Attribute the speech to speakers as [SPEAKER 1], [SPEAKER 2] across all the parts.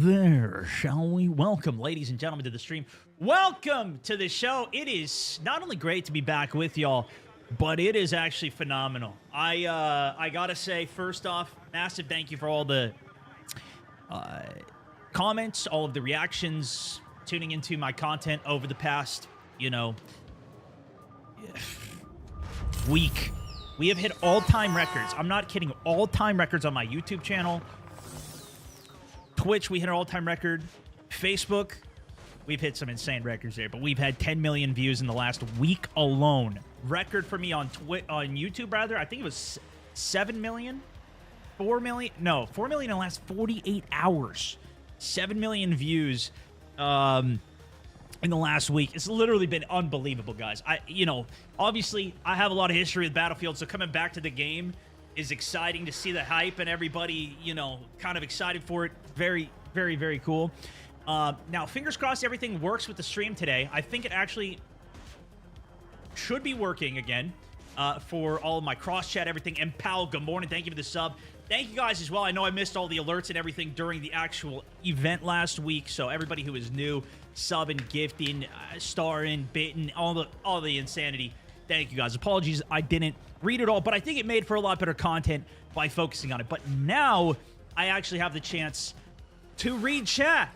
[SPEAKER 1] There, shall we? Welcome, ladies and gentlemen, to the stream. Welcome to the show. It is not only great to be back with y'all, but it is actually phenomenal. I gotta say, first off, massive thank you for all the comments, all of the reactions, tuning into my content over the past, week. We have hit all-time records. I'm not kidding. All-time records on my YouTube channel. Twitch, we hit an all-time record. Facebook, we've hit some insane records there, but we've had 10 million views in the last week alone. Record for me on YouTube, rather. I think it was 7 million? 4 million? No, 4 million in the last 48 hours. 7 million views in the last week. It's literally been unbelievable, guys. Obviously, I have a lot of history with Battlefield, so coming back to the game is exciting to see the hype and everybody, kind of excited for it. Very, very, very cool. Now, fingers crossed everything works with the stream today. I think it actually should be working again for all of my cross-chat, everything. And Pal, good morning. Thank you for the sub. Thank you guys as well. I know I missed all the alerts and everything during the actual event last week, so everybody who is new, subbing, gifting, starring, bitten, all the insanity, thank you guys. Apologies, I didn't read it all, but I think it made for a lot better content by focusing on it. But now I actually have the chance to read chat.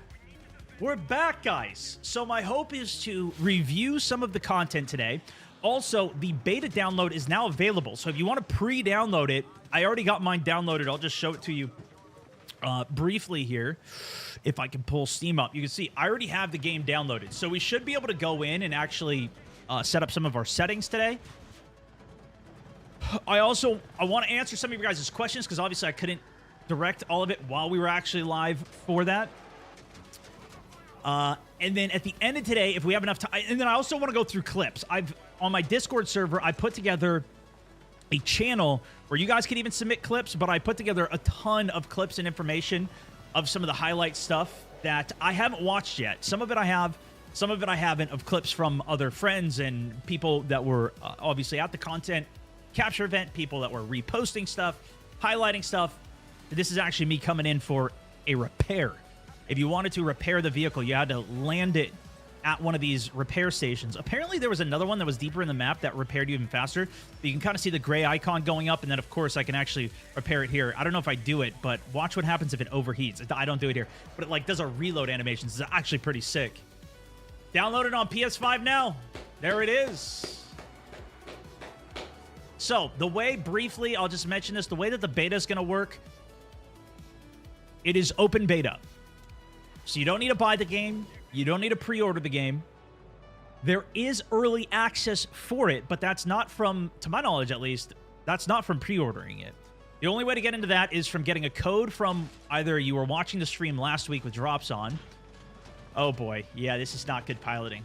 [SPEAKER 1] We're back, guys. So my hope is to review some of the content today. Also, the beta download is now available. So if you want to pre-download it, I already got mine downloaded. I'll just show it to you briefly here. If I can pull Steam up, you can see I already have the game downloaded. So we should be able to go in and actually set up some of our settings today. I want to answer some of you guys' questions because obviously I couldn't direct all of it while we were actually live for that. And then at the end of today, if we have enough time, and then I also want to go through clips. On my Discord server, I put together a channel where you guys can even submit clips, but I put together a ton of clips and information of some of the highlight stuff that I haven't watched yet. Some of it I have, some of it I haven't, of clips from other friends and people that were obviously at the content capture event, people that were reposting stuff, highlighting stuff. This is actually me coming in for a repair. If you wanted to repair the vehicle, you had to land it at one of these repair stations. Apparently, there was another one that was deeper in the map that repaired you even faster. But you can kind of see the gray icon going up, and then, of course, I can actually repair it here. I don't know if I do it, but watch what happens if it overheats. I don't do it here. But it, does a reload animation. This is actually pretty sick. Download it on PS5 now. There it is. So, the way, briefly, I'll just mention this. The way that the beta is going to work, it is open beta. So you don't need to buy the game. You don't need to pre-order the game. There is early access for it, but that's not from, to my knowledge at least, that's not from pre-ordering it. The only way to get into that is from getting a code from either you were watching the stream last week with drops on. Oh boy. Yeah, this is not good piloting.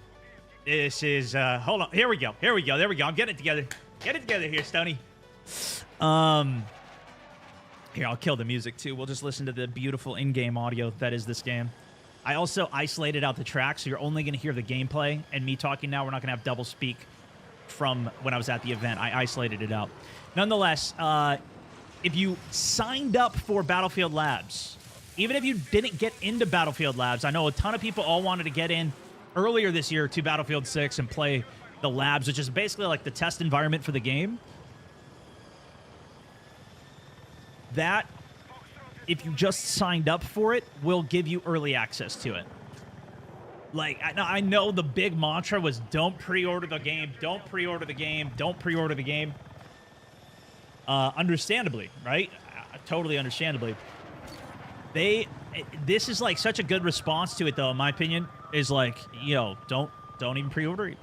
[SPEAKER 1] This is, hold on. Here we go. Here we go. There we go. I'm getting it together. Get it together here, Stoney. Here, I'll kill the music too. We'll just listen to the beautiful in-game audio that is this game. I also isolated out the track, so you're only going to hear the gameplay and me talking now. We're not going to have double speak from when I was at the event. I isolated it out. Nonetheless, if you signed up for Battlefield Labs, even if you didn't get into Battlefield Labs, I know a ton of people all wanted to get in earlier this year to Battlefield 6 and play the Labs, which is basically like the test environment for the game. That, if you just signed up for it, will give you early access to it. Like, I know the big mantra was don't pre-order the game, don't pre-order the game, don't pre-order the game. Understandably, right? Totally understandably. This is like such a good response to it, though, in my opinion, is like, don't even pre-order it.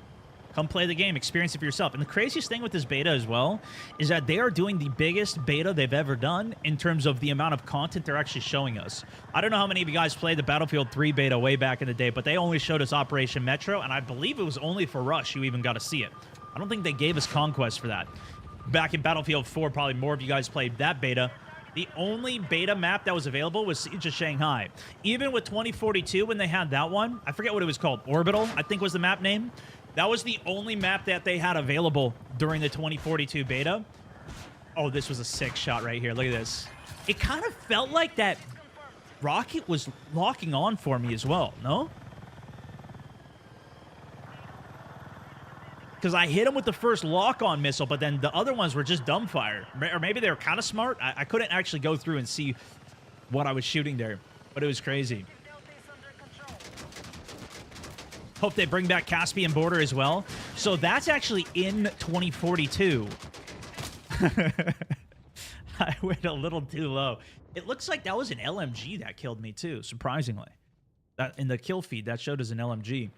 [SPEAKER 1] Come play the game, experience it for yourself. And the craziest thing with this beta as well is that they are doing the biggest beta they've ever done in terms of the amount of content they're actually showing us. I don't know how many of you guys played the Battlefield 3 beta way back in the day, but they only showed us Operation Metro, and I believe it was only for Rush you even got to see it. I don't think they gave us Conquest for that. Back in Battlefield 4, probably more of you guys played that beta. The only beta map that was available was Siege of Shanghai. Even with 2042, when they had that one, I forget what it was called, Orbital, I think was the map name. That was the only map that they had available during the 2042 beta. Oh, this was a sick shot right here. Look at this. It kind of felt like that Rocket was locking on for me as well, no? Because I hit him with the first lock-on missile, but then the other ones were just dumbfire. Or maybe they were kind of smart. I couldn't actually go through and see what I was shooting there, but it was crazy. Hope they bring back Caspian Border as well. So that's actually in 2042. I went a little too low. It looks like that was an LMG that killed me too, surprisingly. That in the kill feed, that showed as an LMG.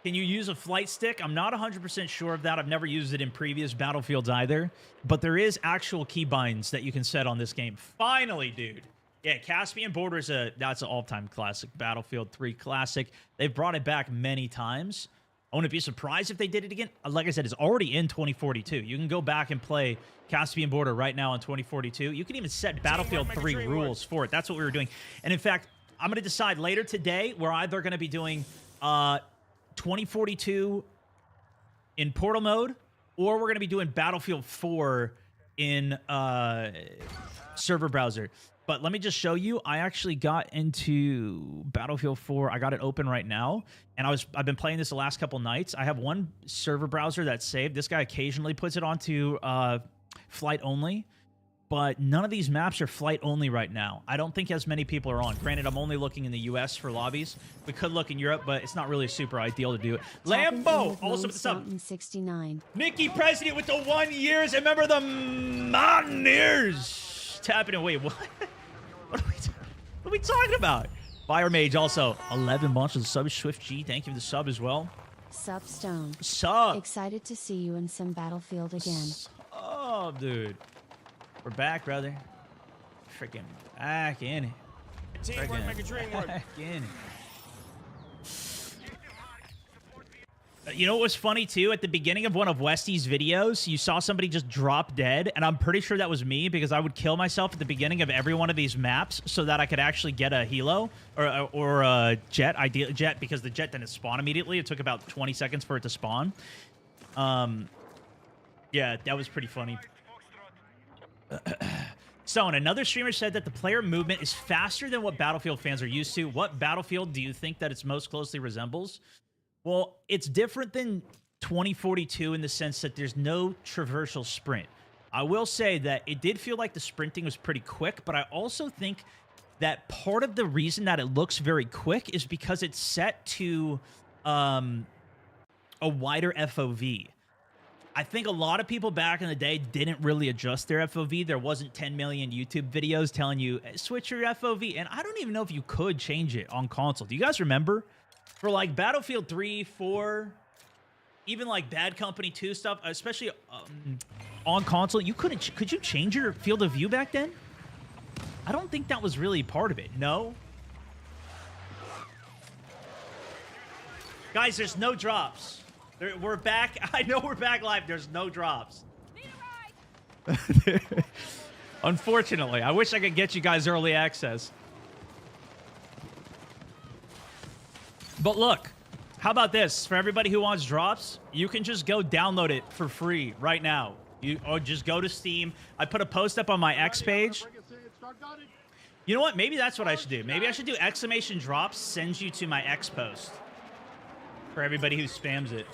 [SPEAKER 1] Can you use a flight stick? I'm not 100% sure of that. I've never used it in previous Battlefields either. But there is actual keybinds that you can set on this game. Finally, dude. Yeah, Caspian Border is that's an all-time classic. Battlefield 3 classic. They've brought it back many times. I wouldn't be surprised if they did it again. Like I said, it's already in 2042. You can go back and play Caspian Border right now in 2042. You can even set Battlefield 3 rules for it. That's what we were doing. And in fact, I'm going to decide later today, we're either going to be doing 2042 in portal mode, or we're going to be doing Battlefield 4 in server browser. But let me just show you. I actually got into Battlefield 4. I got it open right now, and I've been playing this the last couple nights. I have one server browser that's saved. This guy occasionally puts it onto flight only, but none of these maps are flight only right now. I don't think as many people are on. Granted, I'm only looking in the US for lobbies. We could look in Europe, but it's not really super ideal to do it. Lambo, also with the sub.
[SPEAKER 2] 69.
[SPEAKER 1] Mickey President with the 1 years. Remember the Mountaineers. Tapping away. What? What are we talking about? Fire Mage also 11 months with the sub. Swift G, thank you for the sub as well.
[SPEAKER 2] Sup Stone.
[SPEAKER 1] Sup.
[SPEAKER 2] Excited to see you in some Battlefield again.
[SPEAKER 1] Sup, dude. We're back, brother. Freaking back in it.
[SPEAKER 3] Teamwork make a dream work.
[SPEAKER 1] Back in it. You know what was funny, too? At the beginning of one of Westy's videos, you saw somebody just drop dead, and I'm pretty sure that was me because I would kill myself at the beginning of every one of these maps so that I could actually get a helo or a jet, ideally jet, because the jet didn't spawn immediately. It took about 20 seconds for it to spawn. Yeah, that was pretty funny. So, and another streamer said that the player movement is faster than what Battlefield fans are used to. What Battlefield do you think that it's most closely resembles? Well, it's different than 2042 in the sense that there's no traversal sprint. I will say that it did feel like the sprinting was pretty quick, but I also think that part of the reason that it looks very quick is because it's set to a wider FOV. I think a lot of people back in the day didn't really adjust their FOV. There wasn't 10 million YouTube videos telling you, switch your FOV. And I don't even know if you could change it on console. Do you guys remember? For like Battlefield 3, 4, even like Bad Company 2 stuff, especially on console, could you change your field of view back then? I don't think that was really part of it. No? Guys, there's no drops. We're back. I know we're back live. There's no drops. Unfortunately, I wish I could get you guys early access. But look, how about this? For everybody who wants drops, you can just go download it for free right now. Or just go to Steam. I put a post up on my X page. You know what? Maybe that's what I should do. Maybe I should do exclamation drops, send you to my X post. For everybody who spams it.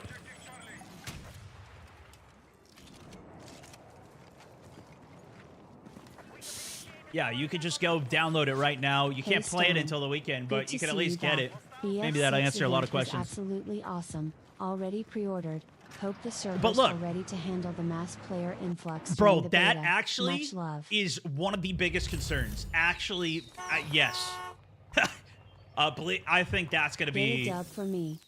[SPEAKER 1] Yeah, you could just go download it right now. You can't play it until the weekend, but you can at least get it. Maybe that'll answer a lot of questions.
[SPEAKER 2] Absolutely awesome. Already pre-ordered. Hope the servers
[SPEAKER 1] But look,
[SPEAKER 2] are ready to handle the mass player influx.
[SPEAKER 1] Bro,
[SPEAKER 2] the
[SPEAKER 1] that
[SPEAKER 2] beta.
[SPEAKER 1] actually
[SPEAKER 2] Much love.
[SPEAKER 1] is one of the biggest concerns. Actually, yes. I think that's going to be...
[SPEAKER 2] Beta dub for me.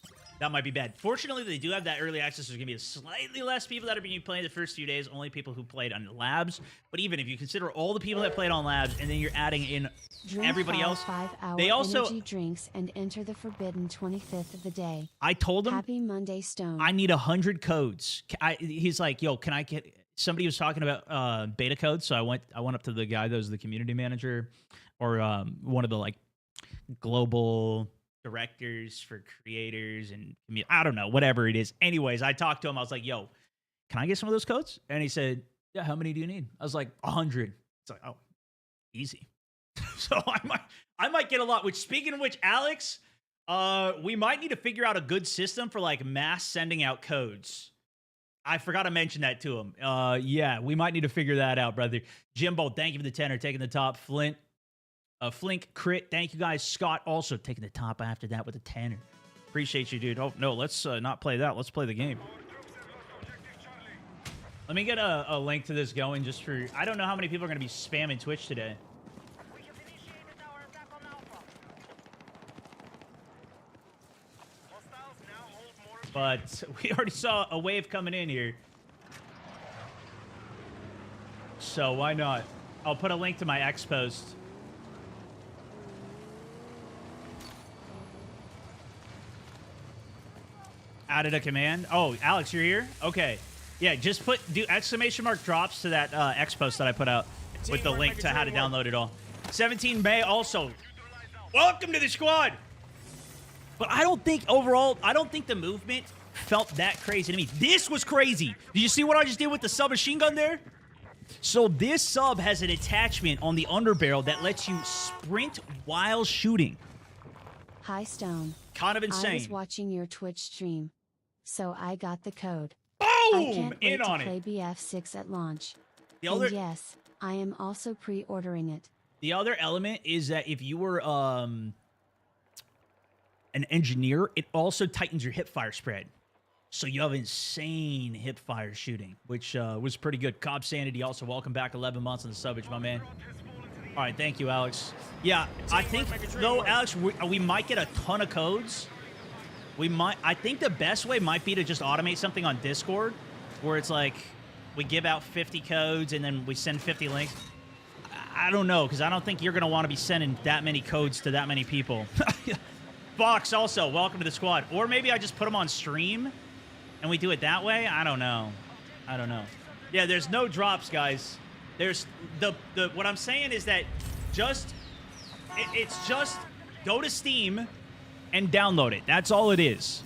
[SPEAKER 1] That might be bad. Fortunately, they do have that early access. There's going to be slightly less people that are being playing the first few days. Only people who played on labs. But even if you consider all the people that played on labs, and then you're adding in
[SPEAKER 2] Drink
[SPEAKER 1] everybody else,
[SPEAKER 2] 5-hour
[SPEAKER 1] they also
[SPEAKER 2] energy drinks and enter the forbidden 25th of the day.
[SPEAKER 1] I told him,
[SPEAKER 2] Happy Monday, Stone.
[SPEAKER 1] I need 100 codes. He's like, yo, can I get? Somebody was talking about beta codes, so I went up to the guy that was the community manager, or one of the like global directors for creators and I don't know, whatever it is. Anyways, I talked to him. I was like, yo, can I get some of those codes? And he said, yeah, how many do you need? I was like, 100. It's like, oh, easy. So I might get a lot. Which, speaking of which, Alex, we might need to figure out a good system for like mass sending out codes. I forgot to mention that to him. Yeah, we might need to figure that out, brother. Jimbo, thank you for the 10er, taking the top. Flink Crit, thank you guys. Scott also taking the top after that with a 10er. Appreciate you, dude. Oh, no, let's not play that. Let's play the game. Let me get a link to this going just for... I don't know how many people are going to be spamming Twitch today. But we already saw a wave coming in here. So why not? I'll put a link to my X post. Added a command. Oh, Alex, you're here? Okay. Yeah, just do exclamation mark drops to that X post that I put out with the link to how to download it all. 17 May also. Welcome to the squad. But I don't think overall, I don't think the movement felt that crazy to me. This was crazy. Did you see what I just did with the submachine gun there? So this sub has an attachment on the underbarrel that lets you sprint while shooting.
[SPEAKER 2] Hi, Stone.
[SPEAKER 1] Kind of insane.
[SPEAKER 2] I was watching your Twitch stream, so I got the code.
[SPEAKER 1] Boom!
[SPEAKER 2] I can't wait
[SPEAKER 1] In on
[SPEAKER 2] to play
[SPEAKER 1] it.
[SPEAKER 2] BF6 at launch.
[SPEAKER 1] And
[SPEAKER 2] yes, I am also pre-ordering it.
[SPEAKER 1] The other element is that if you were an engineer, it also tightens your hip fire spread. So you have insane hip fire shooting, which was pretty good. Cobb Sanity also, welcome back. 11 months on the subbage, my man. All right, thank you, Alex. Yeah, I think, though, Alex, we might get a ton of codes. I think the best way might be to just automate something on Discord, where it's like, we give out 50 codes and then we send 50 links. I don't know, because I don't think you're going to want to be sending that many codes to that many people. Fox also, welcome to the squad. Or maybe I just put them on stream and we do it that way. I don't know. Yeah, there's no drops, guys. There's what I'm saying is that it's just go to Steam and download it. That's all it is.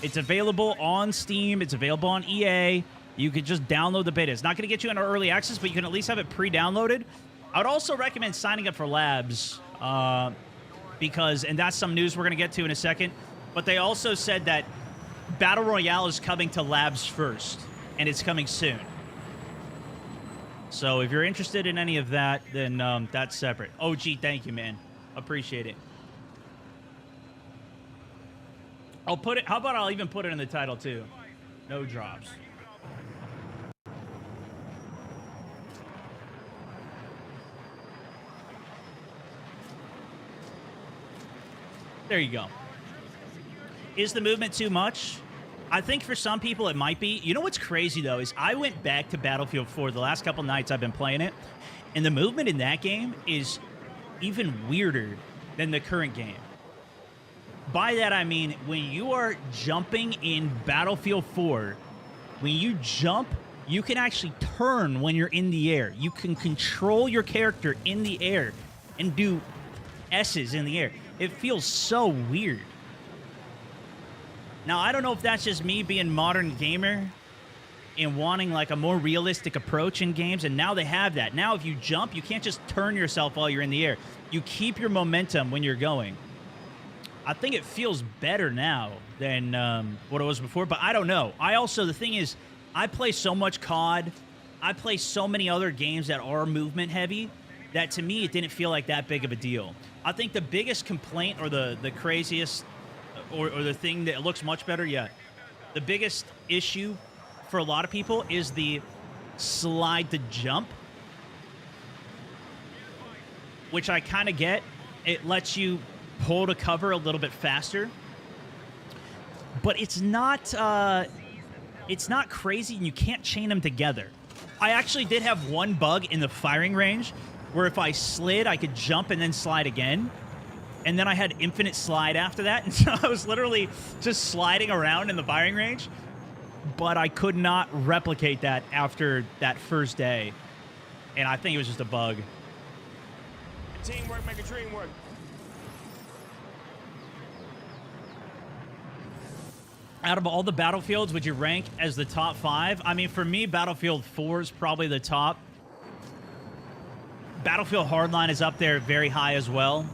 [SPEAKER 1] It's available on Steam. It's available on EA. You could just download the beta. It's not going to get you into early access, but you can at least have it pre-downloaded. I would also recommend signing up for labs because, and that's some news we're going to get to in a second, but they also said that Battle Royale is coming to labs first, and it's coming soon. So if you're interested in any of that, then that's separate. OG, thank you, man. Appreciate it. I'll put it, how about I'll even put it in the title, too. No drops. There you go. Is the movement too much? I think for some people it might be. You know what's crazy, though, is I went back to Battlefield 4 the last couple nights I've been playing it, and the movement in that game is even weirder than the current game. By that, I mean, when you are jumping in Battlefield 4, when you jump, you can actually turn when you're in the air. You can control your character in the air and do S's in the air. It feels so weird. Now, I don't know if that's just me being modern gamer and wanting like a more realistic approach in games, and now they have that. Now, if you jump, you can't just turn yourself while you're in the air. You keep your momentum when you're going. I think it feels better now than what it was before, but I don't know. The thing is, I play so much COD. I play so many other games that are movement heavy that to me, it didn't feel like that big of a deal. I think the biggest complaint or the craziest or the thing that looks much better, the biggest issue for a lot of people is the slide to jump, which I kind of get. It lets you pull to cover a little bit faster, but it's not crazy, and you can't chain them together. I actually did have one bug in the firing range where if I slid, I could jump and then slide again. And then I had infinite slide after that. And so I was literally just sliding around in the firing range. But I could not replicate that after that first day. And I think it was just a bug.
[SPEAKER 3] Teamwork make a dream work.
[SPEAKER 1] Out of all the Battlefields, would you rank as the top 5? I mean, for me, Battlefield 4 is probably the top. Battlefield Hardline is up there very high as well.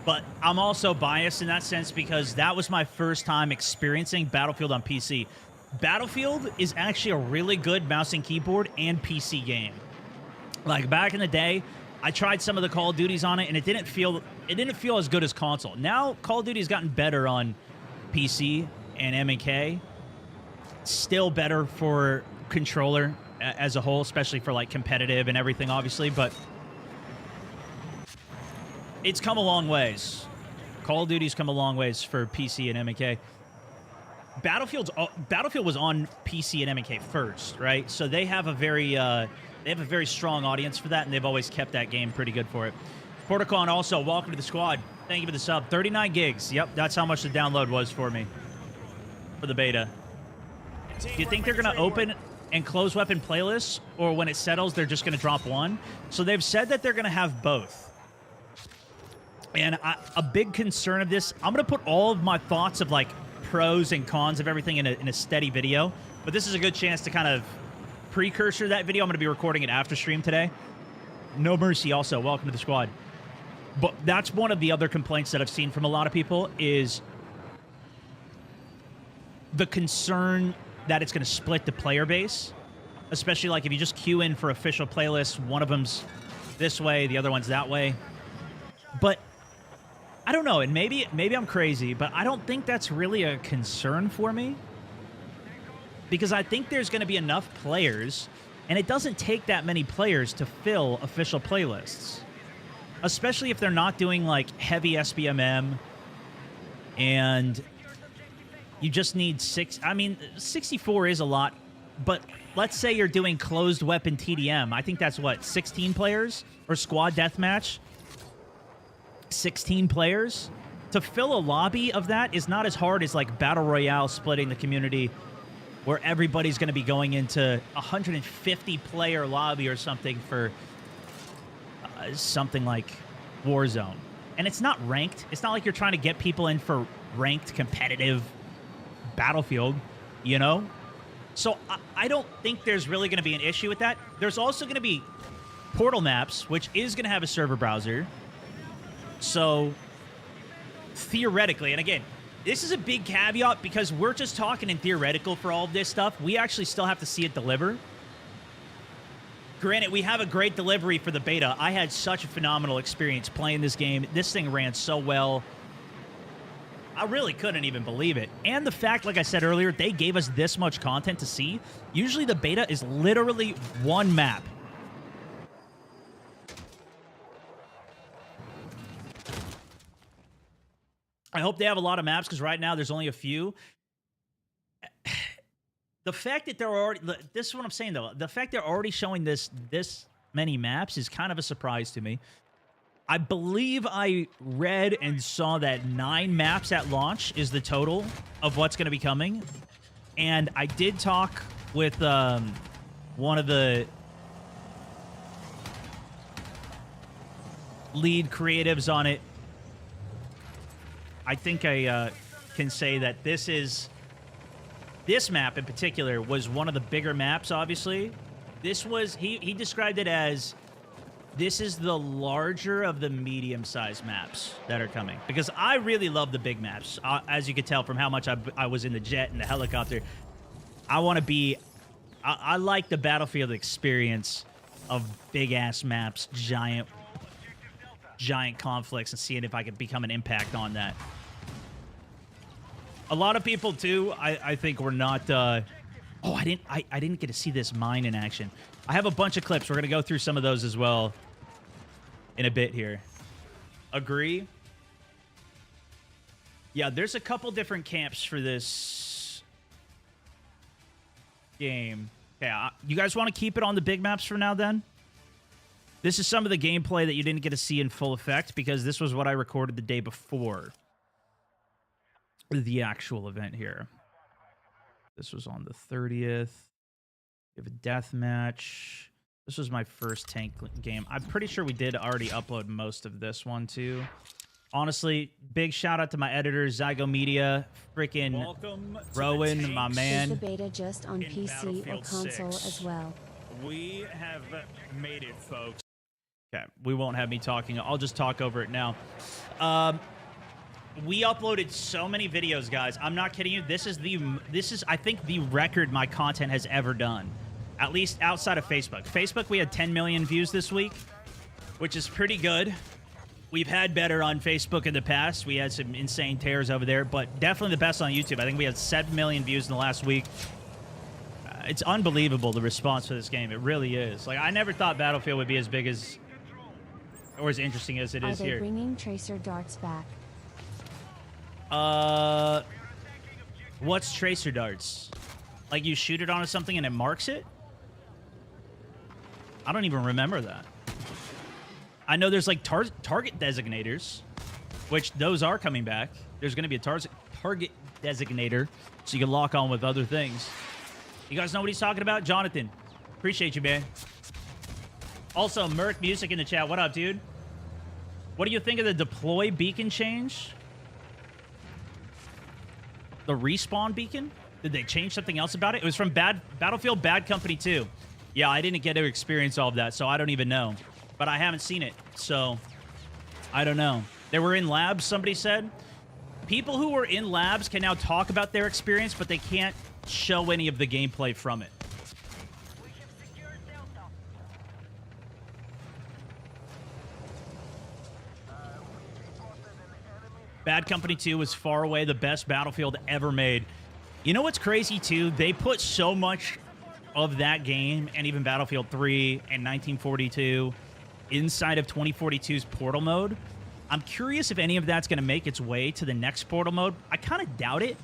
[SPEAKER 1] But I'm also biased in that sense because that was my first time experiencing Battlefield on PC. Battlefield is actually a really good mouse and keyboard and PC game. Like back in the day, I tried some of the Call of Duties on it and it didn't feel as good as console. Now Call of Duty has gotten better on PC and M&K. Still better for controller as a whole, especially for like competitive and everything obviously, but it's come a long ways. Call of Duty's come a long ways for PC and M&K. Battlefield was on PC and M&K first, right? So they have a very strong audience for that, and they've always kept that game pretty good for it. Porticon also, welcome to the squad. Thank you for the sub. 39 gigs. Yep, that's how much the download was for me for the beta. Do you think they're going to open and close weapon playlists, or when it settles, they're just going to drop one? So they've said that they're going to have both. And a big concern of this, I'm going to put all of my thoughts of like pros and cons of everything in a steady video. But this is a good chance to kind of precursor that video. I'm going to be recording it after stream today. No Mercy also, welcome to the squad. But that's one of the other complaints that I've seen from a lot of people is the concern that it's going to split the player base. Especially like if you just queue in for official playlists, one of them's this way, the other one's that way. But I don't know, and maybe I'm crazy, but I don't think that's really a concern for me. Because I think there's going to be enough players, and it doesn't take that many players to fill official playlists. Especially if they're not doing, like, heavy SBMM, and you just need 64 is a lot, but let's say you're doing closed weapon TDM. I think that's, what, 16 players? Or squad deathmatch? 16 players? To fill a lobby of that is not as hard as, like, Battle Royale splitting the community where everybody's going to be going into 150-player lobby or something for something like Warzone. And it's not ranked. It's not like you're trying to get people in for ranked competitive Battlefield, you know? So I don't think there's really going to be an issue with that. There's also going to be Portal Maps, which is going to have a server browser. So theoretically, and again, this is a big caveat because we're just talking in theoretical for all of this stuff. We actually still have to see it deliver. Granted, we have a great delivery for the beta. I had such a phenomenal experience playing this game. This thing ran so well. I really couldn't even believe it. And the fact, like I said earlier, they gave us this much content to see. Usually the beta is literally one map. I hope they have a lot of maps because right now there's only a few. The fact that they're already... This is what I'm saying, though. The fact they're already showing this many maps is kind of a surprise to me. I believe I read and saw that 9 maps at launch is the total of what's going to be coming. And I did talk with one of the lead creatives on it. I think I can say that this map in particular was one of the bigger maps, obviously. This was, he described it as, this is the larger of the medium-sized maps that are coming. Because I really love the big maps. As you could tell from how much I was in the jet and the helicopter. I want to be, I like the Battlefield experience of big-ass maps, giant conflicts, and seeing if I could become an impact on that. A lot of people too, I think were not. Oh, I didn't get to see this mine in action. I have a bunch of clips. We're gonna go through some of those as well in a bit here. Agree? Yeah, there's a couple different camps for this game. Yeah, you guys want to keep it on the big maps for now? Then this is some of the gameplay that you didn't get to see in full effect because this was what I recorded the day before the actual event here. This was on the 30th. We have a death match. This was my first tank game. I'm pretty sure we did already upload most of this one too. Honestly, big shout out to my editor, Zygo Media, freaking Rowan, my man.
[SPEAKER 2] Is the beta just on PC or console as well?
[SPEAKER 3] We have made it, folks.
[SPEAKER 1] Okay, we won't have me talking. I'll just talk over it now. We uploaded so many videos, guys. I'm not kidding you. This is I think the record my content has ever done, at least outside of Facebook. Facebook, we had 10 million views this week, which is pretty good. We've had better on Facebook in the past. We had some insane tears over there, but definitely the best on YouTube. I think we had 7 million views in the last week. It's unbelievable, the response for this game. It really is. Like, I never thought Battlefield would be as big as, or as interesting as it is here.
[SPEAKER 2] Are they bringing tracer darts back?
[SPEAKER 1] What's tracer darts? Like, you shoot it onto something and it marks it? I don't even remember that. I know there's like target designators, which those are coming back. There's going to be a target designator, so you can lock on with other things. You guys know what he's talking about? Jonathan, appreciate you, man. Also, Merc Music in the chat. What up, dude? What do you think of the deploy beacon change? The respawn beacon? Did they change something else about it? It was from Battlefield Bad Company 2. Yeah, I didn't get to experience all of that, so I don't even know. But I haven't seen it, so I don't know. They were in labs, somebody said. People who were in labs can now talk about their experience, but they can't show any of the gameplay from it. Bad Company 2 was far away the best Battlefield ever made. You know what's crazy, too? They put so much of that game, and even Battlefield 3 and 1942, inside of 2042's Portal mode. I'm curious if any of that's going to make its way to the next Portal mode. I kind of doubt it.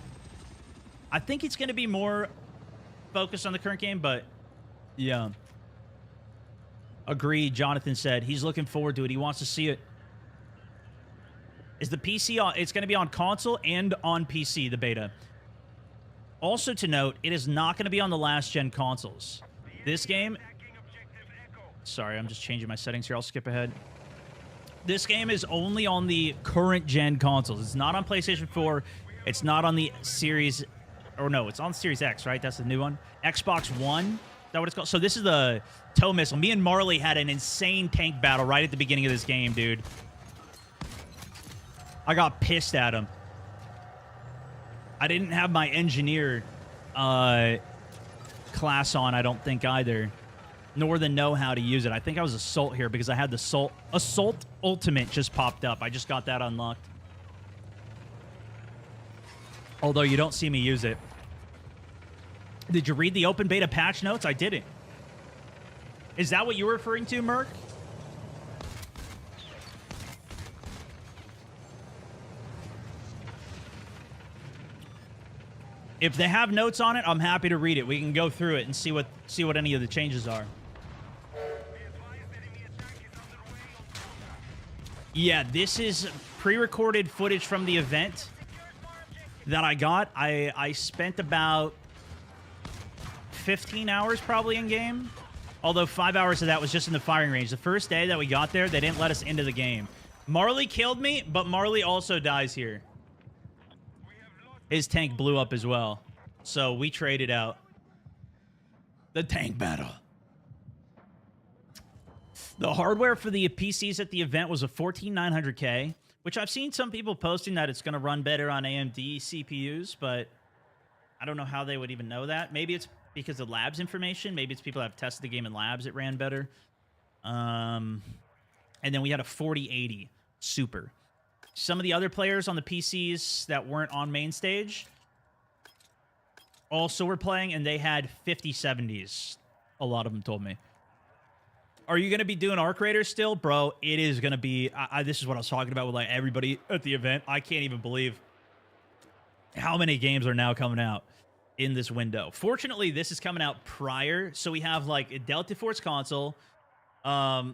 [SPEAKER 1] I think it's going to be more focused on the current game, but yeah. Agreed, Jonathan said. He's looking forward to it. He wants to see it. Is the PC on? It's going to be on console and on PC, the beta. Also to note, it is not going to be on the last-gen consoles. This game... Sorry, I'm just changing my settings here. I'll skip ahead. This game is only on the current-gen consoles. It's not on PlayStation 4. It's not on the Series... Or no, it's on Series X, right? That's the new one. Xbox One? Is that what it's called? So this is the tow missile. Me and Marley had an insane tank battle right at the beginning of this game, dude. I got pissed at him. I didn't have my engineer class on, I don't think, either. Nor the know-how to use it. I think I was Assault here because I had the Assault Ultimate just popped up. I just got that unlocked. Although you don't see me use it. Did you read the open beta patch notes? I didn't. Is that what you were referring to, Merc? If they have notes on it, I'm happy to read it. We can go through it and see what any of the changes are. Yeah, this is pre-recorded footage from the event that I got. I spent about 15 hours probably in game. Although 5 hours of that was just in the firing range. The first day that we got there, they didn't let us into the game. Marley killed me, but Marley also dies here. His tank blew up as well. So we traded out. The tank battle. The hardware for the PCs at the event was a 14900K, which I've seen some people posting that it's going to run better on AMD CPUs, but I don't know how they would even know that. Maybe it's because of labs information. Maybe it's people that have tested the game in labs it ran better. And then we had a 4080 Super. Some of the other players on the PCs that weren't on main stage also were playing, and they had 5070s. A lot of them told me. Are you going to be doing Arc Raiders still? Bro, it is going to be... this is what I was talking about with like everybody at the event. I can't even believe how many games are now coming out in this window. Fortunately, this is coming out prior, so we have like a Delta Force console. I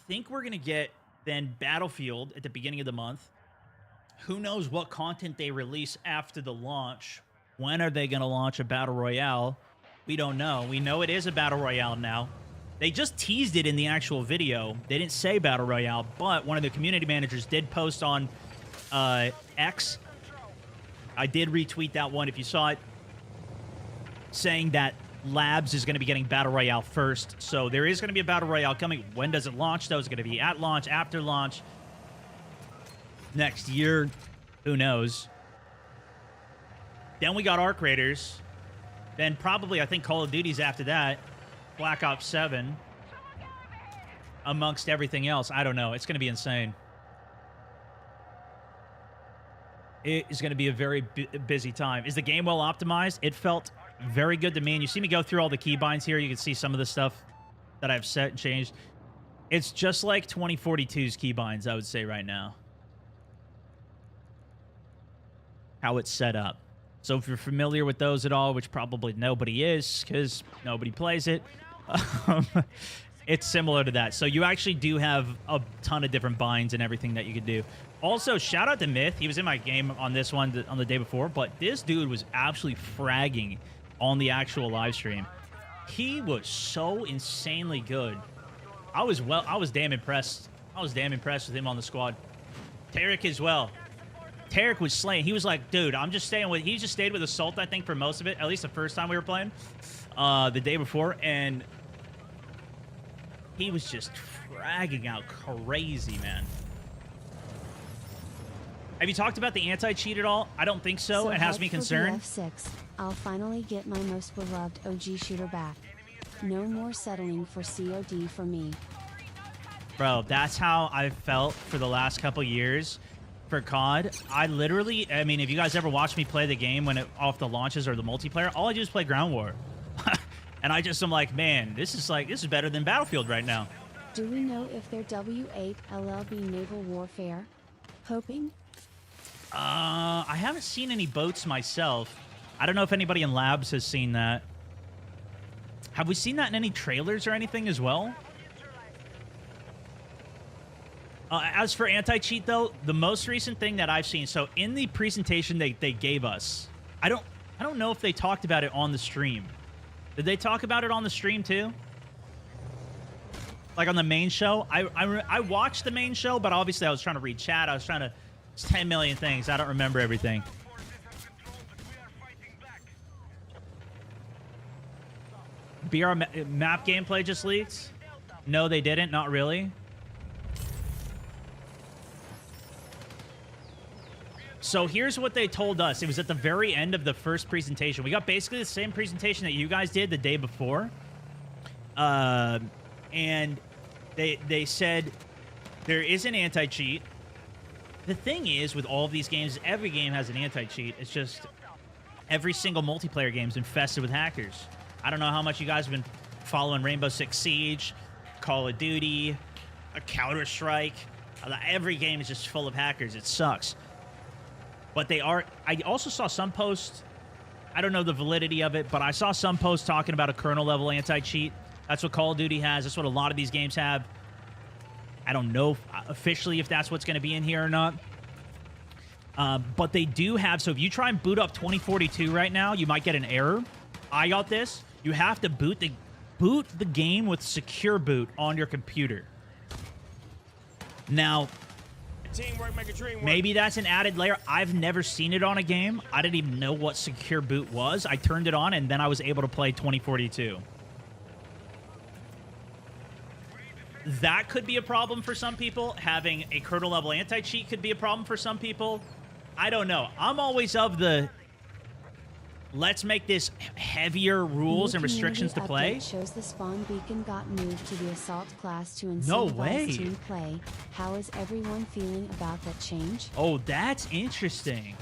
[SPEAKER 1] think we're going to get then Battlefield at the beginning of the month. Who knows what content they release after the launch. When are they going to launch a Battle Royale? We don't know. We know it is a Battle Royale now. They just teased it in the actual video. They didn't say Battle Royale, but one of the community managers did post on X. I did retweet that one if you saw it, saying that Labs is going to be getting Battle Royale first. So there is going to be a Battle Royale coming. When does it launch, though? Is it going to be at launch, after launch, next year? Who knows? Then we got Arc Raiders. Then probably, I think, Call of Duty's after that. Black Ops 7. Amongst everything else. I don't know. It's going to be insane. It is going to be a very busy time. Is the game well optimized? It felt very good to me. And you see me go through all the keybinds here. You can see some of the stuff that I've set and changed. It's just like 2042's keybinds, I would say right now. How it's set up. So if you're familiar with those at all, which probably nobody is because nobody plays it, it's similar to that. So you actually do have a ton of different binds and everything that you could do. Also, shout out to Myth. He was in my game on this one on the day before, but this dude was absolutely fragging on the actual live stream. He was so insanely good. I was damn impressed. I was damn impressed with him on the squad. Tarek as well. Tarek was slaying. He was like, dude, I'm just staying with... He just stayed with Assault, I think, for most of it. At least the first time we were playing. The day before. And he was just fragging out crazy, man. Have you talked about the anti-cheat at all? I don't think so. It has me concerned.
[SPEAKER 2] F6, I'll finally get my most beloved OG shooter back. No more settling for COD for me.
[SPEAKER 1] Bro, that's how I felt for the last couple years for COD. I literally, I mean, if you guys ever watch me play the game when it off the launches or the multiplayer, all I do is play Ground War. And I'm like, man, this is better than Battlefield right now.
[SPEAKER 2] Do we know if they're W8 LLB naval warfare? Hoping?
[SPEAKER 1] I haven't seen any boats myself. I don't know if anybody in labs has seen that. Have we seen that in any trailers or anything as well? As for anti-cheat, though, the most recent thing that I've seen, so in the presentation they gave us, I don't know if they talked about it on the stream. Did they talk about it on the stream, too? Like on the main show? I watched the main show, but obviously I was trying to read chat. I was trying to... It's 10 million things. I don't remember everything. BR map gameplay just leaked? No, they didn't. Not really. So here's what they told us. It was at the very end of the first presentation. We got basically the same presentation that you guys did the day before. And they said there is an anti-cheat. The thing is, with all of these games, every game has an anti-cheat. It's just every single multiplayer game is infested with hackers. I don't know how much you guys have been following Rainbow Six Siege, Call of Duty, Counter-Strike. Every game is just full of hackers. It sucks. But they are... I also saw some posts... I don't know the validity of it, but I saw some posts talking about a kernel-level anti-cheat. That's what Call of Duty has. That's what a lot of these games have. I don't know officially if that's what's going to be in here or not. But they do have... So if you try and boot up 2042 right now, you might get an error. I got this. You have to boot the game with secure boot on your computer. Now,
[SPEAKER 3] teamwork make a dream work.
[SPEAKER 1] Maybe that's an added layer. I've never seen it on a game. I didn't even know what secure boot was. I turned it on, and then I was able to play 2042. That could be a problem for some people. Having a kernel-level anti-cheat could be a problem for some people. I don't know. I'm always of the... Let's make this heavier rules and restrictions to play.
[SPEAKER 2] Shows the spawn beacon got moved to the assault class to
[SPEAKER 1] No way.
[SPEAKER 2] incentivize team play. How is everyone feeling about that change?
[SPEAKER 1] Oh, that's interesting.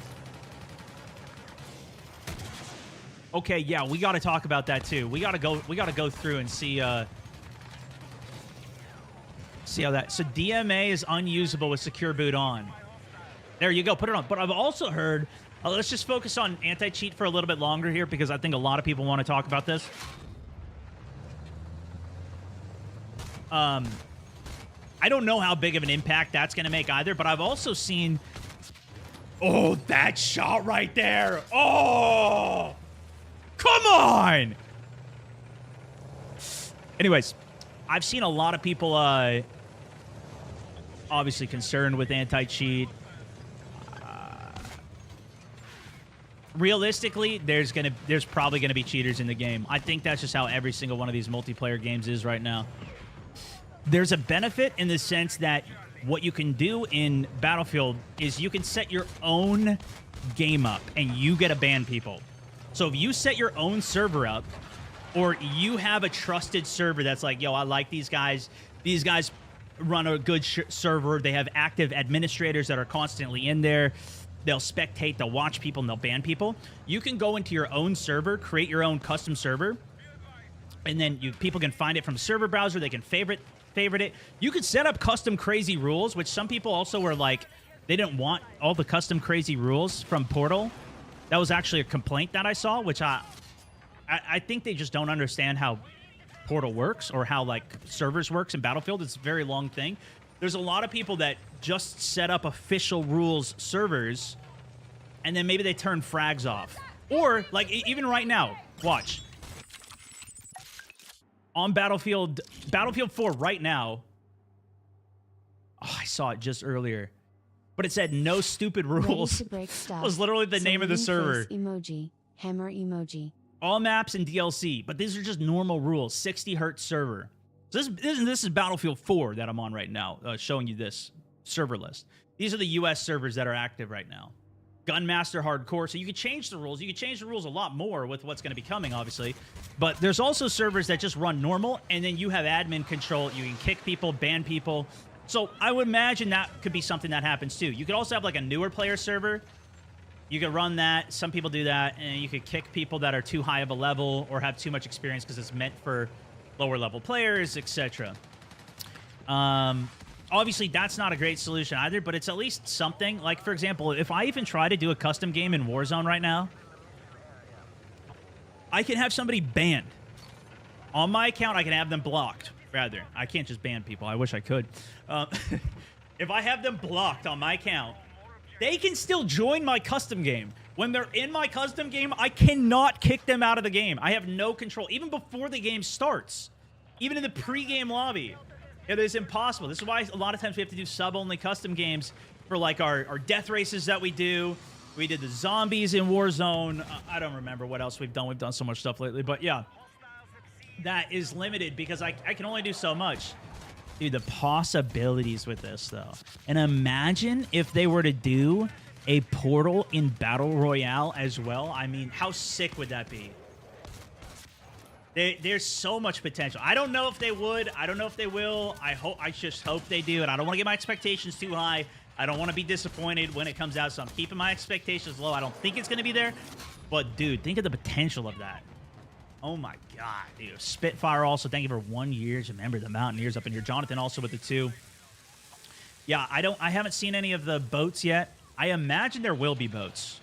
[SPEAKER 1] Okay, yeah, we got to talk about that too. We got to go through and see see how that. So DMA is unusable with secure boot on. There you go. Put it on. But I've also heard. Let's just focus on anti-cheat for a little bit longer here because I think a lot of people want to talk about this. I don't know how big of an impact that's going to make either, but I've also seen... Oh, that shot right there. Oh! Come on! Anyways, I've seen a lot of people obviously concerned with anti-cheat. realistically, there's probably gonna be cheaters in the game. I think that's just how every single one of these multiplayer games is right now. There's a benefit in the sense that what you can do in Battlefield is you can set your own game up and you get to ban people. So if you set your own server up, or you have a trusted server that's like, yo, I like these guys. These guys run a good server. They have active administrators that are constantly in there. They'll spectate, they'll watch people, and they'll ban people. You can go into your own server, create your own custom server, and then people can find it from a server browser. They can favorite it. You could set up custom crazy rules, which some people also were like, they didn't want all the custom crazy rules from Portal. That was actually a complaint that I saw, which I think they just don't understand how Portal works or how like servers works in Battlefield. It's a very long thing. There's a lot of people that just set up official rules servers and then maybe they turn frags off. Or like even right now, watch. On Battlefield 4 right now. Oh, I saw it just earlier. But it said no stupid rules. Was literally the name of the server.
[SPEAKER 2] Emoji, hammer emoji.
[SPEAKER 1] All maps and DLC, but these are just normal rules. 60 hertz server. So this is Battlefield 4 that I'm on right now, showing you this server list. These are the US servers that are active right now. Gunmaster Hardcore. So you can change the rules. You can change the rules a lot more with what's going to be coming, obviously. But there's also servers that just run normal, and then you have admin control. You can kick people, ban people. So I would imagine that could be something that happens too. You could also have like a newer player server. You could run that. Some people do that, and you could kick people that are too high of a level or have too much experience because it's meant for lower level players, etc. Obviously, that's not a great solution either, but it's at least something. Like, for example, if I even try to do a custom game in Warzone right now, I can have somebody banned. On my account, I can have them blocked, rather. I can't just ban people. I wish I could. If I have them blocked on my account, they can still join my custom game. When they're in my custom game, I cannot kick them out of the game. I have no control. Even before the game starts. Even in the pre-game lobby. It is impossible. This is why a lot of times we have to do sub-only custom games for like our death races that we do. We did the zombies in Warzone. I don't remember what else we've done. We've done so much stuff lately. But yeah, that is limited because I can only do so much. Dude, the possibilities with this, though. And imagine if they were to do a Portal in Battle Royale as well. I mean, how sick would that be? There's so much potential. I don't know if they would. I don't know if they will. I just hope they do. And I don't want to get my expectations too high. I don't want to be disappointed when it comes out. So I'm keeping my expectations low. I don't think it's going to be there. But, dude, think of the potential of that. Oh, my God, dude. Spitfire also, thank you for 1 year. Remember the Mountaineers up in here. Jonathan also with the 2. Yeah, I haven't seen any of the boats yet. I imagine there will be boats.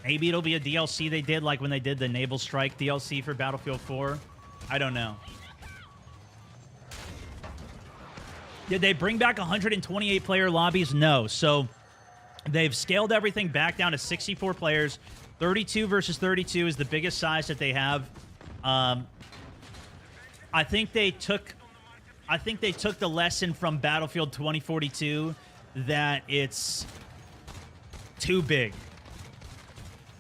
[SPEAKER 1] Maybe it'll be a DLC they did, like when they did the Naval Strike DLC for Battlefield 4. I don't know. Did they bring back 128 player lobbies? No. So they've scaled everything back down to 64 players. 32 versus 32 is the biggest size that they have. I think they took the lesson from Battlefield 2042 that it's too big.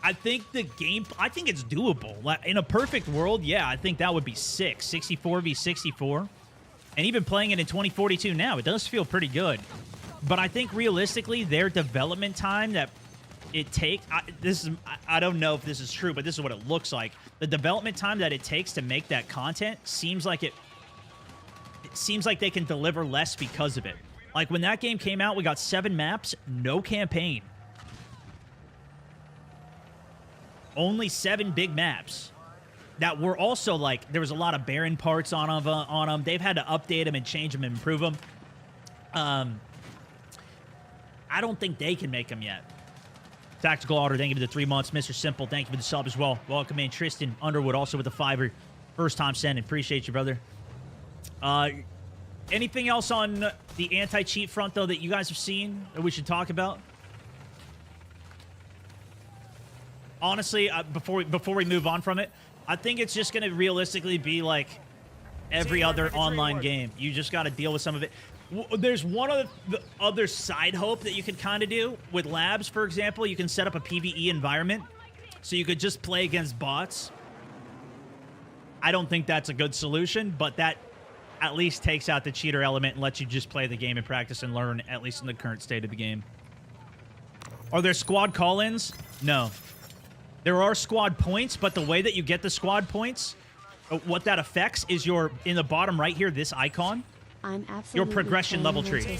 [SPEAKER 1] I think it's doable. Like, in a perfect world, yeah, I think that would be sick. 64 v 64. And even playing it in 2042 now, it does feel pretty good. But I think realistically, their development time that it takes, I don't know if this is true, but this is what it looks like. The development time that it takes to make that content seems like it seems like they can deliver less because of it. Like when that game came out, we got 7 maps, no campaign. Only 7 big maps that were also like, there was a lot of barren parts on them. They've had to update them and change them and improve them. I don't think they can make them yet. Tactical Order, thank you for the 3 months. Mr. Simple, thank you for the sub as well. Welcome in. Tristan Underwood also with the 5. First time sending. Appreciate you, brother. Anything else on the anti-cheat front, though, that you guys have seen that we should talk about? Honestly, before we move on from it, I think it's just going to realistically be like every other online game. You just got to deal with some of it. There's one of the other side hope that you can kind of do with labs, for example. You can set up a PvE environment so you could just play against bots. I don't think that's a good solution, but that at least takes out the cheater element and lets you just play the game and practice and learn, at least in the current state of the game. Are there squad call-ins? No. There are squad points, but the way that you get the squad points, what that affects is in the bottom right here, this icon,
[SPEAKER 2] I'm absolutely
[SPEAKER 1] your progression level tree.
[SPEAKER 2] Great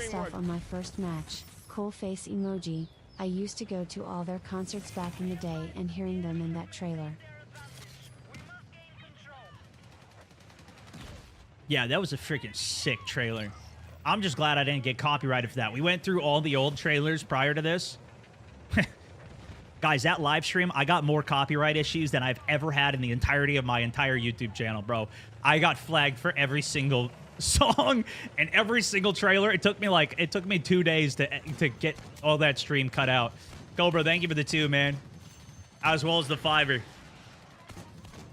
[SPEAKER 2] stuff on my first match. Cool face emoji. I used to go to all their concerts back in the day and hearing them in that trailer.
[SPEAKER 1] Yeah, that was a freaking sick trailer. I'm just glad I didn't get copyrighted for that. We went through all the old trailers prior to this. Guys, that live stream, I got more copyright issues than I've ever had in the entirety of my entire YouTube channel, bro. I got flagged for every single song and every single trailer. It took me 2 days to get all that stream cut out. Cobra, thank you for the 2, man. As well as the 5-er.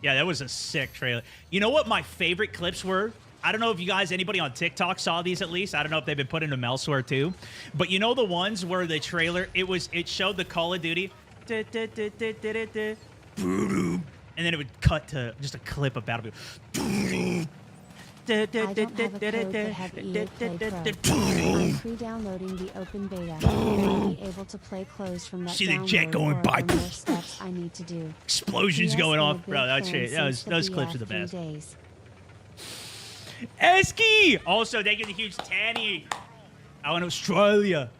[SPEAKER 1] Yeah, that was a sick trailer. You know what my favorite clips were? I don't know if you guys, anybody on TikTok saw these at least. I don't know if they've been putting them elsewhere too. But you know the ones where the trailer, it showed the Call of Duty. And then it would cut to just a clip of Battlefield.
[SPEAKER 2] I don't have a code that have EA Play Pro. I'm pre-downloading the open beta. I'll be able to play closed from that.
[SPEAKER 1] See the jet going
[SPEAKER 2] or
[SPEAKER 1] by.
[SPEAKER 2] are there more steps I need to do.
[SPEAKER 1] Explosions
[SPEAKER 2] Yes,
[SPEAKER 1] going
[SPEAKER 2] I'm a
[SPEAKER 1] off,
[SPEAKER 2] big
[SPEAKER 1] bro. That's
[SPEAKER 2] fan
[SPEAKER 1] it.
[SPEAKER 2] since
[SPEAKER 1] Those
[SPEAKER 2] the
[SPEAKER 1] clips are the
[SPEAKER 2] BF3
[SPEAKER 1] best.
[SPEAKER 2] days.
[SPEAKER 1] Esky! Also, thank you to the huge Tanny. Out in Australia.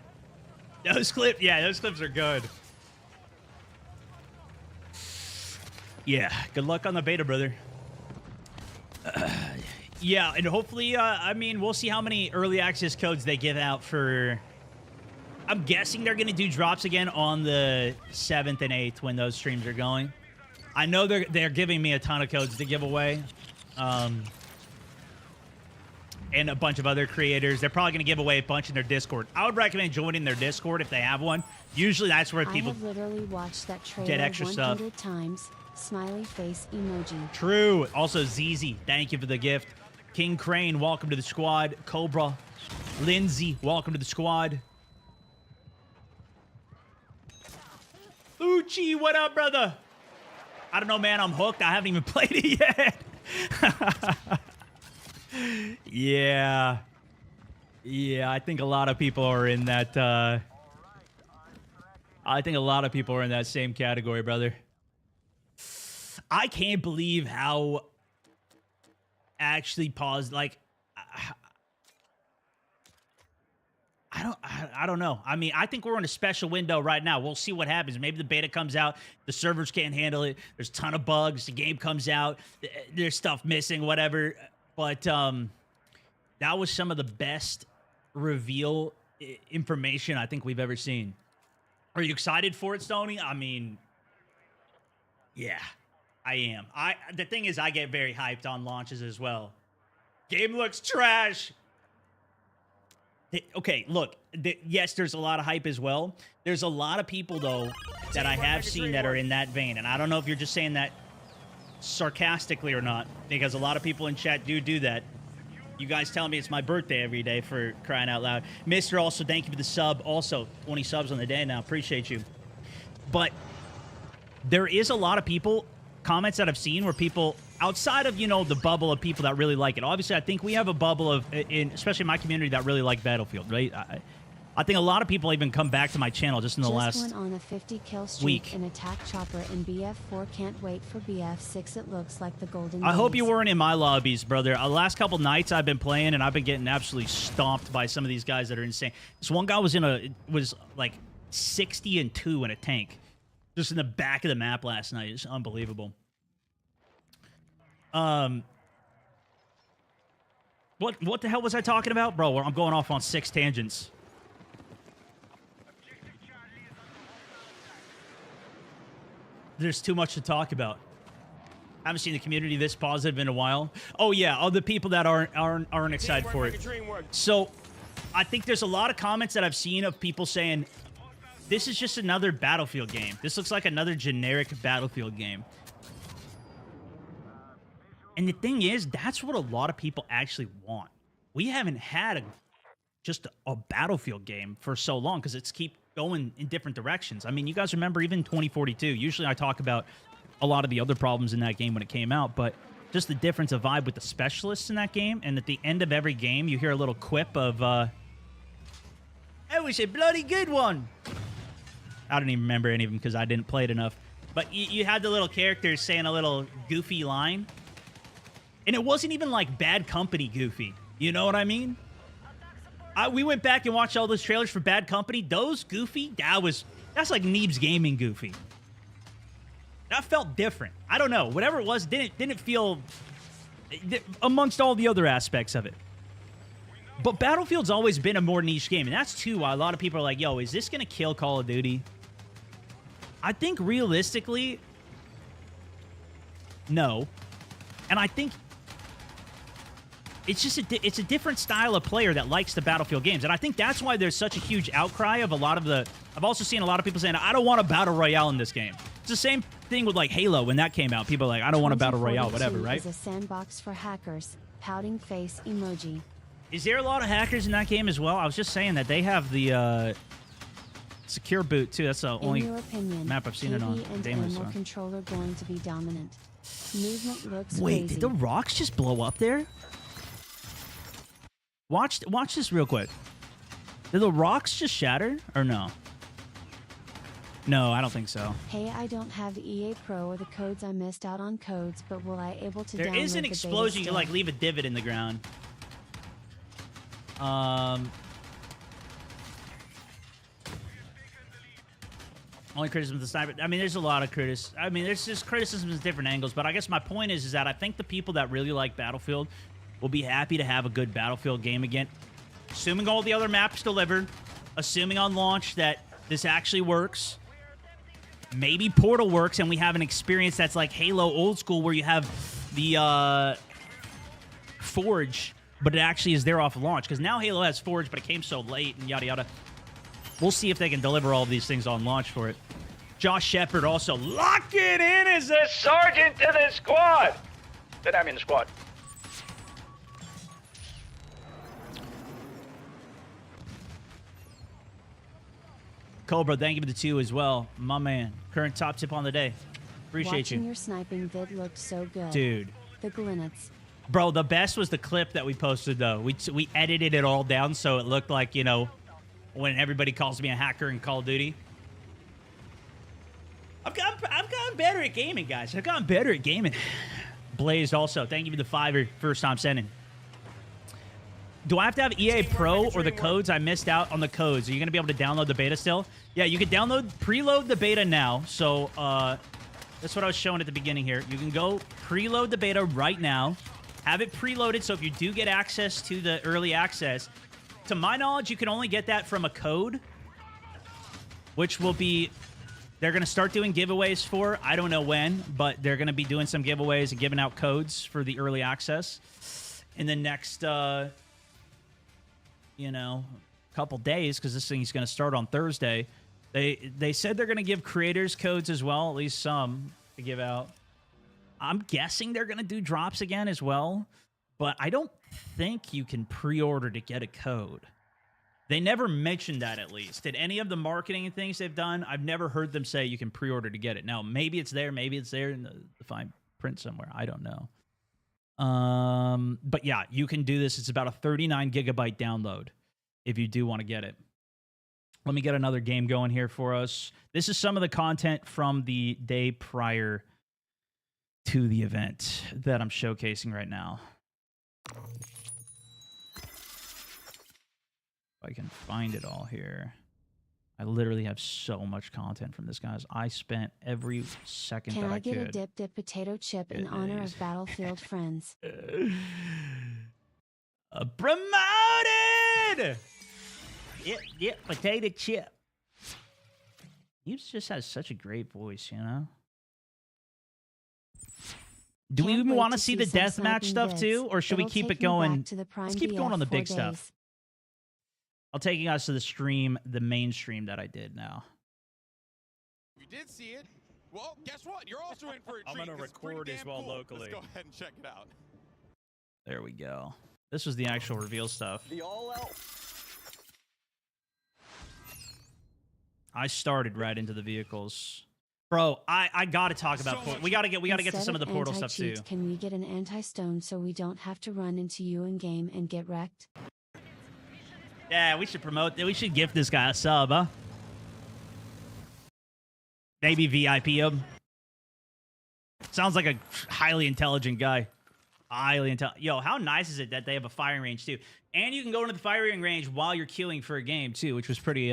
[SPEAKER 1] Those clips are good. Yeah, good luck on the beta, brother. Yeah, and hopefully, I mean, we'll see how many early access codes they give out for... I'm guessing they're going to do drops again on the 7th and 8th when those streams are going. I know they're giving me a ton of codes to give away. And a bunch of other creators. They're probably going to give away a bunch in their Discord. I would recommend joining their Discord if they have one. Usually that's where people
[SPEAKER 2] I have literally watched that trailer
[SPEAKER 1] get extra
[SPEAKER 2] 100
[SPEAKER 1] stuff.
[SPEAKER 2] times. Smiley face emoji.
[SPEAKER 1] True. Also, ZZ, thank you for the gift. King Crane, welcome to the squad. Cobra. Lindsay, welcome to the squad. Uchi, what up, brother? I don't know, man. I'm hooked. I haven't even played it yet. Yeah. Yeah, I think a lot of people are in that, I think a lot of people are in that same category, brother. I can't believe how actually paused, like, I don't know. I mean, I think we're in a special window right now. We'll see what happens. Maybe the beta comes out. The servers can't handle it. There's a ton of bugs. The game comes out. There's stuff missing, whatever. But that was some of the best reveal information I think we've ever seen. Are you excited for it, Stoney? I mean, yeah, I am. The thing is, I get very hyped on launches as well. Game looks trash. Okay, look, yes, there's a lot of hype as well. There's a lot of people, though, that I have seen that are in that vein. And I don't know if you're just saying that sarcastically or not, because a lot of people in chat do that. You guys tell me it's my birthday every day, for crying out loud. Mister, also, thank you for the sub. Also, 20 subs on the day now. Appreciate you. But there is a lot of people, comments that I've seen where people, outside of, you know, the bubble of people that really like it. Obviously, I think we have a bubble of, especially in my community, that really like Battlefield, right? I think a lot of people even come back to my channel just in the last
[SPEAKER 2] went on a 50 kill streak
[SPEAKER 1] week.
[SPEAKER 2] In attack chopper in BF4. Can't wait for BF6. It looks like the golden
[SPEAKER 1] I hope
[SPEAKER 2] days.
[SPEAKER 1] you weren't in my lobbies, brother. The last couple nights I've been playing, and I've been getting absolutely stomped by some of these guys that are insane. This one guy was like 60-2 in a tank, just in the back of the map last night. It's unbelievable. What the hell was I talking about, bro? I'm going off on 6 tangents. There's too much to talk about. I haven't seen the community this positive in a while. Oh yeah, all the people that aren't excited for it. So, I think there's a lot of comments that I've seen of people saying, "This is just another Battlefield game. This looks like another generic Battlefield game." And the thing is, that's what a lot of people actually want. We haven't had just a Battlefield game for so long because going in different directions. I mean, you guys remember even 2042. Usually I talk about a lot of the other problems in that game when it came out, but just the difference of vibe with the specialists in that game. And at the end of every game, you hear a little quip of, that was a bloody good one. I don't even remember any of them because I didn't play it enough. But you had the little characters saying a little goofy line. And it wasn't even like Bad Company goofy. You know what I mean? We went back and watched all those trailers for Bad Company. Those goofy, that's like Neebs Gaming goofy. That felt different. I don't know. Whatever it was, didn't feel amongst all the other aspects of it. But Battlefield's always been a more niche game, and that's too why a lot of people are like, yo, is this going to kill Call of Duty? I think realistically, no. And I think it's just it's a different style of player that likes the Battlefield games. And I think that's why there's such a huge outcry of a lot of the... I've also seen a lot of people saying, I don't want a Battle Royale in this game. It's the same thing with, like, Halo when that came out. People are like, I don't want a Battle Royale, whatever, right?
[SPEAKER 2] Is a sandbox for hackers. Pouting face emoji.
[SPEAKER 1] Is there a lot of hackers in that game as well? I was just saying that they have the secure boot, too. That's the only map I've seen it on.
[SPEAKER 2] and animal controller going to be dominant. Movement looks
[SPEAKER 1] Wait,
[SPEAKER 2] crazy.
[SPEAKER 1] did the rocks just blow up there? Watch this real quick. Did the rocks just shatter or no? No, I don't think so.
[SPEAKER 2] Hey, I don't have the EA Pro or the codes. I missed out on codes, but will I able to download
[SPEAKER 1] There is an explosion. You can, like, leave a divot in the ground. Only criticism of the sniper. I mean, there's a lot of criticism. I mean, there's just criticisms at different angles. But I guess my point is that I think the people that really like Battlefield will be happy to have a good Battlefield game again. Assuming all the other maps delivered. Assuming on launch that this actually works. Maybe Portal works and we have an experience that's like Halo old school where you have the Forge, but it actually is there off of launch. Because now Halo has Forge, but it came so late and yada yada. We'll see if they can deliver all of these things on launch for it. Josh Shepard also locking in as a sergeant to the squad. Then I'm in the squad. Cobra, thank you for the 2 as well. My man. Current top tip on the day. Appreciate
[SPEAKER 2] Watching
[SPEAKER 1] you.
[SPEAKER 2] your sniping vid looked so good.
[SPEAKER 1] Dude.
[SPEAKER 2] The Glinnets.
[SPEAKER 1] Bro, the best was the clip that we posted, though. We edited it all down so it looked like, you know, when everybody calls me a hacker in Call of Duty. I've gotten better at gaming, guys. I've gotten better at gaming. Blazed also. Thank you for the 5 first time sending. Do I have to have EA Pro or the codes? I missed out on the codes. Are you going to be able to download the beta still? Yeah, you can preload the beta now. So that's what I was showing at the beginning here. You can go preload the beta right now. Have it preloaded, so if you do get access to the early access, to my knowledge, you can only get that from a code, which will be... They're going to start doing giveaways for. I don't know when, but they're going to be doing some giveaways and giving out codes for the early access in the next... you know, couple days, because this thing's going to start on Thursday. They said they're going to give creators codes as well, at least some to give out. I'm guessing they're going to do drops again as well, but I don't think you can pre-order to get a code. They never mentioned that, at least. Did any of the marketing and things they've done, I've never heard them say you can pre-order to get it. Now, maybe it's there in the fine print somewhere. I don't know. But yeah, you can do this. It's about a 39 gigabyte download if you do want to get it. Let me get another game going here for us. This is some of the content from the day prior to the event that I'm showcasing right now. If I can find it all here. I literally have so much content from this, guys. I spent every second that I could.
[SPEAKER 2] Can I get a dip potato chip in honor of Battlefield friends?
[SPEAKER 1] Promoted! Yep, potato chip. He just has such a great voice, you know? Do we even want to see the deathmatch stuff too? Or should we keep it going? Let's keep going on the big stuff. I'll take you guys to the stream, the main stream that I did now.
[SPEAKER 3] You did see it. Well, guess what? You're also in for a treat.
[SPEAKER 4] I'm going to record as well locally.
[SPEAKER 3] Let's go ahead and check it out.
[SPEAKER 1] There we go. This was the actual reveal stuff.
[SPEAKER 4] The all-out.
[SPEAKER 1] I started right into the vehicles. Bro, I gotta talk about we gotta get to some of the portal stuff too.
[SPEAKER 2] Can we get an anti-stone so we don't have to run into you in game and get wrecked?
[SPEAKER 1] Yeah, we should promote. We should gift this guy a sub, huh? Maybe VIP him. Sounds like a highly intelligent guy. Highly intelligent. Yo, how nice is it that they have a firing range too? And you can go into the firing range while you're queuing for a game too, which was pretty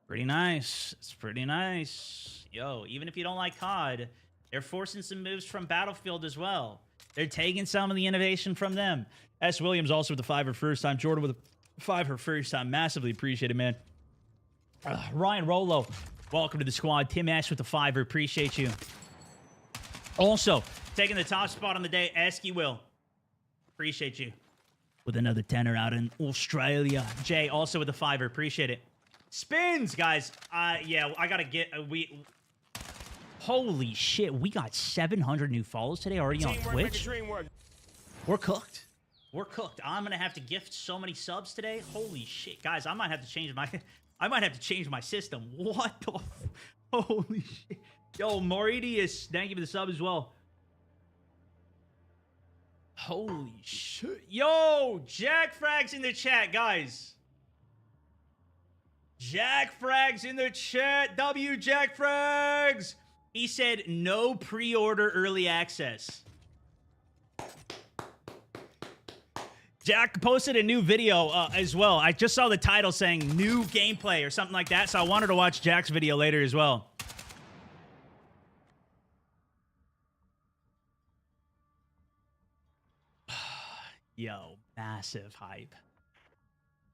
[SPEAKER 1] nice. It's pretty nice. Yo, even if you don't like COD, they're forcing some moves from Battlefield as well. They're taking some of the innovation from them. S. Williams also with the 5 her first time. Jordan with a 5 her first time. Massively appreciated, man. Ryan Rolo, welcome to the squad. Tim Ash with the 5 her. Appreciate you. Also, taking the top spot on the day, Esky Will. Appreciate you. With another 10er out in Australia. Jay also with the 5 her. Appreciate it. Spins, guys. Yeah, I gotta get holy shit, we got 700 new follows today already on Twitch. We're cooked. We're cooked. I'm gonna have to gift so many subs today. Holy shit, guys! I might have to change my system. What the? Holy shit! Yo, Mauritius, thank you for the sub as well. Holy shit! Yo, Jack Frags in the chat, guys. Jack Frags in the chat. W Jack Frags. He said no pre-order early access. Jack posted a new video as well. I just saw the title saying new gameplay or something like that, so I wanted to watch Jack's video later as well. Yo, massive hype.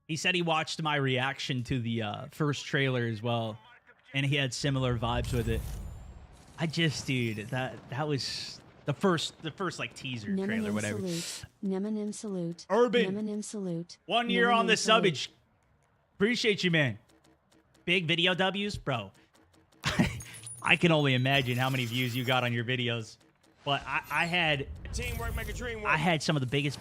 [SPEAKER 1] He said he watched my reaction to the first trailer as well, and he had similar vibes with it. Dude, that was the first like teaser trailer, whatever.
[SPEAKER 2] Nemanim salute.
[SPEAKER 1] Urban.
[SPEAKER 2] Nemanim salute.
[SPEAKER 1] 1 year on the subbage. Appreciate you, man. Big video W's, bro. I can only imagine how many views you got on your videos. But I had teamwork make a dream work. I had some of the biggest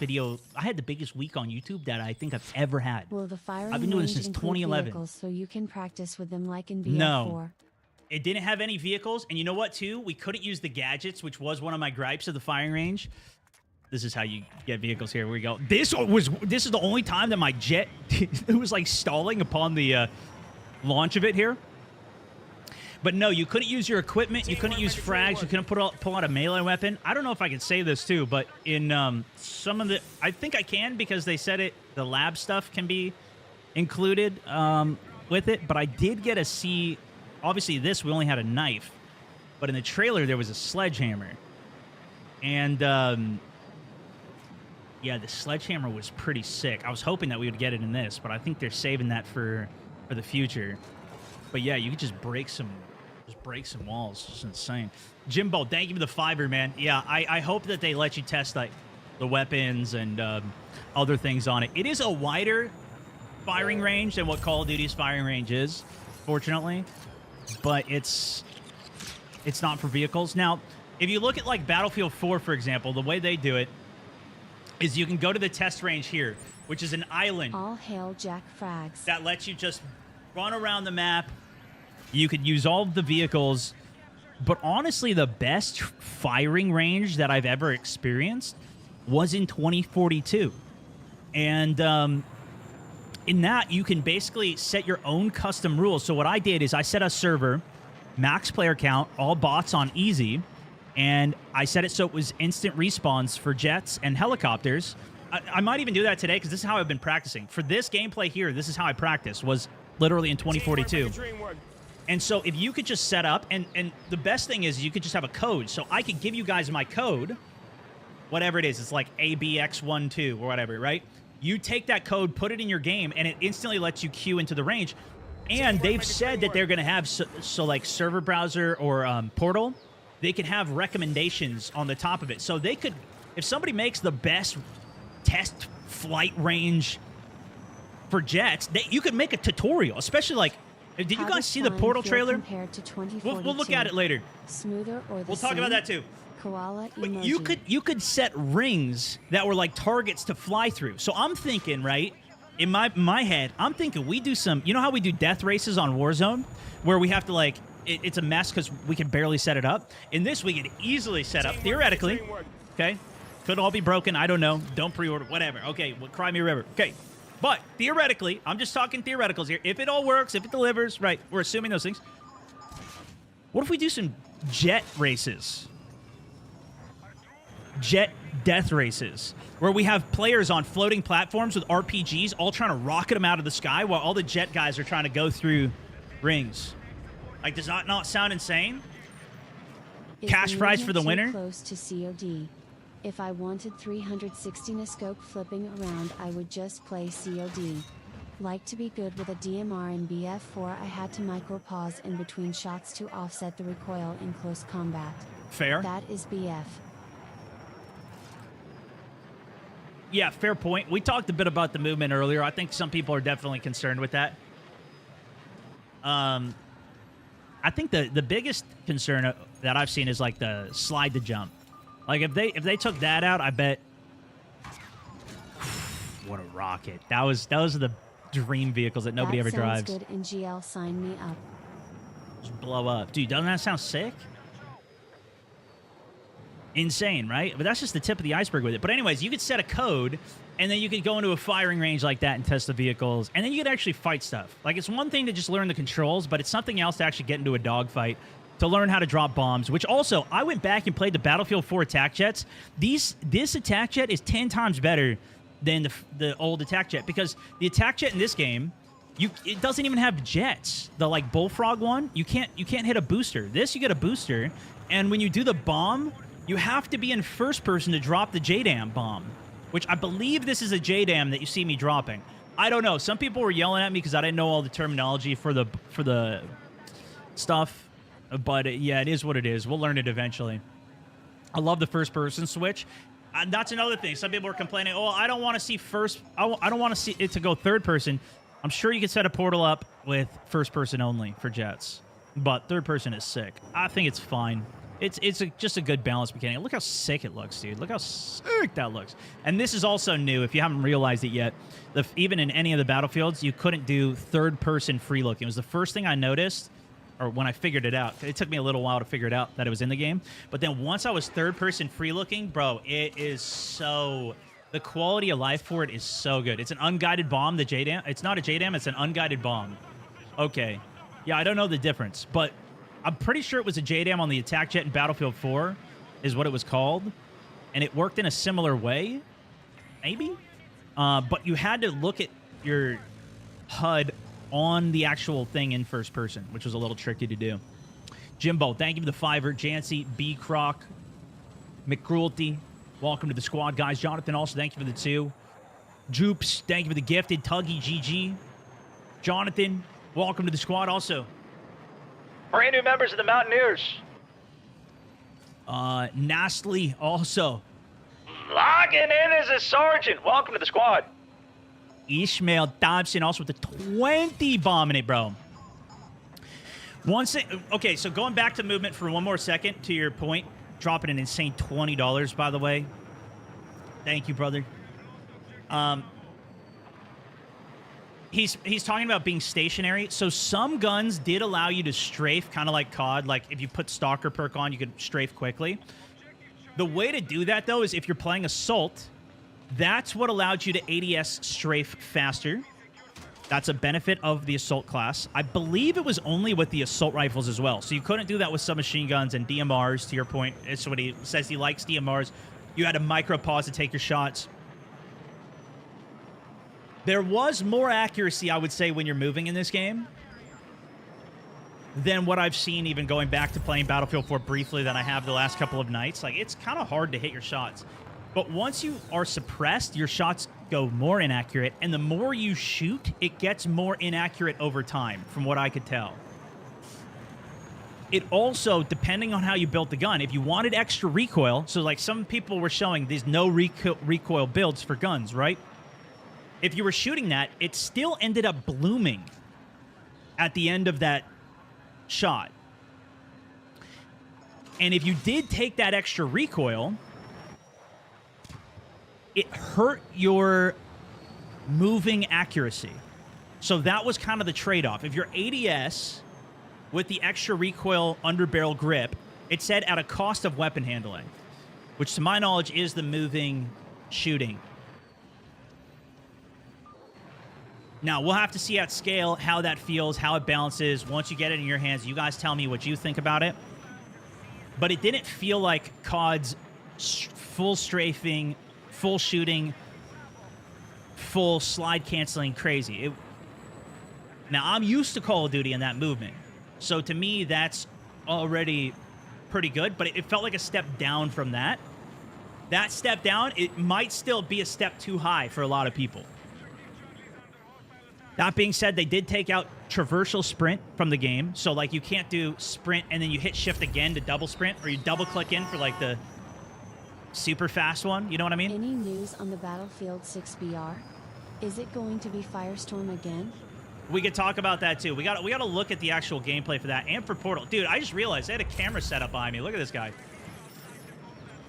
[SPEAKER 1] I had the biggest week on YouTube that I think I've ever had.
[SPEAKER 2] Will the firing
[SPEAKER 1] I've been doing this since 2011.
[SPEAKER 2] Vehicles so you can practice with them like in BF4?
[SPEAKER 1] No. It didn't have any vehicles, and you know what, too? We couldn't use the gadgets, which was one of my gripes of the firing range. This is how you get vehicles here. Here we go. This is the only time that my jet it was like stalling upon the launch of it here. But no, you couldn't use your equipment. You couldn't use frags. You couldn't pull out a melee weapon. I don't know if I can say this too, but in some of the, I think I can because they said the lab stuff can be included with it. But I did get to see. Obviously, we only had a knife, but in the trailer, there was a sledgehammer. And, yeah, the sledgehammer was pretty sick. I was hoping that we would get it in this, but I think they're saving that for the future. But, yeah, you could just break some walls. It's insane. Jimbo, thank you for the 5 her, man. Yeah, I hope that they let you test, like, the weapons and other things on it. It is a wider firing range than what Call of Duty's firing range is, fortunately. But it's not for vehicles. Now, if you look at like Battlefield 4, for example, the way they do it is you can go to the test range here, which is an island.
[SPEAKER 2] All hail Jack Frags.
[SPEAKER 1] That lets you just run around the map. You could use all of the vehicles. But honestly, the best firing range that I've ever experienced was in 2042. And in that, you can basically set your own custom rules. So what I did is I set a server, max player count, all bots on easy, and I set it so it was instant respawns for jets and helicopters. I might even do that today because this is how I've been practicing. For this gameplay here, this is how I practiced, was literally in 2042. And so if you could just set up, and the best thing is you could just have a code. So I could give you guys my code, whatever it is. It's like ABX12 or whatever, right? You take that code, put it in your game, and it instantly lets you queue into the range. And they've said that they're going to have, so like server browser or portal, they could have recommendations on the top of it. So they could, if somebody makes the best test flight range for jets, you could make a tutorial, especially like, did you guys see the Portal trailer? We'll look at it later.
[SPEAKER 2] Smoother or the
[SPEAKER 1] we'll talk about that too.
[SPEAKER 2] Koala
[SPEAKER 1] but
[SPEAKER 2] emoji.
[SPEAKER 1] you could set rings that were like targets to fly through. So I'm thinking, right, in my head, I'm thinking we do some. You know how we do death races on Warzone, where we have to like it's a mess because we can barely set it up. In this, we could easily set up theoretically. Okay, could all be broken. I don't know. Don't pre-order. Whatever. Okay, well, cry me a river. Okay, but theoretically, I'm just talking theoreticals here. If it all works, if it delivers, right? We're assuming those things. What if we do some jet races? Jet death races, where we have players on floating platforms with RPGs all trying to rocket them out of the sky while all the jet guys are trying to go through rings. Like, does that not sound insane? Cash prize for the winner?
[SPEAKER 2] Close to COD. If I wanted 360 scope flipping around, I would just play COD. Like to be good with a DMR in BF4, I had to micro pause in between shots to offset the recoil in close combat.
[SPEAKER 1] Fair.
[SPEAKER 2] That is BF.
[SPEAKER 1] Yeah, fair point. We talked a bit about the movement earlier. I think some people are definitely concerned with that. I think the biggest concern that I've seen is like the slide to jump. Like if they took that out, I bet. What a rocket! Those are the dream vehicles that nobody ever drives.
[SPEAKER 2] Good. In GL, sign me up.
[SPEAKER 1] Just blow up, dude. Doesn't that sound sick? Insane, right? But that's just the tip of the iceberg with it. But anyways, you could set a code, and then you could go into a firing range like that and test the vehicles, and then you could actually fight stuff. Like, it's one thing to just learn the controls, but it's something else to actually get into a dogfight, to learn how to drop bombs, which also, I went back and played the Battlefield 4 attack jets. This attack jet is 10 times better than the old attack jet, because the attack jet in this game, it doesn't even have jets. The, like, Bullfrog one, you can't hit a booster. This, you get a booster, and when you do the bomb, you have to be in first person to drop the JDAM bomb, which I believe this is a JDAM that you see me dropping. I don't know. Some people were yelling at me because I didn't know all the terminology for the stuff, but yeah, it is what it is. We'll learn it eventually. I love the first person switch. And that's another thing. Some people are complaining, oh, I don't want to see first. I don't want to see it to go third person. I'm sure you could set a portal up with first person only for jets, but third person is sick. I think it's fine. It's just a good balance mechanic. Look how sick it looks, dude. Look how sick that looks. And this is also new, if you haven't realized it yet. Even in any of the Battlefields, you couldn't do third-person free looking. It was the first thing I noticed, or when I figured it out. It took me a little while to figure it out that it was in the game. But then once I was third-person free looking, bro, it is so... The quality of life for it is so good. It's an unguided bomb, the JDAM. It's not a JDAM, it's an unguided bomb. Okay. Yeah, I don't know the difference, but... I'm pretty sure it was a JDAM on the attack jet in Battlefield 4 is what it was called. And it worked in a similar way. Maybe? But you had to look at your HUD on the actual thing in first person, which was a little tricky to do. Jimbo, thank you for the $5. Jancy, B. Croc, McCruelty, welcome to the squad, guys. Jonathan, also, thank you for the 2. Joops, thank you for the gifted. Tuggy, GG. Jonathan, welcome to the squad also.
[SPEAKER 5] Brand new members of the Mountaineers.
[SPEAKER 1] Nastly also.
[SPEAKER 5] Logging in as a sergeant. Welcome to the squad.
[SPEAKER 1] Ishmael Dobson also with the 20 bombing it, bro. Okay, so going back to movement for one more second, to your point, dropping an insane $20, by the way. Thank you, brother. He's talking about being stationary. So some guns did allow you to strafe, kind of like COD. Like if you put Stalker perk on, you could strafe quickly. The way to do that, though, is if you're playing Assault, that's what allowed you to ADS strafe faster. That's a benefit of the Assault class. I believe it was only with the Assault rifles as well. So you couldn't do that with submachine guns and DMRs, to your point. It's what he says he likes DMRs. You had to micro pause to take your shots. There was more accuracy, I would say, when you're moving in this game than what I've seen even going back to playing Battlefield 4 briefly than I have the last couple of nights. Like, it's kind of hard to hit your shots. But once you are suppressed, your shots go more inaccurate, and the more you shoot, it gets more inaccurate over time, from what I could tell. It also, depending on how you built the gun, if you wanted extra recoil, so like some people were showing these no recoil builds for guns, right? If you were shooting that, it still ended up blooming at the end of that shot. And if you did take that extra recoil, it hurt your moving accuracy. So that was kind of the trade-off. If your ADS with the extra recoil under barrel grip, it said at a cost of weapon handling, which to my knowledge is the moving shooting. Now, we'll have to see at scale how that feels, how it balances. Once you get it in your hands, you guys tell me what you think about it. But it didn't feel like COD's full strafing, full shooting, full slide canceling crazy. Now, I'm used to Call of Duty and that movement. So to me, that's already pretty good. But it felt like a step down from that. That step down, it might still be a step too high for a lot of people. That being said, they did take out traversal sprint from the game. So, like, you can't do sprint and then you hit shift again to double sprint, or you double click in for, like, the super fast one. You know what I mean?
[SPEAKER 2] Any news on the Battlefield 6 BR? Is it going to be Firestorm again?
[SPEAKER 1] We could talk about that, too. We got to look at the actual gameplay for that and for Portal. Dude, I just realized they had a camera set up behind me. Look at this guy.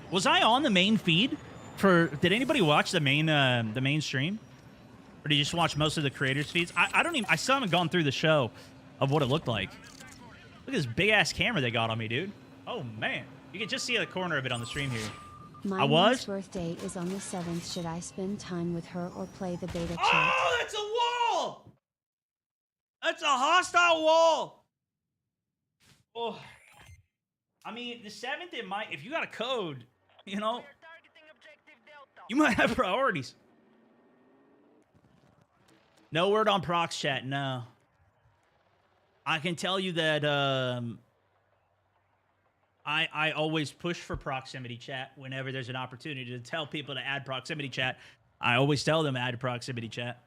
[SPEAKER 1] Was I on the main feed? Did anybody watch the main stream? Or did you just watch most of the creators' feeds? I still haven't gone through the show of what it looked like. Look at this big-ass camera they got on me, dude. Oh, man. You can just see the corner of it on the stream here.
[SPEAKER 2] My mom's birthday is on the 7th. Should I spend time with her or play the beta chat?
[SPEAKER 1] Oh, that's a wall! That's a hostile wall! Oh. I mean, the 7th, it might... If you got a code, you know, you might have priorities. No word on procs chat, no. I can tell you that I always push for proximity chat whenever there's an opportunity to tell people to add proximity chat. I always tell them add proximity chat.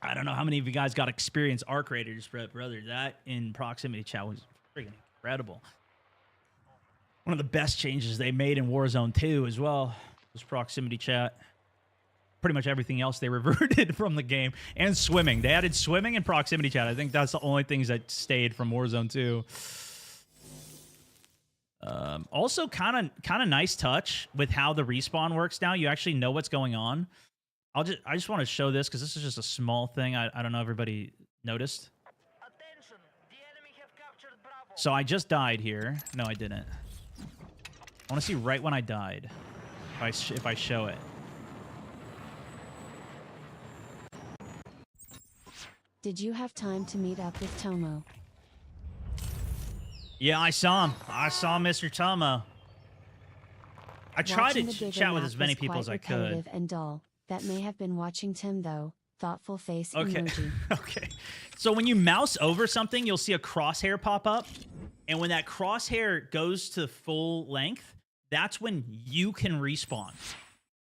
[SPEAKER 1] I don't know how many of you guys got experience ARC Raiders, but brother, that in proximity chat was freaking incredible. One of the best changes they made in Warzone 2 as well was proximity chat. Pretty much everything else they reverted from the game. And swimming. They added swimming and proximity chat. I think that's the only things that stayed from Warzone 2. Also, kind of nice touch with how the respawn works now. You actually know what's going on. I just want to show this because this is just a small thing. I don't know if everybody noticed. So I just died here. No, I didn't. I want to see right when I died. If I show it.
[SPEAKER 2] Did you have time to meet up with Tomo?
[SPEAKER 1] Yeah, I saw him. I saw Mr. Tomo. I tried to chat with as many people as I could.
[SPEAKER 2] And dull. That may have been watching Tim, though. Thoughtful face emoji.
[SPEAKER 1] Okay. So when you mouse over something, you'll see a crosshair pop up. And when that crosshair goes to full length, that's when you can respawn.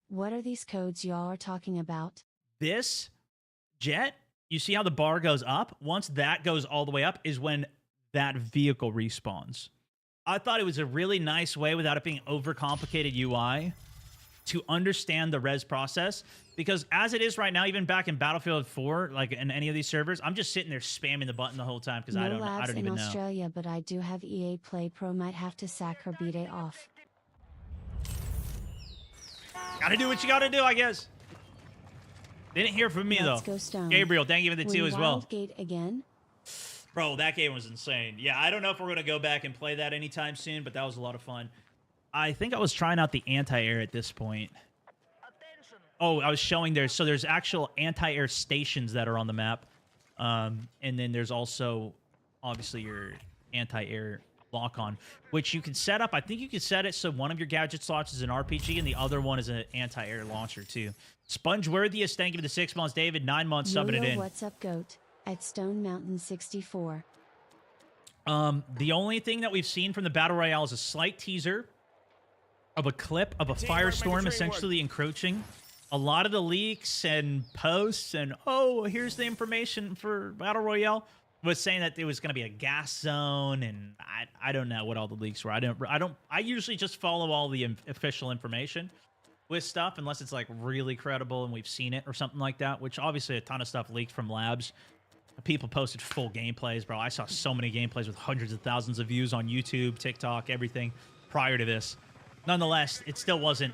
[SPEAKER 2] What are these codes y'all are talking about?
[SPEAKER 1] This jet, you see how the bar goes up? Once that goes all the way up is when that vehicle respawns. I thought it was a really nice way, without it being overcomplicated UI, to understand the res process. Because as it is right now, even back in Battlefield 4, like in any of these servers, I'm just sitting there spamming the button the whole time because I don't even know.
[SPEAKER 2] in Australia, but I do have EA Play Pro. Might have to sack her B-Day off.
[SPEAKER 1] Gotta do what you gotta do, I guess. Didn't hear from me,
[SPEAKER 2] Let's
[SPEAKER 1] though.
[SPEAKER 2] Go Stone.
[SPEAKER 1] Gabriel, thank you for the 2 as well.
[SPEAKER 2] Gate again?
[SPEAKER 1] Bro, that game was insane. Yeah, I don't know if we're going to go back and play that anytime soon, but that was a lot of fun. I think I was trying out the anti-air at this point. Oh, I was showing there's actual anti-air stations that are on the map. And then there's also, obviously, your anti-air lock-on, which you can set up. I think you can set it so one of your gadget slots is an RPG and the other one is an anti-air launcher, too. Spongeworthiest, thank you for the 6 months. David, 9 months subbing it in.
[SPEAKER 2] What's up, GOAT? At Stone Mountain 64.
[SPEAKER 1] The only thing that we've seen from the Battle Royale is a slight teaser of a clip of a firestorm essentially encroaching. A lot of the leaks and posts and, oh, here's the information for Battle Royale was saying that it was going to be a gas zone, and I don't know what all the leaks were. I usually just follow all the official information with stuff unless it's like really credible and we've seen it or something like that, which obviously a ton of stuff leaked from labs. People posted full gameplays, bro. I saw so many gameplays with hundreds of thousands of views on YouTube, TikTok, everything prior to this. Nonetheless, it still wasn't,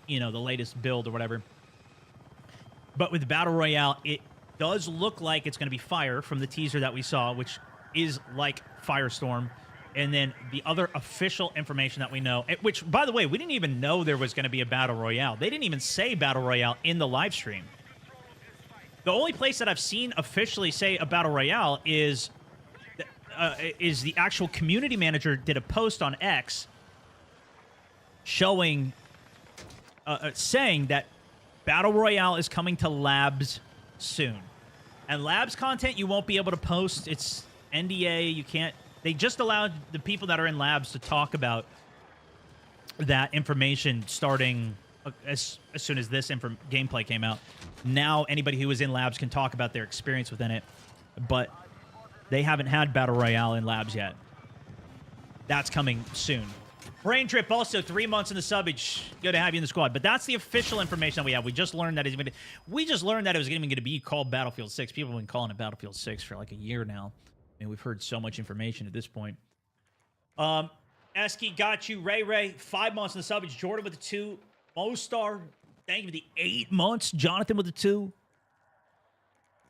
[SPEAKER 1] you know, the latest build or whatever. But with Battle Royale, it does look like it's going to be fire from the teaser that we saw, which is like Firestorm. And then the other official information that we know, which, by the way, we didn't even know there was going to be a Battle Royale. They didn't even say Battle Royale in the live stream. The only place that I've seen officially say a Battle Royale is the actual community manager did a post on X showing, saying that Battle Royale is coming to Labs soon. And Labs content you won't be able to post. It's NDA. You can't. They just allowed the people that are in Labs to talk about that information starting as soon as this gameplay came out. Now anybody who was in Labs can talk about their experience within it, but they haven't had Battle Royale in Labs yet. That's coming soon. Brain Trip also 3 months in the subbage. Good to have you in the squad. But that's the official information that we have. We just learned that it was even going to be called Battlefield 6. People have been calling it Battlefield 6 for like a year now. And we've heard so much information at this point. Esky got you. Ray, 5 months in the subbage. Jordan with the 2. Mostar, thank you for the 8 months. Jonathan with the 2.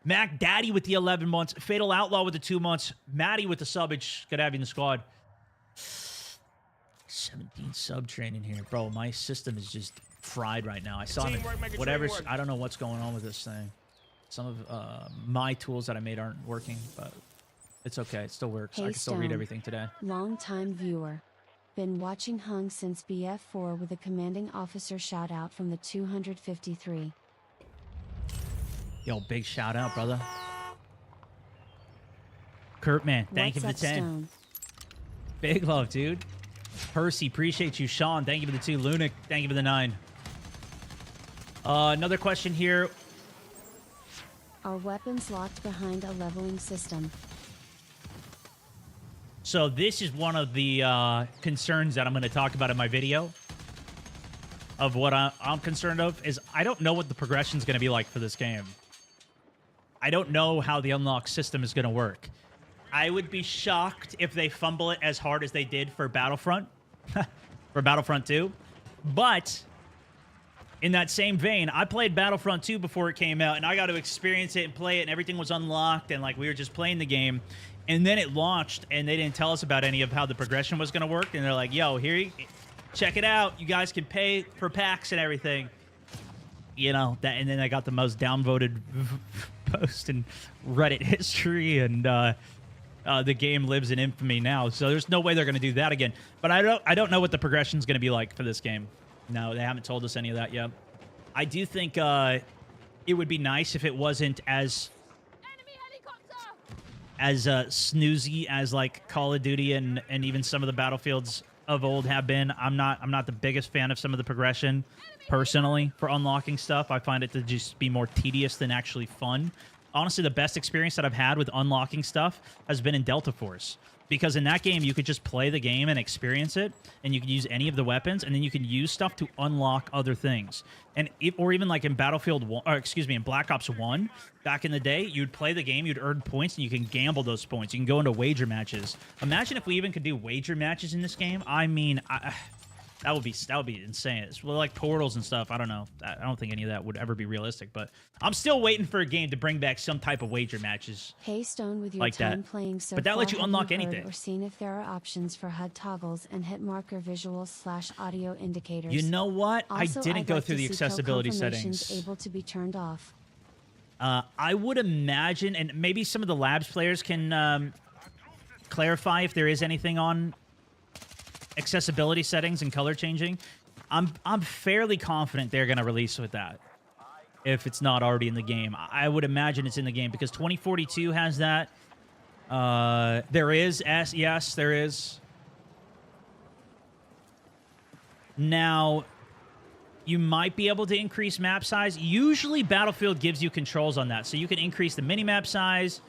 [SPEAKER 1] Mac Daddy with the 11 months. Fatal Outlaw with the 2 months. Maddie with the subbage. Good to have you in the squad. 17 sub training here. Bro, my system is just fried right now. I saw whatever. I don't know what's going on with this thing. Some of my tools that I made aren't working, but it's okay. It still works.
[SPEAKER 2] Hey,
[SPEAKER 1] I can still read everything today.
[SPEAKER 2] Long-time viewer. Been watching Hung since BF4 with a commanding officer shout out from the 253.
[SPEAKER 1] Yo, big shout out, brother. Kurt, man, thank you for the 10.
[SPEAKER 2] Stone?
[SPEAKER 1] Big love, dude. Percy, appreciate you. Sean, thank you for the 2. Lunic, thank you for the 9. Another question here.
[SPEAKER 2] Are weapons locked behind a leveling system?
[SPEAKER 1] So this is one of the concerns that I'm going to talk about in my video. Of what I'm concerned of is I don't know what the progression is going to be like for this game. I don't know how the unlock system is going to work. I would be shocked if they fumble it as hard as they did for Battlefront, for Battlefront 2. But in that same vein, I played Battlefront 2 before it came out, and I got to experience it and play it, and everything was unlocked, and like we were just playing the game. And then it launched, and they didn't tell us about any of how the progression was going to work. And they're like, yo, check it out. You guys can pay for packs and everything. You know, that, and then I got the most downvoted post in Reddit history, and the game lives in infamy now. So there's no way they're going to do that again. But I don't know what the progression is going to be like for this game. No, they haven't told us any of that yet. I do think it would be nice if it wasn't as snoozy as like Call of Duty and even some of the Battlefields of old have been. I'm not the biggest fan of some of the progression personally for unlocking stuff. I find it to just be more tedious than actually fun. Honestly, the best experience that I've had with unlocking stuff has been in Delta Force. Because in that game, you could just play the game and experience it, and you could use any of the weapons, and then you can use stuff to unlock other things. And or even like in Battlefield 1, or excuse me, in Black Ops 1, back in the day, you'd play the game, you'd earn points, and you can gamble those points. You can go into wager matches. Imagine if we even could do wager matches in this game. I mean, that would be insane. It's like portals and stuff. I don't know. I don't think any of that would ever be realistic, but I'm still waiting for a game to bring back some type of wager matches.
[SPEAKER 2] Hey Stone, with your
[SPEAKER 1] like
[SPEAKER 2] time
[SPEAKER 1] that.
[SPEAKER 2] playing so
[SPEAKER 1] but that
[SPEAKER 2] far,
[SPEAKER 1] lets you unlock
[SPEAKER 2] have you heard
[SPEAKER 1] anything.
[SPEAKER 2] or seen if there are options for HUD toggles and hit marker visuals/audio indicators?
[SPEAKER 1] You know what?
[SPEAKER 2] Also,
[SPEAKER 1] I didn't
[SPEAKER 2] I'd
[SPEAKER 1] go
[SPEAKER 2] like
[SPEAKER 1] through
[SPEAKER 2] to
[SPEAKER 1] the
[SPEAKER 2] see kill
[SPEAKER 1] accessibility
[SPEAKER 2] confirmations
[SPEAKER 1] settings.
[SPEAKER 2] able to be turned off.
[SPEAKER 1] I would imagine, and maybe some of the Labs players can clarify if there is anything on accessibility settings and color changing. I'm fairly confident they're going to release with that if it's not already in the game. I would imagine it's in the game because 2042 has that. There is, yes, there is. Now, you might be able to increase map size. Usually, Battlefield gives you controls on that. So you can increase the minimap size.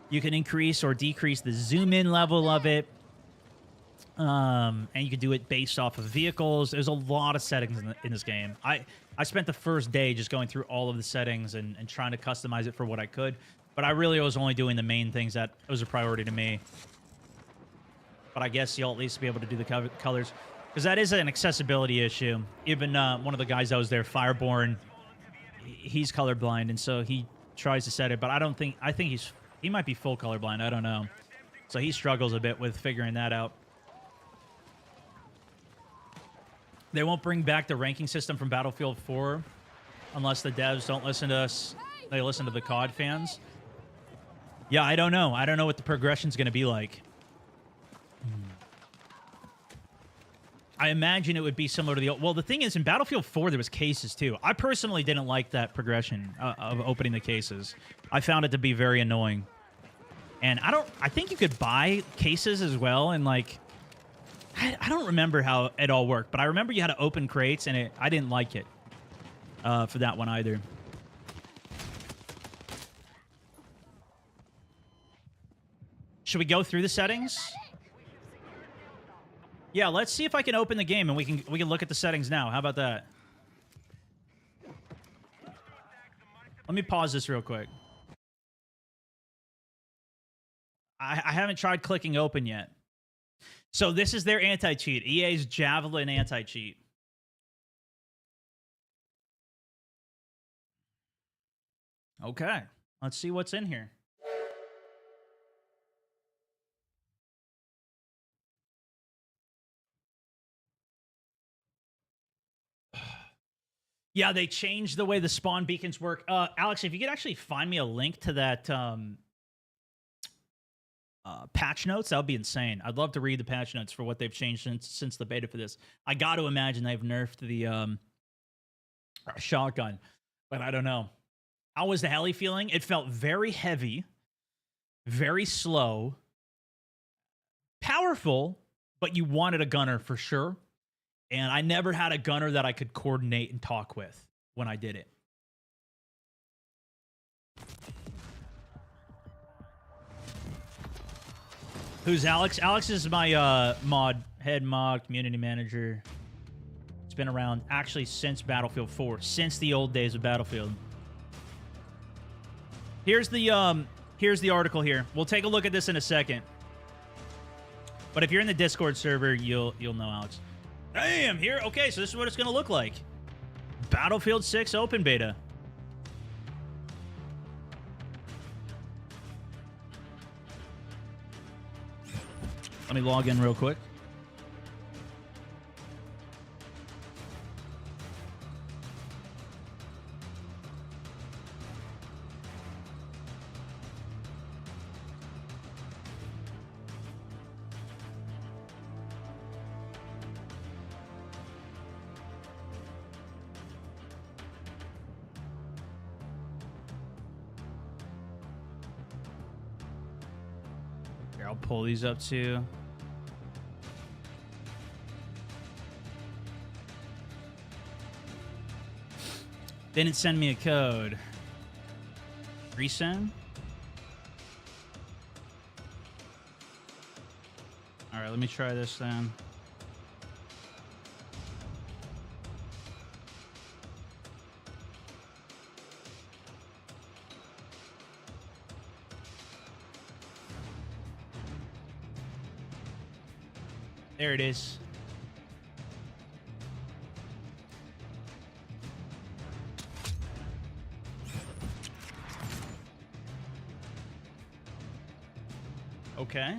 [SPEAKER 1] You can increase or decrease the zoom-in level of it. And you can do it based off of vehicles. There's a lot of settings in this game. I spent the first day just going through all of the settings and trying to customize it for what I could. But I really was only doing the main things that was a priority to me. But I guess you'll at least be able to do the colors. Because that is an accessibility issue. Even one of the guys that was there, Fireborn, he's colorblind, and so he tries to set it, but I think he might be full colorblind. I don't know. So he struggles a bit with figuring that out. They won't bring back the ranking system from Battlefield 4 unless the devs don't listen to us. They listen to the COD fans. Yeah, I don't know. I don't know what the progression's going to be like. I imagine it would be similar to the... Well, the thing is, in Battlefield 4, there was cases, too. I personally didn't like that progression of opening the cases. I found it to be very annoying. And I think you could buy cases as well, and, like... I don't remember how it all worked, but I remember you had to open crates, and I didn't like it for that one either. Should we go through the settings? Yeah, let's see if I can open the game, and we can look at the settings now. How about that? Let me pause this real quick. I haven't tried clicking open yet. So this is their anti-cheat. EA's Javelin anti-cheat. Okay. Let's see what's in here. Yeah, they changed the way the spawn beacons work. Alex, if you could actually find me a link to that patch notes, that would be insane. I'd love to read the patch notes for what they've changed since the beta for this. I got to imagine they've nerfed the shotgun, but I don't know. How was the heli feeling? It felt very heavy, very slow, powerful, but you wanted a gunner for sure. And I never had a gunner that I could coordinate and talk with when I did it. Who's Alex? Alex is my head mod, community manager. It's been around actually since Battlefield 4, since the old days of Battlefield. Here's the article here. We'll take a look at this in a second. But if you're in the Discord server, you'll know Alex. Damn, here. Okay, so this is what it's going to look like. Battlefield 6 open beta. Let me log in real quick. Here, I'll pull these up too. They didn't send me a code. Resend? All right, let me try this then. There it is. Okay.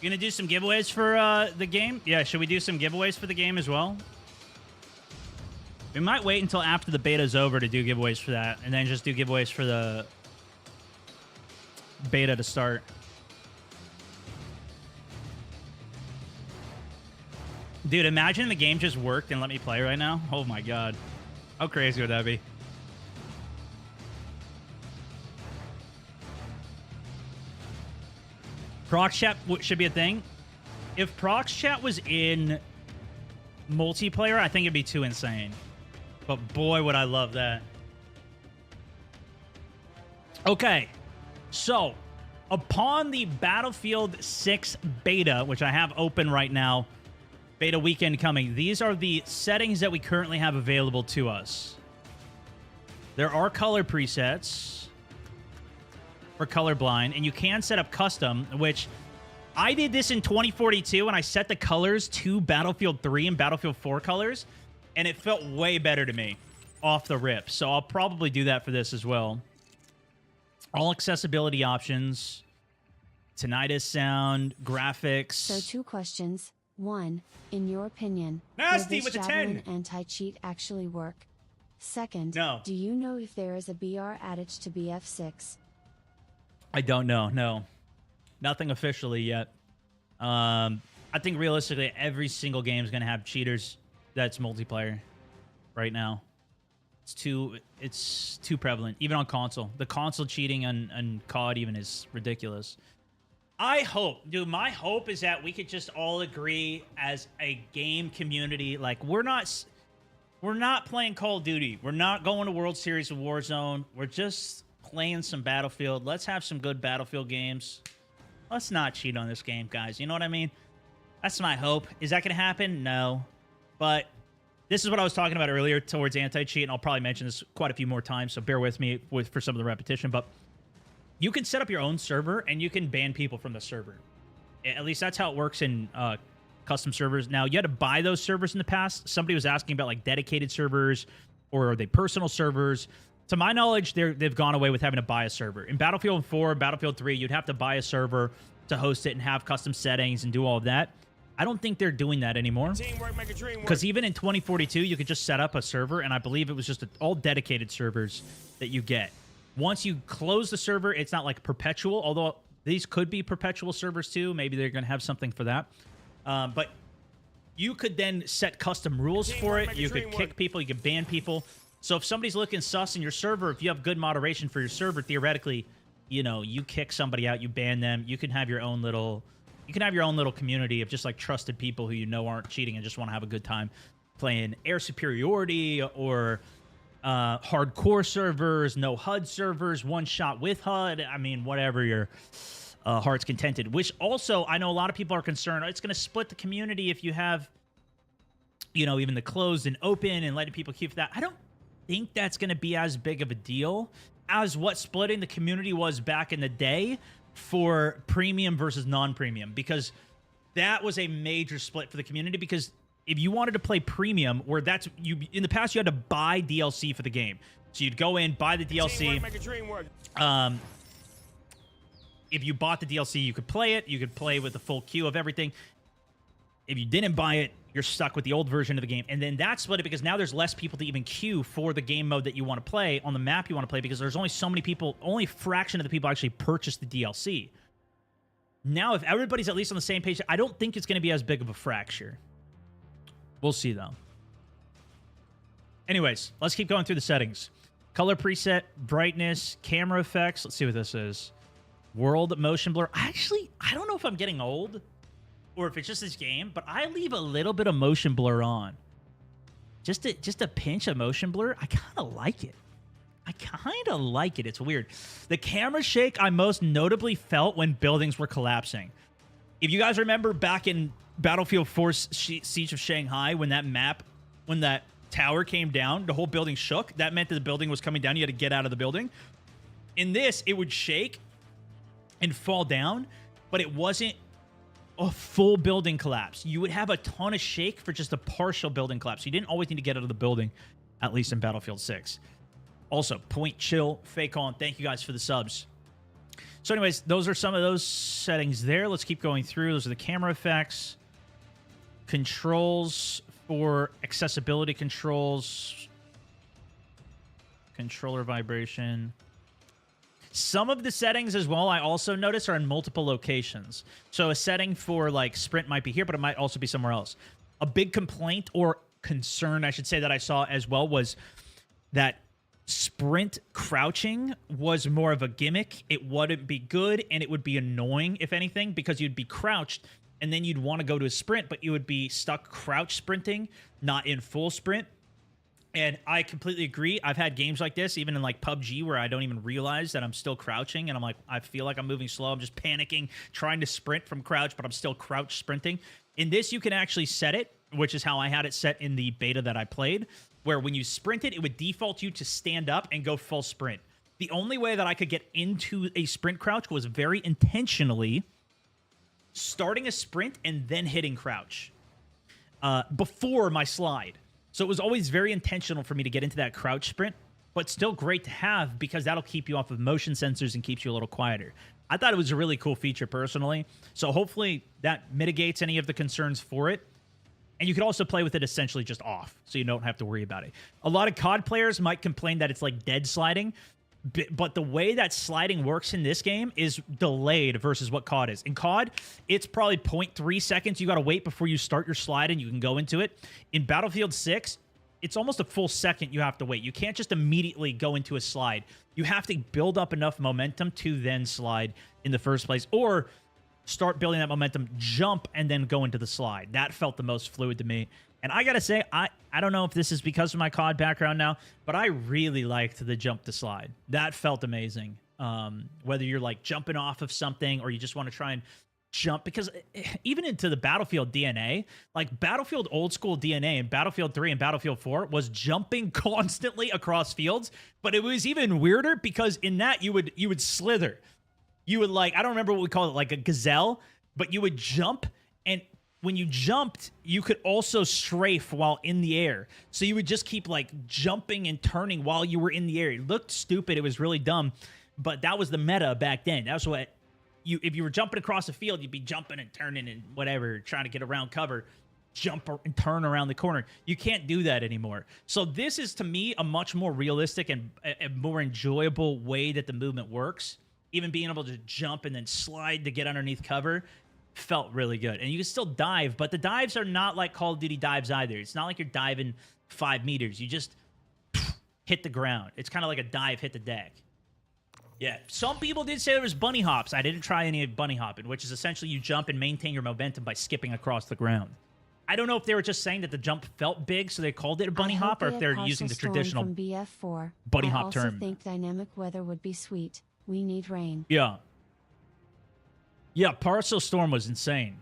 [SPEAKER 1] You gonna do some giveaways for the game? Yeah, should we do some giveaways for the game as well? We might wait until after the beta's over to do giveaways for that, and then just do giveaways for the beta to start. Dude, imagine the game just worked and let me play right now. Oh my god. How crazy would that be? Prox chat should be a thing. If Prox chat was in multiplayer, I think it'd be too insane. But boy, would I love that. Okay. So, upon the Battlefield 6 beta, which I have open right now, beta weekend coming, these are the settings that we currently have available to us. There are color presets for colorblind, and you can set up custom, which I did this in 2042, and I set the colors to Battlefield 3 and Battlefield 4 colors, and it felt way better to me off the rip. So I'll probably do that for this as well. All accessibility options, tinnitus sound, graphics.
[SPEAKER 2] So 2 questions. 1. In your opinion,
[SPEAKER 1] Nasty
[SPEAKER 2] will
[SPEAKER 1] with
[SPEAKER 2] this
[SPEAKER 1] the
[SPEAKER 2] javelin
[SPEAKER 1] 10.
[SPEAKER 2] anti-cheat actually work? Second,
[SPEAKER 1] No.
[SPEAKER 2] do you know if there is a BR adage to BF6?
[SPEAKER 1] I don't know. No. Nothing officially yet. I think realistically, every single game is going to have cheaters that's multiplayer right now. It's too prevalent, even on console. The console cheating on COD even is ridiculous. I hope, dude, my hope is that we could just all agree as a game community. Like, we're not playing Call of Duty. We're not going to World Series of Warzone. We're just playing some Battlefield. Let's have some good Battlefield games. Let's not cheat on this game, guys. You know what I mean? That's my hope. Is that going to happen? No. But this is what I was talking about earlier towards anti-cheat, and I'll probably mention this quite a few more times, so bear with me for some of the repetition. But you can set up your own server, and you can ban people from the server. At least that's how it works in custom servers. Now, you had to buy those servers in the past. Somebody was asking about, like, dedicated servers, or are they personal servers? To my knowledge, they've gone away with having to buy a server. In Battlefield 4, Battlefield 3, you'd have to buy a server to host it and have custom settings and do all of that. I don't think they're doing that anymore. Because even in 2042, you could just set up a server, and I believe it was just all dedicated servers that you get. Once you close the server, it's not like perpetual, although these could be perpetual servers too. Maybe they're going to have something for that. But you could then set custom rules for it. You could kick people. You could ban people. So if somebody's looking sus in your server, if you have good moderation for your server, theoretically, you know, you kick somebody out, you ban them. You can have your own little community of just like trusted people who you know aren't cheating and just want to have a good time playing air superiority or hardcore servers, no HUD servers, one shot with HUD. I mean, whatever your heart's contented. Which also, I know a lot of people are concerned, it's going to split the community if you have, you know, even the closed and open and letting people keep that. I don't think that's going to be as big of a deal as what splitting the community was back in the day for premium versus non-premium, because that was a major split for the community. Because if you wanted to play premium, where that's you in the past, you had to buy DLC for the game. So you'd go in, buy the DLC. If you bought the DLC, you could play it. You could play with the full queue of everything. If you didn't buy it, you're stuck with the old version of the game. And then that split it because now there's less people to even queue for the game mode that you want to play on the map you want to play, because there's only so many people, only a fraction of the people actually purchase the DLC. Now, if everybody's at least on the same page, I don't think it's going to be as big of a fracture. We'll see, though. Anyways, let's keep going through the settings. Color preset, brightness, camera effects. Let's see what this is. World motion blur. I don't know if I'm getting old or if it's just this game, but I leave a little bit of motion blur on. Just a pinch of motion blur. I kind of like it. It's weird. The camera shake I most notably felt when buildings were collapsing. If you guys remember back in Battlefield 4 Siege of Shanghai, when that tower came down, the whole building shook. That meant that the building was coming down. You had to get out of the building. In this, it would shake and fall down, but it wasn't a full building collapse. You would have a ton of shake for just a partial building collapse. You didn't always need to get out of the building, at least in Battlefield 6. Also, Point Chill, Fake On, thank you guys for the subs. So anyways, those are some of those settings there. Let's keep going through. Those are the camera effects. Controls for accessibility controls. Controller vibration. Some of the settings as well, I also noticed, are in multiple locations. So a setting for like sprint might be here, but it might also be somewhere else. A big complaint or concern, I should say, that I saw as well was that sprint crouching was more of a gimmick. It wouldn't be good, and it would be annoying, if anything, because you'd be crouched, and then you'd want to go to a sprint, but you would be stuck crouch sprinting, not in full sprint. And I completely agree. I've had games like this, even in like PUBG, where I don't even realize that I'm still crouching, and I'm like, I feel like I'm moving slow. I'm just panicking, trying to sprint from crouch, but I'm still crouch sprinting. In this, you can actually set it, which is how I had it set in the beta that I played, where when you sprinted, it would default you to stand up and go full sprint. The only way that I could get into a sprint crouch was very intentionally starting a sprint and then hitting crouch before my slide. So it was always very intentional for me to get into that crouch sprint, but still great to have because that'll keep you off of motion sensors and keeps you a little quieter. I thought it was a really cool feature personally. So hopefully that mitigates any of the concerns for it. And you could also play with it essentially just off, so you don't have to worry about it. A lot of COD players might complain that it's like dead sliding, but the way that sliding works in this game is delayed versus what COD is. In COD, it's probably 0.3 seconds. You got to wait before you start your slide and you can go into it. In Battlefield 6, it's almost a full second you have to wait. You can't just immediately go into a slide. You have to build up enough momentum to then slide in the first place, or start building that momentum, jump, and then go into the slide. That felt the most fluid to me. And I got to say, I don't know if this is because of my COD background now, but I really liked the jump to slide. That felt amazing. Whether you're like jumping off of something or you just want to try and jump, because even into the Battlefield DNA, like Battlefield old school DNA in Battlefield 3 and Battlefield 4 was jumping constantly across fields, but it was even weirder because in that you would slither. You would like, I don't remember what we call it, like a gazelle, but you would jump, and when you jumped, you could also strafe while in the air. So you would just keep like jumping and turning while you were in the air. It looked stupid. It was really dumb, but that was the meta back then. That's what if you were jumping across the field, you'd be jumping and turning and whatever, trying to get around cover, jump and turn around the corner. You can't do that anymore. So this is, to me, a much more realistic and a more enjoyable way that the movement works. Even being able to jump and then slide to get underneath cover felt really good. And you can still dive, but the dives are not like Call of Duty dives either. It's not like you're diving 5 meters. You just hit the ground. It's kind of like a dive hit the deck. Yeah, some people did say there was bunny hops. I didn't try any bunny hopping, which is essentially you jump and maintain your momentum by skipping across the ground. I don't know if they were just saying that the jump felt big, so they called it a bunny hop, or if they're using the traditional
[SPEAKER 2] from BF4.
[SPEAKER 1] bunny hop term.
[SPEAKER 2] I also think dynamic weather would be sweet. We need rain.
[SPEAKER 1] Yeah. Yeah, Parcel Storm was insane.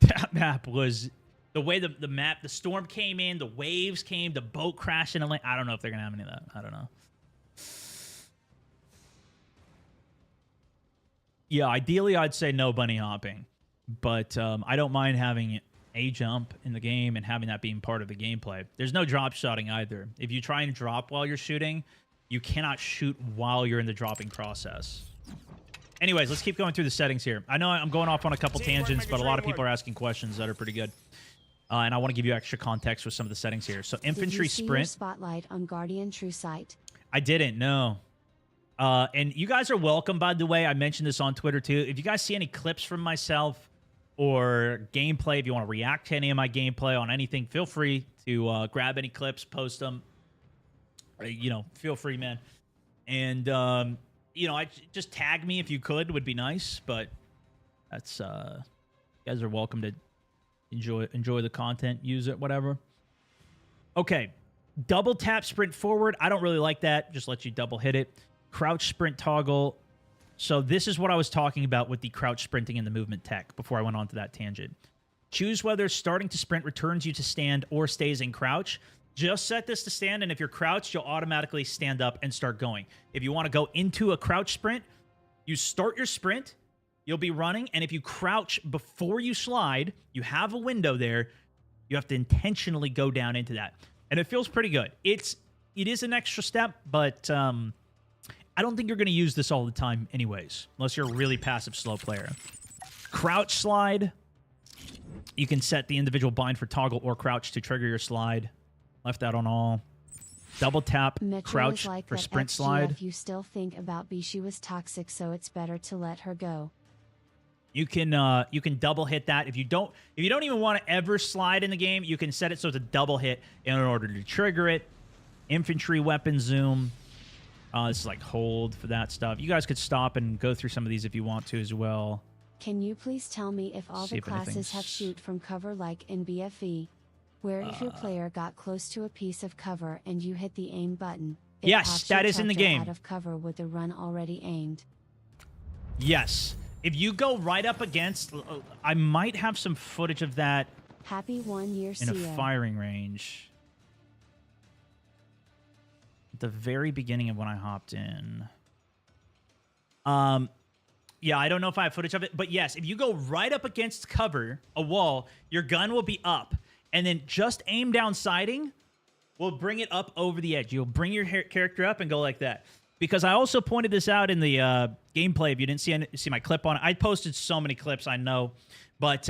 [SPEAKER 1] That map was... The way the storm came in, the waves came, the boat crashed in a lane. I don't know if they're going to have any of that. I don't know. Yeah, ideally I'd say no bunny hopping. But I don't mind having a jump in the game and having that being part of the gameplay. There's no drop shotting either. If you try and drop while you're shooting, you cannot shoot while you're in the dropping process. Anyways, let's keep going through the settings here. I know I'm going off on a couple tangents, but a lot of people are asking questions that are pretty good. And I want to give you extra context with some of the settings here. So infantry
[SPEAKER 2] Did you see
[SPEAKER 1] sprint.
[SPEAKER 2] Your spotlight on Guardian True Sight?
[SPEAKER 1] I didn't, no. And you guys are welcome, by the way. I mentioned this on Twitter too. If you guys see any clips from myself or gameplay, if you want to react to any of my gameplay on anything, feel free to grab any clips, post them. You know, feel free, man. And, you know, just tag me if you could, would be nice. But that's, you guys are welcome to enjoy the content, use it, whatever. Okay. Double tap sprint forward. I don't really like that. Just let you double hit it. Crouch sprint toggle. So this is what I was talking about with the crouch sprinting and the movement tech before I went on to that tangent. Choose whether starting to sprint returns you to stand or stays in crouch. Just set this to stand, and if you're crouched, you'll automatically stand up and start going. If you want to go into a crouch sprint, you start your sprint, you'll be running, and if you crouch before you slide, you have a window there, you have to intentionally go down into that. And it feels pretty good. It is an extra step, but I don't think you're going to use this all the time anyways, unless you're a really passive slow player. Crouch slide. You can set the individual bind for toggle or crouch to trigger your slide. Left that on all. Double tap,
[SPEAKER 2] Metro
[SPEAKER 1] crouch
[SPEAKER 2] like
[SPEAKER 1] for
[SPEAKER 2] that
[SPEAKER 1] sprint
[SPEAKER 2] XGF
[SPEAKER 1] slide.
[SPEAKER 2] You still think about B. She was toxic, so it's better to let her go.
[SPEAKER 1] You can double hit that. If you don't even want to ever slide in the game, you can set it so it's a double hit in order to trigger it. Infantry weapon zoom. This is like hold for that stuff. You guys could stop and go through some of these if you want to as well.
[SPEAKER 2] Can you please tell me if all
[SPEAKER 1] See
[SPEAKER 2] the
[SPEAKER 1] if
[SPEAKER 2] classes
[SPEAKER 1] anything's-
[SPEAKER 2] have shoot from cover like in BFE? Where if your player got close to a piece of cover and you hit the aim button, it
[SPEAKER 1] Yes,
[SPEAKER 2] pops
[SPEAKER 1] that
[SPEAKER 2] your
[SPEAKER 1] is in the
[SPEAKER 2] character
[SPEAKER 1] game.
[SPEAKER 2] out of cover with the run already aimed.
[SPEAKER 1] Yes. If you go right up against... I might have some footage of that
[SPEAKER 2] Happy 1 year
[SPEAKER 1] in a
[SPEAKER 2] CO.
[SPEAKER 1] firing range. At the very beginning of when I hopped in. Yeah, I don't know if I have footage of it, but yes, if you go right up against cover, a wall, your gun will be up, and then just aim down sighting will bring it up over the edge. You'll bring your character up and go like that. Because I also pointed this out in the gameplay. If you didn't see my clip on it, I posted so many clips, I know, but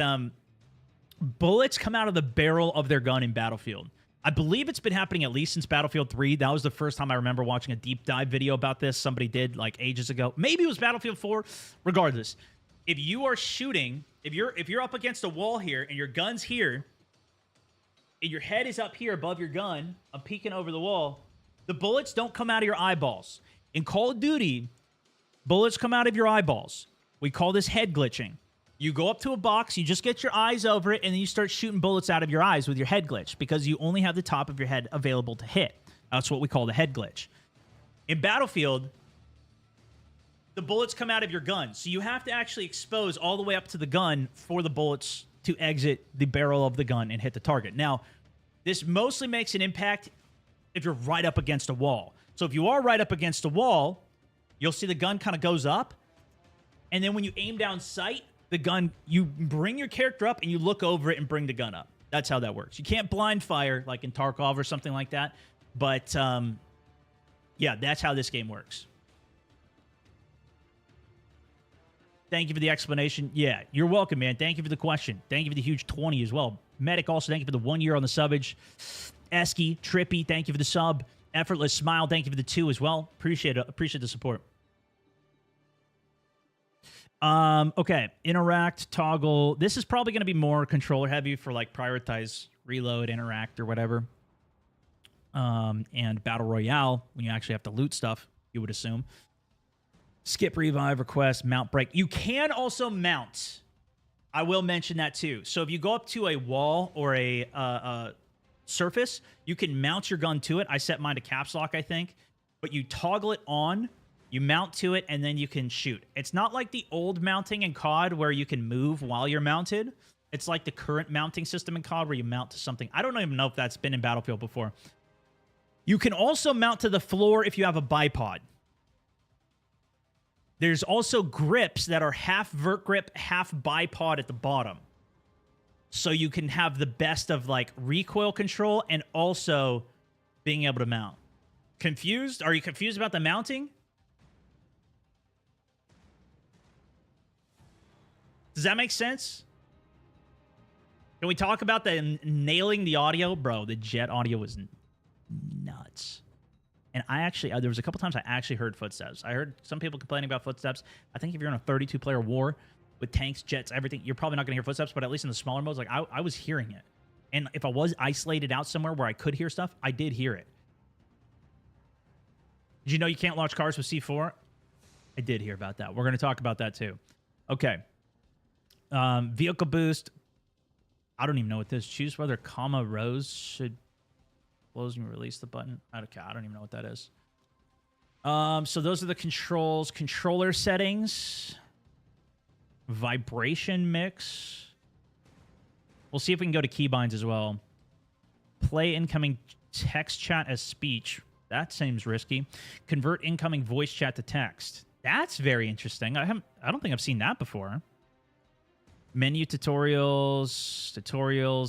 [SPEAKER 1] bullets come out of the barrel of their gun in Battlefield. I believe it's been happening at least since Battlefield 3. That was the first time I remember watching a deep dive video about this. Somebody did like ages ago. Maybe it was Battlefield 4. Regardless, if you are shooting, if you're up against a wall here and your gun's here, and your head is up here above your gun, I'm peeking over the wall, the bullets don't come out of your eyeballs. In Call of Duty, bullets come out of your eyeballs. We call this head glitching. You go up to a box, you just get your eyes over it, and then you start shooting bullets out of your eyes with your head glitch because you only have the top of your head available to hit. That's what we call the head glitch. In Battlefield, the bullets come out of your gun, so you have to actually expose all the way up to the gun for the bullets to exit the barrel of the gun and hit the target. Now, this mostly makes an impact if you're right up against a wall. So if you are right up against a wall, you'll see the gun kind of goes up, and then when you aim down sight, the gun, you bring your character up and you look over it and bring the gun up. That's how that works. You can't blind fire like in Tarkov or something like that. But, yeah, that's how this game works. Thank you for the explanation. Yeah, you're welcome, man. Thank you for the question. Thank you for the huge 20 as well. Medic, also, thank you for the 1 year on the subbage. Esky, Trippy, thank you for the sub. Effortless Smile, thank you for the 2 as well. Appreciate it. Appreciate the support. Okay, interact, toggle. This is probably going to be more controller heavy for like prioritize, reload, interact, or whatever. And battle royale when you actually have to loot stuff, you would assume. Skip revive, request, mount break. You can also mount. I will mention that too. So if you go up to a wall or a surface, you can mount your gun to it. I set mine to caps lock, I think. But you toggle it on. You mount to it, and then you can shoot. It's not like the old mounting in COD where you can move while you're mounted. It's like the current mounting system in COD where you mount to something. I don't even know if that's been in Battlefield before. You can also mount to the floor if you have a bipod. There's also grips that are half vert grip, half bipod at the bottom. So you can have the best of like recoil control and also being able to mount. Confused? Are you confused about the mounting? Does that make sense? Can we talk about the nailing the audio? Bro, the jet audio was nuts. And I actually, there was a couple times I actually heard footsteps. I heard some people complaining about footsteps. I think if you're in a 32-player war with tanks, jets, everything, you're probably not going to hear footsteps, but at least in the smaller modes, like I was hearing it. And if I was isolated out somewhere where I could hear stuff, I did hear it. Did you know you can't launch cars with C4? I did hear about that. We're going to talk about that too. Okay. Vehicle boost. I don't even know what this. Choose whether comma rows should close and release the button. Okay, I don't even know what that is. So those are the controls. Controller settings. Vibration mix. We'll see if we can go to keybinds as well. Play incoming text chat as speech. That seems risky. Convert incoming voice chat to text. That's very interesting. I don't think I've seen that before. Menu tutorials,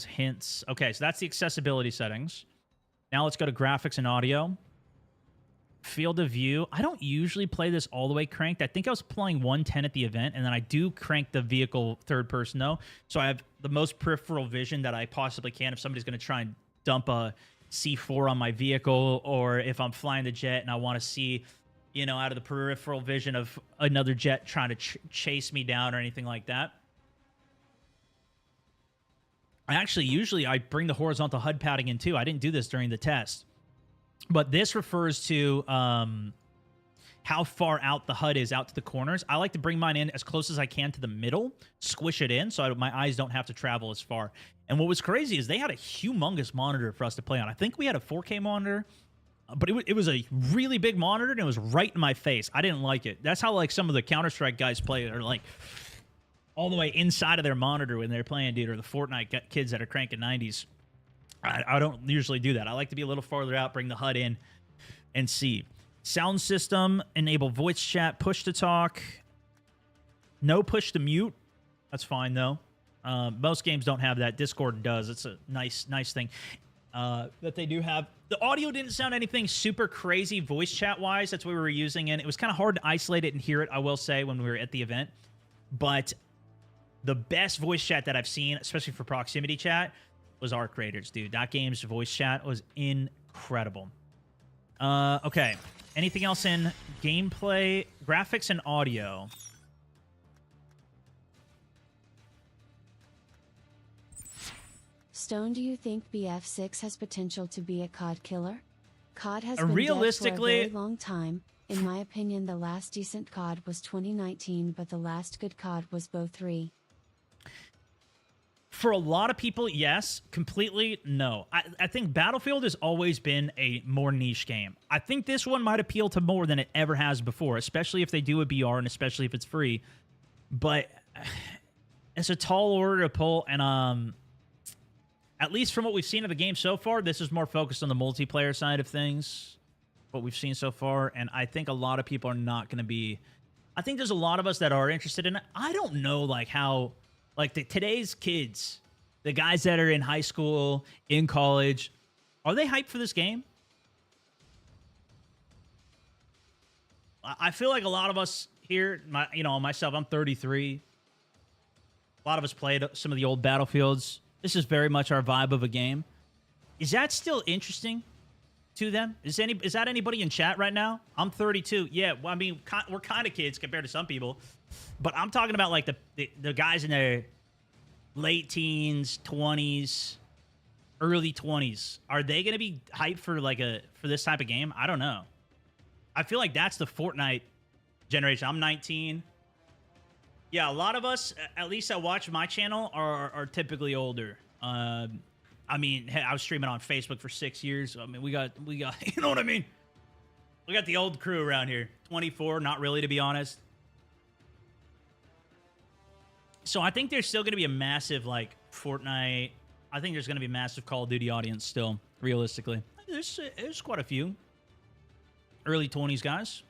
[SPEAKER 1] hints. Okay, so that's the accessibility settings. Now let's go to graphics and audio. Field of view. I don't usually play this all the way cranked. I think I was playing 110 at the event, and then I do crank the vehicle third person though. So I have the most peripheral vision that I possibly can if somebody's going to try and dump a C4 on my vehicle, or if I'm flying the jet and I want to see, you know, out of the peripheral vision of another jet trying to chase me down or anything like that. Usually I bring the horizontal HUD padding in too. I didn't do this during the test. But this refers to how far out the HUD is out to the corners. I like to bring mine in as close as I can to the middle, squish it in so my eyes don't have to travel as far. And what was crazy is they had a humongous monitor for us to play on. I think we had a 4K monitor, but it was a really big monitor, and it was right in my face. I didn't like it. That's how like some of the Counter-Strike guys play. They're like all the way inside of their monitor when they're playing, dude, or the Fortnite kids that are cranking 90s. I don't usually do that. I like to be a little farther out, bring the HUD in, and see. Sound system, enable voice chat, push to talk. No push to mute. That's fine, though. Most games don't have that. Discord does. It's a nice thing that they do have. The audio didn't sound anything super crazy voice chat-wise. That's what we were using, and it was kind of hard to isolate it and hear it, I will say, when we were at the event. But the best voice chat that I've seen, especially for proximity chat, was Arc Raiders, dude. That game's voice chat was incredible. Okay. Anything else in gameplay, graphics, and audio?
[SPEAKER 2] Stone, do you think BF6 has potential to be a COD killer? COD has been dead for a
[SPEAKER 1] Realistically,
[SPEAKER 2] very long time. In my opinion, the last decent COD was 2019, but the last good COD was BO 3.
[SPEAKER 1] for a lot of people, yes. Completely, no. I think Battlefield has always been a more niche game. I think this one might appeal to more than it ever has before, especially if they do a BR and especially if it's free. But it's a tall order to pull, and at least from what we've seen of the game so far, this is more focused on the multiplayer side of things, what we've seen so far, and I think a lot of people are not going to be... I think there's a lot of us that are interested in it. I don't know, like, how... Like, today's kids, the guys that are in high school, in college, are they hyped for this game? I feel like a lot of us here, myself, I'm 33. A lot of us played some of the old Battlefields. This is very much our vibe of a game. Is that still interesting to them? Is that anybody in chat right now? I'm 32. Yeah, well, I mean, we're kind of kids compared to some people. But I'm talking about, like, the guys in their late teens, 20s, early 20s. Are they going to be hyped for, like, for this type of game? I don't know. I feel like that's the Fortnite generation. I'm 19. Yeah, a lot of us, at least that watch my channel, are typically older. I mean, I was streaming on Facebook for 6 years. I mean, we got, you know what I mean? We got the old crew around here. 24, not really, to be honest. So I think there's still going to be a massive, like, Fortnite. I think there's going to be a massive Call of Duty audience still, realistically. There's quite a few. Early 20s guys.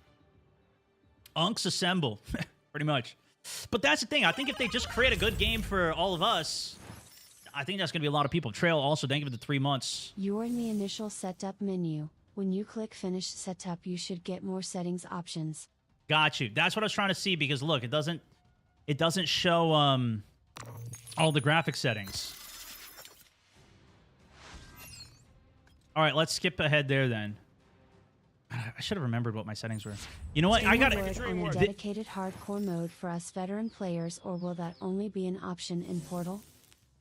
[SPEAKER 1] Unks assemble, pretty much. But that's the thing. I think if they just create a good game for all of us, I think that's going to be a lot of people. Trail also, thank you for the 3 months.
[SPEAKER 2] You're in the initial setup menu. When you click Finish Setup, you should get more settings options.
[SPEAKER 1] Got you. That's what I was trying to see, because look, it doesn't show all the graphic settings. All right, let's skip ahead there then. I should have remembered what my settings were. You know what?
[SPEAKER 2] Do
[SPEAKER 1] I
[SPEAKER 2] you
[SPEAKER 1] got
[SPEAKER 2] work on a dedicated hardcore mode for us veteran players, or will that only be an option in Portal?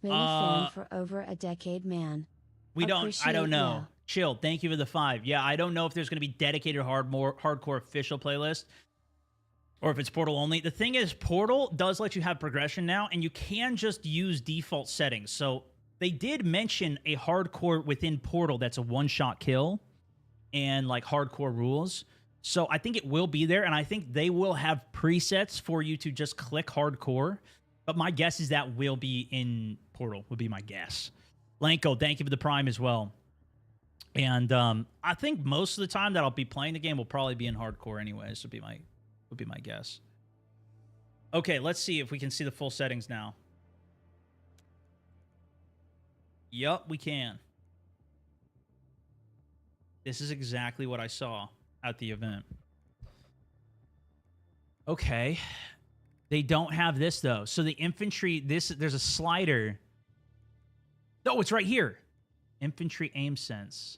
[SPEAKER 2] Really fan for over a decade, man.
[SPEAKER 1] I don't know.
[SPEAKER 2] Yeah.
[SPEAKER 1] Chill. Thank you for the 5. Yeah, I don't know if there's going to be dedicated hardcore official playlist, or if it's Portal only. The thing is, Portal does let you have progression now, and you can just use default settings. So they did mention a hardcore within Portal that's a one-shot kill and, like, hardcore rules. So I think it will be there, and I think they will have presets for you to just click hardcore. But my guess is that will be in Portal, would be my guess. Lanko, thank you for the Prime as well. And I think most of the time that I'll be playing the game will probably be in hardcore anyways, would be my guess. Okay, let's see if we can see the full settings now. Yup, we can. This is exactly what I saw at the event. Okay. They don't have this, though. So the infantry, there's a slider. Oh, it's right here. Infantry aim sense.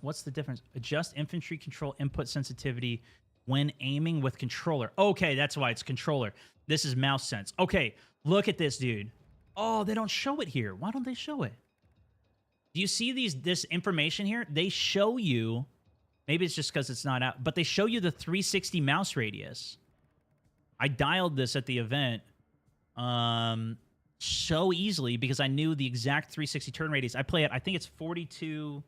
[SPEAKER 1] What's the difference? Adjust infantry control input sensitivity when aiming with controller. Okay, that's why it's controller. This is mouse sense. Okay, look at this, dude. Oh, they don't show it here. Why don't they show it? Do you see this information here? They show you, maybe it's just because it's not out, but they show you the 360 mouse radius. I dialed this at the event so easily because I knew the exact 360 turn radius. I play it, I think it's 42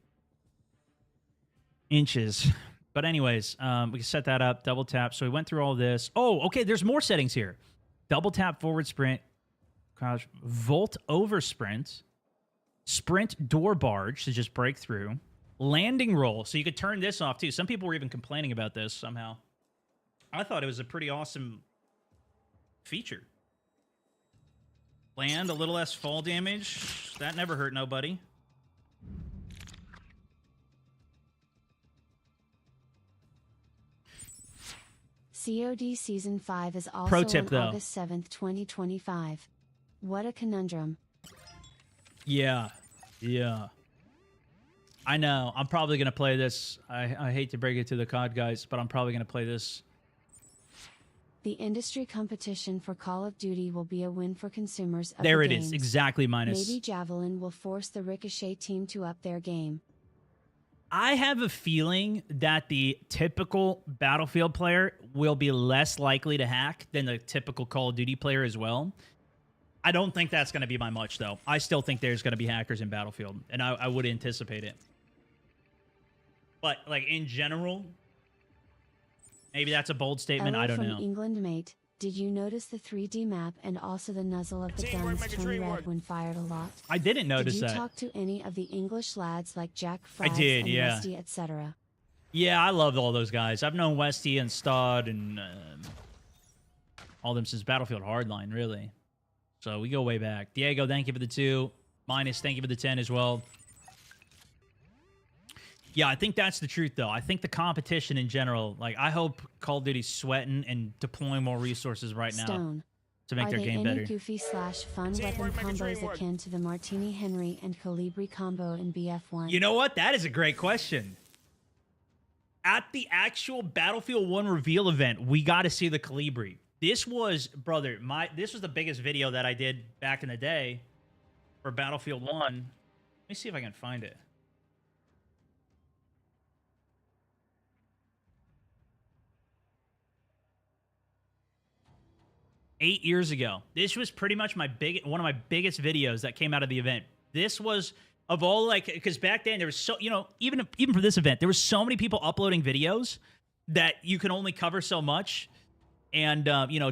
[SPEAKER 1] inches. But anyways, we can set that up, double tap. So we went through all this. Oh, okay, there's more settings here. Double tap forward sprint, crouch, volt over sprint, sprint door barge to just break through, landing roll. So you could turn this off too. Some people were even complaining about this somehow. I thought it was a pretty awesome feature. Land, a little less fall damage. That never hurt nobody.
[SPEAKER 2] COD Season 5 is also
[SPEAKER 1] Pro tip,
[SPEAKER 2] on
[SPEAKER 1] though.
[SPEAKER 2] August 7th, 2025. What a conundrum.
[SPEAKER 1] Yeah. I know. I'm probably going to play this. I hate to break it to the COD guys, but I'm probably going to play this.
[SPEAKER 2] The industry competition for Call of Duty will be a win for consumers of
[SPEAKER 1] There
[SPEAKER 2] the
[SPEAKER 1] it
[SPEAKER 2] games.
[SPEAKER 1] is. Exactly minus.
[SPEAKER 2] Maybe Javelin will force the Ricochet team to up their game.
[SPEAKER 1] I have a feeling that the typical Battlefield player will be less likely to hack than the typical Call of Duty player as well. I don't think that's going to be by much, though. I still think there's going to be hackers in Battlefield, and I would anticipate it. But, like, in general, maybe that's a bold statement.
[SPEAKER 2] Ella
[SPEAKER 1] I don't
[SPEAKER 2] from
[SPEAKER 1] know.
[SPEAKER 2] England, mate. Did you notice the 3D map and also the nozzle of the
[SPEAKER 3] Teamwork
[SPEAKER 2] guns
[SPEAKER 3] make a
[SPEAKER 2] turn
[SPEAKER 3] dream
[SPEAKER 2] red
[SPEAKER 3] work.
[SPEAKER 2] when fired a lot?
[SPEAKER 1] I didn't notice
[SPEAKER 2] Did you
[SPEAKER 1] that.
[SPEAKER 2] talk to any of the English lads like Jack Frags
[SPEAKER 1] did,
[SPEAKER 2] and
[SPEAKER 1] yeah.
[SPEAKER 2] Westy, etc.?
[SPEAKER 1] Yeah, I love all those guys. I've known Westy and Stod and all them since Battlefield Hardline, really. So we go way back. Diego, thank you for the 2. Minus, thank you for the 10 as well. Yeah, I think that's the truth, though. I think the competition in general, like, I hope Call of Duty's sweating and deploying more resources right now
[SPEAKER 2] Stone.
[SPEAKER 1] to make
[SPEAKER 2] Are
[SPEAKER 1] their
[SPEAKER 2] they
[SPEAKER 1] game
[SPEAKER 2] any
[SPEAKER 1] better.
[SPEAKER 2] goofy / fun
[SPEAKER 3] Teamwork
[SPEAKER 2] weapon
[SPEAKER 3] make a dream
[SPEAKER 2] combos
[SPEAKER 3] work.
[SPEAKER 2] akin to the Martini Henry and Colibri combo in BF1?
[SPEAKER 1] You know what? That is a great question. At the actual Battlefield 1 reveal event, we got to see the Colibri. This was, brother, this was the biggest video that I did back in the day for Battlefield 1. Let me see if I can find it. Eight years ago. This was pretty much one of my biggest videos that came out of the event. This was of all, like, because back then there was so, even for this event, there was so many people uploading videos that you can only cover so much and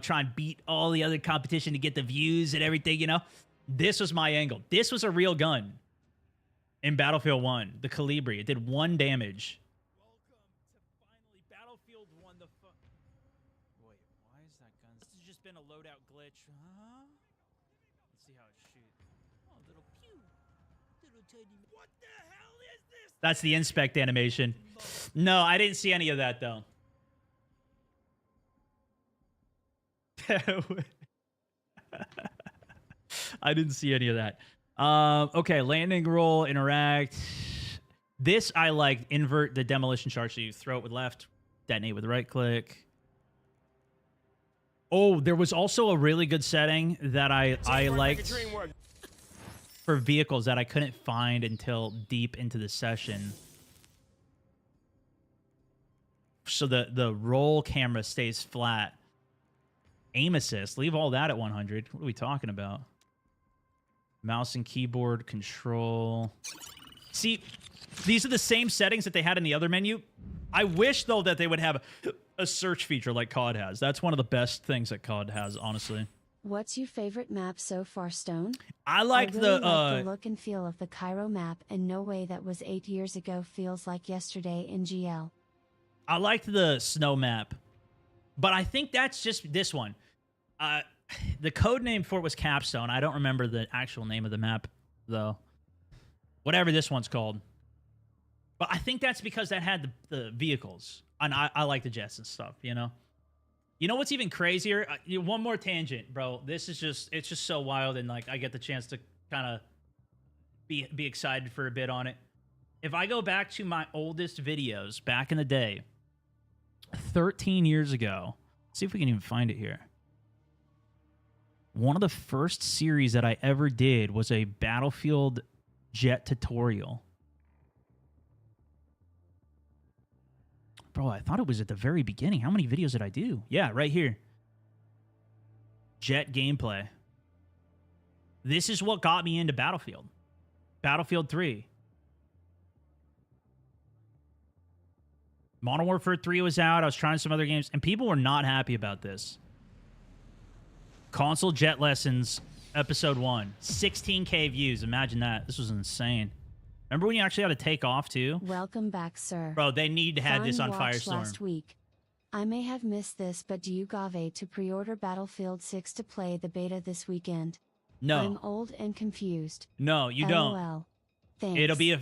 [SPEAKER 1] try and beat all the other competition to get the views and everything. This was my angle. This was a real gun in Battlefield 1, the Colibri. It did 1 damage. Welcome to finally Battlefield 1. Wait, why is that gun? This has just been a loadout glitch. Huh? Let's see how it shoots. Oh, little pew. Little tiny. What the hell is this? That's the inspect animation. No, I didn't see any of that, though. I didn't see any of that. Okay, landing roll, interact. This I liked. Invert the demolition charge, so you throw it with left, detonate with right click. Oh, there was also a really good setting that I
[SPEAKER 3] Teamwork make a
[SPEAKER 1] liked
[SPEAKER 3] dream work.
[SPEAKER 1] for vehicles that I couldn't find until deep into the session. So the roll camera stays flat. Aim assist, leave all that at 100. What are we talking about? Mouse and keyboard control. See, these are the same settings that they had in the other menu. I wish, though, that they would have a search feature like COD has. That's one of the best things that COD has, honestly.
[SPEAKER 2] What's your favorite map so far, Stone?
[SPEAKER 1] I like
[SPEAKER 2] I really
[SPEAKER 1] the
[SPEAKER 2] like the look and feel of the Cairo map, and no way that was 8 years ago feels like yesterday in GL.
[SPEAKER 1] I liked the snow map, but I think that's just this one. The code name for it was Capstone. I don't remember the actual name of the map, though. Whatever this one's called. But I think that's because that had the vehicles. And I like the jets and stuff, You know what's even crazier? One more tangent, bro. It's just so wild, and, like, I get the chance to kind of be excited for a bit on it. If I go back to my oldest videos back in the day, 13 years ago, see if we can even find it here. One of the first series that I ever did was a Battlefield jet tutorial. Bro, I thought it was at the very beginning. How many videos did I do? Yeah, right here. Jet gameplay. This is what got me into Battlefield. Battlefield 3. Modern Warfare 3 was out. I was trying some other games, and people were not happy about this. Console Jet Lessons, Episode 1. 16K views. Imagine that. This was insane. Remember when you actually had to take off, too?
[SPEAKER 2] Welcome back, sir.
[SPEAKER 1] Bro, they need to have
[SPEAKER 2] Fun
[SPEAKER 1] this on
[SPEAKER 2] watch
[SPEAKER 1] Firestorm.
[SPEAKER 2] last week. I may have missed this, but do you gave to pre-order Battlefield 6 to play the beta this weekend?
[SPEAKER 1] No.
[SPEAKER 2] I'm old and confused.
[SPEAKER 1] No, you don't.
[SPEAKER 2] LOL. Thanks.
[SPEAKER 1] It'll be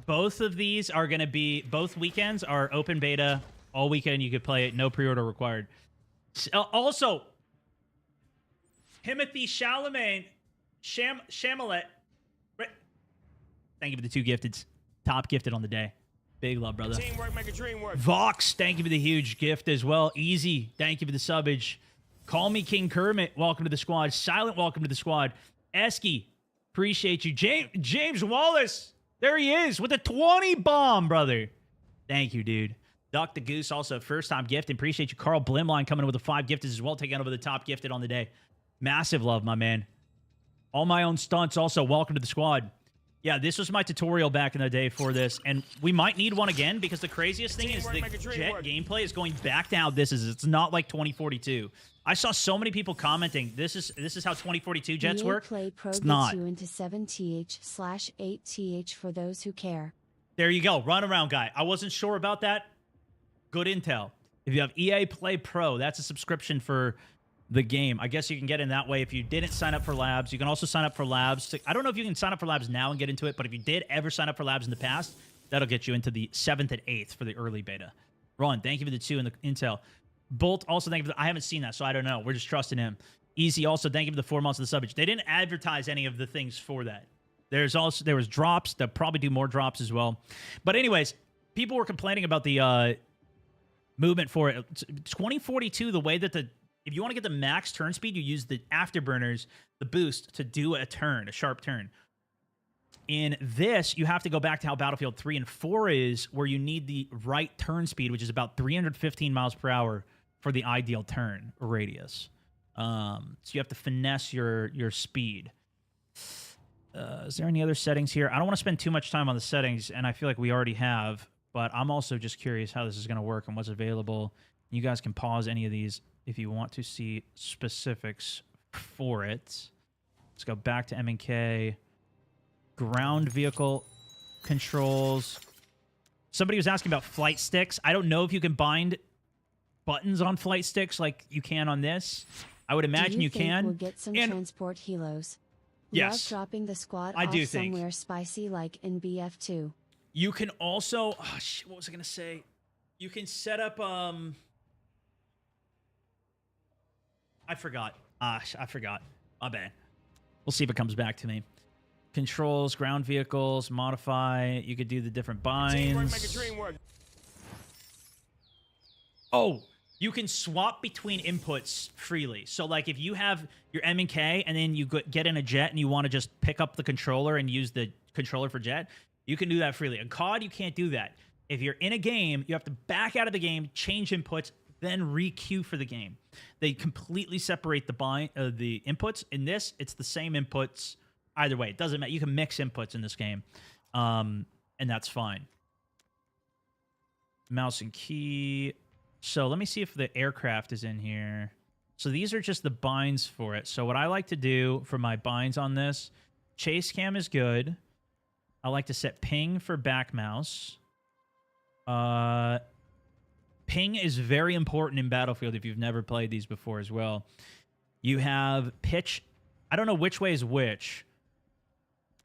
[SPEAKER 1] both of these are going to be, both weekends are open beta. All weekend you could play it. No pre-order required. Also, Timothy Chalamet, Chamalet. Thank you for the 2 gifted. Top gifted on the day. Big love, brother.
[SPEAKER 4] Teamwork make a dream work.
[SPEAKER 1] Vox, thank you for the huge gift as well. Easy, thank you for the subbage. Call me King Kermit, welcome to the squad. Silent, welcome to the squad. Esky, appreciate you. James Wallace, there he is with a 20 bomb, brother. Thank you, dude. Duck the Goose, also first-time gift. Appreciate you. Carl Blimline coming in with a 5 gifted as well, taking over the top gifted on the day. Massive love, my man. All my own stunts, also welcome to the squad. Yeah, this was my tutorial back in the day for this, and we might need one again because the craziest thing is the jet gameplay is going back to how this is. It's not like 2042. I saw so many people commenting, this is how 2042 jets work.
[SPEAKER 2] Play Pro
[SPEAKER 1] it's not.
[SPEAKER 2] You into 7th/8th for those who care.
[SPEAKER 1] There you go. Run around guy. I wasn't sure about that. Good intel. If you have EA Play Pro, that's a subscription for the game. I guess you can get in that way if you didn't sign up for labs. You can also sign up for labs. I don't know if you can sign up for labs now and get into it, but if you did ever sign up for labs in the past, that'll get you into the 7th and 8th for the early beta. Ron, thank you for the 2 and the intel. Bolt, also thank you for the, I haven't seen that, so I don't know. We're just trusting him. Easy, also thank you for the 4 months of the subbage. They didn't advertise any of the things for that. There was drops. They'll probably do more drops as well. But anyways, people were complaining about the movement for it. 2042, the way that if you want to get the max turn speed, you use the afterburners, the boost, to do a turn, a sharp turn. In this, you have to go back to how Battlefield 3 and 4 is, where you need the right turn speed, which is about 315 miles per hour for the ideal turn radius. So you have to finesse your speed. Is there any other settings here? I don't want to spend too much time on the settings, and I feel like we already have, but I'm also just curious how this is going to work and what's available. You guys can pause any of these if you want to see specifics for it. Let's go back to M&K. Ground vehicle controls. Somebody was asking about flight sticks. I don't know if you can bind buttons on flight sticks like you can on this. I would imagine you can.
[SPEAKER 2] We'll get some transport helos.
[SPEAKER 1] Yes.
[SPEAKER 2] Love dropping the squad
[SPEAKER 1] I
[SPEAKER 2] off
[SPEAKER 1] do think.
[SPEAKER 2] somewhere spicy like in BF2.
[SPEAKER 1] You can also... Oh, shit, what was I going to say? You can set up... I forgot. I forgot. My bad. We'll see if it comes back to me. Controls, ground vehicles, modify. You could do the different binds. Oh, you can swap between inputs freely. So, like, if you have your M&K and then you get in a jet and you want to just pick up the controller and use the controller for jet, you can do that freely. In COD, you can't do that. If you're in a game, you have to back out of the game, change inputs, then re-queue for the game. They completely separate the inputs. In this, it's the same inputs. Either way, it doesn't matter. You can mix inputs in this game, and that's fine. Mouse and key. So let me see if the aircraft is in here. So these are just the binds for it. So what I like to do for my binds on this, chase cam is good. I like to set ping for back mouse. Ping is very important in Battlefield if you've never played these before as well. You have pitch. I don't know which way is which,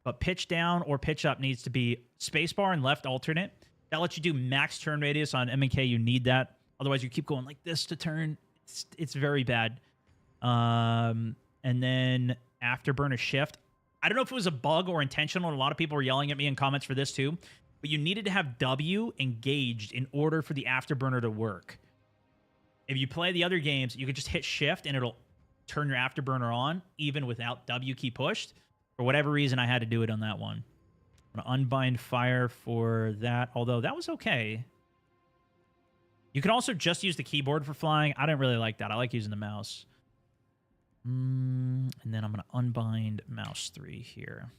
[SPEAKER 1] but pitch down or pitch up needs to be spacebar and left alternate. That lets you do max turn radius on M&K. You need that. Otherwise, you keep going like this to turn. It's very bad. And then afterburner shift. I don't know if it was a bug or intentional. And a lot of people were yelling at me in comments for this too. But you needed to have W engaged in order for the afterburner to work. If you play the other games, you can just hit shift and it'll turn your afterburner on even without W key pushed. For whatever reason, I had to do it on that one. I'm going to unbind fire for that, although that was okay. You can also just use the keyboard for flying. I didn't really like that. I like using the mouse. And then I'm going to unbind mouse 3 here.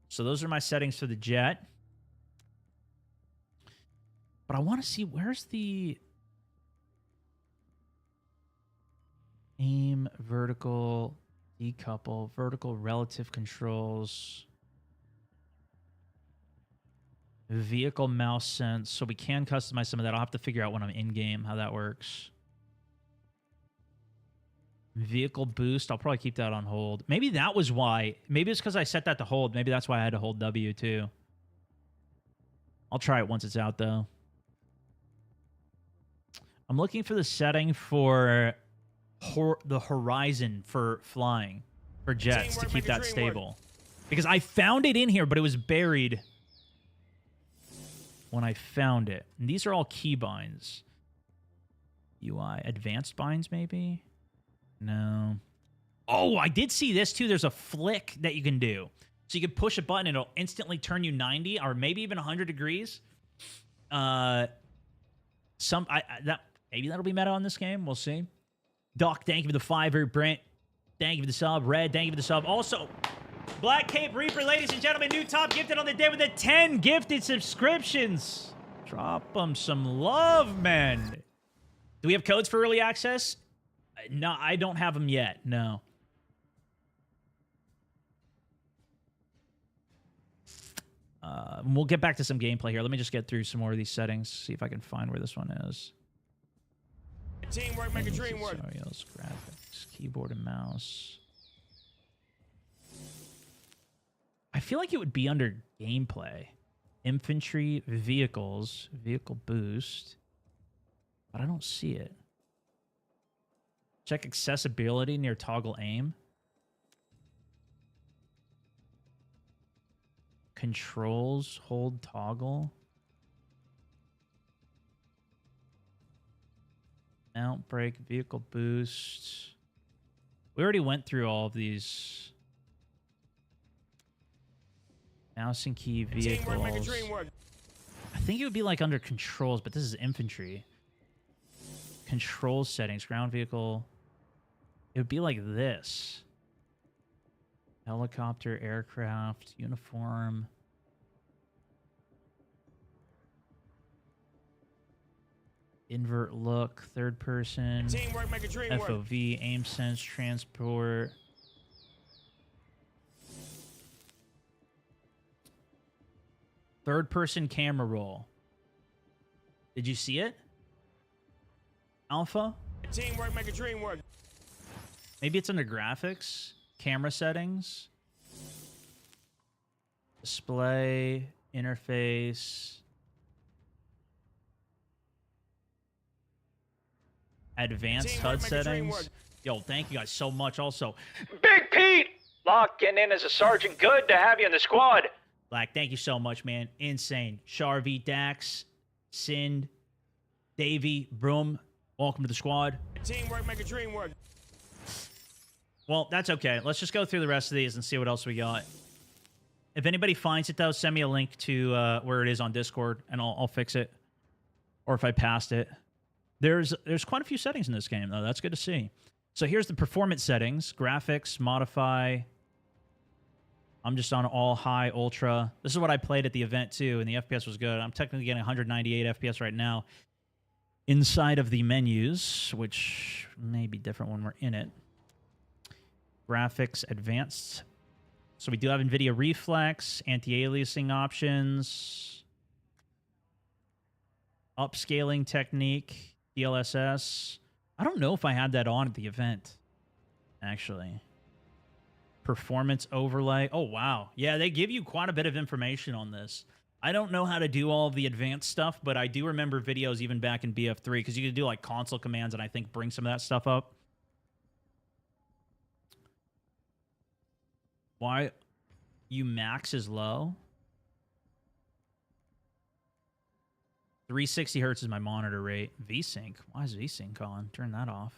[SPEAKER 1] So those are my settings for the jet. But I want to see, where's the aim, vertical, decouple, vertical relative controls. Vehicle mouse sense. So we can customize some of that. I'll have to figure out when I'm in-game how that works. Vehicle boost. I'll probably keep that on hold. Maybe that was why. Maybe it's because I set that to hold. Maybe that's why I had to hold W too. I'll try it once it's out though. I'm looking for the setting for the horizon for flying, for jets, to keep that stable. Because I found it in here, but it was buried when I found it. And these are all keybinds. UI. Advanced binds, maybe? No. Oh, I did see this, too. There's a flick that you can do. So you can push a button, and it'll instantly turn you 90 or maybe even 100 degrees. Maybe that'll be meta on this game. We'll see. Doc, thank you for the $5. Brent, thank you for the sub. Red, thank you for the sub. Also, Black Cape Reaper, ladies and gentlemen, new top gifted on the day with the 10 gifted subscriptions. Drop them some love, man. Do we have codes for early access? No, I don't have them yet. No. We'll get back to some gameplay here. Let me just get through some more of these settings. See if I can find where this one is.
[SPEAKER 3] Teamwork, make a dream work.
[SPEAKER 1] Tutorials, graphics, keyboard and mouse. I feel like it would be under gameplay. Infantry, vehicles, vehicle boost. But I don't see it. Check accessibility near toggle aim. Controls, hold toggle. Mount brake, vehicle boost. We already went through all of these. Mouse and key vehicles. I think it would be like under controls, but this is infantry. Control settings, ground vehicle. It would be like this. Helicopter, aircraft, uniform. Invert look, third person.
[SPEAKER 3] Teamwork, make a dream work.
[SPEAKER 1] FOV, aim sense, transport. Third person camera roll. Did you see it? Alpha?
[SPEAKER 3] Teamwork, make a dream work.
[SPEAKER 1] Maybe it's under graphics, camera settings, display, interface, advanced HUD settings. Yo, thank you guys so much also.
[SPEAKER 5] Big Pete! Locking in as a sergeant. Good to have you in the squad.
[SPEAKER 1] Black, thank you so much, man. Insane. Sharvy, Dax, Sind, Davey, Broom, welcome to the squad.
[SPEAKER 3] Teamwork, make a dream work.
[SPEAKER 1] Well, that's okay. Let's just go through the rest of these and see what else we got. If anybody finds it, though, send me a link to where it is on Discord, and I'll fix it. Or if I passed it. There's quite a few settings in this game, though. That's good to see. So here's the performance settings. Graphics, modify. I'm just on all high, ultra. This is what I played at the event, too, and the FPS was good. I'm technically getting 198 FPS right now inside of the menus, which may be different when we're in it. Graphics advanced. So we do have NVIDIA Reflex, anti-aliasing options, upscaling technique, DLSS. I don't know if I had that on at the event, actually. Performance overlay. Oh, wow. Yeah, they give you quite a bit of information on this. I don't know how to do all of the advanced stuff, but I do remember videos even back in BF3 because you could do like console commands and I think bring some of that stuff up. Why you max is low? 360 hertz is my monitor rate. VSync. Why is VSync on? Turn that off.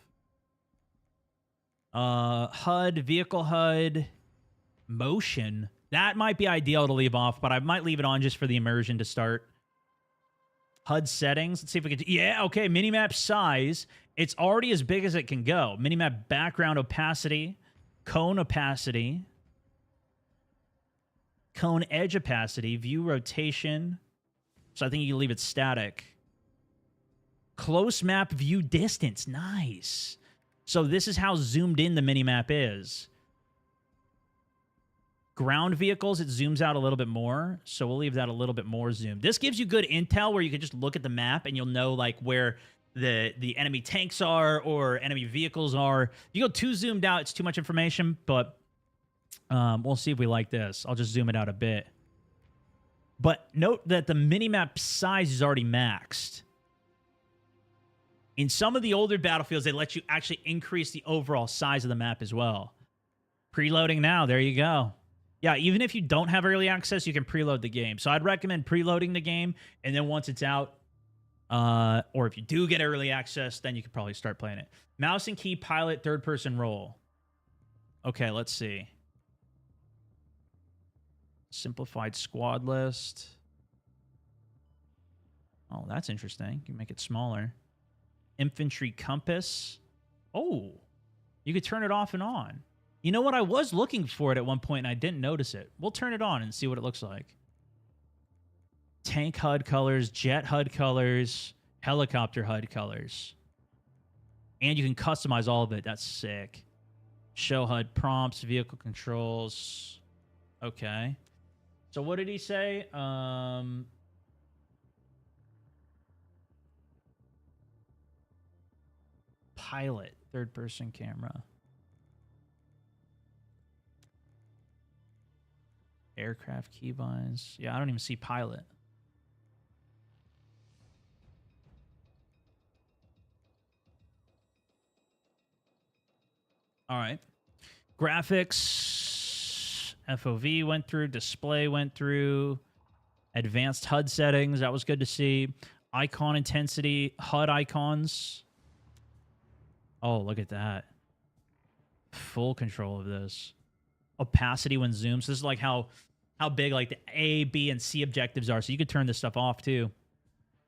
[SPEAKER 1] HUD, vehicle HUD, motion. That might be ideal to leave off, but I might leave it on just for the immersion to start. HUD settings. Let's see if we can... Yeah, okay. Minimap size. It's already as big as it can go. Minimap background opacity. Cone opacity. Cone edge opacity. View rotation. So I think you can leave it static. Close map view distance. Nice. So this is how zoomed in the minimap is. Ground vehicles, it zooms out a little bit more, so we'll leave that a little bit more zoomed. This gives you good intel where you can just look at the map and you'll know like where the enemy tanks are or enemy vehicles are. If you go too zoomed out, it's too much information, but we'll see if we like this. I'll just zoom it out a bit. But note that the minimap size is already maxed. In some of the older Battlefields, they let you actually increase the overall size of the map as well. Preloading now. There you go. Yeah, even if you don't have early access, you can preload the game. So I'd recommend preloading the game, and then once it's out, or if you do get early access, then you could probably start playing it. Mouse and key pilot third-person role. Okay, let's see. Simplified squad list. Oh, that's interesting. You can make it smaller. Infantry compass. Oh, you could turn it off and on. You know what? I was looking for it at one point and I didn't notice it. We'll turn it on and see what it looks like. Tank HUD colors, jet HUD colors, helicopter HUD colors. And you can customize all of it. That's sick. Show HUD prompts, vehicle controls. Okay. So what did he say? Pilot, third-person camera. Aircraft keybinds. Yeah, I don't even see pilot. All right. Graphics. FOV went through. Display went through. Advanced HUD settings. That was good to see. Icon intensity. HUD icons. Oh, look at that. Full control of this. Opacity when zooms. This is like how big like the A, B, and C objectives are. So you could turn this stuff off too.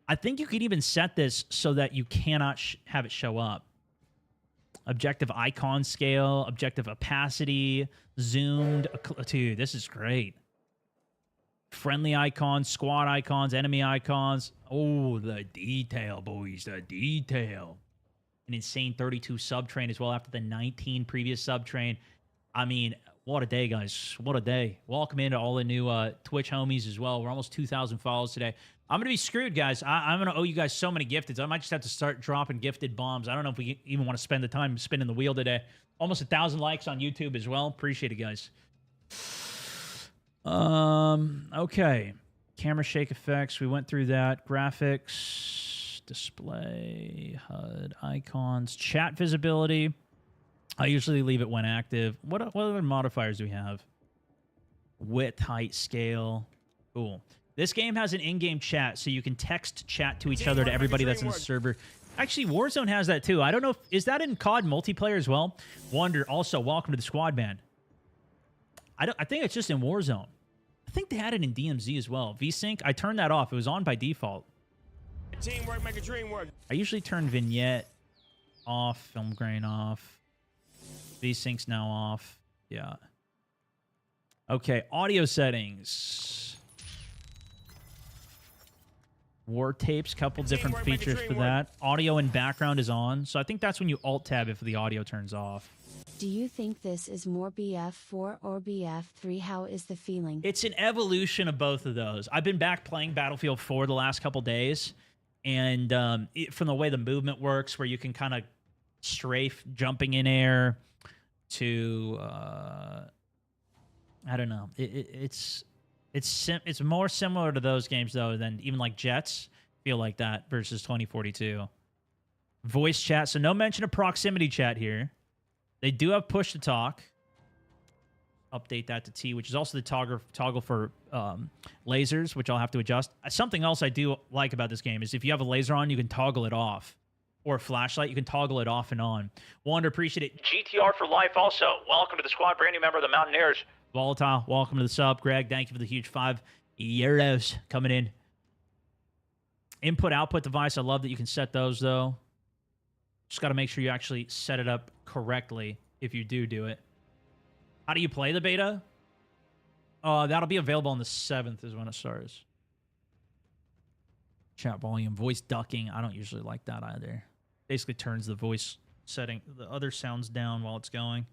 [SPEAKER 1] I think you could even set this so that you cannot have it show up. Objective icon scale, objective opacity, zoomed. Dude, this is great. Friendly icons, squad icons, enemy icons. Oh, the detail, boys, the detail. An insane 32 subtrain as well after the 19 previous subtrain. I mean, what a day, guys. What a day. Welcome into all the new Twitch homies as well. We're almost 2,000 followers today. I'm going to be screwed, guys. I'm going to owe you guys so many gifteds. I might just have to start dropping gifted bombs. I don't know if we even want to spend the time spinning the wheel today. Almost 1,000 likes on YouTube as well. Appreciate it, guys. Okay. Camera shake effects. We went through that. Graphics, display, HUD, icons, chat visibility. I usually leave it when active. What other modifiers do we have? Width, height, scale. Cool. This game has an in-game chat, so you can text chat to each other to everybody that's in the server. Actually, Warzone has that too. I don't know if... Is that in COD multiplayer as well? Wonder. Also, welcome to the squad, man. I think it's just in Warzone. I think they had it in DMZ as well. VSync, I turned that off. It was on by default.
[SPEAKER 4] Teamwork make a dream work.
[SPEAKER 1] I usually turn vignette off, film grain off. VSync's now off. Yeah. Okay, audio settings. War tapes, couple different features for that. Audio and background is on, so I think that's when you alt-tab if the audio turns off.
[SPEAKER 2] Do you think this is more BF4 or BF3? How is the feeling?
[SPEAKER 1] It's an evolution of both of those. I've been back playing Battlefield 4 the last couple days, and from the way the movement works, where you can kind of strafe jumping in air to, I don't know. It's more similar to those games, though, than even like Jets feel like that versus 2042. Voice chat. So no mention of proximity chat here. They do have push to talk. Update that to T, which is also the toggle for lasers, which I'll have to adjust. Something else I do like about this game is if you have a laser on, you can toggle it off. Or a flashlight, you can toggle it off and on. Wonder, appreciate it.
[SPEAKER 5] GTR for life also. Welcome to the squad, brand new member of the Mountaineers.
[SPEAKER 1] Volatile, welcome to the sub. Greg, thank you for the huge €5 coming in. Input-output device, I love that you can set those, though. Just got to make sure you actually set it up correctly if you do it. How do you play the beta? That'll be available on the 7th is when it starts. Chat volume, voice ducking. I don't usually like that either. Basically turns the voice setting, the other sounds down while it's going.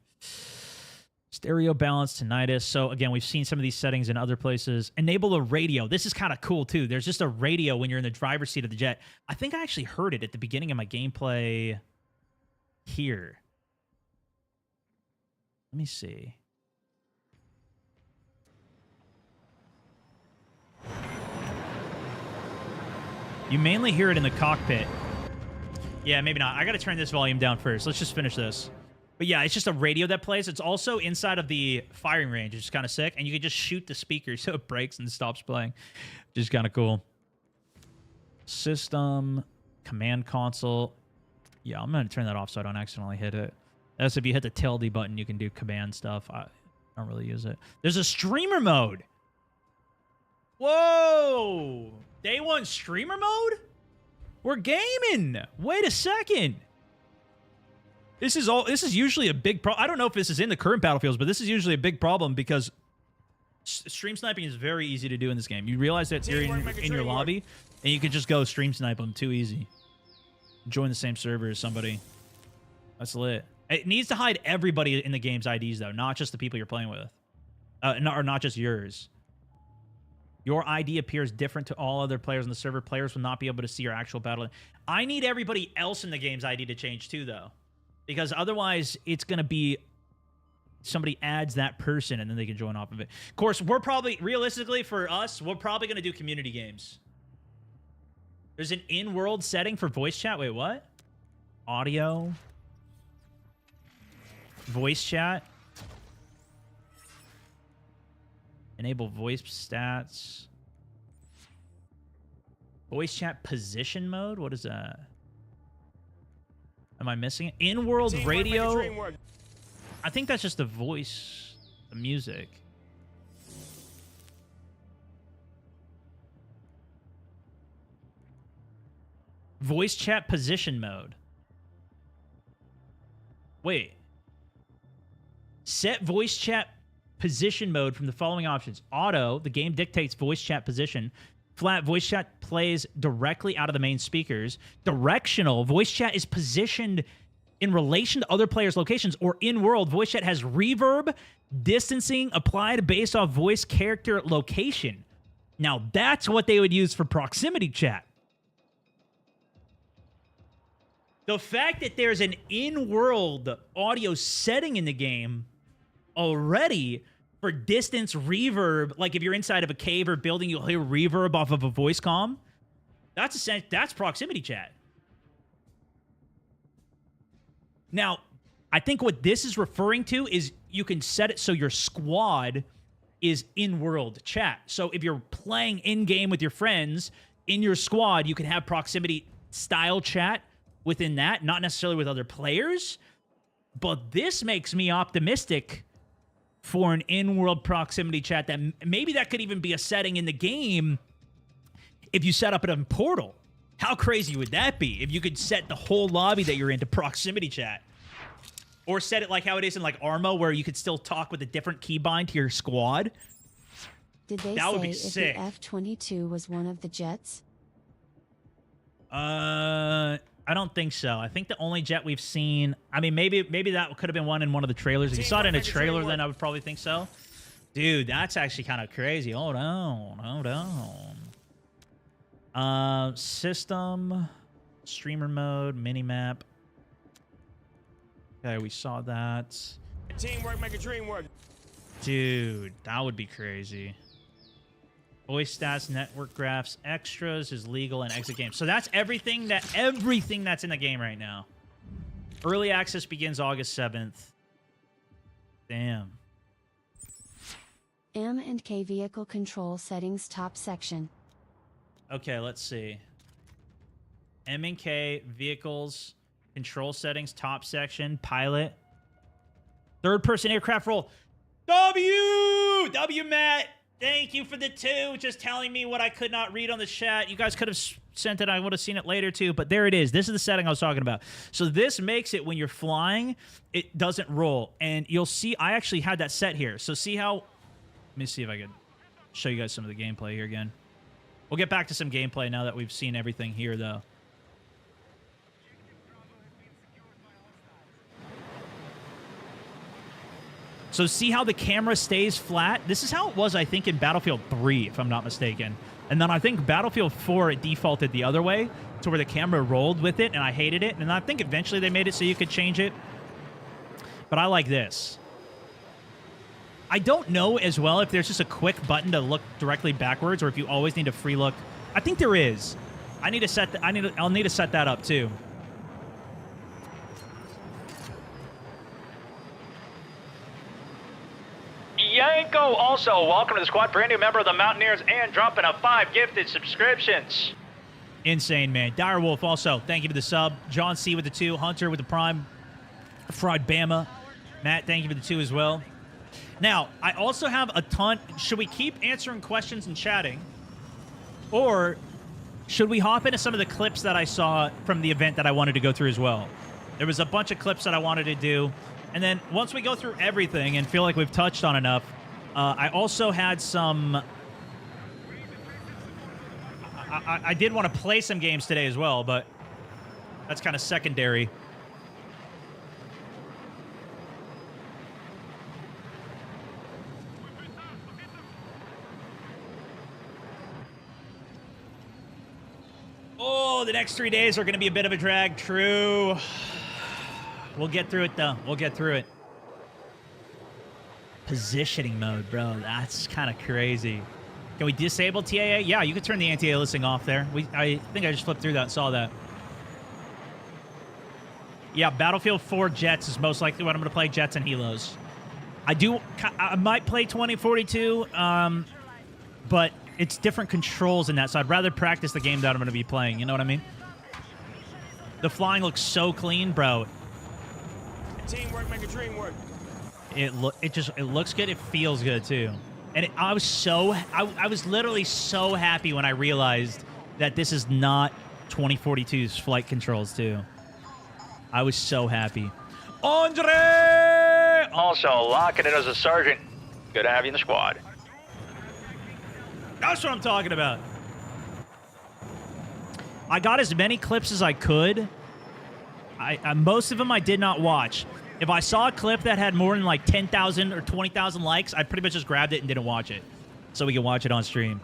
[SPEAKER 1] Stereo balance, tinnitus. So again, we've seen some of these settings in other places. Enable a radio. This is kind of cool too. There's just a radio when you're in the driver's seat of the jet. I think I actually heard it at the beginning of my gameplay here. Let me see. You mainly hear it in the cockpit. Yeah, maybe not. I got to turn this volume down first. Let's just finish this. But yeah, it's just a radio that plays. It's also inside of the firing range, which is kind of sick. And you can just shoot the speaker so it breaks and stops playing, which is kind of cool. System, command console. Yeah, I'm going to turn that off so I don't accidentally hit it. That's if you hit the tilde button, you can do command stuff. I don't really use it. There's a streamer mode. Whoa! Day one streamer mode? We're gaming. Wait a second. This is usually a big problem. I don't know if this is in the current Battlefields, but this is usually a big problem because stream sniping is very easy to do in this game. You realize that you're in your lobby, and you can just go stream snipe them too easy. Join the same server as somebody. That's lit. It needs to hide everybody in the game's IDs, though, not just the people you're playing with. Or not just yours. Your ID appears different to all other players on the server. Players will not be able to see your actual battle. I need everybody else in the game's ID to change too, though. Because otherwise, it's going to be somebody adds that person, and then they can join off of it. Of course, we're probably, realistically, for us, we're probably going to do community games. There's an in-world setting for voice chat. Wait, what? Audio. Voice chat. Enable voice stats. Voice chat position mode? What is that? Am I missing it? In-world radio? I think that's just the voice, the music. Voice chat position mode. Wait. Set voice chat position mode from the following options. Auto, the game dictates voice chat position. Flat, voice chat plays directly out of the main speakers. Directional, voice chat is positioned in relation to other players' locations. Or in-world, voice chat has reverb, distancing applied based off voice character location. Now, that's what they would use for proximity chat. The fact that there's an in-world audio setting in the game already for distance reverb, like if you're inside of a cave or building, you'll hear reverb off of a voice comm. That's proximity chat. Now, I think what this is referring to is you can set it so your squad is in-world chat. So if you're playing in-game with your friends, in your squad, you can have proximity style chat within that, not necessarily with other players. But this makes me optimistic for an in-world proximity chat that maybe that could even be a setting in the game if you set up a portal. How crazy would that be if you could set the whole lobby that you're in to proximity chat? Or set it like how it is in like Armo, where you could still talk with a different keybind to your squad.
[SPEAKER 2] Did they
[SPEAKER 1] That would be
[SPEAKER 2] say if
[SPEAKER 1] sick.
[SPEAKER 2] the F-22 was one of the jets?
[SPEAKER 1] I don't think so. I think the only jet we've seen... I mean, maybe that could have been one in one of the trailers. If you saw it in a trailer, then I would probably think so. Dude, that's actually kind of crazy. Hold on. System, streamer mode, minimap. Okay, we saw that.
[SPEAKER 4] Teamwork make a dream work.
[SPEAKER 1] Dude, that would be crazy. Voice stats, network graphs, extras is legal, and exit game. So that's everything that's in the game right now. Early access begins August 7th. Damn.
[SPEAKER 2] M and K vehicle control settings top section.
[SPEAKER 1] Okay, let's see. M and K vehicles control settings top section pilot. Third person aircraft roll. W Matt. Thank you for the 2, just telling me what I could not read on the chat. You guys could have sent it. I would have seen it later, too. But there it is. This is the setting I was talking about. So this makes it, when you're flying, it doesn't roll. And you'll see, I actually had that set here. So see how... Let me see if I can show you guys some of the gameplay here again. We'll get back to some gameplay now that we've seen everything here, though. So So see how the camera stays flat? This is how it was, I think, in Battlefield 3, if I'm not mistaken. And then I think Battlefield 4, it defaulted the other way to where the camera rolled with it, and I hated it. And I think eventually they made it so you could change it. But I like this. I don't know as well if there's just a quick button to look directly backwards or if you always need a free look. I think there is. I need to set I'll need to set that up too.
[SPEAKER 5] Yanko also, welcome to the squad, brand new member of the Mountaineers and dropping a 5 gifted subscriptions.
[SPEAKER 1] Insane, man. Direwolf also, thank you for the sub. John C with the 2. Hunter with the prime. Fried Bama. Matt, thank you for the 2 as well. Now, I also have a ton. Should we keep answering questions and chatting? Or should we hop into some of the clips that I saw from the event that I wanted to go through as well? There was a bunch of clips that I wanted to do. And then once we go through everything and feel like we've touched on enough, I also had some... I did want to play some games today as well, but that's kind of secondary. Oh, the next 3 days are going to be a bit of a drag. True. We'll get through it, though. We'll get through it. Positioning mode, bro. That's kind of crazy. Can we disable TAA? Yeah, you can turn the anti-aliasing off there. I think I just flipped through that and saw that. Yeah, Battlefield 4 Jets is most likely what I'm going to play. Jets and Helos. I might play 2042, but it's different controls in that, so I'd rather practice the game that I'm going to be playing. You know what I mean? The flying looks so clean, bro.
[SPEAKER 4] Teamwork make a dream work.
[SPEAKER 1] It looks good. It feels good too. And I was literally so happy when I realized that this is not 2042's flight controls too. I was so happy. Andre!
[SPEAKER 5] Also, locking in as a sergeant. Good to have you in the squad.
[SPEAKER 1] That's what I'm talking about. I got as many clips as I could. Most of them I did not watch. If I saw a clip that had more than like 10,000 or 20,000 likes, I pretty much just grabbed it and didn't watch it. So we can watch it on stream.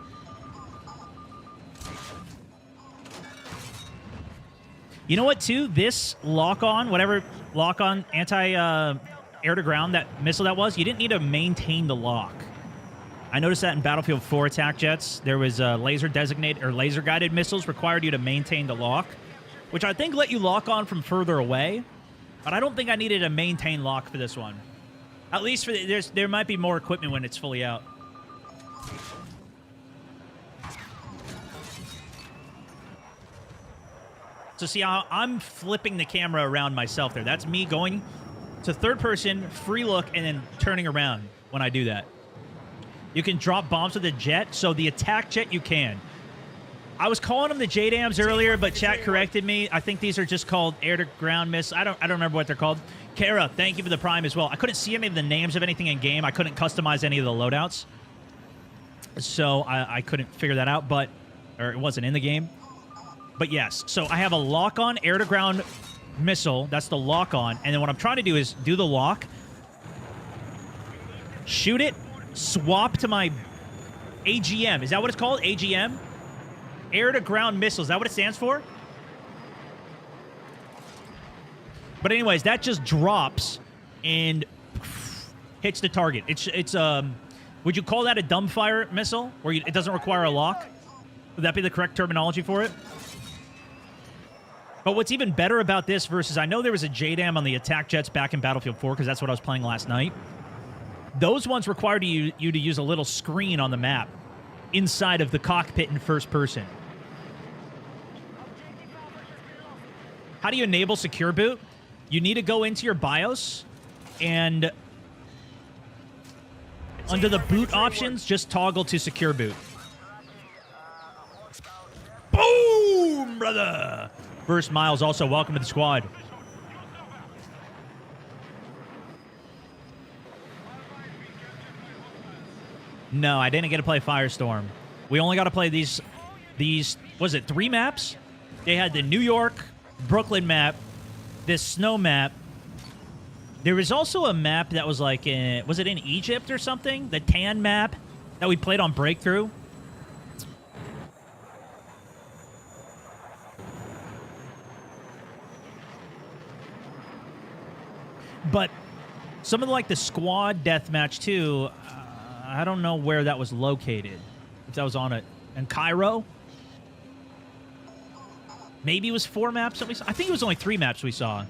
[SPEAKER 1] You know what, too? This lock-on, whatever lock-on anti-air-to-ground, that missile that was, you didn't need to maintain the lock. I noticed that in Battlefield 4 attack jets, there was laser-guided missiles required you to maintain the lock, which I think let you lock on from further away. But I don't think I needed a maintain lock for this one. At least for there might be more equipment when it's fully out. So see how I'm flipping the camera around myself there. That's me going to third person, free look, and then turning around when I do that. You can drop bombs with the jet, so the attack jet you can. I was calling them the JDAMs earlier, but chat corrected me. I think these are just called air-to-ground missiles. I don't remember what they're called. Kara, thank you for the prime as well. I couldn't see any of the names of anything in game. I couldn't customize any of the loadouts, so I couldn't figure that out. Or it wasn't in the game. But yes, so I have a lock-on air-to-ground missile. That's the lock-on, and then what I'm trying to do is do the lock, shoot it, swap to my AGM. Is that what it's called? AGM? Air-to-ground missile. Is that what it stands for? But anyways, that just drops and hits the target. It's would you call that a dumbfire missile, where it doesn't require a lock? Would that be the correct terminology for it? But what's even better about this versus, I know there was a JDAM on the attack jets back in Battlefield 4, because that's what I was playing last night. Those ones required you to use a little screen on the map inside of the cockpit in first person. How do you enable secure boot? You need to go into your BIOS and under the boot options, just toggle to secure boot. Boom, brother! First Miles also, welcome to the squad. No, I didn't get to play Firestorm. We only got to play these, was it 3 maps? They had the New York, Brooklyn map, this snow map, There was also a map that was like in, was it in Egypt or something? The tan map that we played on Breakthrough. But some of like the squad deathmatch too, I don't know where that was located. If that was on it in Cairo. Maybe it was 4 maps that we saw. I think it was only 3 maps we saw.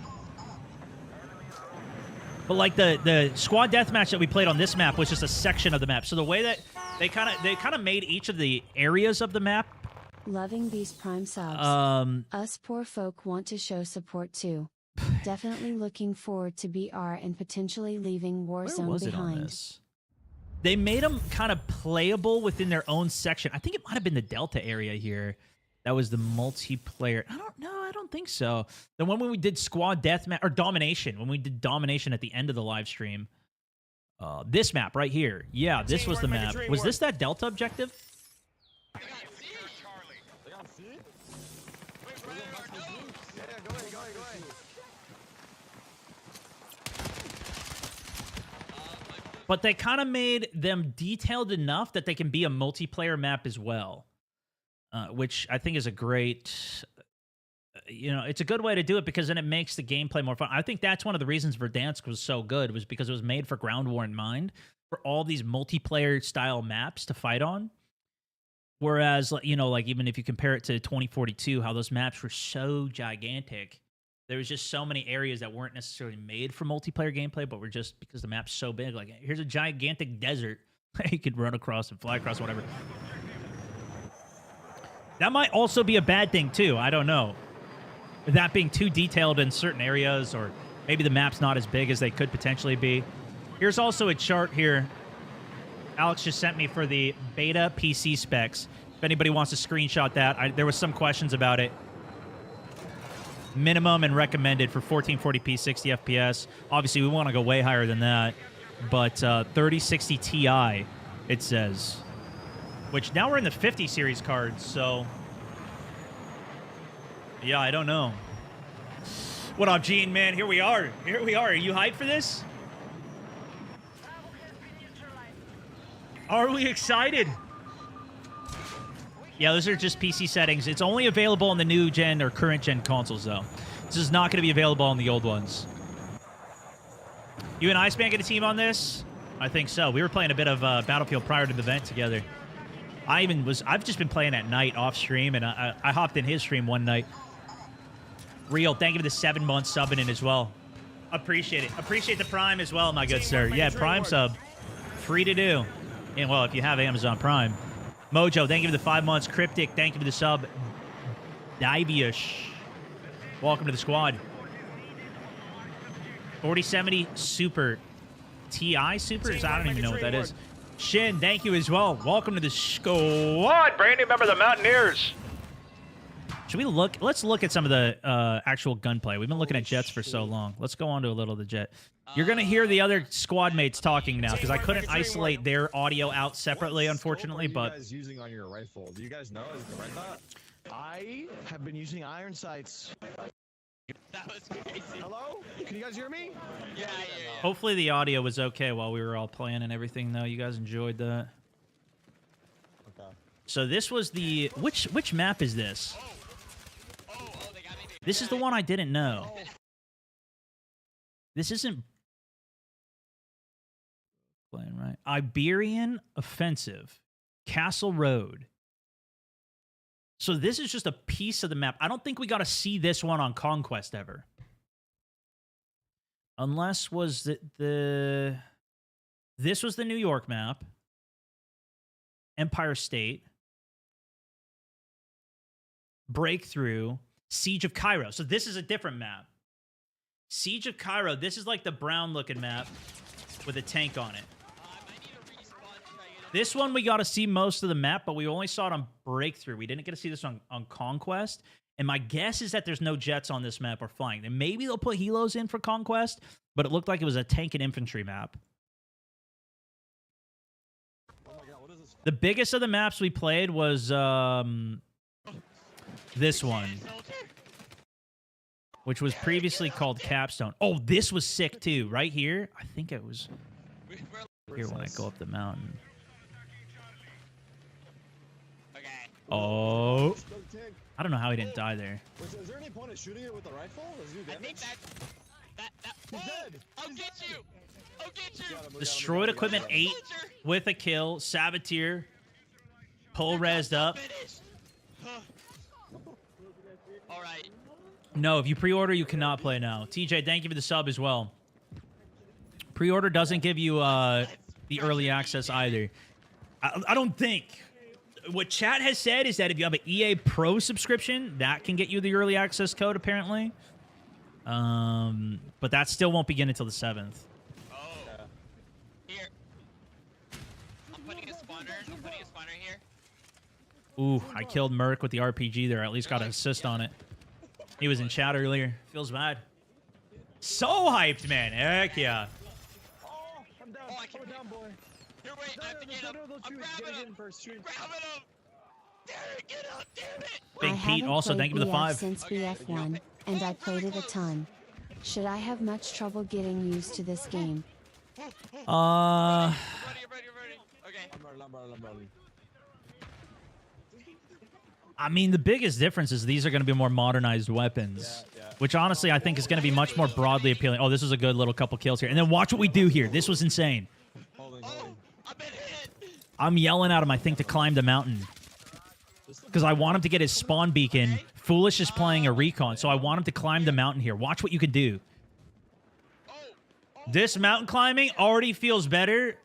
[SPEAKER 1] But like the squad deathmatch that we played on this map was just a section of the map. So the way that they kind of made each of the areas of the map.
[SPEAKER 2] Loving these Prime subs. Us poor folk want to show support too. Definitely looking forward to BR and potentially leaving Warzone behind.
[SPEAKER 1] They made them kind of playable within their own section. I think it might have been the Delta area here. That was the multiplayer. I don't know. I don't think so. The one when we did squad deathmatch or domination, when we did domination at the end of the live stream. This map right here. Yeah, this was the map. Was this that Delta objective? But they kind of made them detailed enough that they can be a multiplayer map as well. Which I think is a great, it's a good way to do it because then it makes the gameplay more fun. I think that's one of the reasons Verdansk was so good was because it was made for Ground War in mind for all these multiplayer style maps to fight on. Whereas, like even if you compare it to 2042, how those maps were so gigantic, there was just so many areas that weren't necessarily made for multiplayer gameplay, but were just because the map's so big. Like, here's a gigantic desert you could run across and fly across, whatever. That might also be a bad thing, too. I don't know. That being too detailed in certain areas, or maybe the map's not as big as they could potentially be. Here's also a chart here. Alex just sent me for the beta PC specs. If anybody wants to screenshot that, there was some questions about it. Minimum and recommended for 1440p, 60 FPS. Obviously, we want to go way higher than that. But 3060 Ti, it says. Which now we're in the 50 series cards, so yeah, I don't know. What up, Gene, man? Here we are. Here we are. Are you hyped for this? Are we excited? Yeah, those are just PC settings. It's only available on the new gen or current gen consoles, though. This is not going to be available on the old ones. You and Iceman get a team on this? I think so. We were playing a bit of Battlefield prior to the event together. I've just been playing at night off stream, and I hopped in his stream one night. Real, thank you for the 7 months subbing in as well. Appreciate it. Appreciate the Prime as well, my good sir. Yeah, Prime sub. Free to do. And, well, if you have Amazon Prime. Mojo, thank you for the 5 months. Cryptic, thank you for the sub. Diviush, welcome to the squad. 4070 Super. TI Supers? I don't even know what that is. Shin, thank you as well. Welcome to the squad.
[SPEAKER 5] Brand new member of the Mountaineers.
[SPEAKER 1] Should we look? Let's look at some of the actual gunplay. We've been looking at jets for so long. Let's go on to a little of the jet. You're going to hear the other squad mates talking now because I couldn't isolate their audio out separately, unfortunately. But
[SPEAKER 6] what are you guys using on your rifle? Do you guys know? Is it the right dot? I have been using iron sights.
[SPEAKER 3] That was crazy.
[SPEAKER 6] Hello? Can you guys hear me?
[SPEAKER 3] Yeah.
[SPEAKER 1] hopefully the audio was okay while we were all playing and everything, though. You guys enjoyed that.
[SPEAKER 6] Okay.
[SPEAKER 1] So this was the... Which map is this? This is the one I didn't know. This isn't... Playing right. Iberian Offensive. Castle Road. So this is just a piece of the map. I don't think we got to see this one on Conquest ever. Unless was it the... This was the New York map. Empire State. Breakthrough. Siege of Cairo. So this is a different map. Siege of Cairo. This is like the brown-looking map with a tank on it. This one, we got to see most of the map, but we only saw it on Breakthrough. We didn't get to see this on Conquest. And my guess is that there's no jets on this map or flying. And maybe they'll put helos in for Conquest, but it looked like it was a tank and infantry map. The biggest of the maps we played was this one. which was previously called Capstone. Oh, this was sick too, right here. I think it was here when I go up the mountain.
[SPEAKER 3] Okay.
[SPEAKER 1] Oh, I don't know how he didn't die there.
[SPEAKER 6] Is there any point in shooting it with a rifle? Does it do
[SPEAKER 3] I think
[SPEAKER 6] damage?
[SPEAKER 3] He's dead. I'll get you. I'll get you.
[SPEAKER 1] Destroyed equipment 8 with a kill. Saboteur. Pull rezzed up.
[SPEAKER 3] All right.
[SPEAKER 1] No, if you pre-order, you cannot play now. TJ, thank you for the sub as well. Pre-order doesn't give you the early access either. I don't think. What chat has said is that if you have an EA Pro subscription, that can get you the early access code, apparently. But that still won't begin until the 7th.
[SPEAKER 3] Oh. Here. I'm putting a spawner. Here.
[SPEAKER 1] Ooh, I killed Merc with the RPG there. I at least got an assist on it. He was in chat earlier. Feels bad. So hyped, man. Heck yeah.
[SPEAKER 6] Oh, I'm down.
[SPEAKER 3] Oh, I can
[SPEAKER 6] down, boy.
[SPEAKER 3] Here, wait. I have to get him. I'm grabbing him. Grabbing him. Derek, get up, damn it.
[SPEAKER 1] Big
[SPEAKER 2] I
[SPEAKER 1] Pete
[SPEAKER 2] haven't
[SPEAKER 1] also,
[SPEAKER 2] played
[SPEAKER 1] thank you for the
[SPEAKER 2] BF
[SPEAKER 1] 5.
[SPEAKER 2] since BF1, and I played it a ton. Should I have much trouble getting used to this game?
[SPEAKER 3] Ready. Okay.
[SPEAKER 6] I'm ready.
[SPEAKER 1] I mean, the biggest difference is these are going to be more modernized weapons, which honestly I think is going to be much more broadly appealing. Oh, this was a good little couple kills here. And then watch what we do here. This was insane.
[SPEAKER 3] Oh, I've been hit.
[SPEAKER 1] I'm yelling at him, I think, to climb the mountain. Because I want him to get his spawn beacon. Foolish is playing a recon, so I want him to climb the mountain here. Watch what you can do. This mountain climbing already feels better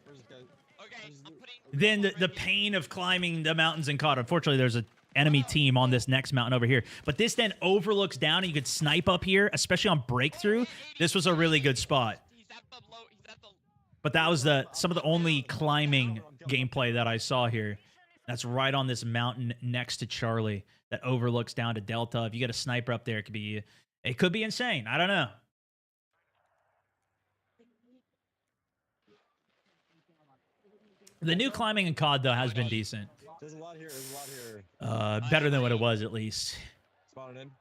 [SPEAKER 3] Okay, I'm putting.
[SPEAKER 1] than the pain of climbing the mountains in COD. Unfortunately, there's an enemy team on this next mountain over here. But this then overlooks down, and you could snipe up here, especially on breakthrough. This was a really good spot.
[SPEAKER 3] He's at the low. He's at the.
[SPEAKER 1] But that was some of the only climbing gameplay that I saw here. That's right on this mountain next to Charlie that overlooks down to Delta. If you get a sniper up there, it could be insane. I don't know. The new climbing in COD though has been decent.
[SPEAKER 6] There's a lot here.
[SPEAKER 1] Better than what it was at least.
[SPEAKER 6] Spawning in.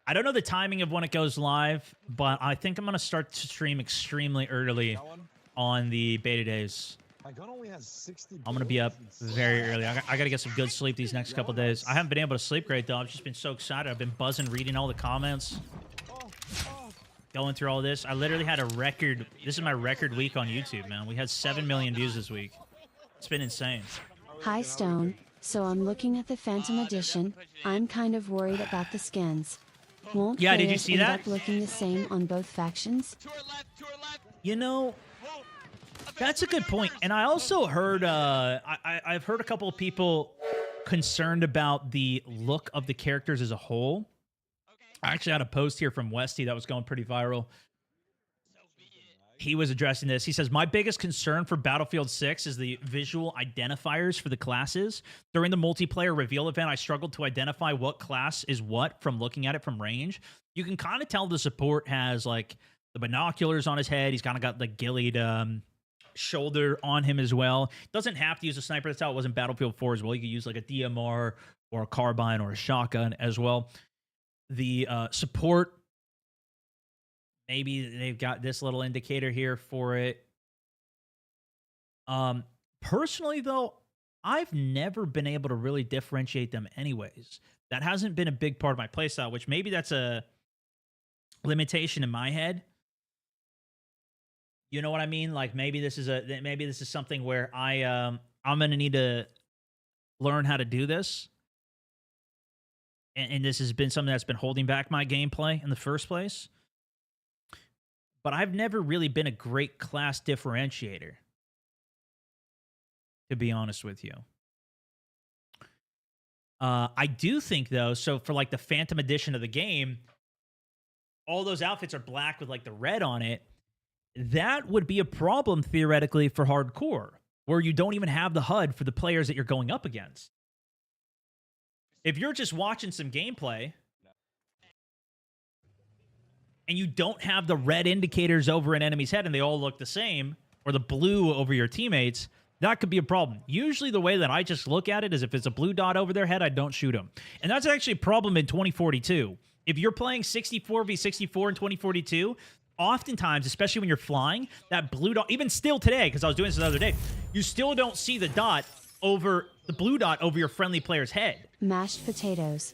[SPEAKER 1] I don't know the timing of when it goes live, but I think I'm gonna start to stream extremely early
[SPEAKER 6] That one.
[SPEAKER 1] on the beta days.
[SPEAKER 6] My gun only has 60.
[SPEAKER 1] I'm gonna be up very early. I gotta get some good sleep these next couple days. I haven't been able to sleep great though. I've just been so excited. I've been buzzing, reading all the comments, going through all this. I literally had a record. This is my record week on YouTube, man. We had 7 million views this week. It's been insane.
[SPEAKER 2] Hi Stone, so I'm looking at the Phantom Edition. I'm kind of worried about the skins. Won't
[SPEAKER 1] Yeah, did you
[SPEAKER 2] players
[SPEAKER 1] see
[SPEAKER 2] end
[SPEAKER 1] that?
[SPEAKER 2] up looking the same on both factions?
[SPEAKER 3] To our left.
[SPEAKER 1] You know, that's a good point. And I also heard, I've heard a couple of people concerned about the look of the characters as a whole. I actually had a post here from Westy that was going pretty viral. He was addressing this. He says, my biggest concern for Battlefield 6 is the visual identifiers for the classes. During the multiplayer reveal event, I struggled to identify what class is what from looking at it from range. You can kind of tell the support has, like, the binoculars on his head. He's kind of got the gillied shoulder on him as well. Doesn't have to use a sniper. That's how it was in Battlefield 4 as well. You could use, like, a DMR or a carbine or a shotgun as well. The support... Maybe they've got this little indicator here for it. Personally, though, I've never been able to really differentiate them anyways. That hasn't been a big part of my playstyle, which maybe that's a limitation in my head. You know what I mean? Like maybe this is something where I'm going to need to learn how to do this. And this has been something that's been holding back my gameplay in the first place. But I've never really been a great class differentiator, to be honest with you. I do think, though, so for like the Phantom Edition of the game, all those outfits are black with like the red on it. That would be a problem, theoretically, for hardcore, where you don't even have the HUD for the players that you're going up against. If you're just watching some gameplay... and you don't have the red indicators over an enemy's head and they all look the same, or the blue over your teammates, that could be a problem. Usually the way that I just look at it is if it's a blue dot over their head, I don't shoot them. And that's actually a problem in 2042. If you're playing 64 v 64 in 2042, oftentimes, especially when you're flying, that blue dot, even still today, because I was doing this the other day, you still don't see the dot over the blue dot over your friendly player's head.
[SPEAKER 2] Mashed potatoes.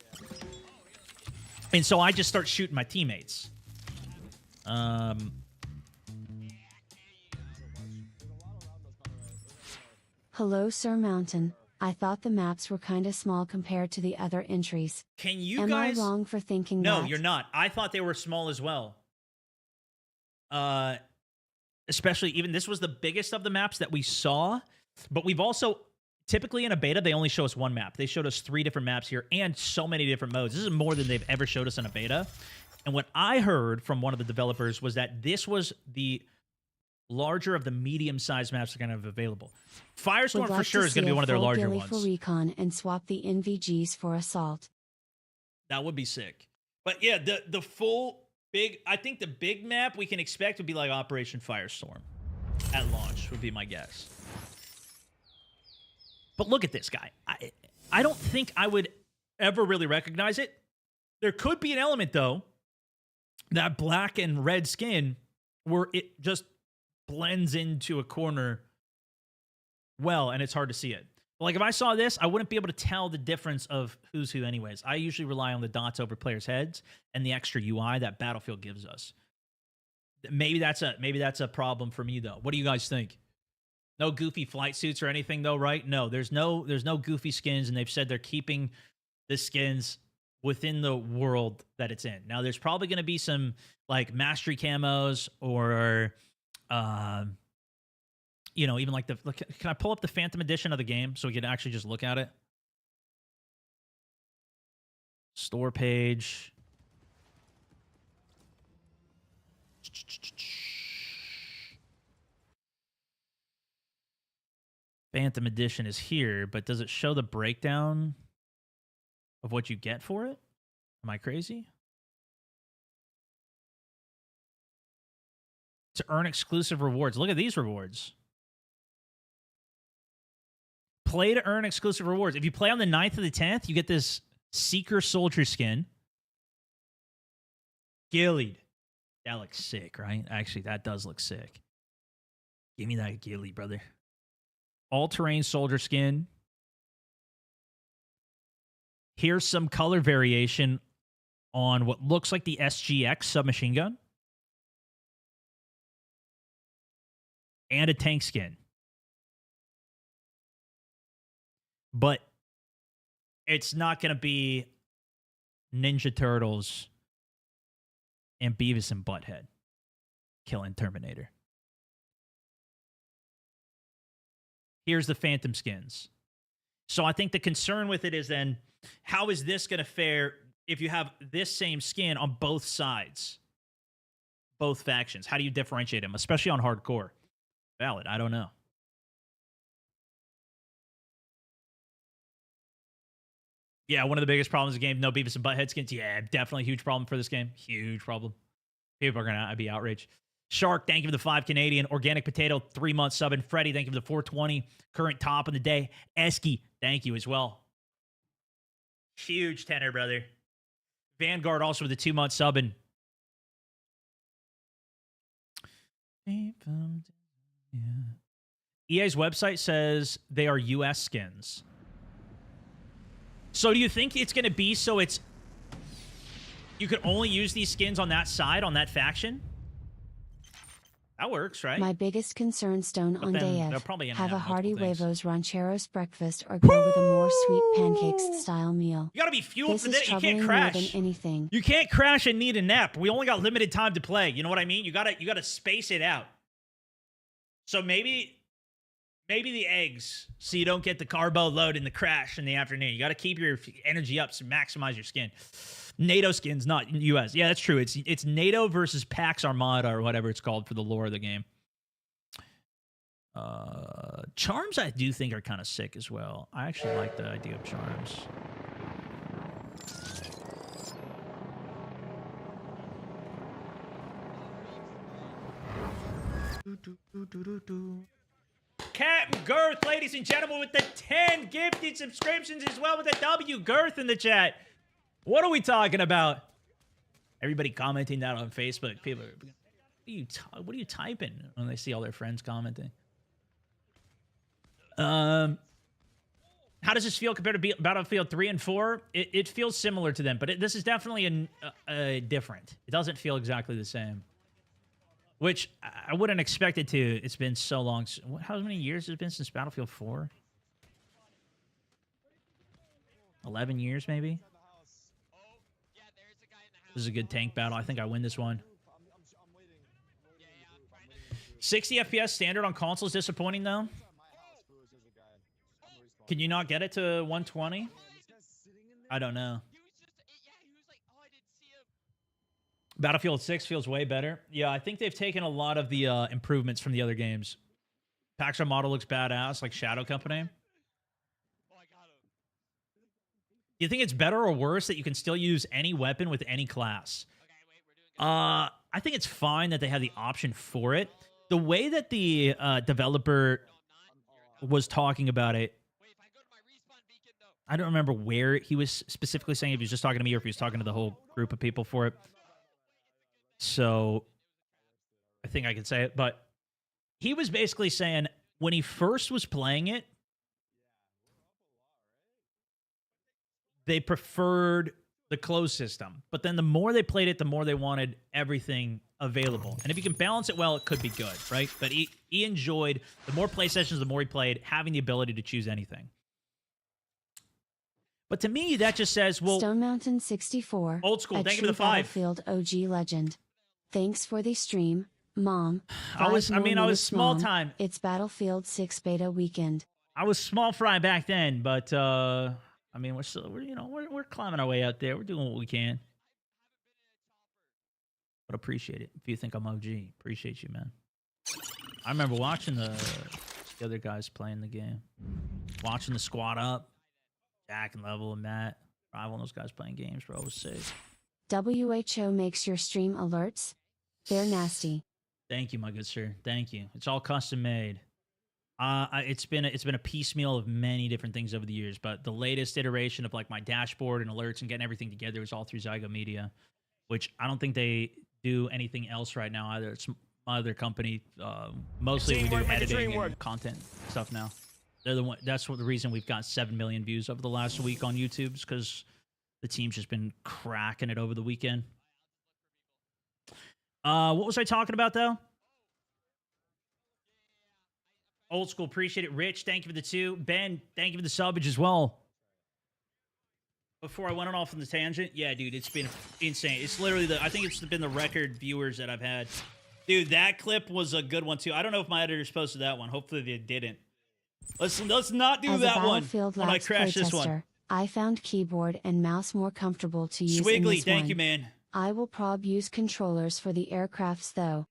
[SPEAKER 1] And so I just start shooting my teammates.
[SPEAKER 2] Hello, Sir Mountain. I thought the maps were kinda small compared to the other entries.
[SPEAKER 1] Can you
[SPEAKER 2] Am
[SPEAKER 1] guys...
[SPEAKER 2] I wrong for thinking
[SPEAKER 1] No,
[SPEAKER 2] that?
[SPEAKER 1] you're not. I thought they were small as well. Especially even this was the biggest of the maps that we saw, but we've also typically in a beta they only show us one map. They showed us 3 different maps here and so many different modes. This is more than they've ever showed us in a beta. And what I heard from one of the developers was that this was the larger of the medium-sized maps they're going to have available. Firestorm
[SPEAKER 2] Would
[SPEAKER 1] for
[SPEAKER 2] love
[SPEAKER 1] sure
[SPEAKER 2] to
[SPEAKER 1] is going to
[SPEAKER 2] see
[SPEAKER 1] be
[SPEAKER 2] a
[SPEAKER 1] one of their
[SPEAKER 2] full
[SPEAKER 1] larger
[SPEAKER 2] ghillie
[SPEAKER 1] ones.
[SPEAKER 2] for recon and swap the NVGs for assault.
[SPEAKER 1] That would be sick. But yeah, the full big, I think the big map we can expect would be like Operation Firestorm at launch would be my guess. But look at this guy. I don't think I would ever really recognize it. There could be an element though, that black and red skin where it just blends into a corner well and it's hard to see it. Like if I saw this, I wouldn't be able to tell the difference of who's who anyways. I usually rely on the dots over players' heads and the extra UI that Battlefield gives us. Maybe that's a problem for me though. What do you guys think? No goofy flight suits or anything though, right? No, there's no goofy skins, and they've said they're keeping the skins within the world that it's in. Now there's probably going to be some like mastery camos or you know, even like the... Can I pull up the Phantom Edition of the game so we can actually just look at it? Store page. Phantom Edition is here, but does it show the breakdown of what you get for it? Am I crazy? To earn exclusive rewards. Look at these rewards. Play to earn exclusive rewards. If you play on the 9th or the 10th, you get this Seeker Soldier skin. Gillied. That looks sick, right? Actually, that does look sick. Give me that ghillie, brother. All-terrain soldier skin. Here's some color variation on what looks like the SGX submachine gun. And a tank skin. But it's not going to be Ninja Turtles and Beavis and Butthead killing Terminator. Here's the Phantom skins. So I think the concern with it is then, how is this going to fare if you have this same skin on both sides? Both factions. How do you differentiate them, especially on hardcore? Valid. I don't know. Yeah, one of the biggest problems of the game, no Beavis and Butthead skins. Yeah, definitely a huge problem for this game. Huge problem. People are going to be outraged. Shark, thank you for the 5 Canadian. Organic Potato, 3 months subbing. Freddie, thank you for the 420. Current top of the day. Esky, thank you as well. Huge tenor, brother. Vanguard also with the 2 months subbing. EA's website says they are US skins. So do you think it's going to be so it's... You could only use these skins on that side, on that faction? That works, right?
[SPEAKER 2] My biggest concern, Stone on Day
[SPEAKER 1] they're probably
[SPEAKER 2] F.
[SPEAKER 1] gonna
[SPEAKER 2] Have a
[SPEAKER 1] have
[SPEAKER 2] hearty
[SPEAKER 1] multiple
[SPEAKER 2] Huevos
[SPEAKER 1] things.
[SPEAKER 2] Rancheros breakfast or go with a more sweet pancakes style meal.
[SPEAKER 1] You got to be fueled
[SPEAKER 2] This
[SPEAKER 1] for
[SPEAKER 2] is
[SPEAKER 1] this. You
[SPEAKER 2] troubling
[SPEAKER 1] can't
[SPEAKER 2] more
[SPEAKER 1] crash.
[SPEAKER 2] than anything.
[SPEAKER 1] You can't crash and need a nap. We only got limited time to play. You know what I mean? You gotta space it out. So maybe the eggs, so you don't get the carbo load in the crash in the afternoon. You got to keep your energy up to maximize your skin. NATO skins, not US. Yeah, that's true. It's NATO versus Pax Armada or whatever it's called for the lore of the game. Charms, I do think are kind of sick as well. I actually like the idea of charms. Captain Girth, ladies and gentlemen, with the 10 gifted subscriptions as well with the W Girth in the chat. What are we talking about? Everybody commenting that on Facebook. People are, what are you typing when they see all their friends commenting? How does this feel compared to Battlefield 3 and 4? It feels similar to them, but this is definitely different. It doesn't feel exactly the same. Which I wouldn't expect it to. It's been so long. How many years has it been since Battlefield 4? 11 years, maybe? This is a good tank battle. I think I win this one. 60 FPS standard on console is disappointing, though. Can you not get it to 120? I don't know. Battlefield 6 feels way better. Yeah, I think they've taken a lot of the improvements from the other games. Paxar model looks badass, like Shadow Company. Do you think it's better or worse that you can still use any weapon with any class? I think it's fine that they have the option for it. The way that the developer was talking about it, I don't remember where he was specifically saying, if he was just talking to me or if he was talking to the whole group of people for it. So I think I can say it, but he was basically saying when he first was playing it, they preferred the closed system. But then the more they played it, the more they wanted everything available. And if you can balance it well, it could be good, right? But he enjoyed, the more play sessions, the more he played, having the ability to choose anything. But to me, that just says, well...
[SPEAKER 2] Stone Mountain 64.
[SPEAKER 1] Old school, thank you for the 5.
[SPEAKER 2] Battlefield OG legend. Thanks for the stream, Mom.
[SPEAKER 1] I was small
[SPEAKER 2] Mom.
[SPEAKER 1] time.
[SPEAKER 2] It's Battlefield 6 beta weekend.
[SPEAKER 1] I was small fry back then, but I mean, we're climbing our way out there. We're doing what we can. But appreciate it. If you think I'm OG, appreciate you, man. I remember watching the other guys playing the game, watching the squad up, Jack and Level and Matt, Rival, and those guys playing games, bro. It was sick.
[SPEAKER 2] WHO makes your stream alerts. They're nasty.
[SPEAKER 1] Thank you, my good sir. Thank you. It's all custom made. It's been a piecemeal of many different things over the years, but the latest iteration of like my dashboard and alerts and getting everything together was all through Zygo Media, which I don't think they do anything else right now either. It's my other company. Mostly we do editing and content stuff now. They're the one. That's the reason we've got 7 million views over the last week on YouTube, because the team's just been cracking it over the weekend. What was I talking about though? Old school, appreciate it. Rich, thank you for the 2. Ben, thank you for the subbage as well. Before I went off on the tangent, yeah, dude, it's been insane. It's literally I think it's been the record viewers that I've had. Dude, that clip was a good one too. I don't know if my editors posted that one. Hopefully they didn't. Let's not do that one when I crash this one.
[SPEAKER 2] I found keyboard and mouse more comfortable to use.
[SPEAKER 1] Swiggly, thank you, man.
[SPEAKER 2] I will prob use controllers for the aircrafts though.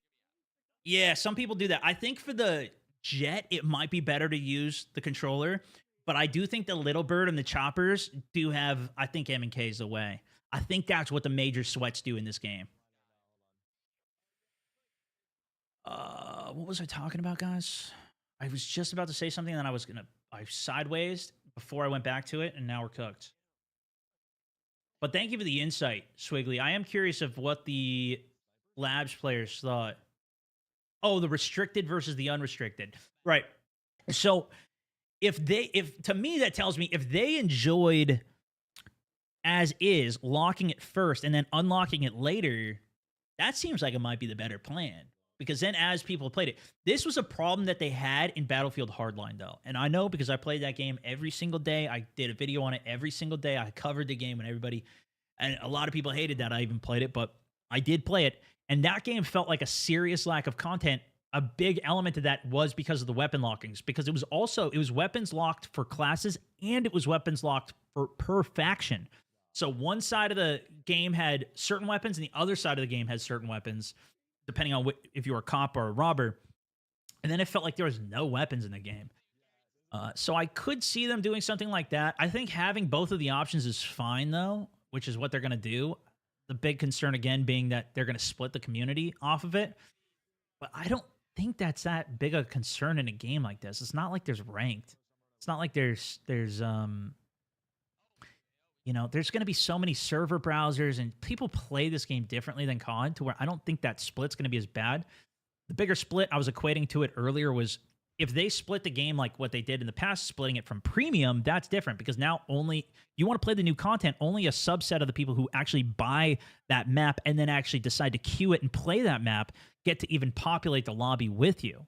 [SPEAKER 1] Yeah, some people do that. I think for the jet, it might be better to use the controller, but I do think the Little Bird and the choppers do have, I think, M&Ks away. I think that's what the major sweats do in this game. What was I talking about, guys? I was just about to say something, and I sideways before I went back to it, and now we're cooked. But thank you for the insight, Swiggly. I am curious of what the Labs players thought. Oh, the restricted versus the unrestricted. Right. So if to me, that tells me if they enjoyed as is locking it first and then unlocking it later, that seems like it might be the better plan. Because then as people played it, this was a problem that they had in Battlefield Hardline, though. And I know because I played that game every single day. I did a video on it every single day. I covered the game and a lot of people hated that I even played it, but I did play it. And that game felt like a serious lack of content. A big element of that was because of the weapon lockings, because it was weapons locked for classes and it was weapons locked per faction. So one side of the game had certain weapons and the other side of the game had certain weapons, depending on if you were a cop or a robber. And then it felt like there was no weapons in the game. So I could see them doing something like that. I think having both of the options is fine, though, which is what they're going to do. The big concern, again, being that they're going to split the community off of it. But I don't think that's that big a concern in a game like this. It's not like there's ranked. It's not like there's You know, there's going to be so many server browsers, and people play this game differently than COD, to where I don't think that split's going to be as bad. The bigger split I was equating to it earlier was if they split the game like what they did in the past, splitting it from premium, that's different because now only you want to play the new content, only a subset of the people who actually buy that map and then actually decide to queue it and play that map get to even populate the lobby with you.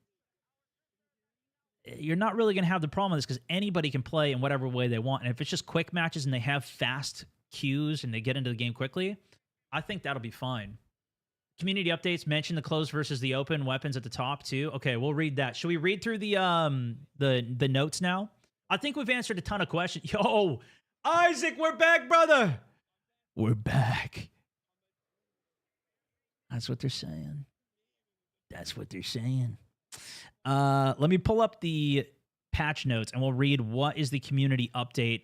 [SPEAKER 1] You're not really going to have the problem with this because anybody can play in whatever way they want. And if it's just quick matches and they have fast queues and they get into the game quickly, I think that'll be fine. Community updates mention the closed versus the open weapons at the top too. Okay, we'll read that. Should we read through the notes now? I think we've answered a ton of questions. Yo, Isaac, we're back, brother. We're back. That's what they're saying. That's what they're saying. Let me pull up the patch notes and we'll read what is the community update.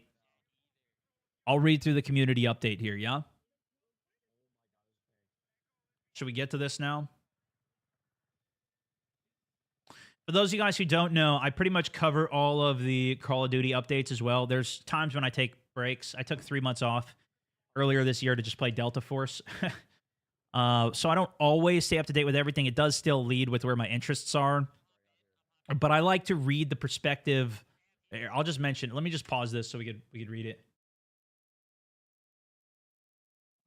[SPEAKER 1] I'll read through the community update here, yeah? Should we get to this now? For those of you guys who don't know, I pretty much cover all of the Call of Duty updates as well. There's times when I take breaks. I took 3 months off earlier this year to just play Delta Force. So I don't always stay up to date with everything. It does still lead with where my interests are. But I like to read the perspective. Here, I'll just mention. Let me just pause this so we could read it.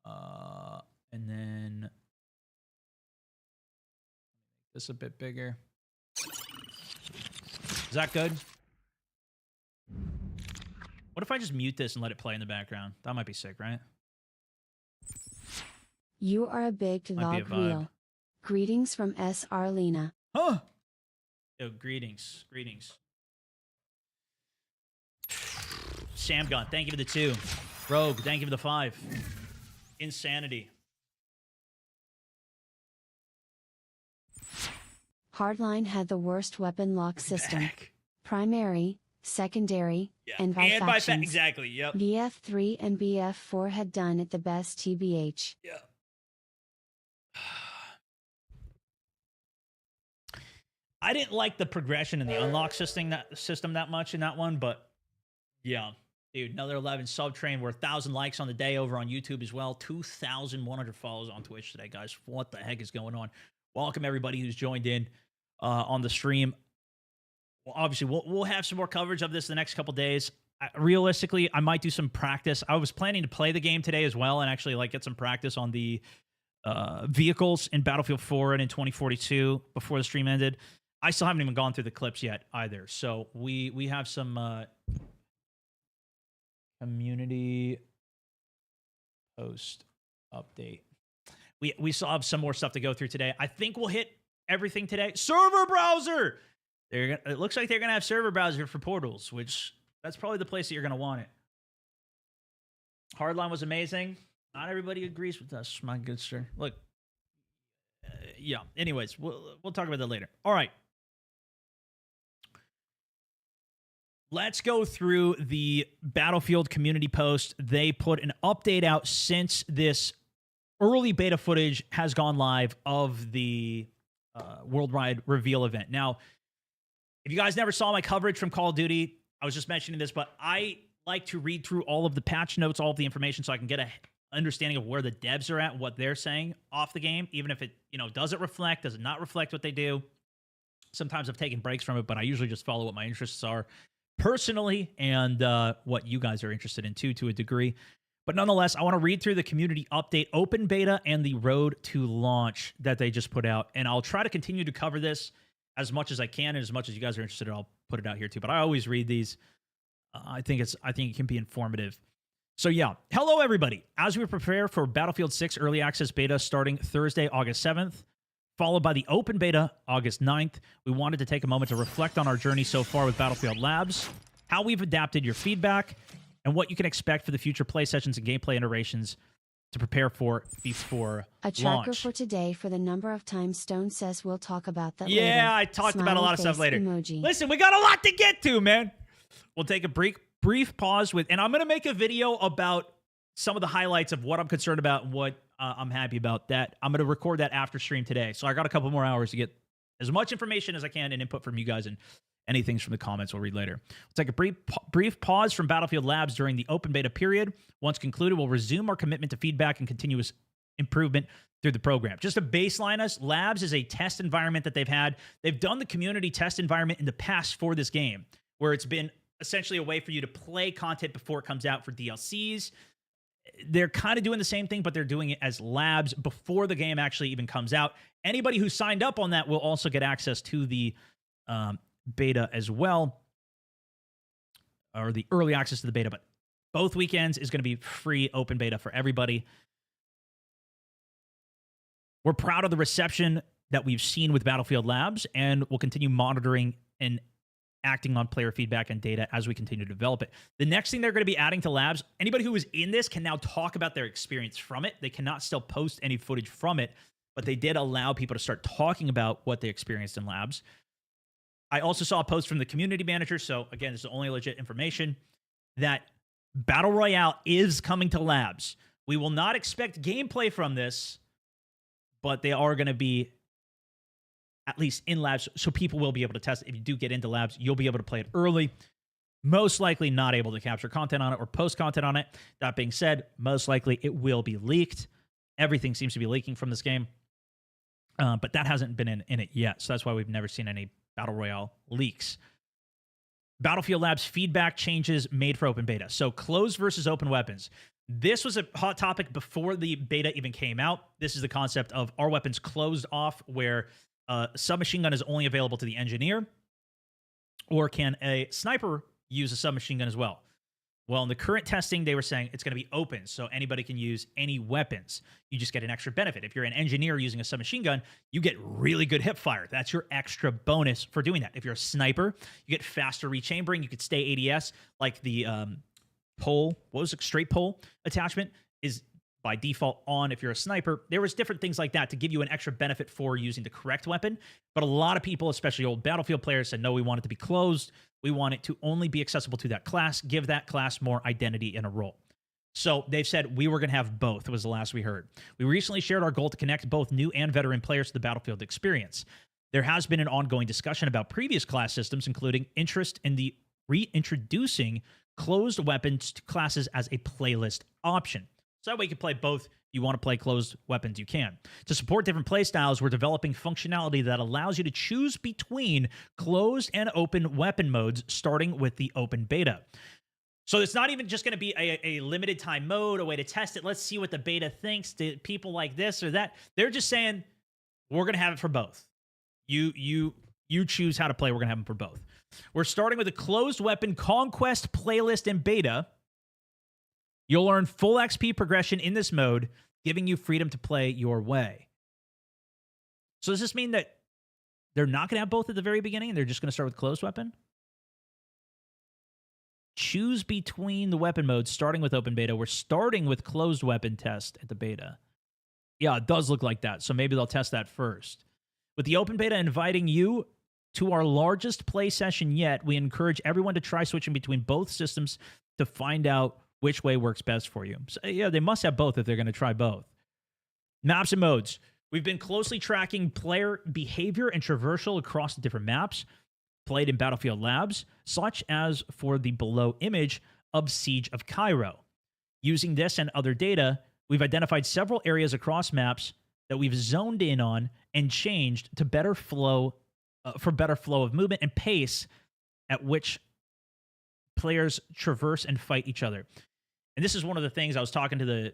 [SPEAKER 1] And then this a bit bigger. Is that good? What if I just mute this and let it play in the background? That might be sick, right?
[SPEAKER 2] You are a big dog wheel. Greetings from S. Arlena.
[SPEAKER 1] Huh? Yo, greetings. Greetings. Sam Gun, thank you for the 2. Rogue, thank you for the 5. Insanity.
[SPEAKER 2] Hardline had the worst weapon lock system. Primary, secondary, and by factions.
[SPEAKER 1] Exactly, yep.
[SPEAKER 2] BF3 and BF4 had done it the best TBH.
[SPEAKER 1] Yeah. I didn't like the progression in the unlock system that much in that one, but yeah. Dude, another 11 sub-train. We're 1,000 likes on the day over on YouTube as well. 2,100 follows on Twitch today, guys. What the heck is going on? Welcome, everybody who's joined in on the stream. Well, obviously, we'll have some more coverage of this the next couple days. Realistically, I might do some practice. I was planning to play the game today as well and actually like get some practice on the vehicles in Battlefield 4 and in 2042 before the stream ended. I still haven't even gone through the clips yet either. So we have some community post update. We still have some more stuff to go through today. I think we'll hit everything today. Server browser! It looks like they're going to have server browser for Portals, which that's probably the place that you're going to want it. Hardline was amazing. Not everybody agrees with us, my good sir. Look, yeah. Anyways, we'll talk about that later. All right. Let's go through the Battlefield community post. They put an update out since this early beta footage has gone live of the worldwide reveal event. Now, if you guys never saw my coverage from Call of Duty, I was just mentioning this, but I like to read through all of the patch notes, all of the information, so I can get a understanding of where the devs are at, what they're saying off the game, even if it, does it not reflect what they do. Sometimes I've taken breaks from it, but I usually just follow what my interests are personally and what you guys are interested in too, to a degree. But nonetheless, I want to read through the community update, open beta, and the road to launch that they just put out. And I'll try to continue to cover this as much as I can, and as much as you guys are interested, I'll put it out here too. But I always read these. I think it can be informative. So yeah, hello everybody. As we prepare for Battlefield 6 Early Access Beta starting Thursday, August 7th, followed by the open beta August 9th, we wanted to take a moment to reflect on our journey so far with Battlefield Labs, how we've adapted your feedback, and what you can expect for the future play sessions and gameplay iterations to prepare for before
[SPEAKER 2] a tracker
[SPEAKER 1] launch.
[SPEAKER 2] For today for the number of times Stone says we'll talk about that
[SPEAKER 1] later.
[SPEAKER 2] Yeah,
[SPEAKER 1] I talked about a lot of stuff later.
[SPEAKER 2] Emoji.
[SPEAKER 1] Listen, we got a lot to get to, man. We'll take a brief pause and I'm going to make a video about some of the highlights of what I'm concerned about and what I'm happy about. That I'm going to record that after stream today. So I got a couple more hours to get as much information as I can and input from you guys and Anything from the comments we'll read later. We'll take a brief pause from Battlefield Labs during the open beta period. Once concluded, we'll resume our commitment to feedback and continuous improvement through the program. Just to baseline us, Labs is a test environment that they've had. They've done the community test environment in the past for this game, where it's been essentially a way for you to play content before it comes out for DLCs. They're kind of doing the same thing, but they're doing it as Labs before the game actually even comes out. Anybody who signed up on that will also get access to the beta as well, or the early access to the beta, but both weekends is going to be free open beta for everybody. We're proud of the reception that we've seen with Battlefield Labs, and we'll continue monitoring and acting on player feedback and data as we continue to develop it. The next thing they're going to be adding to Labs, anybody who was in this can now talk about their experience from it. They cannot still post any footage from it, but they did allow people to start talking about what they experienced in Labs. I also saw a post from the community manager, so again, this is only legit information, that Battle Royale is coming to Labs. We will not expect gameplay from this, but they are going to be at least in Labs, so people will be able to test it. If you do get into Labs, you'll be able to play it early. Most likely not able to capture content on it or post content on it. That being said, most likely it will be leaked. Everything seems to be leaking from this game, but that hasn't been in it yet, so that's why we've never seen any Battle Royale leaks. Battlefield Labs feedback changes made for open beta. So closed versus open weapons. This was a hot topic before the beta even came out. This is the concept of, are weapons closed off, where a submachine gun is only available to the engineer, or can a sniper use a submachine gun as well? Well, in the current testing, they were saying it's going to be open, so anybody can use any weapons. You just get an extra benefit. If you're an engineer using a submachine gun, you get really good hip fire. That's your extra bonus for doing that. If you're a sniper, you get faster rechambering. You could stay ADS, like the pole, what was it, straight pole attachment is by default on if you're a sniper. There was different things like that to give you an extra benefit for using the correct weapon. But a lot of people, especially old Battlefield players, said, no, we want it to be closed. We want it to only be accessible to that class, give that class more identity in a role. So they've said we were going to have both, was the last we heard. We recently shared our goal to connect both new and veteran players to the Battlefield experience. There has been an ongoing discussion about previous class systems, including interest in the reintroducing closed weapons to classes as a playlist option. So that way you can play both. You want to play closed weapons, you can. To support different play styles, we're developing functionality that allows you to choose between closed and open weapon modes, starting with the open beta. So it's not even just going to be a limited time mode, a way to test it. Let's see what the beta thinks. Do people like this or that? They're just saying, we're going to have it for both. You choose how to play. We're going to have them for both. We're starting with a closed weapon conquest playlist in beta. You'll earn full XP progression in this mode, giving you freedom to play your way. So does this mean that they're not going to have both at the very beginning and they're just going to start with closed weapon? Choose between the weapon modes, starting with open beta. We're starting with closed weapon test at the beta. Yeah, it does look like that. So maybe they'll test that first. With the open beta inviting you to our largest play session yet, we encourage everyone to try switching between both systems to find out which way works best for you. So, yeah, they must have both if they're going to try both. Maps and modes. We've been closely tracking player behavior and traversal across the different maps played in Battlefield Labs, such as for the below image of Siege of Cairo. Using this and other data, we've identified several areas across maps that we've zoned in on and changed to better flow of movement and pace at which players traverse and fight each other. And this is one of the things I was talking to the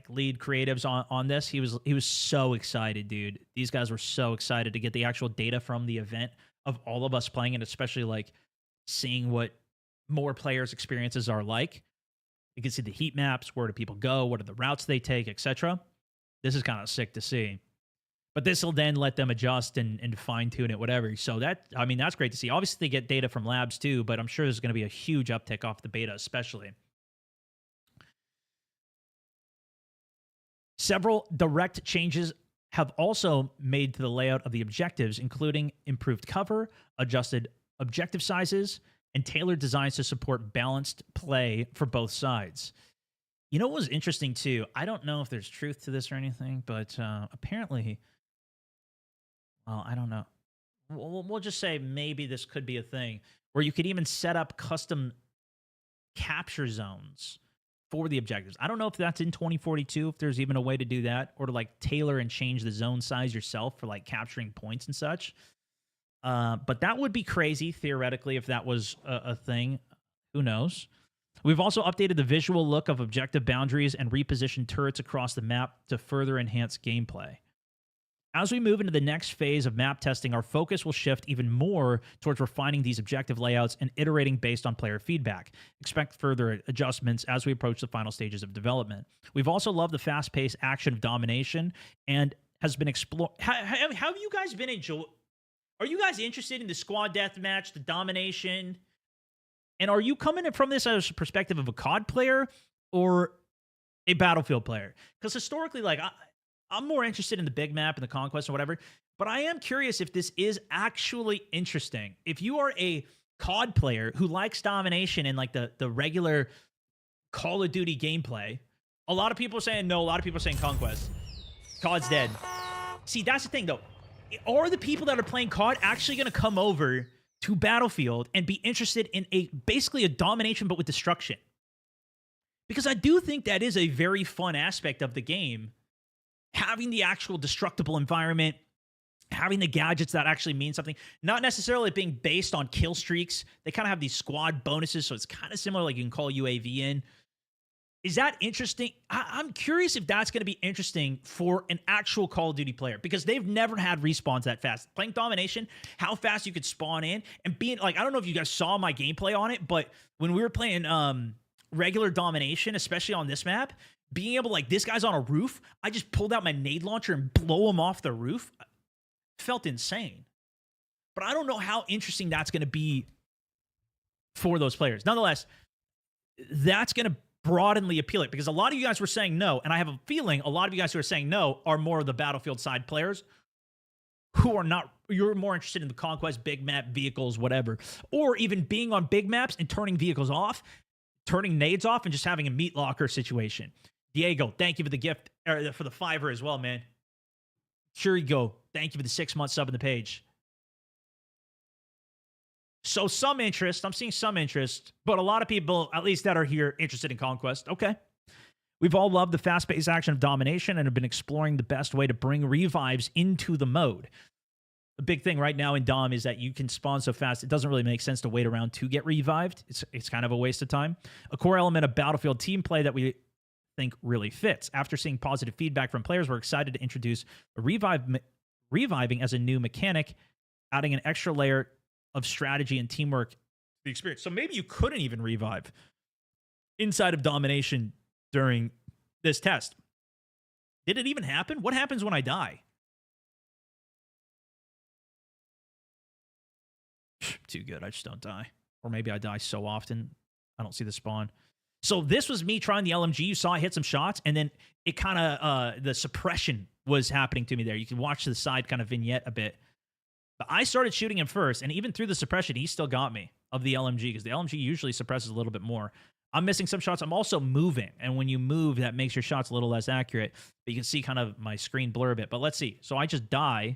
[SPEAKER 1] lead creatives on this. He was so excited, dude. These guys were so excited to get the actual data from the event of all of us playing, and especially seeing what more players' experiences are like. You can see the heat maps, where do people go, what are the routes they take, etc. This is kind of sick to see. But this will then let them adjust and fine-tune it, whatever. So that's great to see. Obviously, they get data from labs too, but I'm sure there's going to be a huge uptick off the beta, especially. Several direct changes have also made to the layout of the objectives, including improved cover, adjusted objective sizes, and tailored designs to support balanced play for both sides. You know what was interesting too? I don't know if there's truth to this or anything, but apparently, well, I don't know. we'll just say maybe this could be a thing where you could even set up custom capture zones for the objectives. I don't know if that's in 2042, if there's even a way to do that, or to like tailor and change the zone size yourself for like capturing points and such. But that would be crazy, theoretically, if that was a thing. Who knows? We've also updated the visual look of objective boundaries and repositioned turrets across the map to further enhance gameplay. As we move into the next phase of map testing, our focus will shift even more towards refining these objective layouts and iterating based on player feedback. Expect further adjustments as we approach the final stages of development. We've also loved the fast-paced action of domination and has been explored. Have you guys been enjoying? Are you guys interested in the squad deathmatch, the domination? And are you coming from this as a perspective of a COD player or a Battlefield player? Because historically, like, I'm more interested in the big map and the conquest or whatever, but I am curious if this is actually interesting. If you are a COD player who likes domination and like the regular Call of Duty gameplay, a lot of people are saying no, a lot of people are saying conquest. COD's dead. See, that's the thing though. Are the people that are playing COD actually going to come over to Battlefield and be interested in basically a domination but with destruction? Because I do think that is a very fun aspect of the game. Having the actual destructible environment, having the gadgets that actually mean something, not necessarily being based on kill streaks. They kind of have these squad bonuses, so it's kind of similar, like you can call UAV in. Is that interesting? I'm curious if that's going to be interesting for an actual Call of Duty player, because they've never had respawns that fast. Playing domination, how fast you could spawn in, and being like, I don't know if you guys saw my gameplay on it, but when we were playing regular domination, especially on this map, being able, like, this guy's on a roof, I just pulled out my nade launcher and blow him off the roof. Felt insane. But I don't know how interesting that's going to be for those players. Nonetheless, that's going to broadenly appeal it, because a lot of you guys were saying no, and I have a feeling a lot of you guys who are saying no are more of the Battlefield side players who are not, you're more interested in the conquest, big map, vehicles, whatever, or even being on big maps and turning vehicles off, turning nades off, and just having a meat locker situation. Diego, thank you for the gift, or for the $5 as well, man. Sure you go. Thank you for the 6-month sub in the page. So some interest. I'm seeing some interest, but a lot of people, at least that are here, interested in Conquest. Okay. We've all loved the fast-paced action of domination and have been exploring the best way to bring revives into the mode. The big thing right now in Dom is that you can spawn so fast, it doesn't really make sense to wait around to get revived. It's kind of a waste of time. A core element of Battlefield team play that we think really fits. After seeing positive feedback from players, we're excited to introduce reviving as a new mechanic, adding an extra layer of strategy and teamwork to the experience. So maybe you couldn't even revive inside of domination during this test. Did it even happen? What happens when I die? Too good. I just don't die. Or maybe I die so often I don't see the spawn. So this was me trying the LMG. You saw I hit some shots, and then it kind of, the suppression was happening to me there. You can watch the side kind of vignette a bit. But I started shooting him first, and even through the suppression, he still got me of the LMG, because the LMG usually suppresses a little bit more. I'm missing some shots. I'm also moving, and when you move, that makes your shots a little less accurate. But you can see kind of my screen blur a bit. But let's see. So I just die.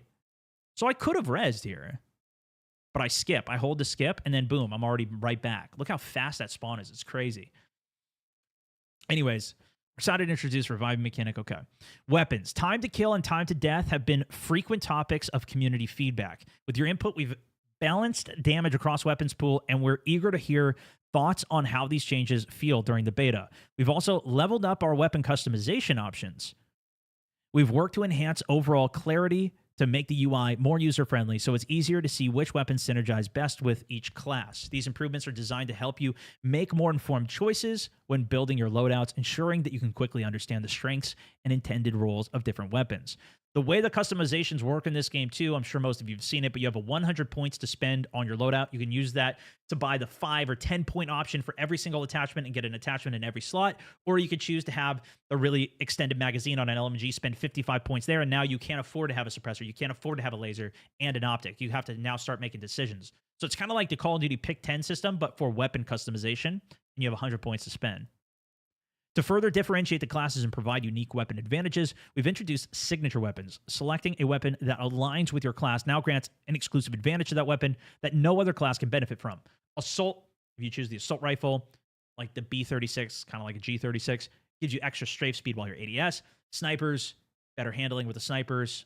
[SPEAKER 1] So I could have rezzed here, but I skip. I hold the skip, and then boom, I'm already right back. Look how fast that spawn is. It's crazy. Anyways, excited to introduce reviving mechanic. Okay. Weapons. Time to kill and time to death have been frequent topics of community feedback. With your input, we've balanced damage across weapons pool, and we're eager to hear thoughts on how these changes feel during the beta. We've also leveled up our weapon customization options. We've worked to enhance overall clarity to make the UI more user-friendly, so it's easier to see which weapons synergize best with each class. These improvements are designed to help you make more informed choices when building your loadouts, ensuring that you can quickly understand the strengths and intended roles of different weapons. The way the customizations work in this game, too, I'm sure most of you have seen it, but you have 100 points to spend on your loadout. You can use that to buy the 5 or 10 point option for every single attachment and get an attachment in every slot, or you could choose to have a really extended magazine on an LMG, spend 55 points there, and now you can't afford to have a suppressor, you can't afford to have a laser and an optic. You have to now start making decisions. So it's kind of like the Call of Duty Pick 10 system, but for weapon customization, and you have 100 points to spend. To further differentiate the classes and provide unique weapon advantages, we've introduced signature weapons. Selecting a weapon that aligns with your class now grants an exclusive advantage to that weapon that no other class can benefit from. Assault, if you choose the assault rifle, like the B36, kind of like a G36, gives you extra strafe speed while you're ADS. Snipers, better handling with the snipers,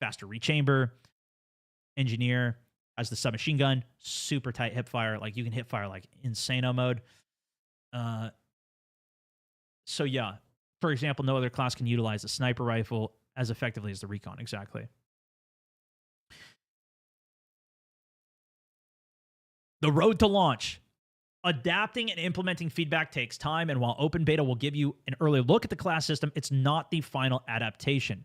[SPEAKER 1] faster rechamber. Engineer has the submachine gun, super tight hip fire. Like you can hip fire like insano mode. So yeah, for example, no other class can utilize the sniper rifle as effectively as the recon. Exactly. The road to launch. Adapting and implementing feedback takes time, and while open beta will give you an early look at the class system, it's not the final adaptation.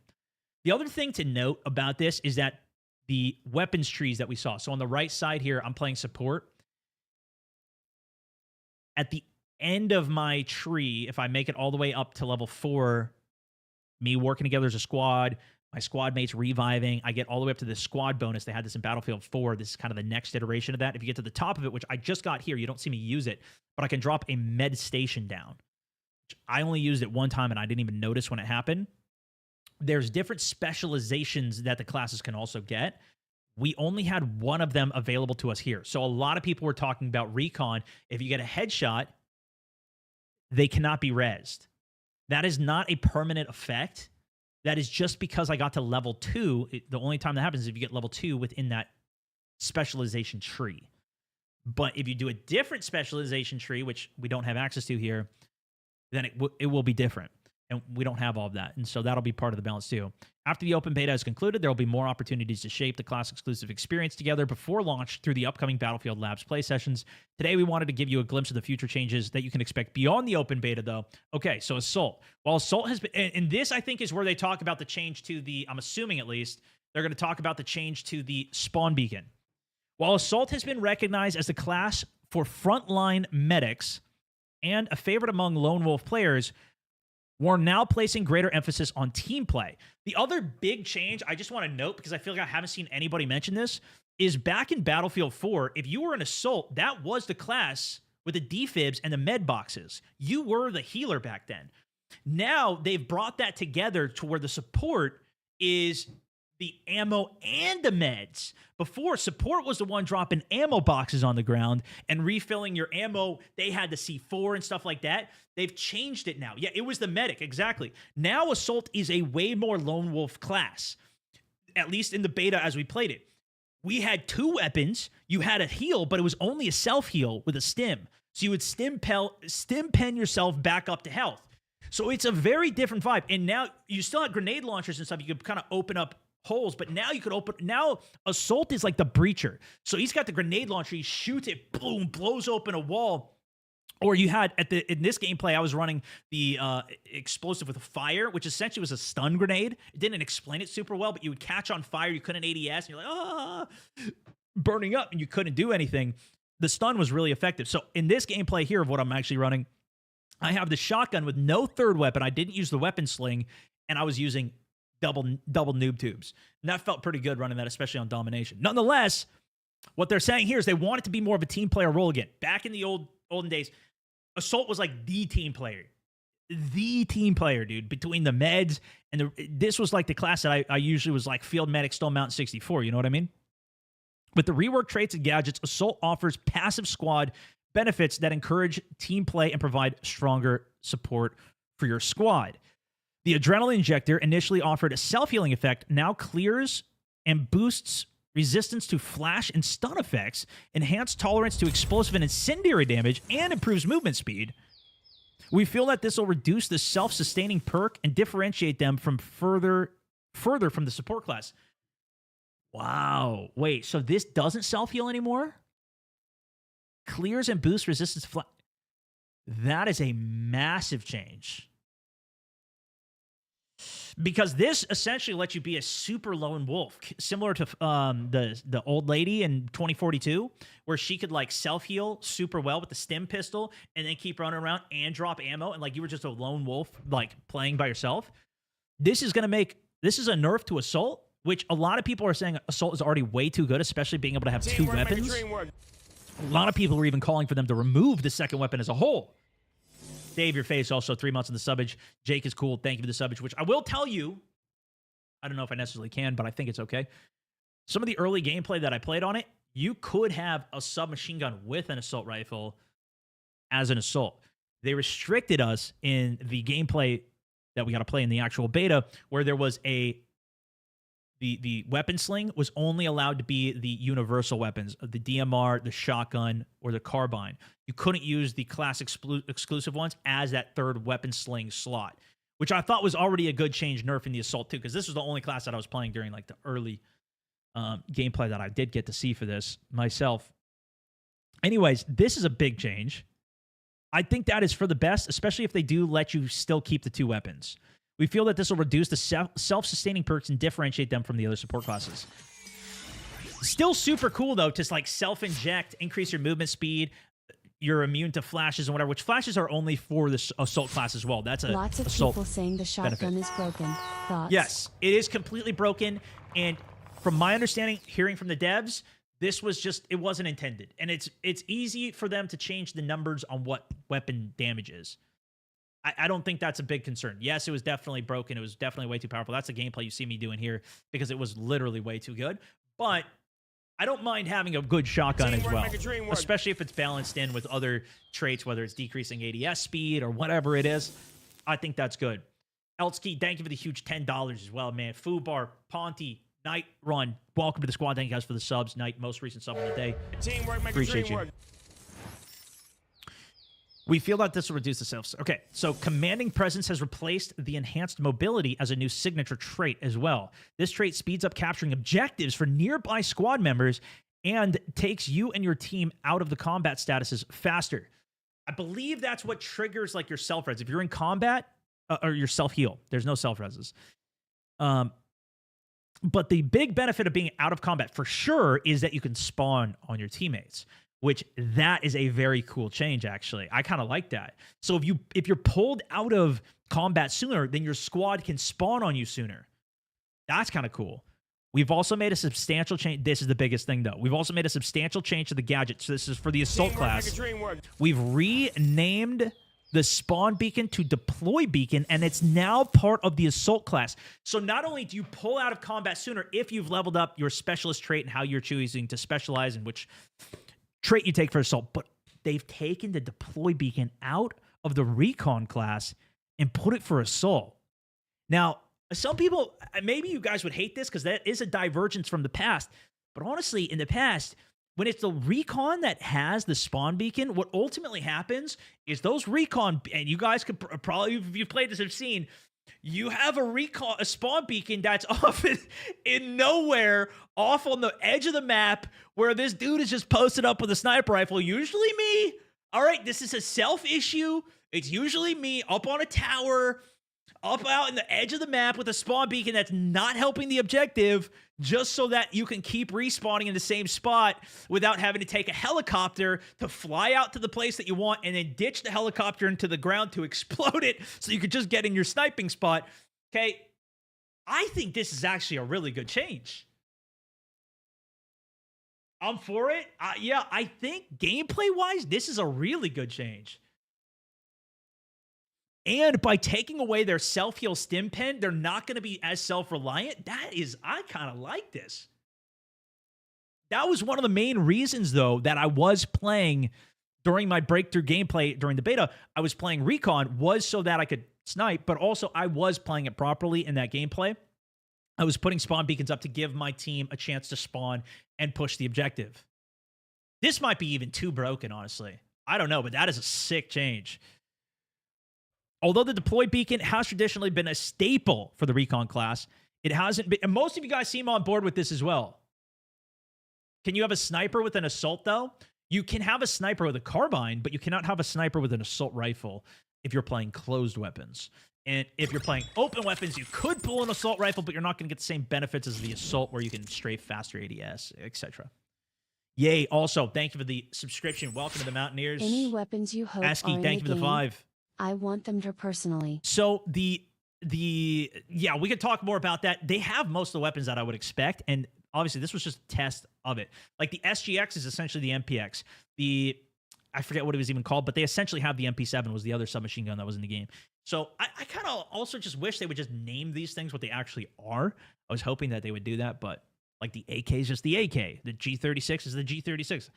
[SPEAKER 1] The other thing to note about this is that the weapons trees that we saw. So on the right side here, I'm playing support. At the end of my tree, if I make it all the way up to level 4, me working together as a squad, my squad mates reviving, I get all the way up to the squad bonus. They had this in Battlefield 4. This is kind of the next iteration of that. If you get to the top of it, which I just got here, you don't see me use it, but I can drop a med station down. I only used it one time, and I didn't even notice when it happened. There's different specializations that the classes can also get. We only had one of them available to us here. So a lot of people were talking about recon. If you get a headshot, they cannot be rezzed. That is not a permanent effect. That is just because I got to level 2. The only time that happens is if you get level 2 within that specialization tree. But if you do a different specialization tree, which we don't have access to here, then it will be different. And we don't have all of that. And so that'll be part of the balance too. After the open beta is concluded, there will be more opportunities to shape the class-exclusive experience together before launch through the upcoming Battlefield Labs play sessions. Today, we wanted to give you a glimpse of the future changes that you can expect beyond the open beta, though. Okay, so Assault. While Assault has been... And this, I think, is where they talk about the change to the... I'm assuming, at least, they're going to talk about the change to the spawn beacon. While Assault has been recognized as the class for frontline medics and a favorite among Lone Wolf players, we're now placing greater emphasis on team play. The other big change I just want to note, because I feel like I haven't seen anybody mention this, is back in Battlefield 4, if you were an Assault, that was the class with the defibs and the med boxes. You were the healer back then. Now they've brought that together to where the support is the ammo and the meds. Before, support was the one dropping ammo boxes on the ground and refilling your ammo. They had the C4 and stuff like that. They've changed it now. Yeah, it was the medic, exactly. Now Assault is a way more Lone Wolf class, at least in the beta as we played it. We had 2 weapons. You had a heal, but it was only a self-heal with a stim. So you would stim pen yourself back up to health. So it's a very different vibe. And now you still have grenade launchers and stuff. You could kind of open up holes, but now you could now Assault is like the breacher. So he's got the grenade launcher, he shoots it, boom, blows open a wall. Or you had in this gameplay, I was running the explosive with a fire, which essentially was a stun grenade. It didn't explain it super well, but you would catch on fire, you couldn't ADS, and you're like, burning up, and you couldn't do anything. The stun was really effective. So in this gameplay here of what I'm actually running, I have the shotgun with no third weapon. I didn't use the weapon sling, and I was using double noob tubes. And that felt pretty good running that, especially on domination. Nonetheless, what they're saying here is they want it to be more of a team player role again. Back in the olden days, Assault was like the team player. The team player, dude. Between the meds and this was like the class that I usually was like field medic, Stone Mountain 64. You know what I mean? With the rework traits and gadgets, Assault offers passive squad benefits that encourage team play and provide stronger support for your squad. The Adrenaline Injector, initially offered a self-healing effect, now clears and boosts resistance to flash and stun effects, enhanced tolerance to explosive and incendiary damage, and improves movement speed. We feel that this will reduce the self-sustaining perk and differentiate them from further from the support class. Wow. Wait, so this doesn't self-heal anymore? Clears and boosts resistance to flash. That is a massive change. Because this essentially lets you be a super lone wolf, similar to the old lady in 2042, where she could like self-heal super well with the stim pistol and then keep running around and drop ammo, and like you were just a lone wolf like playing by yourself. This is a nerf to Assault, which a lot of people are saying Assault is already way too good, especially being able to have 2 weapons. A lot of people are even calling for them to remove the second weapon as a whole. Dave, your face, also 3 months in the subbage. Jake is cool. Thank you for the subbage, which I will tell you, I don't know if I necessarily can, but I think it's okay. Some of the early gameplay that I played on it, you could have a submachine gun with an assault rifle as an assault. They restricted us in the gameplay that we got to play in the actual beta, where there was the weapon sling was only allowed to be the universal weapons, the DMR, the shotgun, or the carbine. You couldn't use the class exclusive ones as that third weapon sling slot, which I thought was already a good change, nerfing the assault too, because this was the only class that I was playing during like the early gameplay that I did get to see for this myself. Anyways, this is a big change. I think that is for the best, especially if they do let you still keep the 2 weapons. We feel that this will reduce the self-sustaining perks and differentiate them from the other support classes. Still super cool, though, to like self-inject, increase your movement speed. You're immune to flashes and whatever, which flashes are only for the assault class as well. That's a
[SPEAKER 2] lots of
[SPEAKER 1] assault
[SPEAKER 2] people saying the shotgun is broken. Thoughts?
[SPEAKER 1] Yes, it is completely broken. And from my understanding, hearing from the devs, this was just, it wasn't intended. And it's easy for them to change the numbers on what weapon damage is. I don't think that's a big concern. Yes, it was definitely broken. It was definitely way too powerful. That's the gameplay you see me doing here because it was literally way too good. But I don't mind having a good shotgun as well, especially if it's balanced in with other traits, whether it's decreasing ADS speed or whatever it is. I think that's good. Elski, thank you for the huge $10 as well, man. Fubar, Ponty, Night Run, welcome to the squad. Thank you guys for the subs. Night, most recent sub of the day.
[SPEAKER 4] Teamwork, make
[SPEAKER 1] Appreciate
[SPEAKER 4] a dream
[SPEAKER 1] you.
[SPEAKER 4] work.
[SPEAKER 1] We feel that this will reduce the self. Okay, so Commanding Presence has replaced the enhanced mobility as a new signature trait as well. This trait speeds up capturing objectives for nearby squad members and takes you and your team out of the combat statuses faster. I believe that's what triggers like your self-res. If you're in combat, or your self-heal, there's no self-reses. But the big benefit of being out of combat for sure is that you can spawn on your teammates, which that is a very cool change, actually. I kind of like that. So if you're pulled out of combat sooner, then your squad can spawn on you sooner. That's kind of cool. We've also made a substantial change. This is the biggest thing, though. We've also made a substantial change to the gadget. So this is for the assault class. We've renamed the spawn beacon to deploy beacon, and it's now part of the assault class. So not only do you pull out of combat sooner if you've leveled up your specialist trait and how you're choosing to specialize in which trait you take for assault, but they've taken the deploy beacon out of the recon class and put it for assault. Now, some people, maybe you guys would hate this because that is a divergence from the past, but honestly, in the past, when it's the recon that has the spawn beacon, what ultimately happens is those recon, and you guys could probably, if you've played this, have seen, you have a spawn beacon that's off in nowhere, off on the edge of the map, where this dude is just posted up with a sniper rifle. Usually me. All right, this is a self issue. It's usually me up on a tower, up out in the edge of the map with a spawn beacon that's not helping the objective, just so that you can keep respawning in the same spot without having to take a helicopter to fly out to the place that you want and then ditch the helicopter into the ground to explode it so you could just get in your sniping spot. Okay, I think this is actually a really good change. I'm for it. Yeah, I think gameplay-wise, this is a really good change. And by taking away their self-heal stim pen, they're not going to be as self-reliant. I kind of like this. That was one of the main reasons, though, that I was playing during my breakthrough gameplay during the beta. I was playing Recon, was so that I could snipe, but also I was playing it properly in that gameplay. I was putting spawn beacons up to give my team a chance to spawn and push the objective. This might be even too broken, honestly. I don't know, but that is a sick change. Although the deploy beacon has traditionally been a staple for the recon class, it hasn't been, and most of you guys seem on board with this as well. Can you have a sniper with an assault, though? You can have a sniper with a carbine, but you cannot have a sniper with an assault rifle if you're playing closed weapons. And if you're playing open weapons, you could pull an assault rifle, but you're not going to get the same benefits as the assault, where you can strafe faster ADS, etc. Yay. Also, thank you for the subscription. Welcome to the Mountaineers.
[SPEAKER 2] Any weapons you hope
[SPEAKER 1] Asky,
[SPEAKER 2] are in
[SPEAKER 1] thank
[SPEAKER 2] the
[SPEAKER 1] you for the
[SPEAKER 2] game,
[SPEAKER 1] 5.
[SPEAKER 2] I want them to personally.
[SPEAKER 1] So yeah, we could talk more about that. They have most of the weapons that I would expect, and obviously this was just a test of it. Like the SGX is essentially the MPX. The I forget what it was even called, but they essentially have the MP7 was the other submachine gun that was in the game. So I kind of also just wish they would just name these things what they actually are. I was hoping that they would do that, but like the AK is just the AK. The G36 is the G36.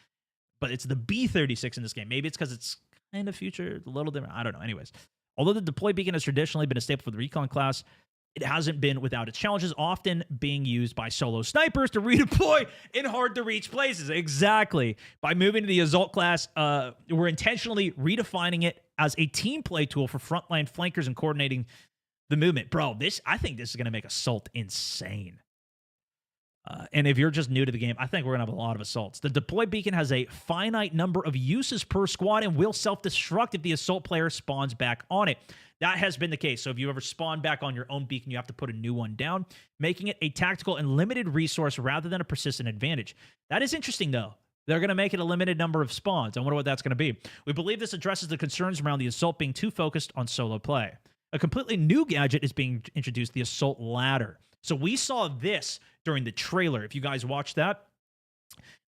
[SPEAKER 1] But it's the B36 in this game. Maybe it's because it's kind of future, a little different. I don't know. Anyways, although the deploy beacon has traditionally been a staple for the recon class, it hasn't been without its challenges, often being used by solo snipers to redeploy in hard-to-reach places. Exactly. By moving to the Assault class, we're intentionally redefining it as a team play tool for frontline flankers and coordinating the movement. Bro, I think this is going to make Assault insane. And if you're just new to the game, I think we're going to have a lot of assaults. The deploy beacon has a finite number of uses per squad and will self-destruct if the assault player spawns back on it. That has been the case. So if you ever spawn back on your own beacon, you have to put a new one down, making it a tactical and limited resource rather than a persistent advantage. That is interesting, though. They're going to make it a limited number of spawns. I wonder what that's going to be. We believe this addresses the concerns around the assault being too focused on solo play. A completely new gadget is being introduced, the assault ladder. So we saw this during the trailer. If you guys watched that,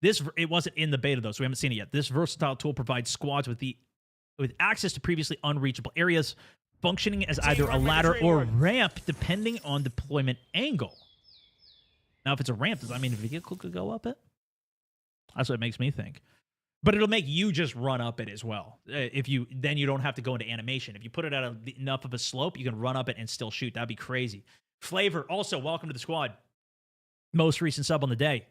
[SPEAKER 1] it wasn't in the beta though, so we haven't seen it yet. This versatile tool provides squads with access to previously unreachable areas, functioning as either a ladder or ramp depending on deployment angle. Now, if it's a ramp, does that mean a vehicle could go up it? That's what it makes me think. But it'll make you just run up it as well. Then you don't have to go into animation. If you put it at enough of a slope, you can run up it and still shoot. That'd be crazy. Flavor, also, welcome to the squad. Most recent sub on the day.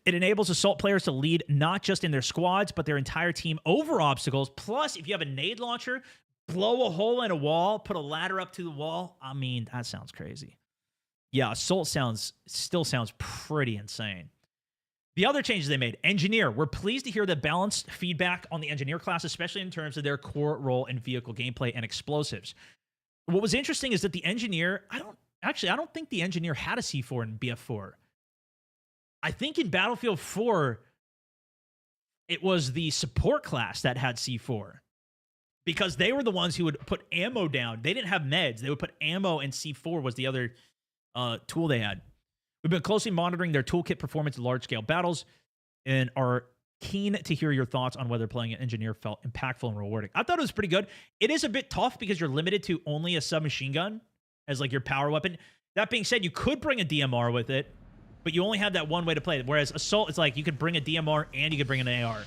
[SPEAKER 1] It enables assault players to lead not just in their squads, but their entire team over obstacles. Plus, if you have a nade launcher, blow a hole in a wall, put a ladder up to the wall. I mean, that sounds crazy. Yeah, assault still sounds pretty insane. The other changes they made. Engineer. We're pleased to hear the balanced feedback on the engineer class, especially in terms of their core role in vehicle gameplay and explosives. What was interesting is that the engineer, I don't think the engineer had a C4 in BF4. I think in Battlefield 4, it was the support class that had C4. Because they were the ones who would put ammo down. They didn't have meds. They would put ammo, and C4 was the other tool they had. We've been closely monitoring their toolkit performance in large-scale battles and are keen to hear your thoughts on whether playing an engineer felt impactful and rewarding. I thought it was pretty good. It is a bit tough because you're limited to only a submachine gun as like your power weapon. That being said, you could bring a DMR with it, but you only have that one way to play it. Whereas Assault, it's like you could bring a DMR and you could bring an AR.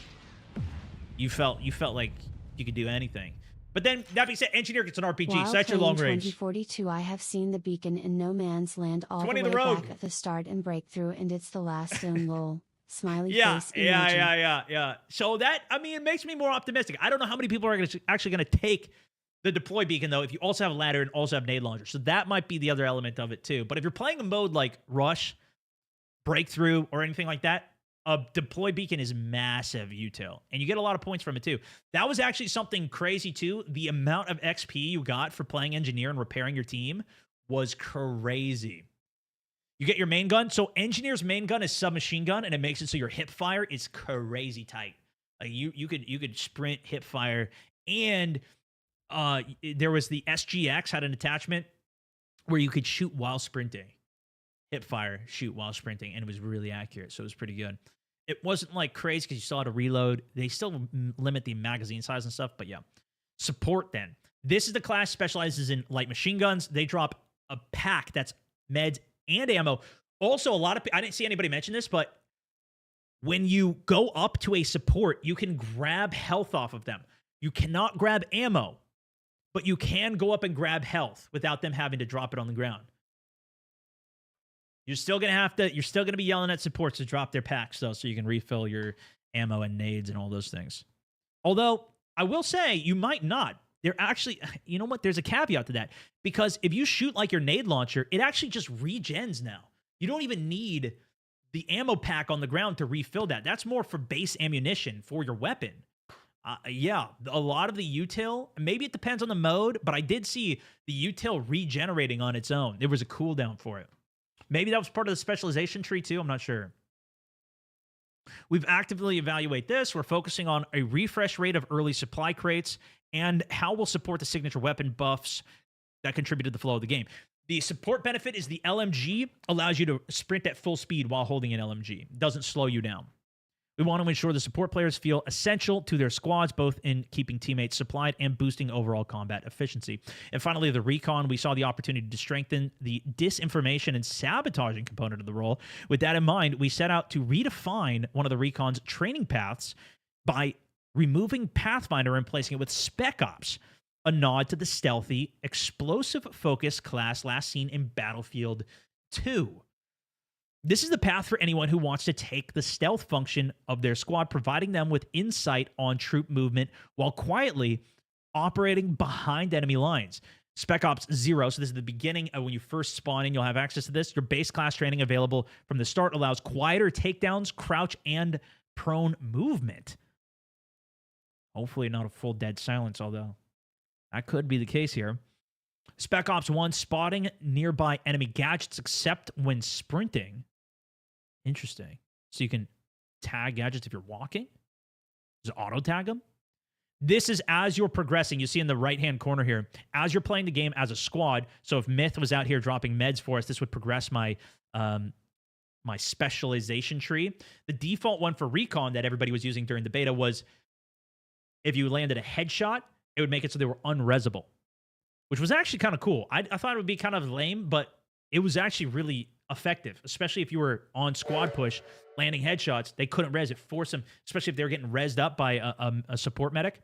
[SPEAKER 1] You felt like you could do anything. But then, that being said, Engineer gets an RPG,
[SPEAKER 2] While
[SPEAKER 1] so that's your long range.
[SPEAKER 2] 2042, I have seen the beacon in No Man's Land all the way back at the start and breakthrough, and it's the last zone lol. Smiley face emoji.
[SPEAKER 1] Yeah. So that, I mean, it makes me more optimistic. I don't know how many people are actually going to take the deploy beacon, though, if you also have a ladder and also have nade launcher. So that might be the other element of it, too. But if you're playing a mode like Rush, Breakthrough, or anything like that, a deploy beacon is massive util, and you get a lot of points from it, too. That was actually something crazy, too. The amount of XP you got for playing Engineer and repairing your team was crazy. You get your main gun. So Engineer's main gun is submachine gun, and it makes it so your hip fire is crazy tight. Like you could sprint, hip fire, and there was the SGX had an attachment where you could shoot while sprinting. Hip fire, shoot while sprinting, and it was really accurate, so it was pretty good. It wasn't like crazy because you still had to reload. They still limit the magazine size and stuff, but yeah. Support then. This is the class specializes in light machine guns. They drop a pack that's meds and ammo. Also, I didn't see anybody mention this, but when you go up to a support, you can grab health off of them. You cannot grab ammo, but you can go up and grab health without them having to drop it on the ground. You're still gonna be yelling at supports to drop their packs though, so you can refill your ammo and nades and all those things. Although I will say you might not. They're actually, you know what? There's a caveat to that, because if you shoot like your nade launcher, it actually just regens now. You don't even need the ammo pack on the ground to refill that. That's more for base ammunition for your weapon. Yeah, a lot of the util, maybe it depends on the mode, but I did see the util regenerating on its own. There was a cooldown for it. Maybe that was part of the specialization tree too. I'm not sure. We've actively evaluated this. We're focusing on a refresh rate of early supply crates and how we'll support the signature weapon buffs that contribute to the flow of the game. The support benefit is the LMG allows you to sprint at full speed while holding an LMG. It doesn't slow you down. We want to ensure the support players feel essential to their squads, both in keeping teammates supplied and boosting overall combat efficiency. And finally, the recon, we saw the opportunity to strengthen the disinformation and sabotaging component of the role. With that in mind, we set out to redefine one of the recon's training paths by removing Pathfinder and replacing it with Spec Ops, a nod to the stealthy, explosive-focused class last seen in Battlefield 2. This is the path for anyone who wants to take the stealth function of their squad, providing them with insight on troop movement while quietly operating behind enemy lines. Spec Ops 0, so this is the beginning of when you first spawn in, you'll have access to this. Your base class training available from the start allows quieter takedowns, crouch, and prone movement. Hopefully not a full dead silence, although that could be the case here. Spec Ops 1, spotting nearby enemy gadgets except when sprinting. Interesting. So you can tag gadgets if you're walking? Just auto tag them? This is as you're progressing. You see in the right-hand corner here, as you're playing the game as a squad. So if Myth was out here dropping meds for us, this would progress my my specialization tree. The default one for Recon that everybody was using during the beta was if you landed a headshot, it would make it so they were unresable, which was actually kind of cool. I thought it would be kind of lame, but it was actually really effective, especially if you were on squad push, landing headshots. They couldn't res. It forced them, especially if they were getting rezzed up by a support medic.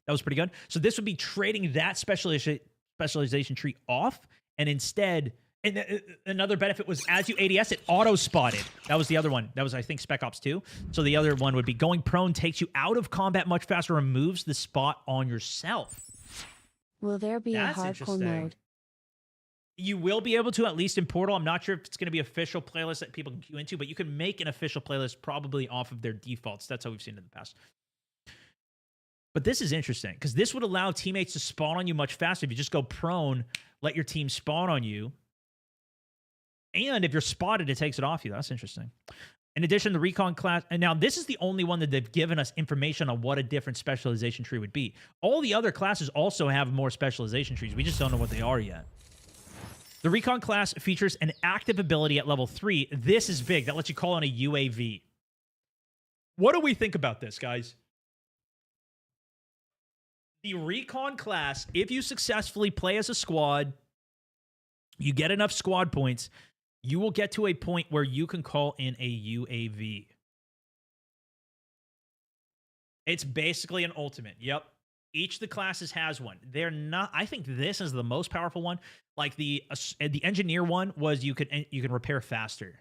[SPEAKER 1] That was pretty good. So this would be trading that specialization tree off, and instead, and another benefit was as you ADS, it auto-spotted. That was the other one. That was, I think, Spec Ops 2. So the other one would be going prone takes you out of combat much faster, removes the spot on yourself.
[SPEAKER 2] Will there be
[SPEAKER 1] That's
[SPEAKER 2] a hardcore
[SPEAKER 1] interesting.
[SPEAKER 2] mode?
[SPEAKER 1] You will be able to, at least in Portal. I'm not sure if it's going to be official playlist that people can queue into, but you can make an official playlist probably off of their defaults. That's how we've seen it in the past. But this is interesting because this would allow teammates to spawn on you much faster. If you just go prone, let your team spawn on you. And if you're spotted, it takes it off you. That's interesting. In addition, the Recon class, and now this is the only one that they've given us information on what a different specialization tree would be. All the other classes also have more specialization trees. We just don't know what they are yet. The Recon class features an active ability at level 3. This is big. That lets you call on a UAV. What do we think about this, guys? The Recon class, if you successfully play as a squad, you get enough squad points, you will get to a point where you can call in a UAV. It's basically an ultimate. Yep. Each of the classes has one. They're not. I think this is the most powerful one. Like the engineer one was you can repair faster.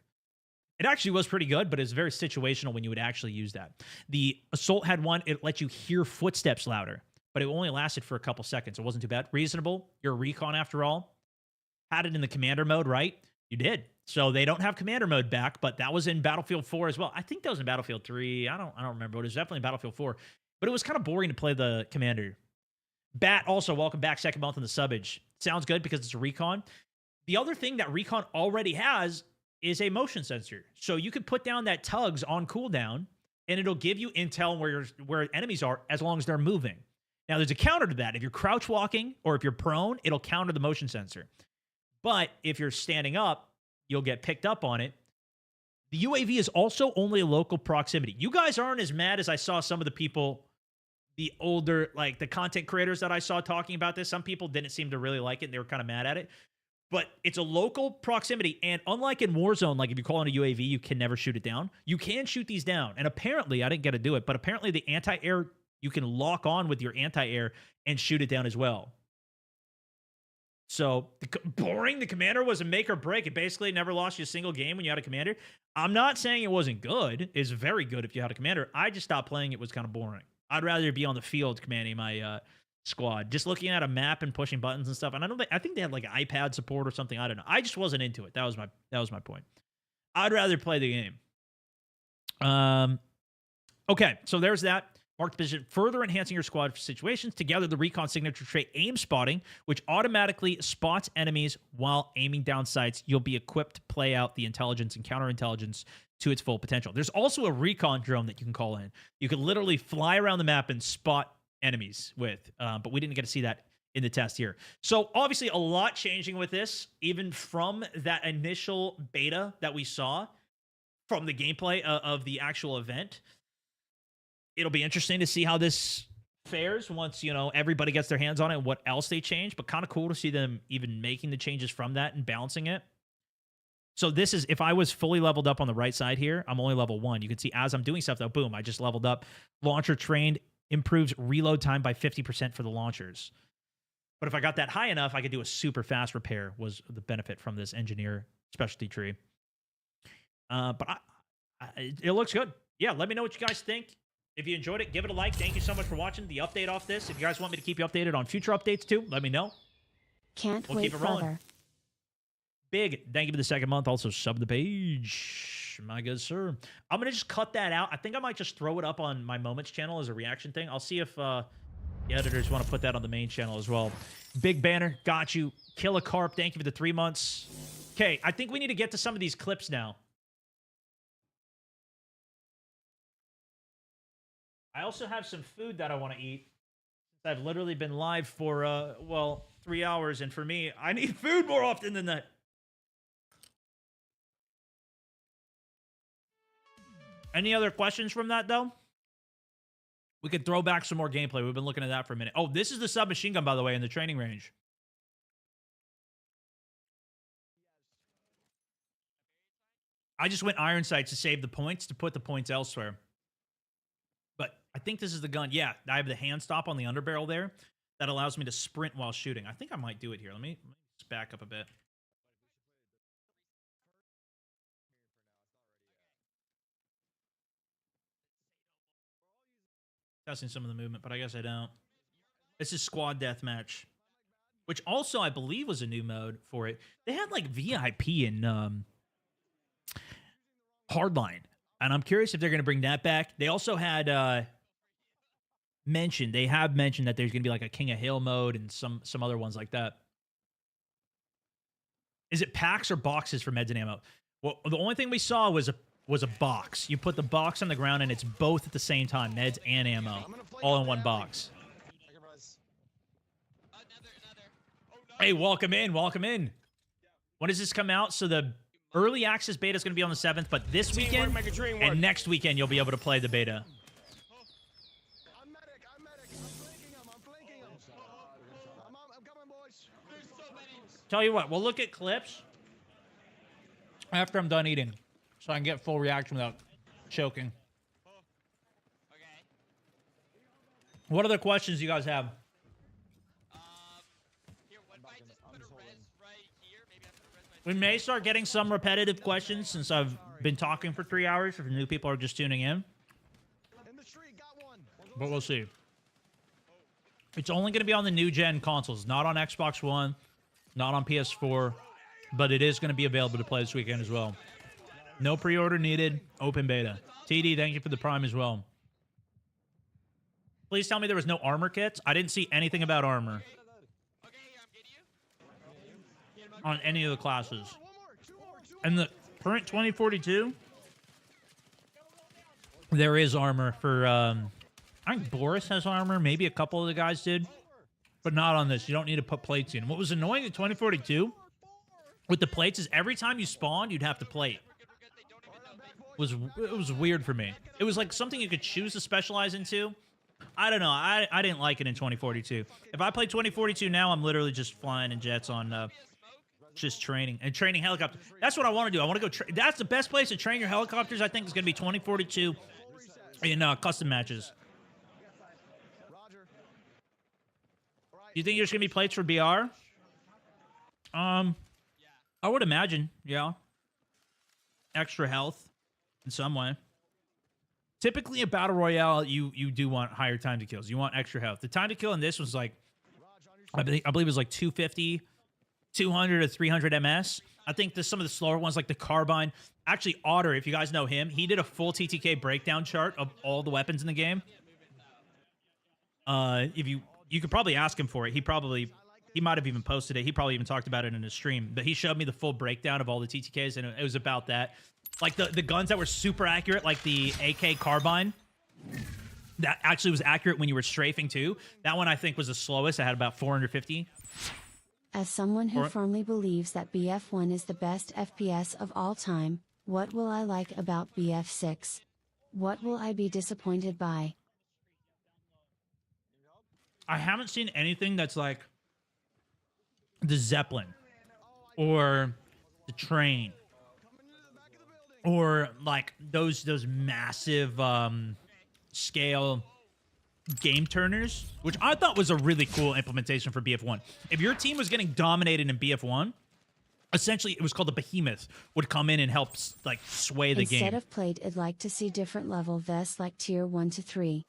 [SPEAKER 1] It actually was pretty good, but it's very situational when you would actually use that. The assault had one. It let you hear footsteps louder, but it only lasted for a couple seconds. It wasn't too bad. Reasonable. You're a recon after all. Had it in the commander mode, right? You did. So they don't have commander mode back, but that was in Battlefield 4 as well. I think that was in Battlefield 3. I don't remember, but it was definitely in Battlefield 4. But it was kind of boring to play the commander. Bat, also, welcome back, second month in the subbage. Sounds good because it's a recon. The other thing that recon already has is a motion sensor. So you can put down that tugs on cooldown, and it'll give you intel where enemies are as long as they're moving. Now, there's a counter to that. If you're crouch walking or if you're prone, it'll counter the motion sensor. But if you're standing up, you'll get picked up on it. The UAV is also only a local proximity. You guys aren't as mad as I saw some of the people, the older, like the content creators that I saw talking about this. Some people didn't seem to really like it. They were kind of mad at it. But it's a local proximity. And unlike in Warzone, like if you call on a UAV, you can never shoot it down. You can shoot these down. And apparently, I didn't get to do it, but apparently the anti-air, you can lock on with your anti-air and shoot it down as well. So, boring, the commander was a make or break. It basically never lost you a single game when you had a commander. I'm not saying it wasn't good. It's very good if you had a commander. I just stopped playing. It was kind of boring. I'd rather be on the field commanding my squad. Just looking at a map and pushing buttons and stuff. And I think they had like iPad support or something. I don't know. I just wasn't into it. That was my point. I'd rather play the game. Okay, so there's that. Marked position, further enhancing your squad for situations. Together, the Recon signature trait aim spotting, which automatically spots enemies while aiming down sights. You'll be equipped to play out the intelligence and counterintelligence to its full potential. There's also a Recon drone that you can call in. You can literally fly around the map and spot enemies with, but we didn't get to see that in the test here. So obviously a lot changing with this, even from that initial beta that we saw. from the gameplay of the actual event. It'll be interesting to see how this fares once, you know, everybody gets their hands on it and what else they change, but kind of cool to see them even making the changes from that and balancing it. So this is, if I was fully leveled up on the right side here, I'm only level 1. You can see as I'm doing stuff though, boom, I just leveled up. Launcher trained improves reload time by 50% for the launchers. But if I got that high enough, I could do a super fast repair was the benefit from this engineer specialty tree. But it looks good. Yeah, let me know what you guys think. If you enjoyed it, give it a like. Thank you so much for watching the update off this. If you guys want me to keep you updated on future updates too, let me know.
[SPEAKER 2] Can't
[SPEAKER 1] We'll
[SPEAKER 2] wait
[SPEAKER 1] keep it rolling.
[SPEAKER 2] further.
[SPEAKER 1] Big thank you for the second month. Also sub the page, my good sir. I'm gonna just cut that out. I think I might just throw it up on my Moments channel as a reaction thing. I'll see if the editors want to put that on the main channel as well. Big banner, got you. Kill a Carp, thank you for the 3 months. Okay, I think we need to get to some of these clips now. I also have some food that I want to eat. I've literally been live for, well, 3 hours, and for me, I need food more often than that. Any other questions from that, though? We could throw back some more gameplay. We've been looking at that for a minute. Oh, this is the submachine gun, by the way, in the training range. I just went iron sights to save the points, to put the points elsewhere. But I think this is the gun. Yeah, I have the hand stop on the underbarrel there. That allows me to sprint while shooting. I think I might do it here. Let me just back up a bit. Testing some of the movement, but I guess I don't. This is squad deathmatch, which also I believe was a new mode for it. They had like VIP in Hardline, and I'm curious if they're going to bring that back. They also had mentioned that there's going to be like a King of Hail mode and some other ones like that. Is it packs or boxes for meds and ammo? Well, the only thing we saw was a box. You put the box on the ground and it's both at the same time, meds and ammo, all in one box. Hey, welcome in, welcome in. When does this come out? So the early access beta is going to be on the 7th, but this weekend and next weekend you'll be able to play the beta.
[SPEAKER 6] I'm medic. I'm flanking him. I'm coming, boys.
[SPEAKER 1] Tell you what, we'll look at clips after I'm done eating, so I can get full reaction without choking.
[SPEAKER 3] Okay.
[SPEAKER 1] What other questions you guys have?
[SPEAKER 3] Here, what if I just put a res right here? Maybe I put a res right
[SPEAKER 1] We may start getting some repetitive questions since I've been talking for 3 hours if new people are just tuning in.
[SPEAKER 6] In the street, got one.
[SPEAKER 1] But we'll see. It's only going to be on the new gen consoles, not on Xbox One, not on PS4, but it is going to be available to play this weekend as well. No pre-order needed, open beta. TD, thank you for the Prime as well. Please tell me there was no armor kits. I didn't see anything about armor
[SPEAKER 3] Okay, here, I'm getting you.
[SPEAKER 1] on any of the classes.
[SPEAKER 6] One more, two more.
[SPEAKER 1] And the current 2042, there is armor for, I think Boris has armor. Maybe a couple of the guys did, but not on this. You don't need to put plates in. What was annoying in 2042 with the plates is every time you spawned, you'd have to plate. It was weird for me. It was like something you could choose to specialize into. I don't know. I didn't like it in 2042. If I play 2042 now, I'm literally just flying in jets on just training and training helicopters. That's what I want to do. I want to go. That's the best place to train your helicopters. I think is going to be 2042 in custom matches. Do you think there's going to be plates for BR? I would imagine, yeah. Extra health in some way. Typically, a battle royale, you do want higher time to kills. You want extra health. The time to kill in this was like, I believe it was like 250, 200 or 300 MS. I think some of the slower ones, like the carbine. Actually, Otter, if you guys know him, he did a full TTK breakdown chart of all the weapons in the game. If you could probably ask him for it. He might have even posted it. He probably even talked about it in his stream. But he showed me the full breakdown of all the TTKs, and it was about that. Like the guns that were super accurate, like the AK carbine, that actually was accurate when you were strafing too. That one I think was the slowest. I had about 450.
[SPEAKER 2] As someone who firmly believes that BF1 is the best FPS of all time, What will I like about BF6? What will I be disappointed by?
[SPEAKER 1] I haven't seen anything that's like the Zeppelin or the train or like those massive scale game turners, which I thought was a really cool implementation for BF1. If your team was getting dominated in BF1, essentially it was called the Behemoth, would come in and help like sway the game.
[SPEAKER 2] Instead of plate, I'd like to see different level vests like tier 1 to 3.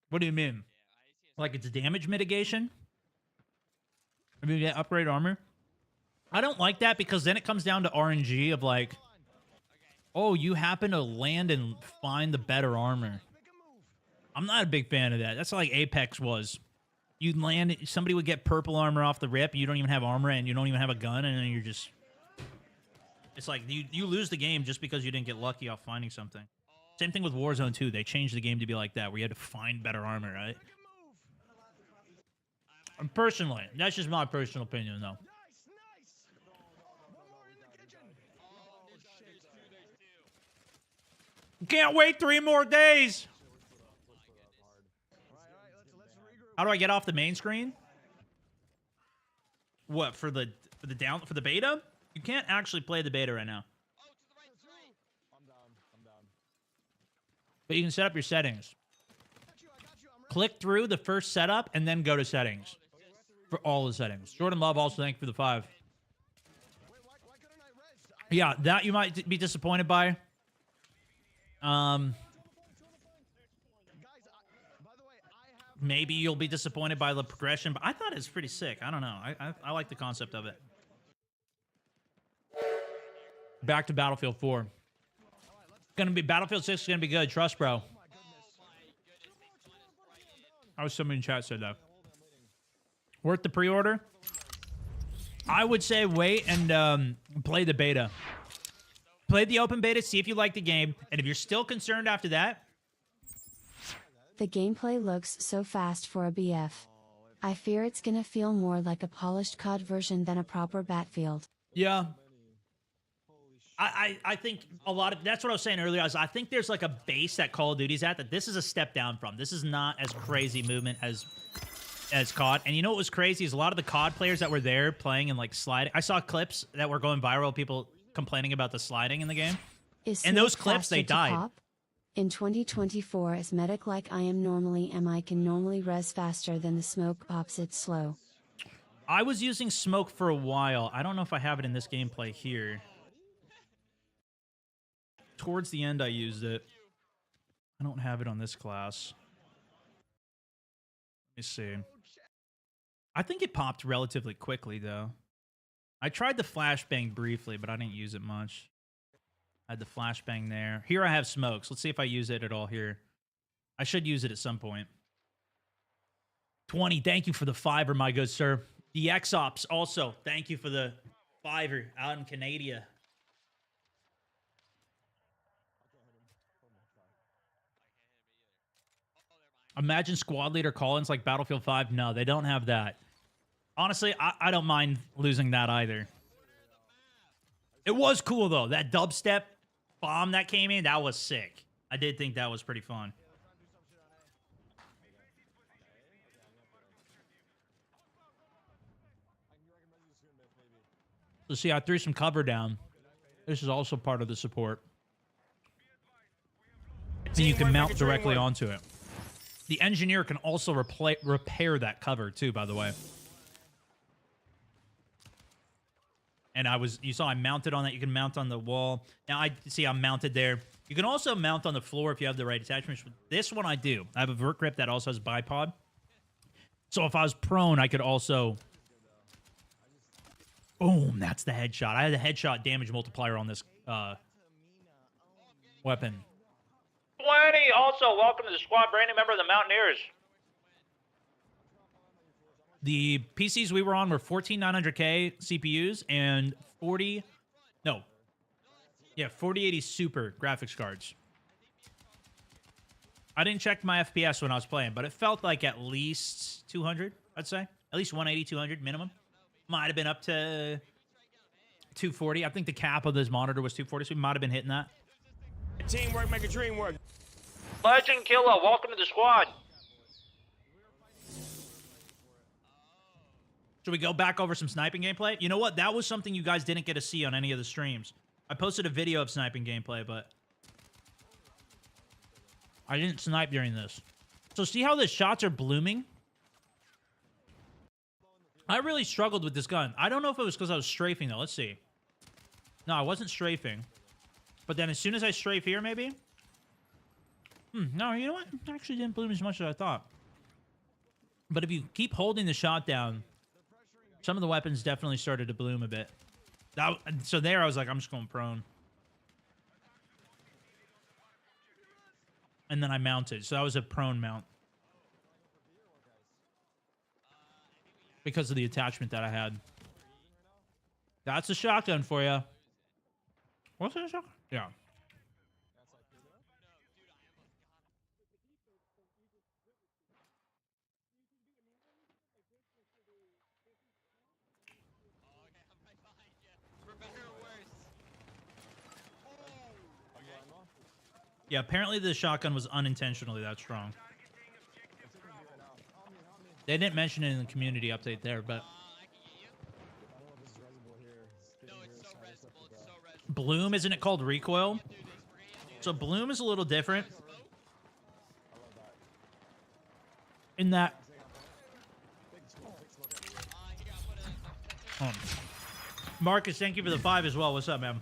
[SPEAKER 1] What do you mean? Like it's damage mitigation? I mean, get upgrade armor? I don't like that because then it comes down to RNG of like, oh, you happen to land and find the better armor. I'm not a big fan of that. That's like Apex was. You'd land, somebody would get purple armor off the rip, you don't even have armor and you don't even have a gun, and then you're just... It's like you lose the game just because you didn't get lucky off finding something. Same thing with Warzone 2. They changed the game to be like that, where you had to find better armor, right? And personally, that's just my personal opinion, though. Can't wait 3 more days. How do I get off the main screen? What, for the beta? You can't actually play the beta right now. But you can set up your settings. Click through the first setup and then go to settings for all the settings. Jordan Love, also thank you for the 5. Yeah, that you might be disappointed by. Maybe you'll be disappointed by the progression, but I thought it was pretty sick. I don't know. I like the concept of it. Back to Battlefield 4. Gonna be Battlefield 6 is gonna be good. Trust, bro. I was somebody in chat said that. Worth the pre-order? I would say wait and play the beta. Play the open beta, see if you like the game, and if you're still concerned after that...
[SPEAKER 2] The gameplay looks so fast for a BF. I fear it's gonna feel more like a polished COD version than a proper Battlefield.
[SPEAKER 1] Yeah. I think a lot of... That's what I was saying earlier. I think there's like a base that Call of Duty's at that this is a step down from. This is not as crazy movement as COD. And you know what was crazy is a lot of the COD players that were there playing and like sliding. I saw clips that were going viral, people complaining about the sliding in the game. And those clips, they died.
[SPEAKER 2] Pop? In 2024, as medic like I am normally I can normally res faster than the smoke pops it slow.
[SPEAKER 1] I was using smoke for a while. I don't know if I have it in this gameplay here. Towards the end, I used it. I don't have it on this class. Let me see. I think it popped relatively quickly, though. I tried the flashbang briefly, but I didn't use it much. I had the flashbang there. Here I have smokes. Let's see if I use it at all here. I should use it at some point. 20, thank you for the 5, my good sir. The X-Ops also, thank you for the 5 out in Canada. Imagine squad leader call-ins like Battlefield 5. No, they don't have that. Honestly, I don't mind losing that either. It was cool, though. That dubstep bomb that came in, that was sick. I did think that was pretty fun. So see, I threw some cover down. This is also part of the support. And you can mount directly onto it. The engineer can also repair that cover, too, by the way. And you saw I mounted on that. You can mount on the wall. Now, I see I'm mounted there. You can also mount on the floor if you have the right attachments. This one I do. I have a vert grip that also has bipod. So if I was prone, I could also... Boom, that's the headshot. I had the headshot damage multiplier on this weapon.
[SPEAKER 5] 20, also welcome to the squad, brand new member of the Mountaineers.
[SPEAKER 1] The PCs we were on were 14900K CPUs and 4080 Super graphics cards. I didn't check my FPS when I was playing, but it felt like at least 200, I'd say. At least 180, 200 minimum. Might have been up to 240. I think the cap of this monitor was 240, so we might have been hitting that.
[SPEAKER 4] Teamwork make a dream work.
[SPEAKER 5] Legend Killer, welcome to the squad.
[SPEAKER 1] Should we go back over some sniping gameplay? You know what? That was something you guys didn't get to see on any of the streams. I posted a video of sniping gameplay, but I didn't snipe during this. So see how the shots are blooming? I really struggled with this gun. I don't know if it was because I was strafing, though. Let's see. No, I wasn't strafing. But then as soon as I strafe here, maybe? No, you know what? It actually didn't bloom as much as I thought. But if you keep holding the shot down, some of the weapons definitely started to bloom a bit. So there I was like, I'm just going prone. And then I mounted. So that was a prone mount. Because of the attachment that I had. That's a shotgun for you. What's that shotgun? Yeah. Yeah, apparently the shotgun was unintentionally that strong. They didn't mention it in the community update there, but bloom, isn't it called recoil? So bloom is a little different in that Marcus, thank you for the 5 as well. What's up, man?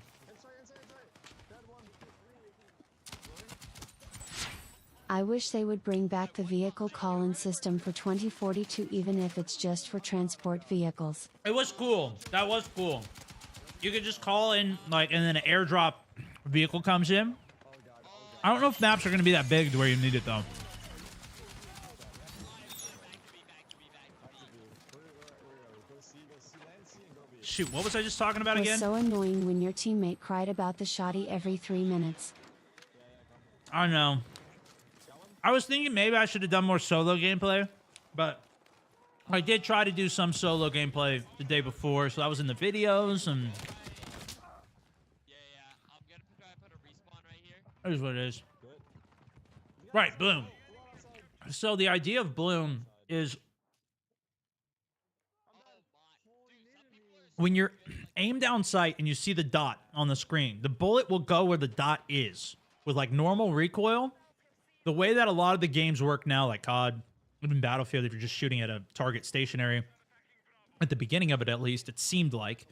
[SPEAKER 2] I wish they would bring back the vehicle call-in system for 2042, even if it's just for transport vehicles.
[SPEAKER 1] It was cool. That was cool. You could just call in, like, and then an airdrop vehicle comes in. I don't know if maps are going to be that big to where you need it, though. Shoot, what was I just talking about
[SPEAKER 2] It was
[SPEAKER 1] again?
[SPEAKER 2] so annoying when your teammate cried about the shoddy every 3 minutes.
[SPEAKER 1] I don't know. I was thinking maybe I should have done more solo gameplay, but I did try to do some solo gameplay the day before, so that was in the videos, and
[SPEAKER 3] I'm gonna put a respawn right here.
[SPEAKER 1] it is what it is. Right, bloom. So the idea of bloom is when you're aimed down sight and you see the dot on the screen, the bullet will go where the dot is. With like normal recoil, the way that a lot of the games work now, like COD, even Battlefield, if you're just shooting at a target stationary, at the beginning of it at least, it seemed like,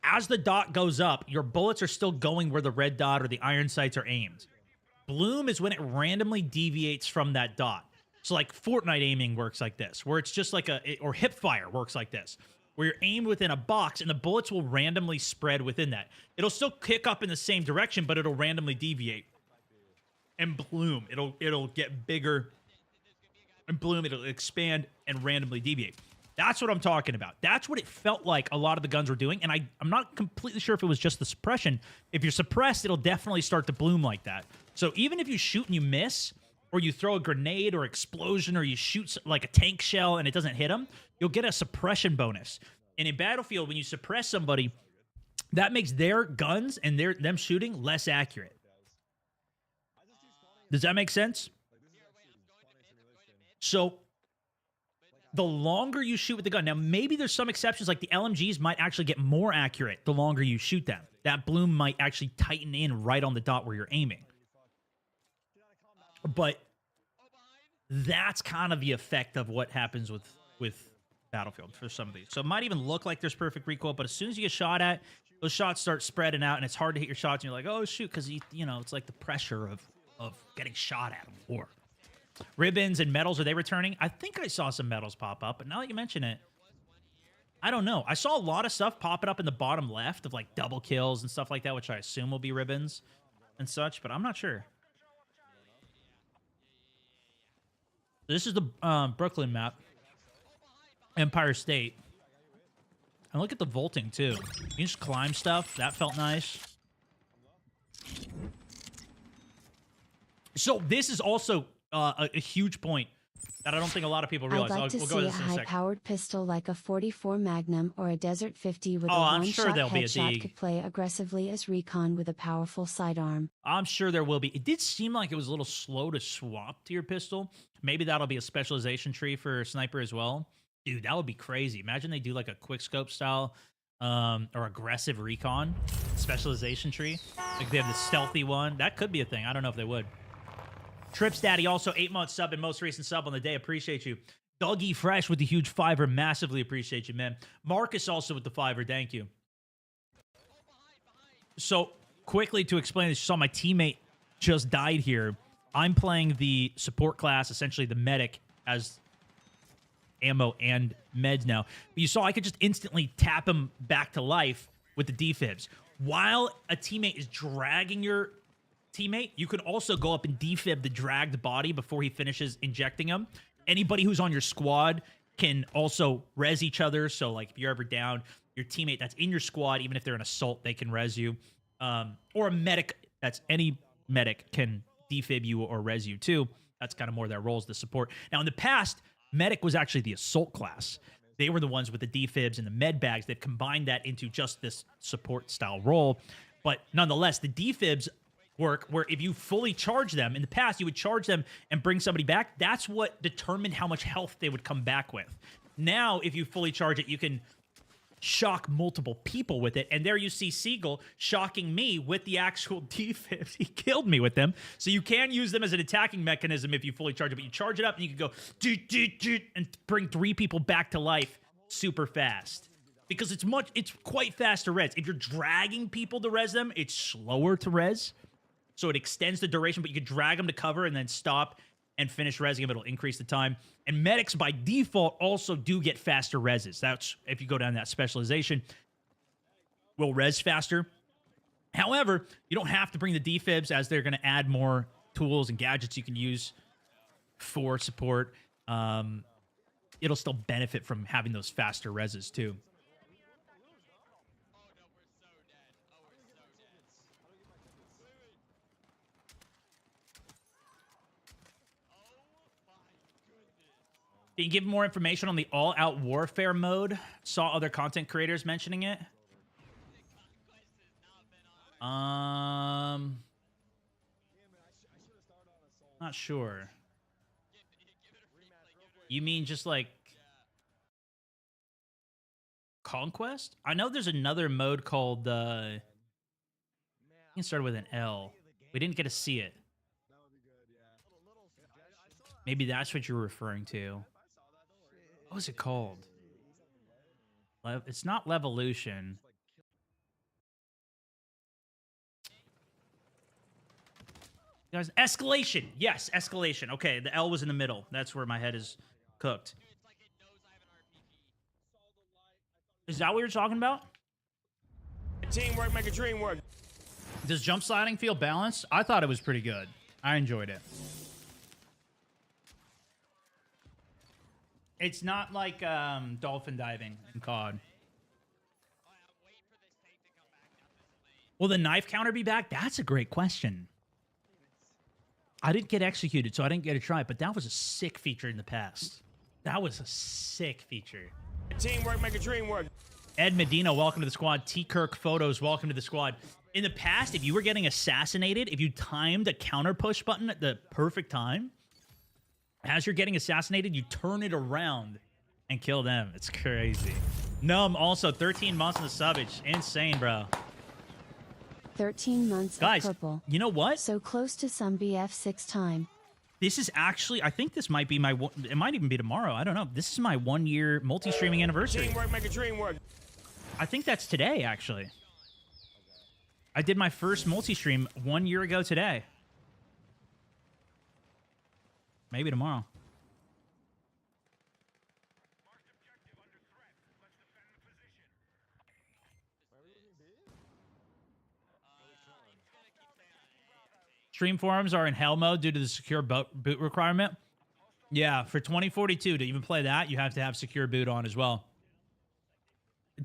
[SPEAKER 1] as the dot goes up, your bullets are still going where the red dot or the iron sights are aimed. Bloom is when it randomly deviates from that dot. So like Fortnite aiming works like this, where it's just like or hip fire works like this, where you're aimed within a box and the bullets will randomly spread within that. It'll still kick up in the same direction, but it'll randomly deviate. And bloom, it'll get bigger, and bloom, it'll expand and randomly deviate. That's what I'm talking about. That's what it felt like a lot of the guns were doing, and I'm not completely sure if it was just the suppression. If you're suppressed, it'll definitely start to bloom like that. So even if you shoot and you miss, or you throw a grenade or explosion, or you shoot like a tank shell and it doesn't hit them, you'll get a suppression bonus. And in Battlefield, when you suppress somebody, that makes their guns and them shooting less accurate. Does that make sense? So the longer you shoot with the gun, now maybe there's some exceptions, like the LMGs might actually get more accurate the longer you shoot them. That bloom might actually tighten in right on the dot where you're aiming. But that's kind of the effect of what happens with Battlefield for some of these. So it might even look like there's perfect recoil, but as soon as you get shot at, those shots start spreading out, and it's hard to hit your shots, and you're like, oh, shoot, because, you know, it's like the pressure of getting shot at before. Ribbons and medals, are they returning? I think I saw some medals pop up, but now that you mention it, I don't know. I saw a lot of stuff popping up in the bottom left of like double kills and stuff like that, which I assume will be ribbons and such, but I'm not sure. This is the Brooklyn map. Empire State. And look at the vaulting, too. You can just climb stuff. That felt nice. So this is also a huge point that I don't think a lot of people
[SPEAKER 2] I'd
[SPEAKER 1] realize.
[SPEAKER 2] like to
[SPEAKER 1] We'll
[SPEAKER 2] see
[SPEAKER 1] go
[SPEAKER 2] a
[SPEAKER 1] into this in a second.
[SPEAKER 2] high-powered pistol like a 44 Magnum or a Desert 50 with a
[SPEAKER 1] I'm sure
[SPEAKER 2] one-shot
[SPEAKER 1] there'll be a
[SPEAKER 2] headshot
[SPEAKER 1] dig.
[SPEAKER 2] could play aggressively as recon with a powerful sidearm.
[SPEAKER 1] I'm sure there will be. It did seem like it was a little slow to swap to your pistol. Maybe that'll be a specialization tree for sniper as well. Dude, that would be crazy. Imagine they do like a quick scope style or aggressive recon specialization tree. Like they have the stealthy one. That could be a thing. I don't know if they would. Trips Daddy also 8-month sub and most recent sub on the day. Appreciate you. Dougie Fresh with the huge fiver. Massively appreciate you, man. Marcus also with the fiver. Thank you. So quickly to explain this, you saw my teammate just died here. I'm playing the support class, essentially the medic, as ammo and meds now. But you saw I could just instantly tap him back to life with the defibs. While a teammate is dragging your teammate, you can also go up and defib the dragged body before he finishes injecting him. Anybody who's on your squad can also res each other. So like if you're ever down, your teammate that's in your squad, even if they're an assault, they can res you. Or a medic, that's any medic can defib you or res you too. That's kind of more their roles, the support. Now in the past, medic was actually the assault class. They were the ones with the defibs and the med bags that combined that into just this support style role. But nonetheless, the defibs work where if you fully charge them, in the past you would charge them and bring somebody back. That's what determined how much health they would come back with. Now, if you fully charge it, you can shock multiple people with it. And there you see Siegel shocking me with the actual defibs. He killed me with them. So you can use them as an attacking mechanism if you fully charge it. But you charge it up and you can go and bring 3 people back to life super fast. Because it's quite fast to res. If you're dragging people to res them, it's slower to res. So it extends the duration, but you can drag them to cover and then stop and finish resing them. It'll increase the time. And medics, by default, also do get faster reses. That's, if you go down that specialization, will res faster. However, you don't have to bring the defibs, as they're going to add more tools and gadgets you can use for support. It'll still benefit from having those faster reses, too. Can you give more information on the all-out warfare mode? Saw other content creators mentioning it. Not sure. You mean just like Conquest? I know there's another mode called I think it started with an L. We didn't get to see it. Maybe that's what you're referring to. What was it called? It's not Levolution. Guys, Escalation. Yes, Escalation. Okay, the L was in the middle. That's where my head is cooked. Is that what you're talking about?
[SPEAKER 4] Teamwork make a dream work.
[SPEAKER 1] Does jump sliding feel balanced? I thought it was pretty good. I enjoyed it. It's not like dolphin diving in COD. Will the knife counter be back? That's a great question. I didn't get executed, so I didn't get to try it, but that was a sick feature in the past. That was a sick feature.
[SPEAKER 4] Teamwork make a dream work.
[SPEAKER 1] Ed Medina, welcome to the squad. T. Kirk Photos, welcome to the squad. In the past, if you were getting assassinated, if you timed a counter push button at the perfect time, as you're getting assassinated, you turn it around and kill them. It's crazy. Numb, also 13 months in the subage. Insane, bro.
[SPEAKER 2] 13 months
[SPEAKER 1] Guys,
[SPEAKER 2] of purple.
[SPEAKER 1] you know what?
[SPEAKER 2] So close to some BF6 time.
[SPEAKER 1] This is actually, I think this might be my, it might even be tomorrow. I don't know. This is my 1-year multi-streaming anniversary.
[SPEAKER 4] Teamwork make a dream work.
[SPEAKER 1] I think that's today, actually. I did my first multi-stream 1 year ago today. Maybe tomorrow. Stream forums are in hell mode due to the secure boot requirement. Yeah, for 2042, to even play that, you have to have secure boot on as well.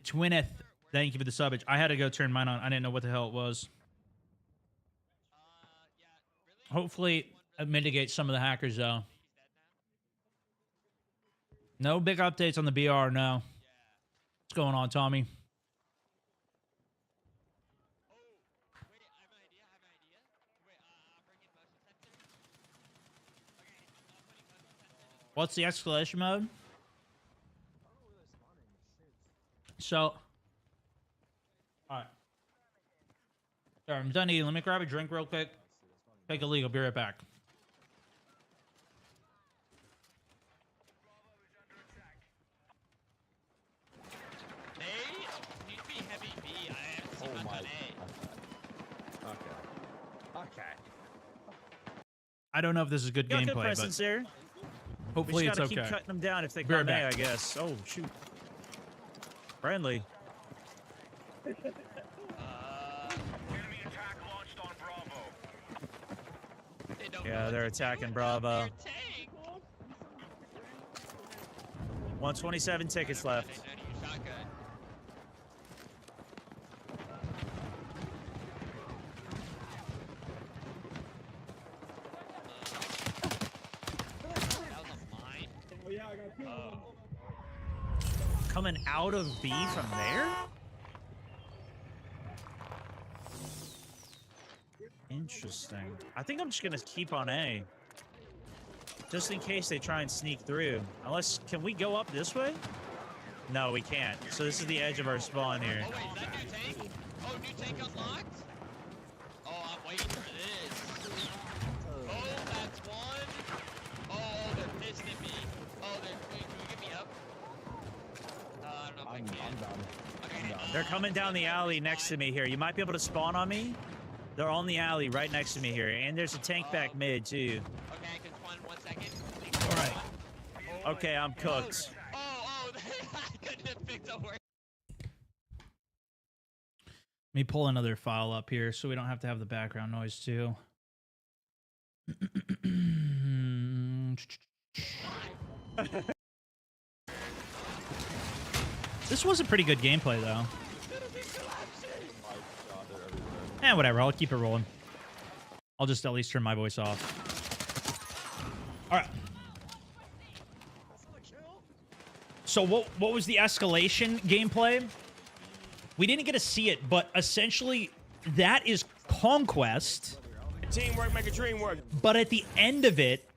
[SPEAKER 1] Twineth, thank you for the subage. I had to go turn mine on. I didn't know what the hell it was. Hopefully, it mitigates some of the hackers, though. No big updates on the BR, no. What's going on, Tommy? What's the escalation mode? So, alright. Sorry, I'm done eating. Let me grab a drink real quick. Take a leak. I'll be right back. I don't know if this is good gameplay,
[SPEAKER 7] Good presence
[SPEAKER 1] but
[SPEAKER 7] there.
[SPEAKER 1] hopefully
[SPEAKER 7] we
[SPEAKER 1] it's
[SPEAKER 7] just
[SPEAKER 1] okay.
[SPEAKER 7] gotta keep cutting them down if they
[SPEAKER 1] Be right
[SPEAKER 7] come A, I
[SPEAKER 1] back.
[SPEAKER 7] guess. Oh, shoot. Friendly. Yeah, they're attacking Bravo. 127 tickets left. Coming out of B from there? Interesting. I think I'm just gonna keep on A. Just in case they try and sneak through. Unless, can we go up this way? No, we can't. So this is the edge of our spawn here.
[SPEAKER 3] Oh, wait, is that new tank? Oh, new tank unlocked? Oh, I'm waiting for this. Oh, that's one. Oh, they're pissed at me. Oh, wait, can we get me up? I don't know if I can.
[SPEAKER 6] I'm done.
[SPEAKER 3] Okay,
[SPEAKER 7] They're coming down the alley next to me here. You might be able to spawn on me. They're on the alley right next to me here. And there's a tank back mid, too.
[SPEAKER 3] Okay, I can spawn 1 second.
[SPEAKER 1] All right.
[SPEAKER 7] Okay, I'm cooked.
[SPEAKER 3] Oh, I couldn't have picked up where.
[SPEAKER 1] Let me pull another file up here so we don't have to have the background noise too. This was a pretty good gameplay though. Whatever, I'll keep it rolling. I'll just at least turn my voice off. All right. So what was the escalation gameplay? We didn't get to see it, but essentially that is Conquest.
[SPEAKER 4] Teamwork make a dream work.
[SPEAKER 1] But at the end of it,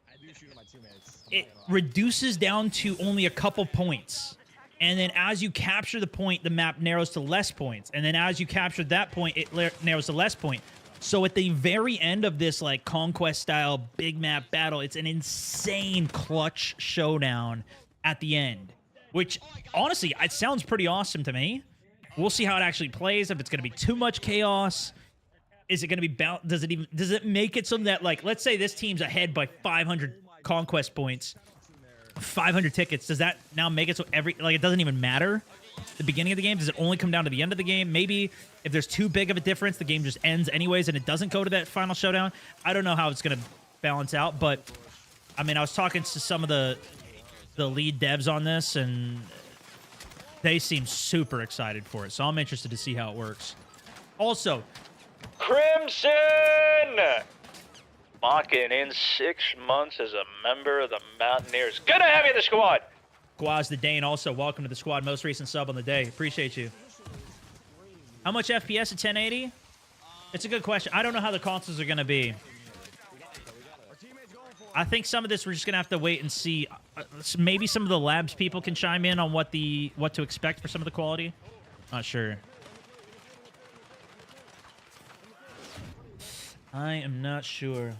[SPEAKER 1] it reduces down to only a couple points. And then as you capture the point, the map narrows to less points. And then as you capture that point, it narrows to less point. So at the very end of this like Conquest-style big map battle, it's an insane clutch showdown at the end. Which, honestly, it sounds pretty awesome to me. We'll see how it actually plays, if it's going to be too much chaos. Is it going to be does it make it so that, like, let's say this team's ahead by 500 Conquest points, 500 tickets. Does that now make it so it doesn't even matter the beginning of the game? Does it only come down to the end of the game? Maybe if there's too big of a difference, the game just ends anyways and it doesn't go to that final showdown. I don't know how it's going to balance out, but I mean, I was talking to some of the lead devs on this and they seem super excited for it. So I'm interested to see how it works. Also,
[SPEAKER 5] Crimson! Mocking in 6 months as a member of the Mountaineers. Good to have you in the squad!
[SPEAKER 1] Guaz the Dane, also welcome to the squad. Most recent sub on the day. Appreciate you. How much FPS at 1080? It's a good question. I don't know how the consoles are going to be. I think some of this we're just going to have to wait and see. Maybe some of the labs people can chime in on what to expect for some of the quality. Not sure. I am not sure.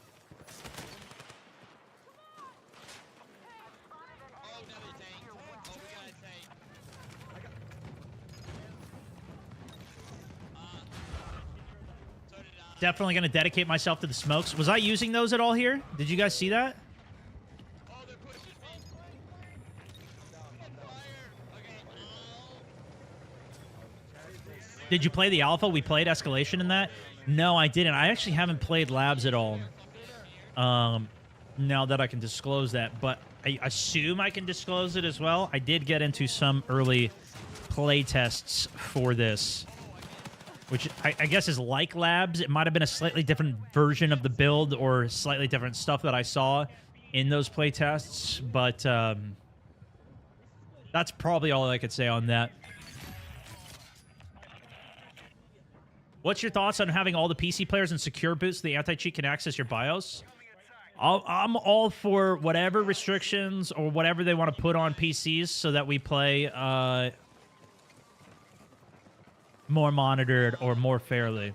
[SPEAKER 1] Definitely going to dedicate myself to the smokes. Was I using those at all here? Did you guys see that? Did you play the alpha? We played escalation in that. No, I didn't. I actually haven't played labs at all. Now that I can disclose that, but I assume I can disclose it as well. I did get into some early play tests for this, which I guess is like labs. It might have been a slightly different version of the build or slightly different stuff that I saw in those play tests, but That's probably all I could say on that. What's your thoughts on having all the PC players in secure boots so the anti-cheat can access your BIOS? I'm all for whatever restrictions or whatever they want to put on PCs so that we play more monitored or more fairly.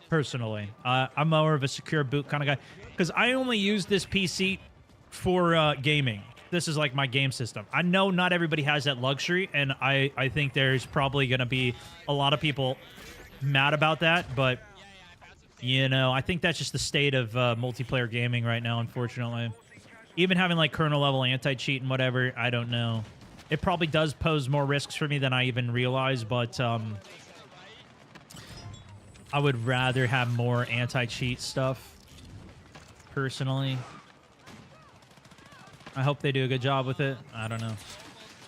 [SPEAKER 1] Personally, I'm more of a secure boot kind of guy because I only use this PC for gaming. This is like my game system. I know not everybody has that luxury, and I think there's probably going to be a lot of people mad about that, but you know, I think that's just the state of multiplayer gaming right now, unfortunately. Even having like kernel level anti-cheat and whatever, I don't know. It probably does pose more risks for me than I even realize, but I would rather have more anti-cheat stuff, personally. I hope they do a good job with it. I don't know.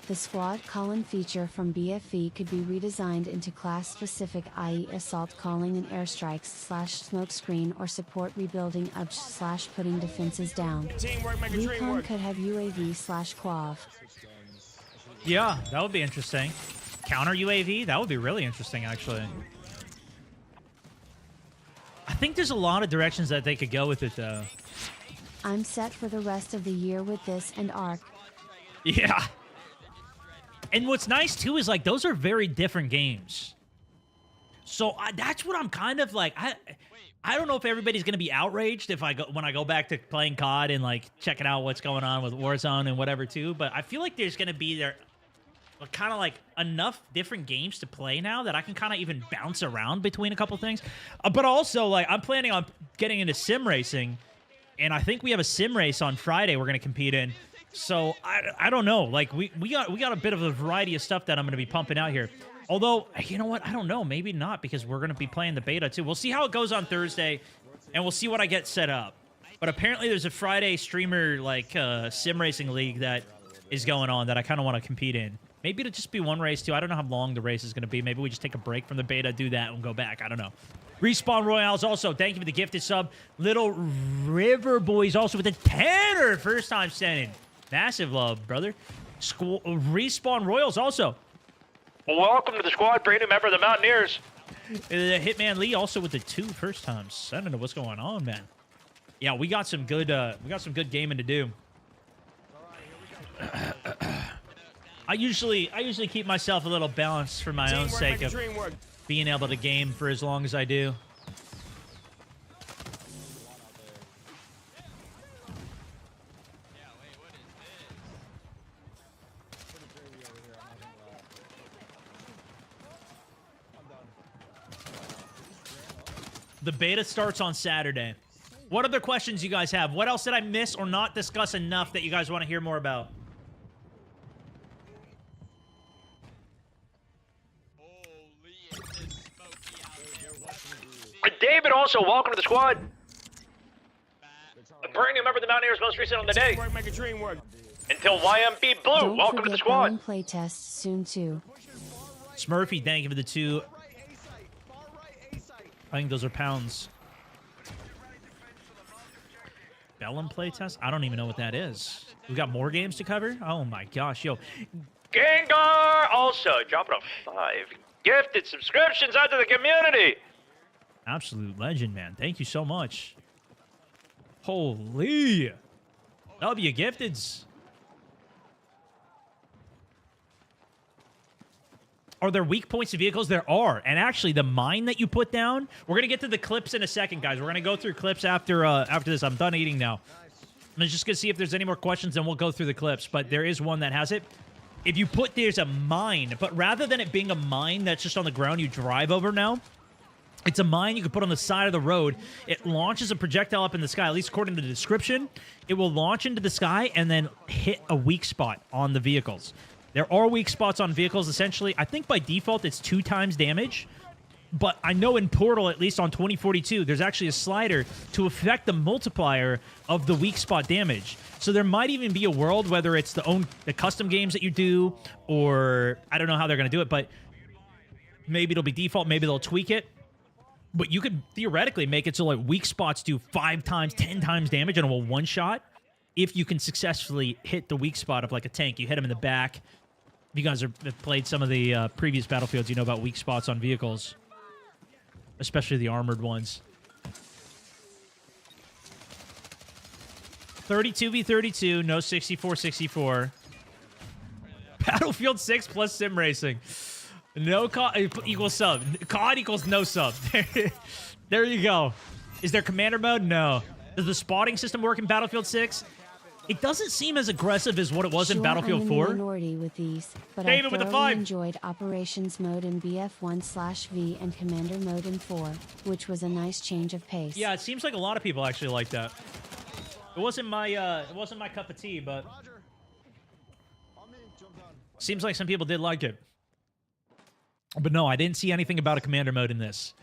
[SPEAKER 2] The squad calling feature from BFE could be redesigned into class-specific, i.e. assault calling and airstrikes / smoke screen or support rebuilding UBS / putting defenses down.
[SPEAKER 4] Teamwork, make a dream
[SPEAKER 2] Recon
[SPEAKER 4] work.
[SPEAKER 2] could have UAV / quav.
[SPEAKER 1] Yeah, that would be interesting. Counter UAV? That would be really interesting, actually. I think there's a lot of directions that they could go with it, though.
[SPEAKER 2] I'm set for the rest of the year with this and Ark.
[SPEAKER 1] Yeah. And what's nice, too, is, like, those are very different games. So that's what I'm kind of, like, I don't know if everybody's going to be outraged if when I go back to playing COD and, like, checking out what's going on with Warzone and whatever, too. But I feel like there's going to be kind of, like, enough different games to play now that I can kind of even bounce around between a couple things. But also, like, I'm planning on getting into sim racing. And I think we have a sim race on Friday we're going to compete in. So I don't know. Like we got a bit of a variety of stuff that I'm going to be pumping out here. Although, you know what? I don't know. Maybe not because we're going to be playing the beta too. We'll see how it goes on Thursday and we'll see what I get set up. But apparently there's a Friday streamer like sim racing league that is going on that I kind of want to compete in. Maybe it'll just be one race too. I don't know how long the race is going to be. Maybe we just take a break from the beta, do that and go back. I don't know. Respawn Royales also, thank you for the gifted sub. Little River Boys also with a 10er first time sending. Massive love, brother. Respawn Royals also.
[SPEAKER 5] Welcome to the squad, brand new member of the Mountaineers.
[SPEAKER 1] Hitman Lee also with the 2 first times. I don't know what's going on, man. Yeah, we got some good gaming to do. I usually keep myself a little balanced for my own sake of being able to game for as long as I do. The beta starts on Saturday. What other questions you guys have? What else did I miss or not discuss enough that you guys want to hear more about?
[SPEAKER 5] David also, welcome to the squad. A brand new member of the Mountaineers, most recent on the day.
[SPEAKER 4] Teamwork, make a dream work.
[SPEAKER 5] Until YMB Blue,
[SPEAKER 2] Don't
[SPEAKER 5] welcome to the
[SPEAKER 2] forget
[SPEAKER 5] squad.
[SPEAKER 2] Ballin playtest soon too.
[SPEAKER 1] Smurfy, thank you for the 2. I think those are pounds. Bellum playtest? I don't even know what that is. We got more games to cover? Oh my gosh, yo.
[SPEAKER 5] Gengar also dropping a 5 gifted subscriptions out to the community.
[SPEAKER 1] Absolute legend, man. Thank you so much. Holy. W gifteds. Are there weak points to vehicles? There are. And actually, the mine that you put down, we're going to get to the clips in a second, guys. We're going to go through clips after this. I'm done eating now. I'm just going to see if there's any more questions, and we'll go through the clips. But there is one that has it. If you put, there's a mine. But rather than it being a mine that's just on the ground you drive over now, it's a mine you can put on the side of the road. It launches a projectile up in the sky, at least according to the description. It will launch into the sky and then hit a weak spot on the vehicles. There are weak spots on vehicles, essentially. I think by default it's 2 times damage. But I know in Portal, at least on 2042, there's actually a slider to affect the multiplier of the weak spot damage. So there might even be a world, whether it's the custom games that you do, or I don't know how they're going to do it, but maybe it'll be default, maybe they'll tweak it. But you could theoretically make it so like weak spots do 5 times, 10 times damage in a one-shot if you can successfully hit the weak spot of like a tank. You hit them in the back, If you guys have played some of the previous Battlefields, you know about weak spots on vehicles, especially the armored ones. 32v32, no 64-64. Battlefield 6 plus sim racing. No COD equals sub. COD equals no sub. There you go. Is there commander mode? No. Does the spotting system work in Battlefield 6? It doesn't seem as aggressive as what it was in Battlefield
[SPEAKER 2] I'm
[SPEAKER 1] 4.
[SPEAKER 2] in the minority with these, but
[SPEAKER 1] David
[SPEAKER 2] I
[SPEAKER 1] with the
[SPEAKER 2] thoroughly
[SPEAKER 1] 5.
[SPEAKER 2] enjoyed operations mode in BF1/V and commander mode in 4, which was a nice change of pace.
[SPEAKER 1] Yeah, it seems like a lot of people actually like that. It wasn't my cup of tea, but seems like some people did like it. But no, I didn't see anything about a commander mode in this.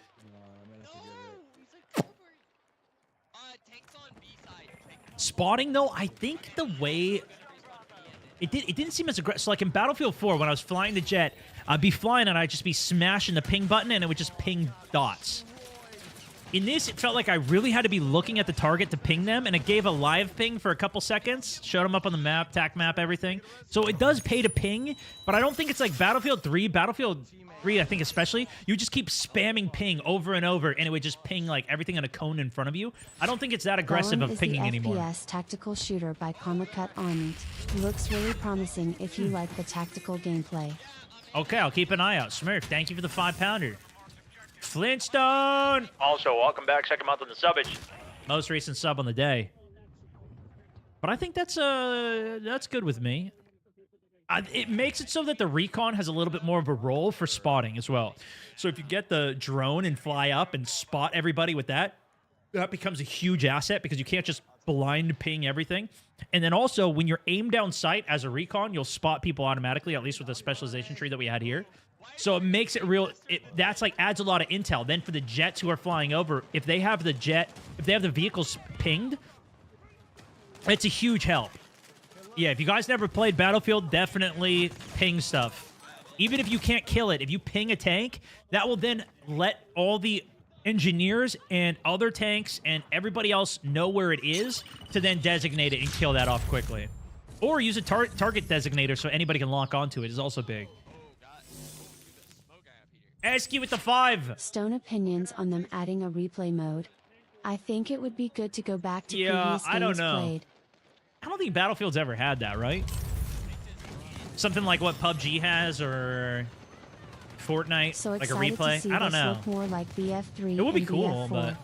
[SPEAKER 3] Tanks on B side.
[SPEAKER 1] Spotting though, I think the way it didn't seem as aggressive. So like in Battlefield 4, when I was flying the jet, I'd be flying and I'd just be smashing the ping button and it would just ping dots. In this, it felt like I really had to be looking at the target to ping them, and it gave a live ping for a couple seconds, showed them up on the map, tac map, everything. So it does pay to ping, but I don't think it's like Battlefield 3. Battlefield 3, I think especially, you just keep spamming ping over and over, and it would just ping like everything on a cone in front of you. I don't think it's that aggressive
[SPEAKER 2] Golem
[SPEAKER 1] of
[SPEAKER 2] is
[SPEAKER 1] pinging
[SPEAKER 2] the
[SPEAKER 1] anymore.
[SPEAKER 2] FPS tactical shooter by Karmacut Armament. Looks really promising if you like the tactical gameplay.
[SPEAKER 1] Okay, I'll keep an eye out. Smurf, thank you for the 5-pounder. Flintstone!
[SPEAKER 5] Also, welcome back. Second month on the subbage.
[SPEAKER 1] Most recent sub on the day. But I think that's good with me. It makes it so that the recon has a little bit more of a role for spotting as well. So if you get the drone and fly up and spot everybody with that, that becomes a huge asset because you can't just blind ping everything. And then also, when you're aimed down sight as a recon, you'll spot people automatically, at least with the specialization tree that we had here. So it makes it real. That's like adds a lot of intel. Then for the jets who are flying over, if they have the vehicles pinged, it's a huge help. Yeah, if you guys never played Battlefield, definitely ping stuff. Even if you can't kill it, if you ping a tank, that will then let all the engineers and other tanks and everybody else know where it is to then designate it and kill that off quickly. Or use a target designator so anybody can lock onto it is also big. SQ with the 5.
[SPEAKER 2] Stone opinions on them adding a replay mode. I think it would be good to go back to previous
[SPEAKER 1] I don't
[SPEAKER 2] games
[SPEAKER 1] know.
[SPEAKER 2] played.
[SPEAKER 1] I don't think Battlefield's ever had that, right? Something like what PUBG has or Fortnite,
[SPEAKER 2] So
[SPEAKER 1] like a
[SPEAKER 2] excited
[SPEAKER 1] replay.
[SPEAKER 2] to see
[SPEAKER 1] I don't
[SPEAKER 2] this
[SPEAKER 1] know.
[SPEAKER 2] look more like BF3
[SPEAKER 1] It would be
[SPEAKER 2] and
[SPEAKER 1] cool,
[SPEAKER 2] BF4.
[SPEAKER 1] but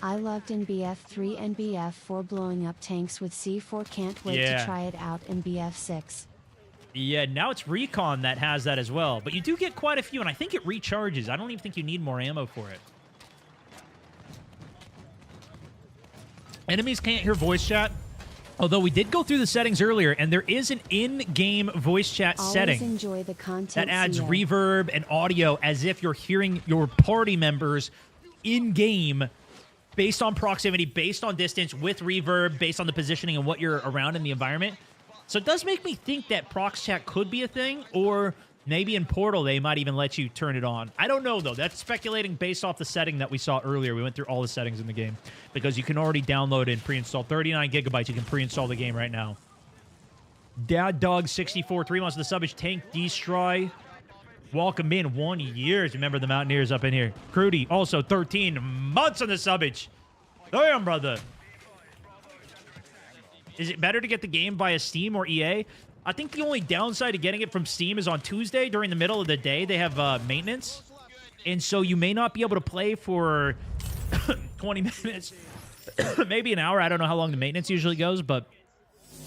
[SPEAKER 2] I loved in BF3 and BF4 blowing up tanks with C4. Can't wait
[SPEAKER 1] Yeah.
[SPEAKER 2] to try it out in BF6.
[SPEAKER 1] yeah, now it's Recon that has that as well. But you do get quite a few, and I think it recharges. I don't even think you need more ammo for it. Enemies can't hear voice chat. Although we did go through the settings earlier, and there is an in-game voice chat
[SPEAKER 2] Always
[SPEAKER 1] setting
[SPEAKER 2] enjoy the content
[SPEAKER 1] that adds
[SPEAKER 2] CO.
[SPEAKER 1] reverb and audio as if you're hearing your party members in-game based on proximity, based on distance, with reverb, based on the positioning and what you're around in the environment. So it does make me think that prox chat could be a thing, or maybe in Portal they might even let you turn it on. I don't know, though. That's speculating based off the setting that we saw earlier. We went through all the settings in the game because you can already download and pre-install 39 gigabytes. You can pre-install the game right now. Dad Dog 64, 3 months of the subbage. Tank Destroy. Welcome in 1 year. Remember the Mountaineers up in here. Crudy, also 13 months on the subbage. Damn, brother. Is it better to get the game via Steam or EA? I think the only downside to getting it from Steam is on Tuesday during the middle of the day. They have maintenance. And so you may not be able to play for 20 minutes, maybe an hour. I don't know how long the maintenance usually goes, but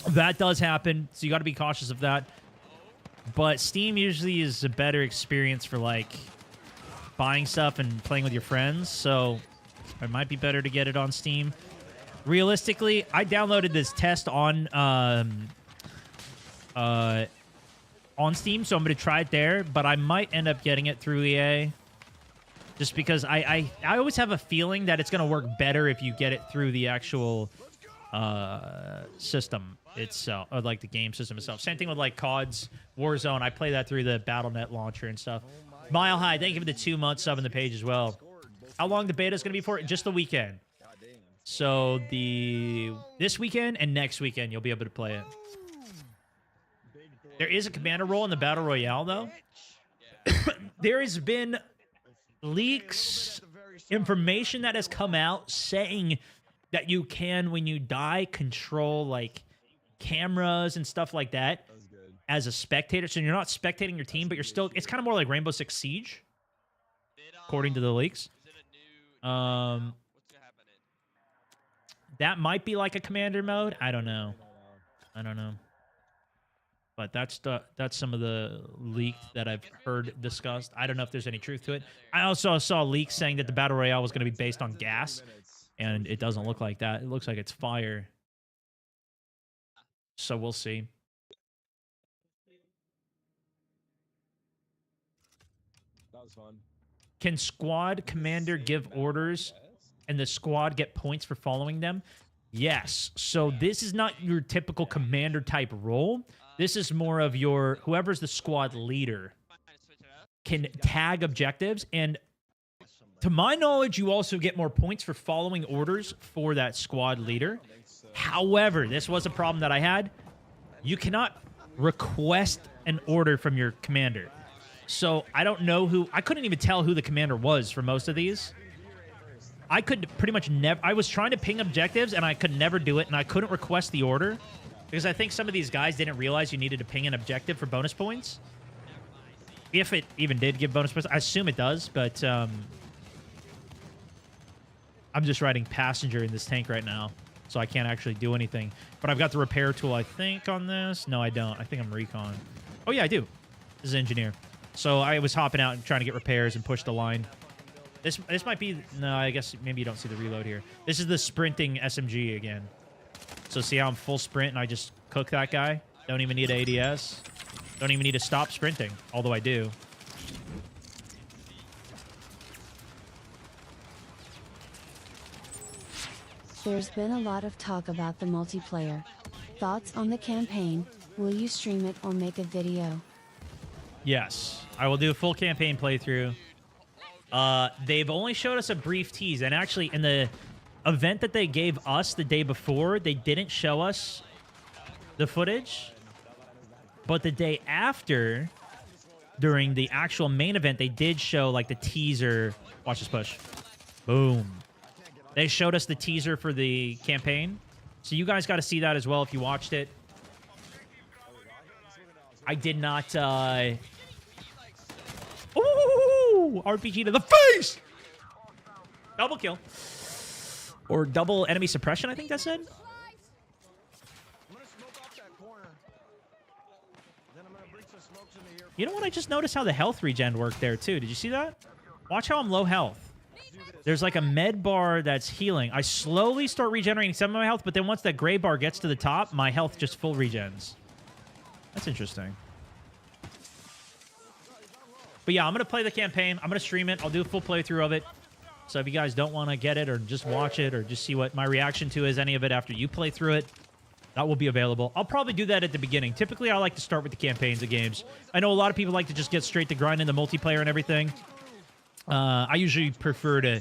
[SPEAKER 1] that does happen. So you got to be cautious of that. But Steam usually is a better experience for, like, buying stuff and playing with your friends. So it might be better to get it on Steam. Realistically, I downloaded this test on Steam, so I'm going to try it there. But I might end up getting it through EA. Just because I always have a feeling that it's going to work better if you get it through the actual system itself, or like the game system itself. Same thing with like COD's Warzone. I play that through the Battle.net launcher and stuff. Mile High, thank you for the 2 months sub on the page as well. How long the beta is going to be for? Just the weekend. So this weekend and next weekend you'll be able to play it. There is a commander role in the Battle Royale, though. There has been leaks, information that has come out saying that you can, when you die, control, like, cameras and stuff like that as a spectator. So you're not spectating your team, but you're still... It's kind of more like Rainbow Six Siege, according to the leaks. That might be like a commander mode. I don't know. But that's some of the leaked that I've heard discussed. I don't know if there's any truth to it. I also saw leaks saying that the Battle Royale was going to be based on gas, and it doesn't look like that. It looks like it's fire. So we'll see.
[SPEAKER 6] That was fun.
[SPEAKER 1] Can squad commander give orders and the squad get points for following them? Yes. So this is not your typical commander type role. This is more of your, whoever's the squad leader can tag objectives. And to my knowledge, you also get more points for following orders for that squad leader. However, this was a problem that I had. You cannot request an order from your commander. So I don't know who, I couldn't even tell who the commander was for most of these. I could pretty much never, I was trying to ping objectives and I could never do it, and I couldn't request the order because I think some of these guys didn't realize you needed to ping an objective for bonus points. If it even did give bonus points. I assume it does, but I'm just riding passenger in this tank right now, so I can't actually do anything. But I've got the repair tool, I think, on this. No, I don't. I think I'm recon. Oh, yeah, I do. This is engineer. So I was hopping out and trying to get repairs and push the line. This might be... No, I guess maybe you don't see the reload here. This is the sprinting SMG again. So see how I'm full sprint and I just cook that guy? Don't even need ADS. Don't even need to stop sprinting, although I do.
[SPEAKER 2] There's been a lot of talk about the multiplayer. Thoughts on the campaign? Will you stream it or make a video?
[SPEAKER 1] Yes, I will do a full campaign playthrough. They've only showed us a brief tease, and actually in the event that they gave us the day before, they didn't show us the footage. But the day after, during the actual main event, they did show like the teaser. Watch this push. Boom. They showed us the teaser for the campaign. So you guys got to see that as well if you watched it. I did not... Ooh! RPG to the face! Double kill. Or double enemy suppression, I think that said. You know what? I just noticed how the health regen worked there, too. Did you see that? Watch how I'm low health. There's like a med bar that's healing. I slowly start regenerating some of my health, but then once that gray bar gets to the top, my health just full regens. That's interesting. But yeah, I'm going to play the campaign. I'm going to stream it. I'll do a full playthrough of it. So if you guys don't want to get it or just watch it or just see what my reaction to is any of it after you play through it, that will be available. I'll probably do that at the beginning. Typically, I like to start with the campaigns of games. I know a lot of people like to just get straight to grinding the multiplayer and everything. I usually prefer to,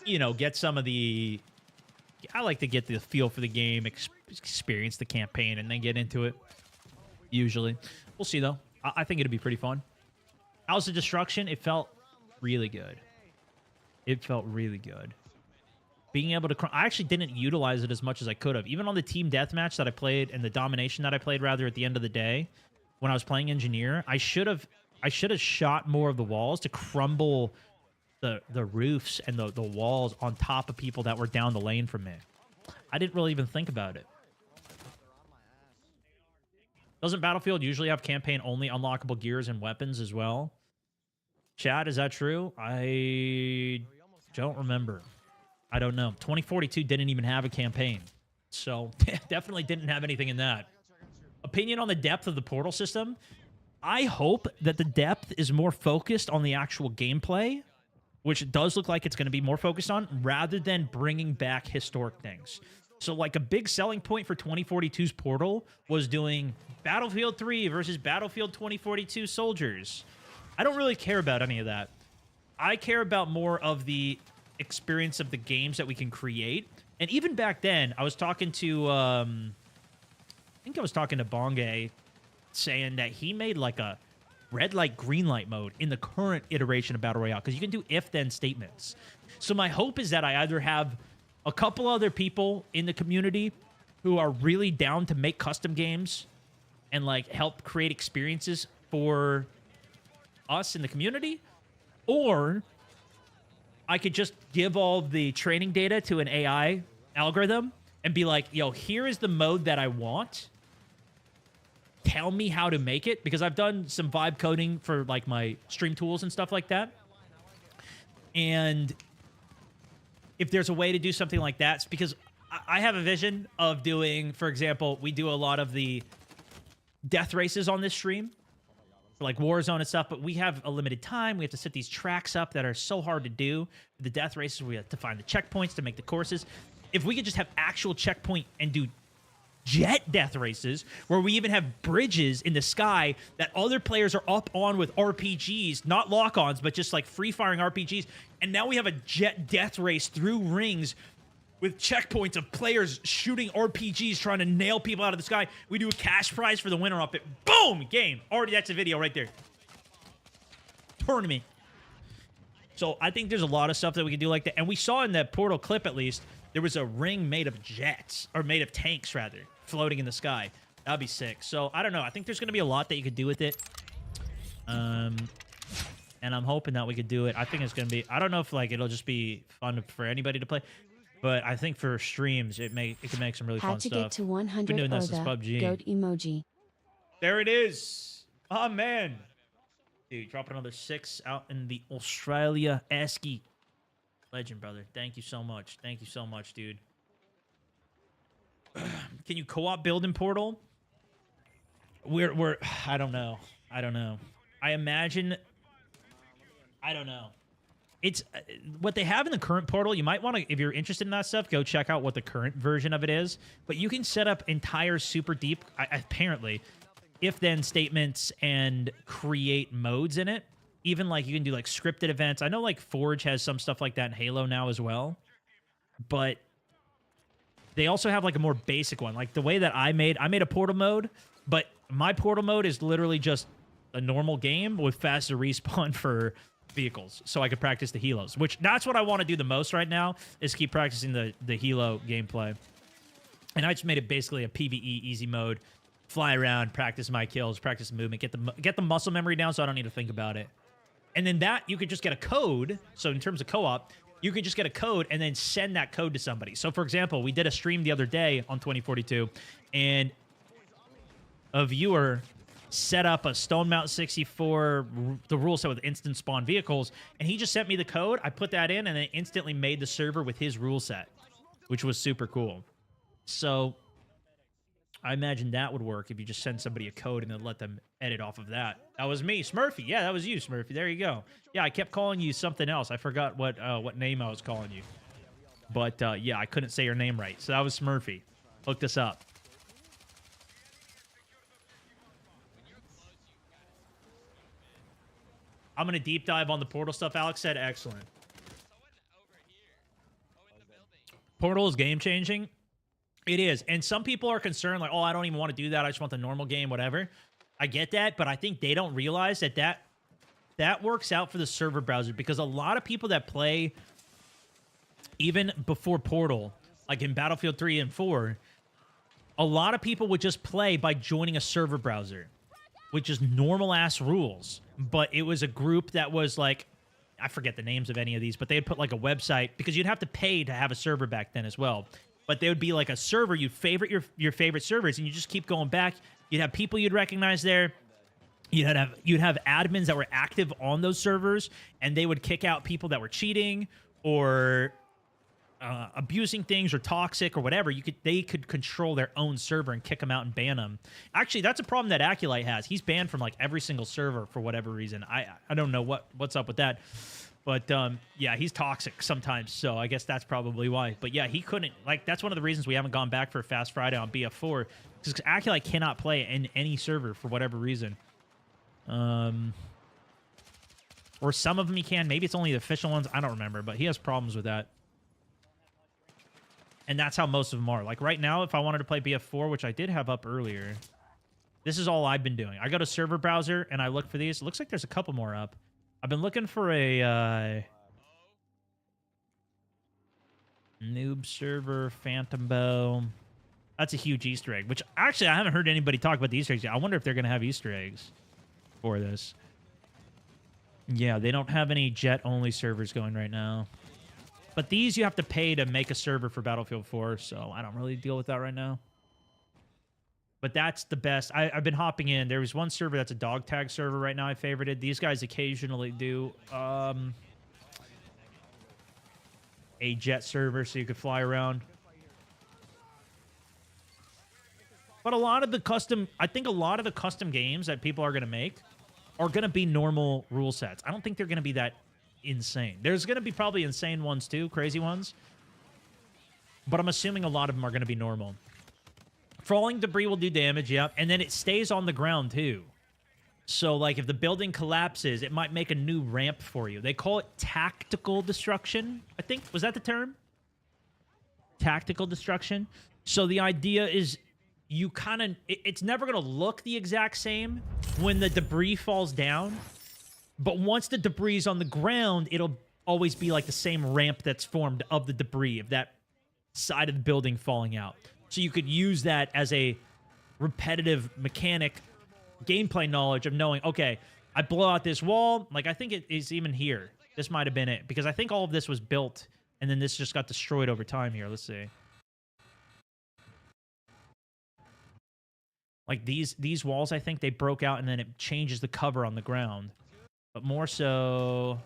[SPEAKER 1] you know, get some of the... I like to get the feel for the game, experience the campaign, and then get into it, usually. We'll see, though. I think it'll be pretty fun. House of Destruction, it felt really good. It felt really good. Being able to... I actually didn't utilize it as much as I could have. Even on the team deathmatch that I played, and the domination that I played, rather, at the end of the day, when I was playing Engineer, I should have shot more of the walls to crumble the roofs and the walls on top of people that were down the lane from me. I didn't really even think about it. Doesn't Battlefield usually have campaign-only unlockable gears and weapons as well? Chad, is that true? I don't remember. I don't know. 2042 didn't even have a campaign. So, definitely didn't have anything in that. Opinion on the depth of the portal system? I hope that the depth is more focused on the actual gameplay, which it does look like it's going to be more focused on, rather than bringing back historic things. So, like, a big selling point for 2042's Portal was doing Battlefield 3 versus Battlefield 2042 soldiers. I don't really care about any of that. I care about more of the experience of the games that we can create. And even back then, I was talking to, I think I was talking to Bongay saying that he made like a red light, green light mode in the current iteration of Battle Royale because you can do if-then statements. So my hope is that I either have a couple other people in the community who are really down to make custom games and like help create experiences for us in the community, or I could just give all the training data to an AI algorithm and be like, yo, here is the mode that I want. Tell me how to make it, because I've done some vibe coding for like my stream tools and stuff like that. And if there's a way to do something like that, it's because I have a vision of doing, for example, we do a lot of the death races on this stream, for like Warzone and stuff, but we have a limited time. We have to set these tracks up that are so hard to do. The death races, we have to find the checkpoints to make the courses. If we could just have actual checkpoint and do jet death races where we even have bridges in the sky that other players are up on with RPGs, not lock-ons, but just like free-firing RPGs. And now we have a jet death race through rings with checkpoints of players shooting RPGs trying to nail people out of the sky. We do a cash prize for the winner up it. Boom! Game. Already, that's a video right there. Tournament. So I think there's a lot of stuff that we can do like that. And we saw in that Portal clip, at least, there was a ring made of jets, or made of tanks, rather, floating in the sky. That'd be sick. So I don't know. I think there's going to be a lot that you could do with it. And I'm hoping that we could do it. I think it's going to be... I don't know if like it'll just be fun for anybody to play. But I think for streams, it can make some really fun stuff.
[SPEAKER 2] Had to get to 100
[SPEAKER 1] Been doing this
[SPEAKER 2] or
[SPEAKER 1] since
[SPEAKER 2] the
[SPEAKER 1] PUBG.
[SPEAKER 2] goat emoji.
[SPEAKER 1] There it is. Oh, man. Dude, dropping another 6 out in the Australia ASCII. Legend, brother. Thank you so much. Thank you so much, dude. Can you co-op build in Portal? We're I don't know. I don't know. I imagine... I don't know. It's what they have in the current Portal. You might want to, if you're interested in that stuff, go check out what the current version of it is. But you can set up entire super deep, apparently, if-then statements and create modes in it. Even like you can do like scripted events. I know like Forge has some stuff like that in Halo now as well. But they also have like a more basic one. Like the way that I made a Portal mode, but my Portal mode is literally just a normal game with faster respawn for vehicles, so I could practice the helos, which that's what I want to do the most right now, is keep practicing the helo gameplay. And I just made it basically a PvE easy mode, fly around, practice my kills, practice movement, get the muscle memory down so I don't need to think about it. And then that you could just get a code. So in terms of co-op, you could just get a code and then send that code to somebody. So for example, we did a stream the other day on 2042, and a viewer set up a Stone Mount 64, the rule set with instant spawn vehicles, and he just sent me the code. I put that in, and it instantly made the server with his rule set, which was super cool. So I imagine that would work if you just send somebody a code and then let them edit off of that. That was me, Smurfy. Yeah, that was you, Smurfy. There you go. Yeah, I kept calling you something else. I forgot what name I was calling you. But yeah, I couldn't say your name right. So that was Smurfy. Look this up. I'm going to deep dive on the Portal stuff Alex said. Excellent. Portal is game-changing. It is. And some people are concerned, like, oh, I don't even want to do that. I just want the normal game, whatever. I get that, but I think they don't realize that works out for the server browser, because a lot of people that play even before Portal, like in Battlefield 3 and 4, a lot of people would just play by joining a server browser, which is normal-ass rules. But it was a group that was like, I forget the names of any of these, but they'd put like a website, because you'd have to pay to have a server back then as well. But they would be like a server. You'd favorite your favorite servers, and you just keep going back. You'd have people you'd recognize there. You'd have admins that were active on those servers, and they would kick out people that were cheating or abusing things or toxic or whatever. They could control their own server and kick them out and ban them. Actually, that's a problem that Aculite has. He's banned from like every single server for whatever reason. I don't know what's up with that. But yeah, he's toxic sometimes, so I guess that's probably why. But yeah, he couldn't, like, that's one of the reasons we haven't gone back for Fast Friday on BF4, because Aculite cannot play in any server for whatever reason. Or some of them he can. Maybe it's only the official ones. I don't remember, but he has problems with that. And that's how most of them are. Like right now, if I wanted to play BF4, which I did have up earlier, This is all I've been doing. I go to server browser and I look for these. It looks like there's a couple more up. I've been looking for a noob server, phantom bow. That's a huge Easter egg, which actually I haven't heard anybody talk about the Easter eggs yet. I wonder if they're going to have Easter eggs for this. Yeah, they don't have any jet-only servers going right now. But these you have to pay to make a server for Battlefield 4, so I don't really deal with that right now. But that's the best. I've been hopping in. There was one server that's a dog tag server right now I favorited. These guys occasionally do a jet server so you could fly around. But a lot of the custom, I think a lot of the custom games that people are going to make are going to be normal rule sets. I don't think they're going to be that insane. There's going to be probably insane ones too, crazy ones. But I'm assuming a lot of them are going to be normal. Falling debris will do damage, yep. And then it stays on the ground too. So like if the building collapses, it might make a new ramp for you. They call it tactical destruction, I think. Was that the term? Tactical destruction. So the idea is you kind of... It's never going to look the exact same when the debris falls down. But once the debris is on the ground, it'll always be like the same ramp that's formed of the debris of that side of the building falling out. So you could use that as a repetitive mechanic gameplay knowledge of knowing, okay, I blow out this wall. Like, I think it is even here. This might have been it. Because I think all of this was built, and then this just got destroyed over time here. Let's see. Like, these walls, I think, they broke out, and then it changes the cover on the ground. But more so...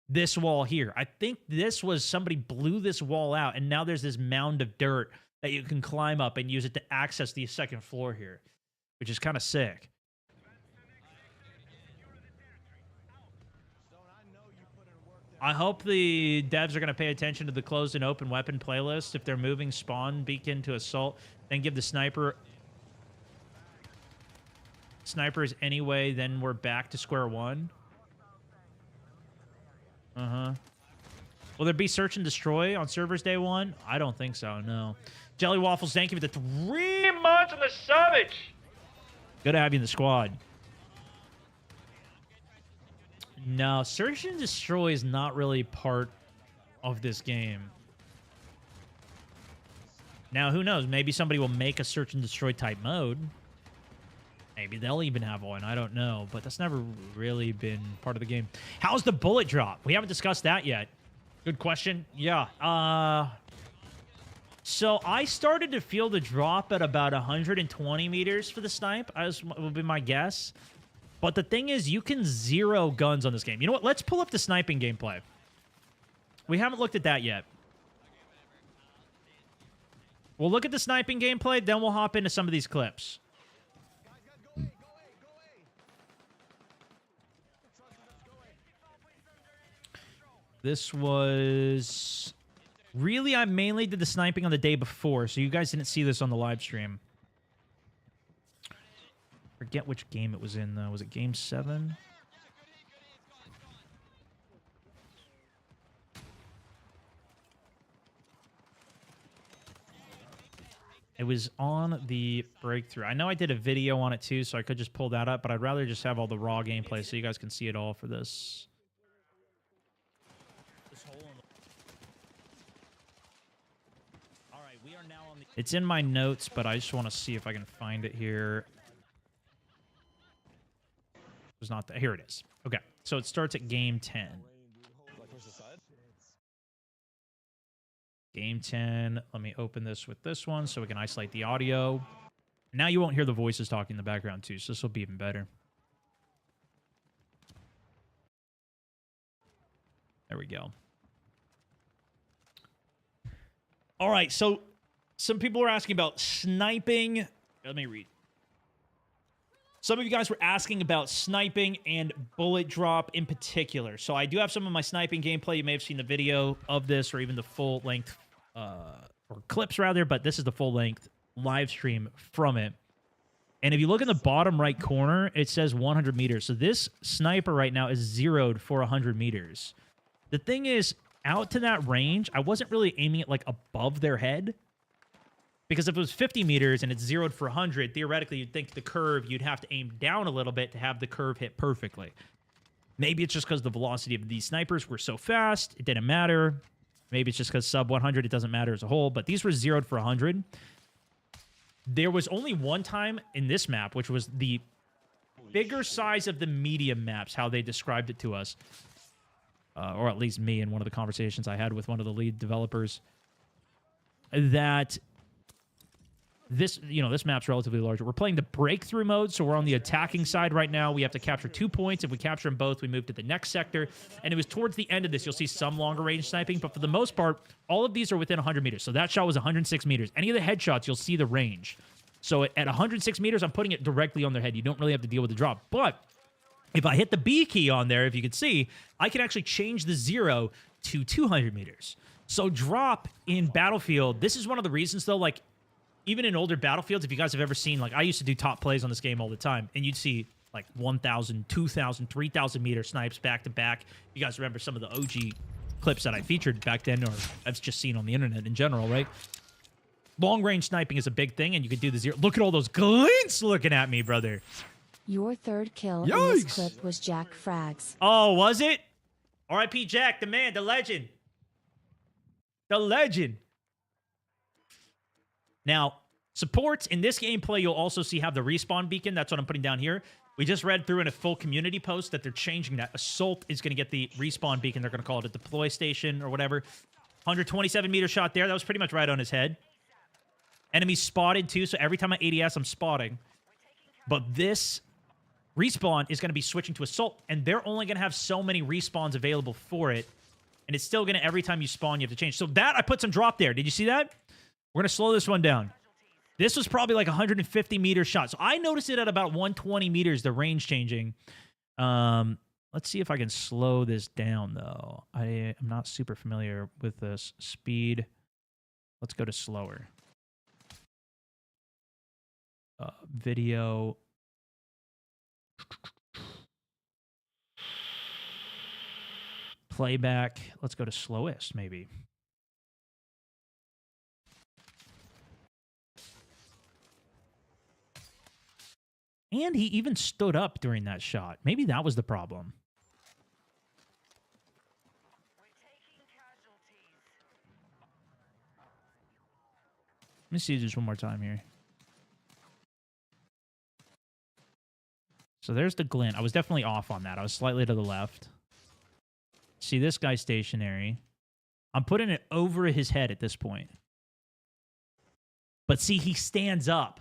[SPEAKER 1] this wall here. I think this was somebody blew this wall out, and now there's this mound of dirt that you can climb up and use it to access the second floor here, which is kind of sick. I hope the devs are going to pay attention to the closed and open weapon playlist. If they're moving spawn beacon to assault, then give the snipers anyway, then we're back to square one. Will there be search and destroy on servers day one? I don't think so, no. Jelly Waffles, thank you for the 3 months on the savage. Good to have you in the squad. No, search and destroy is not really part of this game. Now, who knows? Maybe somebody will make a search and destroy type mode. Maybe they'll even have one. I don't know. But that's never really been part of the game. How's the bullet drop? We haven't discussed that yet. Good question. Yeah. So I started to feel the drop at about 120 meters for the snipe. Would be my guess. But the thing is, you can zero guns on this game. You know what? Let's pull up the sniping gameplay. We haven't looked at that yet. We'll look at the sniping gameplay, then we'll hop into some of these clips. This was... Really, I mainly did the sniping on the day before, so you guys didn't see this on the live stream. Forget which game it was in, though. Was it Game 7? It was on the breakthrough. I know I did a video on it, too, so I could just pull that up, but I'd rather just have all the raw gameplay so you guys can see it all for this. It's in my notes, but I just want to see if I can find it here. It's not that. Here it is. Okay, so it starts at Game 10. Game 10. Let me open this with this one so we can isolate the audio. Now you won't hear the voices talking in the background, too, so this will be even better. There we go. All right, so... some people were asking about sniping. Let me read. Some of you guys were asking about sniping and bullet drop in particular. So I do have some of my sniping gameplay. You may have seen the video of this or even the full length, or clips rather, but this is the full length live stream from it. And if you look in the bottom right corner, it says 100 meters. So this sniper right now is zeroed for 100 meters. The thing is, out to that range, I wasn't really aiming it like above their head. Because if it was 50 meters and it's zeroed for 100, theoretically, you'd think the curve, you'd have to aim down a little bit to have the curve hit perfectly. Maybe it's just because the velocity of these snipers were so fast, it didn't matter. Maybe it's just because sub 100, it doesn't matter as a whole. But these were zeroed for 100. There was only one time in this map, which was the bigger size of the medium maps, how they described it to us. Or at least me in one of the conversations I had with one of the lead developers. That this map's relatively larger. We're playing the breakthrough mode, so we're on the attacking side right now. We have to capture 2 points. If we capture them both, we move to the next sector. And it was towards the end of this, you'll see some longer range sniping, but for the most part, all of these are within 100 meters. So that shot was 106 meters. Any of the headshots, you'll see the range. So at 106 meters, I'm putting it directly on their head. You don't really have to deal with the drop. But if I hit the B key on there, if you can see, I can actually change the 0 to 200 meters. So drop in Battlefield, this is one of the reasons, though, like, even in older Battlefields, if you guys have ever seen, like, I used to do top plays on this game all the time, and you'd see, like, 1,000, 2,000, 3,000 meter snipes back-to-back. You guys remember some of the OG clips that I featured back then, or I've just seen on the internet in general, right? Long-range sniping is a big thing, and you could do the 0. Look at all those glints looking at me, brother.
[SPEAKER 2] Your third kill in this clip was Jack Frags.
[SPEAKER 1] Oh, was it? R.I.P. Jack, the man, the legend. The legend. Now, supports in this gameplay, you'll also see have the respawn beacon. That's what I'm putting down here. We just read through in a full community post that they're changing that. Assault is going to get the respawn beacon. They're going to call it a deploy station or whatever. 127 meter shot there. That was pretty much right on his head. Enemy spotted too, so every time I ADS, I'm spotting. But this respawn is going to be switching to assault, and they're only going to have so many respawns available for it. And it's still going to, every time you spawn, you have to change. So that, I put some drop there. Did you see that? We're going to slow this one down. This was probably like 150 meter shot. So I noticed it at about 120 meters, the range changing. Let's see if I can slow this down, though. I am not super familiar with this. Speed. Let's go to slower. Video. Playback. Let's go to slowest, maybe. And he even stood up during that shot. Maybe that was the problem. Let me see just one more time here. So there's the glint. I was definitely off on that. I was slightly to the left. See this guy stationary. I'm putting it over his head at this point. But see, he stands up.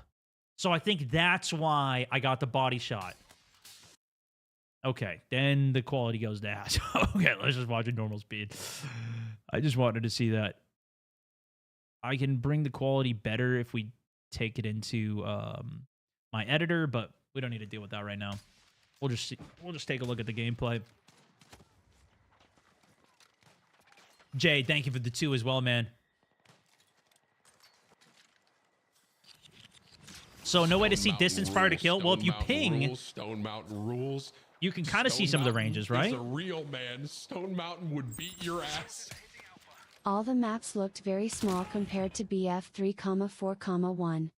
[SPEAKER 1] So I think that's why I got the body shot. Okay, then the quality goes to ass. Okay, let's just watch at normal speed. I just wanted to see that. I can bring the quality better if we take it into my editor, but we don't need to deal with that right now. We'll just take a look at the gameplay. Jay, thank you for the 2 as well, man. So no way to see distance prior to kill. Well, if you ping,
[SPEAKER 8] Stone Mountain rules.
[SPEAKER 1] You can kind of see some of the ranges, right?
[SPEAKER 8] He's a real man. Stone Mountain would beat your ass.
[SPEAKER 2] All the maps looked very small compared to BF 3,4,1.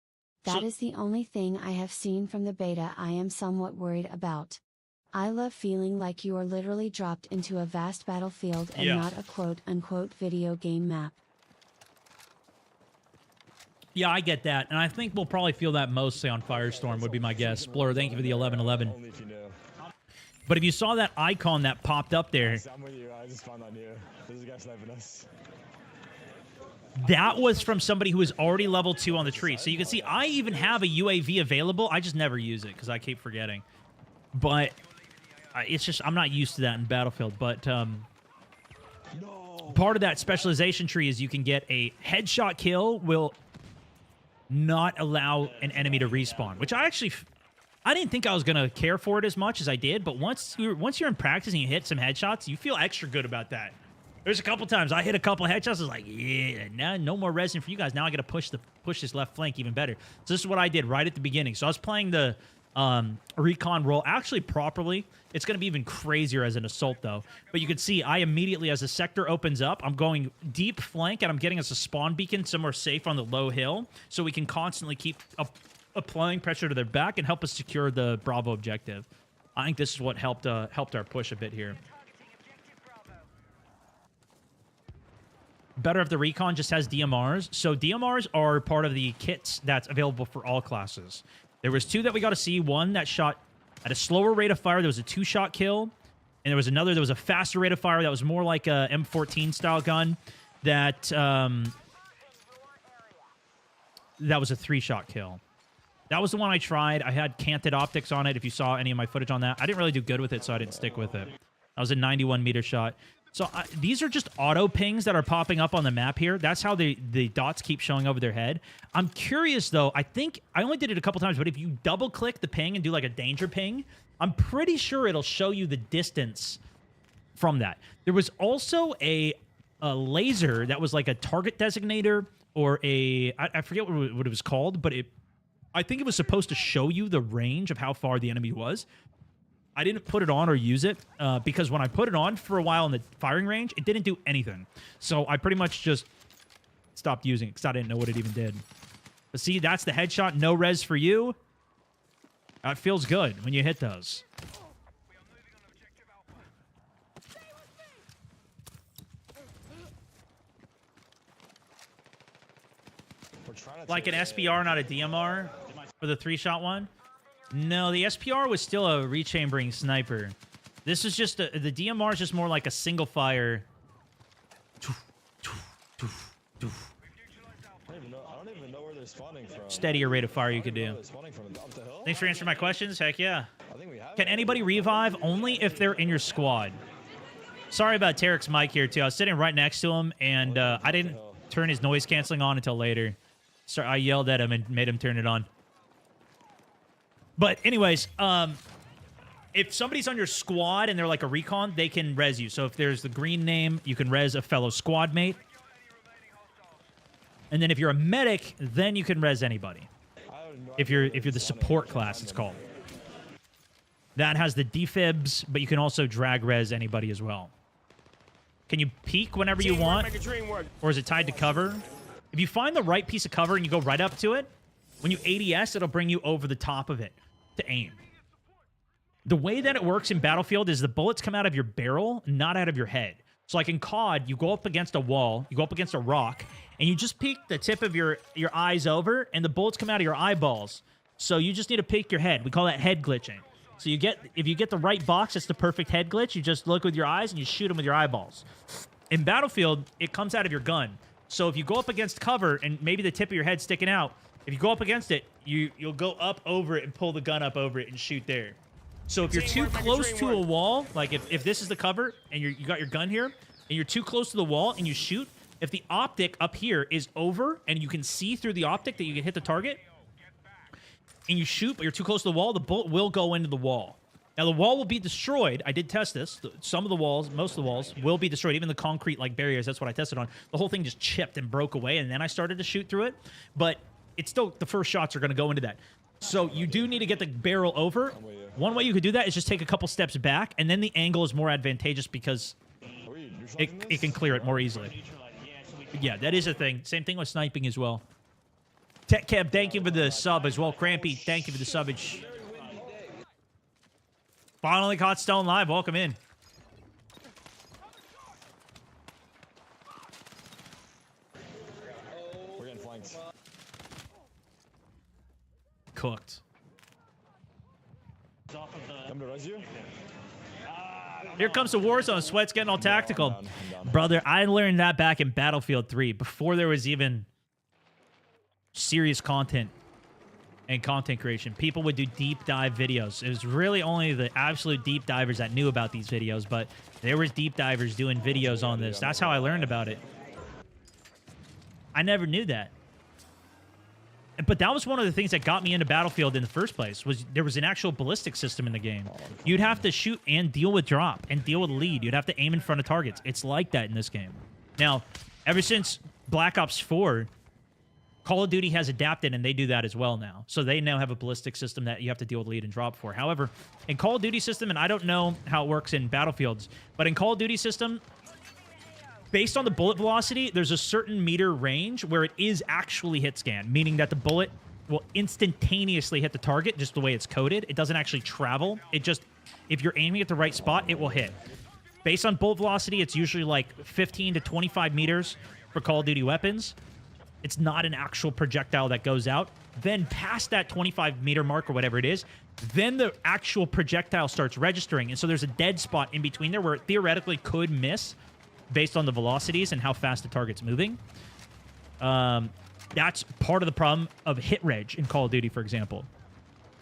[SPEAKER 2] That is the only thing I have seen from the beta I am somewhat worried about. I love feeling like you are literally dropped into a vast battlefield and not a quote-unquote video game map.
[SPEAKER 1] Yeah, I get that. And I think we'll probably feel that mostly on Firestorm, would be my guess. Blur, thank you for the 1111.
[SPEAKER 6] Only if you know.
[SPEAKER 1] But if you saw that icon that popped up there,
[SPEAKER 6] I'm with you. I just found that new. There's a guy sniping us.
[SPEAKER 1] that was from somebody who was already level 2 on the tree. So you can see I even have a UAV available. I just never use it because I keep forgetting. But it's just, I'm not used to that in Battlefield. But part of that specialization tree is you can get a headshot kill will not allow an enemy to respawn, which I didn't think I was going to care for it as much as I did, but once you're in practice and you hit some headshots, you feel extra good about that. There's a couple times I hit a couple headshots, I was like, yeah, now no more resin for you guys. Now I got to push this left flank even better. So this is what I did right at the beginning. So I was playing the recon role actually properly. It's going to be even crazier as an assault, though. But you can see I immediately, as the sector opens up, I'm going deep flank, and I'm getting us a spawn beacon somewhere safe on the low hill, so we can constantly keep applying pressure to their back and help us secure the Bravo objective. I think this is what helped our push a bit here. Better if the recon just has DMRs. So DMRs are part of the kits that's available for all classes. There was 2 that we got to see. One that shot at a slower rate of fire. There was a 2-shot kill. And there was another that was a faster rate of fire that was more like a M14 style gun that that was a 3-shot kill. That was the one I tried. I had canted optics on it, if you saw any of my footage on that. I didn't really do good with it, so I didn't stick with it. That was a 91-meter shot. So these are just auto pings that are popping up on the map here. That's how the dots keep showing over their head. I'm curious, though. I think I only did it a couple times, but if you double-click the ping and do like a danger ping, I'm pretty sure it'll show you the distance from that. There was also a laser that was like a target designator or I forget what it was called, but I think it was supposed to show you the range of how far the enemy was. I didn't put it on or use it because when I put it on for a while in the firing range, it didn't do anything. So I pretty much just stopped using it because I didn't know what it even did. But see, that's the headshot. No res for you. It feels good when you hit those. Like an SPR, not a DMR for the 3-shot one. No, the SPR was still a rechambering sniper. This is just the DMR is just more like a single fire.
[SPEAKER 6] I don't even know where they're spawning from.
[SPEAKER 1] Steadier rate of fire you could do. Thanks for answering my questions. Heck yeah. Can anybody revive? Only if they're in your squad. Sorry about Tarek's mic here too. I was sitting right next to him, and I didn't turn his noise canceling on until later. So I yelled at him and made him turn it on. But anyways, if somebody's on your squad and they're like a recon, they can res you. So if there's the green name, you can res a fellow squad mate. And then if you're a medic, then you can res anybody. If you're the support class, it's called. That has the defibs, but you can also drag res anybody as well. Can you peek whenever you want? Or is it tied to cover? If you find the right piece of cover and you go right up to it, when you ADS, it'll bring you over the top of it to aim. The way that it works in Battlefield is the bullets come out of your barrel, not out of your head. So like in COD, you go up against a wall, you go up against a rock, and you just peek the tip of your eyes over, and the bullets come out of your eyeballs. So you just need to peek your head. We call that head glitching. So if you get the right box, it's the perfect head glitch. You just look with your eyes and you shoot them with your eyeballs. In Battlefield, it comes out of your gun. So if you go up against cover and maybe the tip of your head's sticking out, if you go up against it, you'll go up over it and pull the gun up over it and shoot there. So if you're too close to a wall, like if this is the cover and you got your gun here, and you're too close to the wall and you shoot, if the optic up here is over and you can see through the optic that you can hit the target, and you shoot, but you're too close to the wall, the bullet will go into the wall. Now, the wall will be destroyed. I did test this. Some of the walls, most of the walls, will be destroyed. Even the concrete, like, barriers, that's what I tested on. The whole thing just chipped and broke away, and then I started to shoot through it. But it's still, the first shots are going to go into that. So you do need to get the barrel over. One way you could do that is just take a couple steps back, and then the angle is more advantageous because it can clear it more easily. Yeah, that is a thing. Same thing with sniping as well. Tech Cab, thank you for the sub as well. Crampy, thank you for the subbage. Finally caught Stone live. Welcome in.
[SPEAKER 6] We're getting flanked.
[SPEAKER 1] Cooked.
[SPEAKER 6] Come to res you?
[SPEAKER 1] Here comes the Warzone. Sweat's getting all tactical. Brother, I learned that back in Battlefield 3 before there was even serious content and content creation. People would do deep dive videos. It was really only the absolute deep divers that knew about these videos, but there was deep divers doing videos on this. That's how I learned about it. I never knew that. But that was one of the things that got me into Battlefield in the first place, was there was an actual ballistic system in the game. You'd have to shoot and deal with drop and deal with lead. You'd have to aim in front of targets. It's like that in this game. Now, ever since Black Ops 4, Call of Duty has adapted, and they do that as well now. So they now have a ballistic system that you have to deal with lead and drop for. However, in Call of Duty system, and I don't know how it works in Battlefields, but in Call of Duty system, based on the bullet velocity, there's a certain meter range where it is actually hit scan, meaning that the bullet will instantaneously hit the target just the way it's coded. It doesn't actually travel. It just, if you're aiming at the right spot, it will hit. Based on bullet velocity, it's usually like 15 to 25 meters for Call of Duty weapons. It's not an actual projectile that goes out. Then past that 25-meter mark or whatever it is, then the actual projectile starts registering. And so there's a dead spot in between there where it theoretically could miss based on the velocities and how fast the target's moving. That's part of the problem of hit reg in Call of Duty, for example,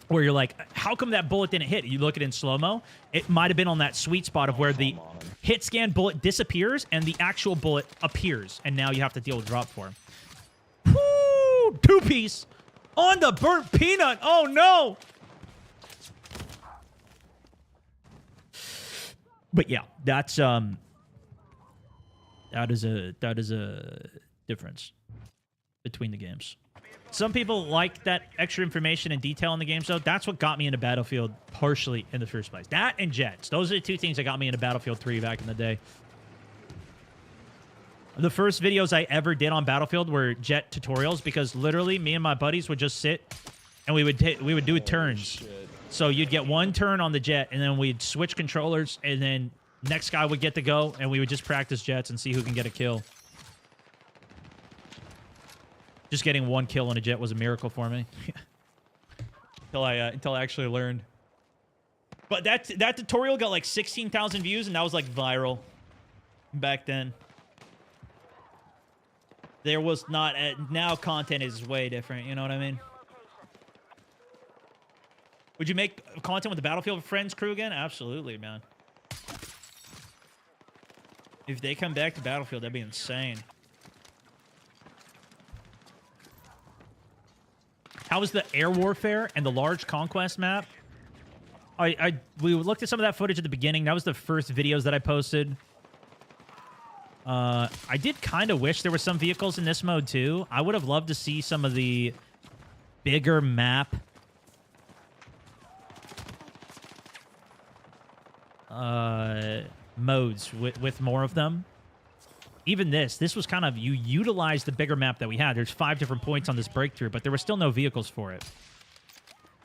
[SPEAKER 1] where you're like, how come that bullet didn't hit? You look at it in slow-mo, it might have been on that sweet spot of where the hit scan bullet disappears and the actual bullet appears, and now you have to deal with drop for him. Woo! Two-piece on the burnt peanut. Oh, no! But yeah, that's that is a difference between the games. Some people like that extra information and detail in the games, though. That's what got me into Battlefield partially in the first place. That and jets. Those are the two things that got me into Battlefield 3 back in the day. The first videos I ever did on Battlefield were jet tutorials because literally me and my buddies would just sit and we would do turns.
[SPEAKER 6] Shit.
[SPEAKER 1] So you'd get one turn on the jet and then we'd switch controllers and then next guy would get to go and we would just practice jets and see who can get a kill. Just getting one kill on a jet was a miracle for me. until I actually learned. But that tutorial got like 16,000 views and that was like viral back then. There was not now content is way different, you know what I mean? Would you make content with the Battlefield Friends crew again? Absolutely, man. If they come back to Battlefield, that'd be insane. How was the air warfare and the large conquest map? We looked at some of that footage at the beginning. That was the first videos that I posted. I did kind of wish there were some vehicles in this mode too. I would have loved to see some of the bigger map modes with more of them. Even this was kind of, you utilized the bigger map that we had. There's 5 different points on this breakthrough, but there were still no vehicles for it.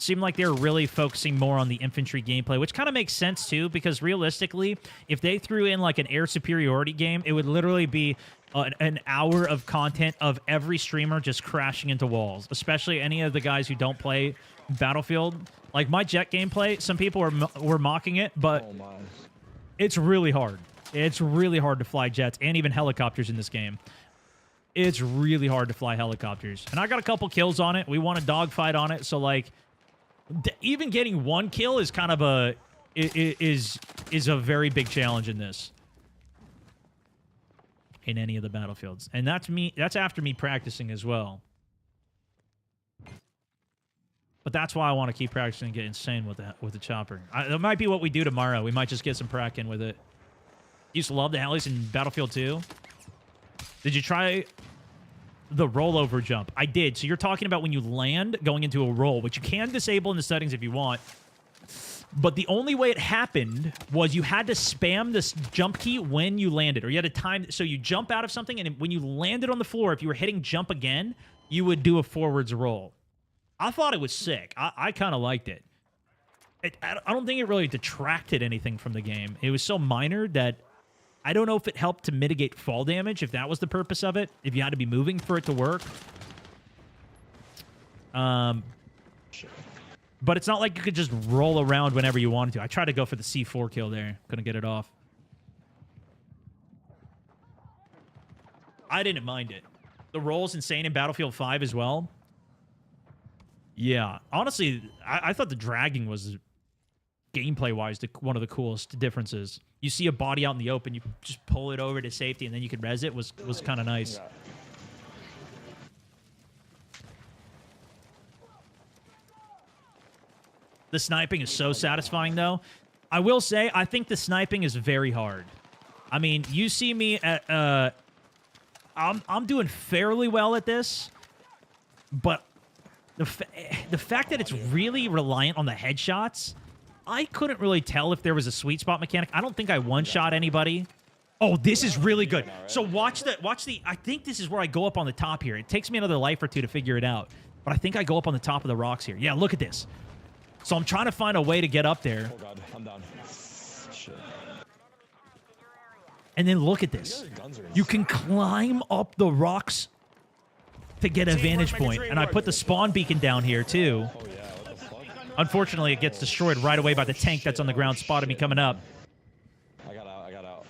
[SPEAKER 1] Seemed like they were really focusing more on the infantry gameplay, which kind of makes sense too, because realistically, if they threw in like an air superiority game, it would literally be an hour of content of every streamer just crashing into walls, especially any of the guys who don't play Battlefield. Like my jet gameplay, some people were mocking it, but it's really hard. It's really hard to fly jets and even helicopters in this game. It's really hard to fly helicopters. And I got a couple kills on it. We won a dogfight on it, so like even getting one kill is kind of is a very big challenge in this. In any of the Battlefields. And that's after me practicing as well. But that's why I want to keep practicing and get insane with the chopper. That might be what we do tomorrow. We might just get some prac in with it. Used to love the helis in Battlefield 2. Did you try the rollover jump? I did. So you're talking about when you land going into a roll, which you can disable in the settings if you want. But the only way it happened was you had to spam this jump key when you landed, or you had a time. So you jump out of something, and when you landed on the floor, if you were hitting jump again, you would do a forwards roll. I thought it was sick. I kind of liked it. I don't think it really detracted anything from the game. It was so minor that I don't know if it helped to mitigate fall damage, if that was the purpose of it, if you had to be moving for it to work. But it's not like you could just roll around whenever you wanted to. I tried to go for the C4 kill there. Couldn't get it off. I didn't mind it. The roll's insane in Battlefield 5 as well. Yeah. Honestly, I thought the dragging was, gameplay-wise, one of the coolest differences. You see a body out in the open, you just pull it over to safety, and then you can res it. Was kind of nice.
[SPEAKER 6] Yeah.
[SPEAKER 1] The sniping is so satisfying, though. I will say, I think the sniping is very hard. I mean, you see me at... I'm doing fairly well at this. But the fact that it's really reliant on the headshots, I couldn't really tell if there was a sweet spot mechanic. I don't think I one-shot anybody. Oh, this is really good. So watch the, I think this is where I go up on the top here. It takes me another life or two to figure it out. But I think I go up on the top of the rocks here. Yeah, look at this. So I'm trying to find a way to get up there.
[SPEAKER 6] Oh god, I'm down. Shit.
[SPEAKER 1] And then look at this. You can climb up the rocks to get a vantage point. And I put the spawn beacon down here too.
[SPEAKER 6] Oh yeah, what the fuck?
[SPEAKER 1] Unfortunately, it gets destroyed right away by the tank that's on the ground spotting me coming up.
[SPEAKER 6] I got out.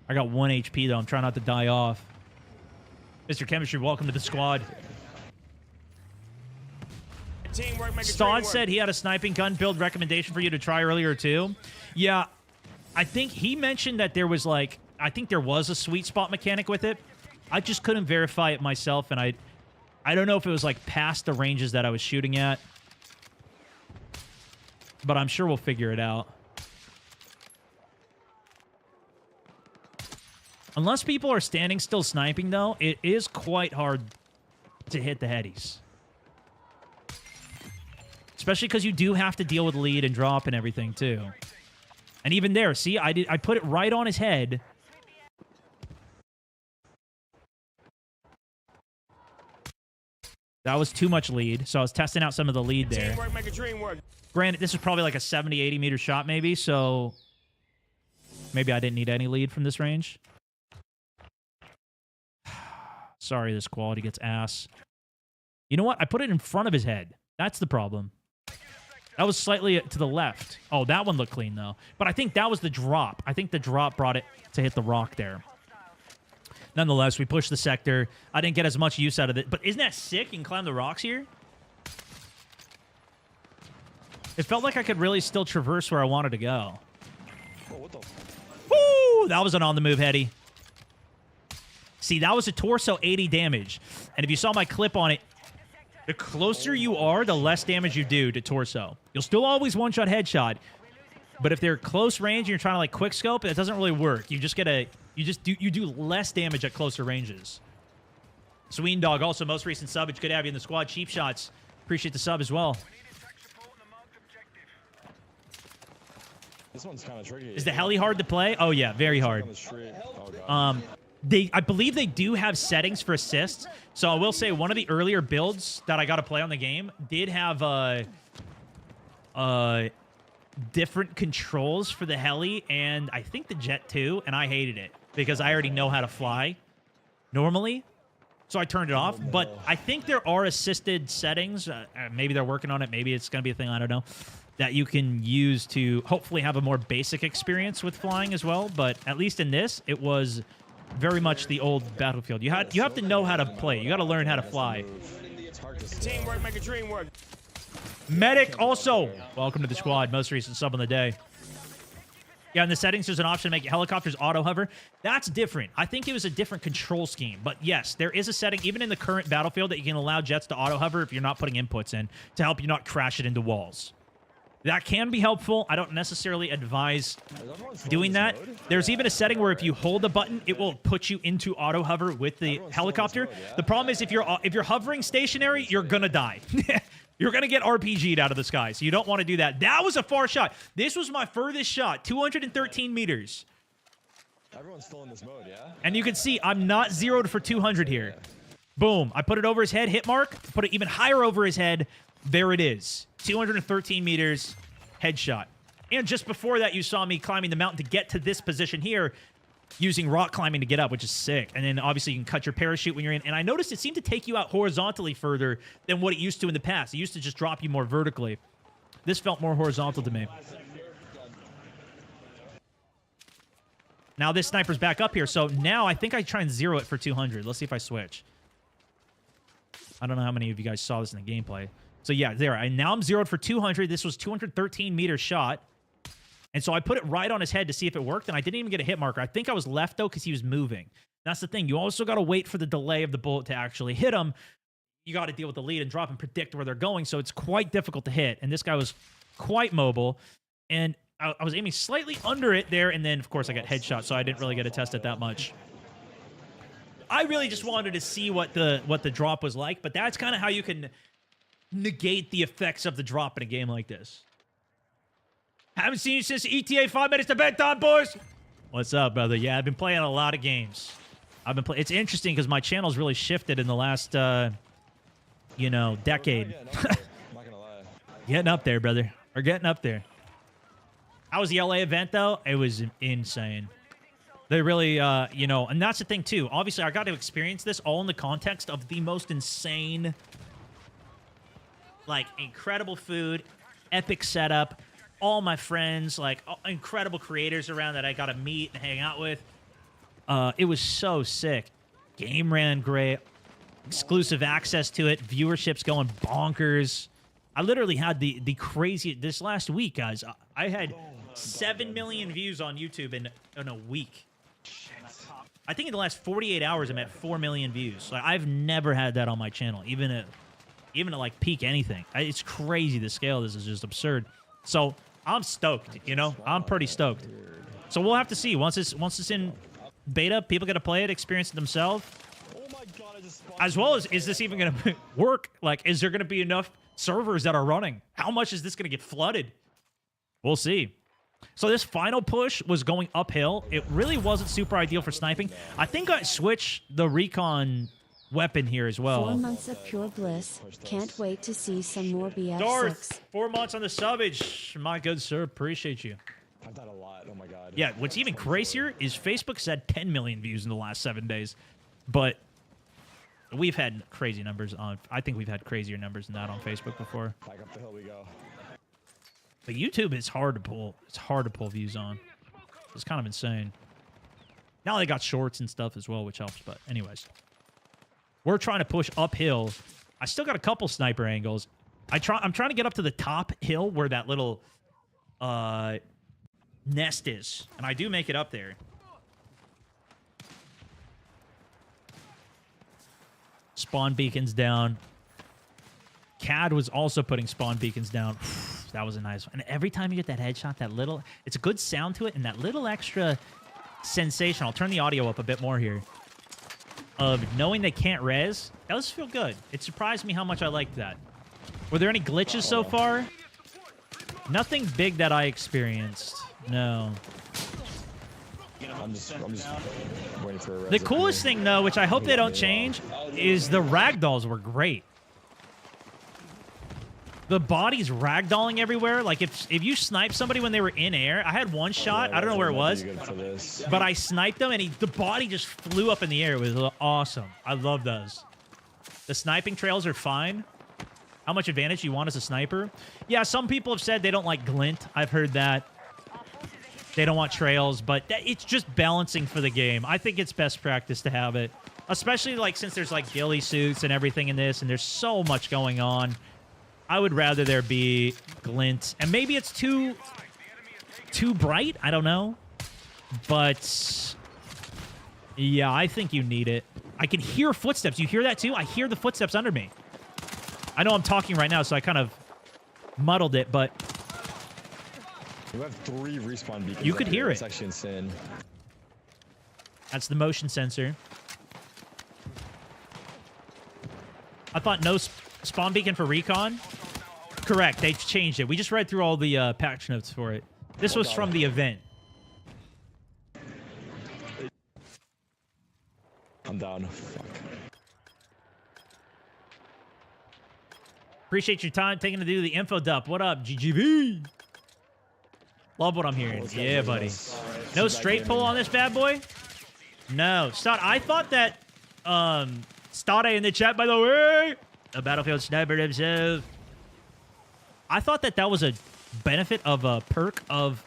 [SPEAKER 1] I got 1 HP though. I'm trying not to die off. Mr. Chemistry, welcome to the squad.
[SPEAKER 4] Teamwork, make a
[SPEAKER 1] Stod
[SPEAKER 4] dream
[SPEAKER 1] said he had a sniping gun build recommendation for you to try earlier too. Yeah, I think he mentioned that there was like, I think there was a sweet spot mechanic with it. I just couldn't verify it myself, and I don't know if it was like past the ranges that I was shooting at. But I'm sure we'll figure it out. Unless people are standing still sniping, though, it is quite hard to hit the headies. Especially because you do have to deal with lead and drop and everything, too. And even there, see, I put it right on his head. That was too much lead, so I was testing out some of the lead there.
[SPEAKER 4] Teamwork, make a dream work.
[SPEAKER 1] Granted, this is probably like a 70, 80 meter shot maybe, so maybe I didn't need any lead from this range. Sorry, this quality gets ass. You know what? I put it in front of his head. That's the problem. That was slightly to the left. Oh, that one looked clean, though. But I think that was the drop. I think the drop brought it to hit the rock there. Nonetheless, we pushed the sector. I didn't get as much use out of it. But isn't that sick? You can climb the rocks here. It felt like I could really still traverse where I wanted to go.
[SPEAKER 6] Oh, what the?
[SPEAKER 1] Woo! That was an on-the-move heady. See, that was a torso 80 damage. And if you saw my clip on it, the closer you are, the less damage you do to torso. You'll still always one-shot headshot. But if they're close range and you're trying to like quick scope, that doesn't really work. You just get a you do less damage at closer ranges. Sween Dog, also most recent sub. It's good to have you in the squad. Cheap shots. Appreciate the sub as well.
[SPEAKER 6] This one's kind of tricky.
[SPEAKER 1] Is the heli hard to play? Oh yeah, very hard.
[SPEAKER 6] Oh, God.
[SPEAKER 1] I believe they do have settings for assists. So I will say one of the earlier builds that I got to play on the game did have different controls for the heli and I think the jet too, and I hated it because I already know how to fly normally. So I turned it off, but I think there are assisted settings. Maybe they're working on it. Maybe it's going to be a thing. I don't know. That you can use to hopefully have a more basic experience with flying as well. But at least in this, it was very much the old Battlefield. You have to know how to play. You got to learn how to fly.
[SPEAKER 4] Teamwork, make a dream work.
[SPEAKER 1] Medic also. Welcome to the squad. Most recent sub on the day. Yeah, in the settings, there's an option to make helicopters auto hover. That's different. I think it was a different control scheme. But yes, there is a setting, even in the current Battlefield, that you can allow jets to auto hover if you're not putting inputs in to help you not crash it into walls. That can be helpful. I don't necessarily advise doing that. There's even a setting where if you hold a button, it will put you into auto hover with the helicopter. The problem is if you're hovering stationary, you're gonna die. You're gonna get RPG'd out of the sky, so you don't want to do that. That was a far shot. This was my furthest shot, 213 meters.
[SPEAKER 6] Everyone's still in this mode, yeah?
[SPEAKER 1] And you can see I'm not zeroed for 200 here. Boom. I put it over his head, hit mark. Put it even higher over his head. There it is. 213 meters, headshot. And just before that, you saw me climbing the mountain to get to this position here, using rock climbing to get up, which is sick. And then obviously you can cut your parachute when you're in. And I noticed it seemed to take you out horizontally further than what it used to in the past. It used to just drop you more vertically. This felt more horizontal to me. Now this sniper's back up here. So now I think I try and zero it for 200. Let's see if I switch. I don't know how many of you guys saw this in the gameplay. So yeah, there. And now I'm zeroed for 200. This was 213 meter shot. And so I put it right on his head to see if it worked, and I didn't even get a hit marker. I think I was left, though, because he was moving. That's the thing. You also got to wait for the delay of the bullet to actually hit him. You got to deal with the lead and drop and predict where they're going, so it's quite difficult to hit. And this guy was quite mobile, and I was aiming slightly under it there, and then, of course, I got headshot, so I didn't really get to test it that much. I really just wanted to see what the drop was like, but that's kind of how you can negate the effects of the drop in a game like this. Haven't seen you since ETA 5 minutes to bedtime, boys. What's up, brother? Yeah, I've been playing a lot of games. I've been playing. It's interesting because my channel's really shifted in the last, you know, decade.
[SPEAKER 6] I'm not gonna lie.
[SPEAKER 1] Getting up there, brother. We're getting up there. How was the LA event, though? It was insane. They really, you know, and that's the thing, too. Obviously, I got to experience this all in the context of the most insane, like, incredible food, epic setup, all my friends, like, incredible creators around that I got to meet and hang out with. It was so sick. Game ran great. Exclusive access to it. Viewership's going bonkers. I literally had the crazy... This last week, guys, I had 7 million views on YouTube in a week. I think in the last 48 hours, I'm at 4 million views. Like, I've never had that on my channel, even at like peak anything. It's crazy. The scale of this is just absurd. So I'm stoked. You know, I'm pretty stoked. So we'll have to see once it's in beta. People get to play it, experience it themselves. As well as, is this even going to work? Like, is there going to be enough servers that are running? How much is this going to get flooded? We'll see. So this final push was going uphill. It really wasn't super ideal for sniping. I think I switched the recon weapon here as well.
[SPEAKER 2] 4 months of pure bliss. Can't wait to see some more BF6.
[SPEAKER 1] Darth, 4 months on the subbage. My good sir, appreciate you.
[SPEAKER 6] I've done a lot. Oh my god.
[SPEAKER 1] Yeah, what's even crazier is Facebook's had 10 million views in the last 7 days. But we've had crazy numbers on... I think we've had crazier numbers than that on Facebook before.
[SPEAKER 6] Back up the hill we go.
[SPEAKER 1] But YouTube is hard to pull. It's hard to pull views on. It's kind of insane. Now they got shorts and stuff as well, which helps. But anyways, we're trying to push uphill. I still got a couple sniper angles. I'm trying to get up to the top hill where that little nest is, and I do make it up there. Spawn beacons down. CAD was also putting spawn beacons down. That was a nice one. And every time you get that headshot, that little... It's a good sound to it, and that little extra sensation. I'll turn the audio up a bit more here. Of knowing they can't res. That does feel good. It surprised me how much I liked that. Were there any glitches so far? Nothing big that I experienced. No.
[SPEAKER 6] I'm just waiting for a res
[SPEAKER 1] The
[SPEAKER 6] up
[SPEAKER 1] coolest
[SPEAKER 6] here.
[SPEAKER 1] thing, though, which I hope they don't change, is the ragdolls were great. The body's ragdolling everywhere. Like, if you snipe somebody when they were in air, I had one shot. I don't know where it was, but I sniped them, and the body just flew up in the air. It was awesome. I love those. The sniping trails are fine. How much advantage do you want as a sniper? Yeah, some people have said they don't like glint. I've heard that. They don't want trails, but it's just balancing for the game. I think it's best practice to have it, especially like since there's like ghillie suits and everything in this, and there's so much going on. I would rather there be glint, and maybe it's too bright. I don't know, but yeah, I think you need it. I can hear footsteps. You hear that too? I hear the footsteps under me. I know I'm talking right now, so I kind of muddled it, but
[SPEAKER 6] You have 3 respawn beacons.
[SPEAKER 1] You could
[SPEAKER 6] up here.
[SPEAKER 1] hear it.
[SPEAKER 6] It's actually insane.
[SPEAKER 1] that's the motion sensor. I thought no spawn beacon for recon. Correct. They changed it. We just read through all the patch notes for it. This was from the event.
[SPEAKER 6] I'm down. Fuck.
[SPEAKER 1] Appreciate your time taking to do the info dump. What up, GGV? Love what I'm hearing. Yeah, buddy. No straight pull on this bad boy? No. I thought that Stade in the chat, by the way, a Battlefield sniper himself. I thought that was a benefit of a perk of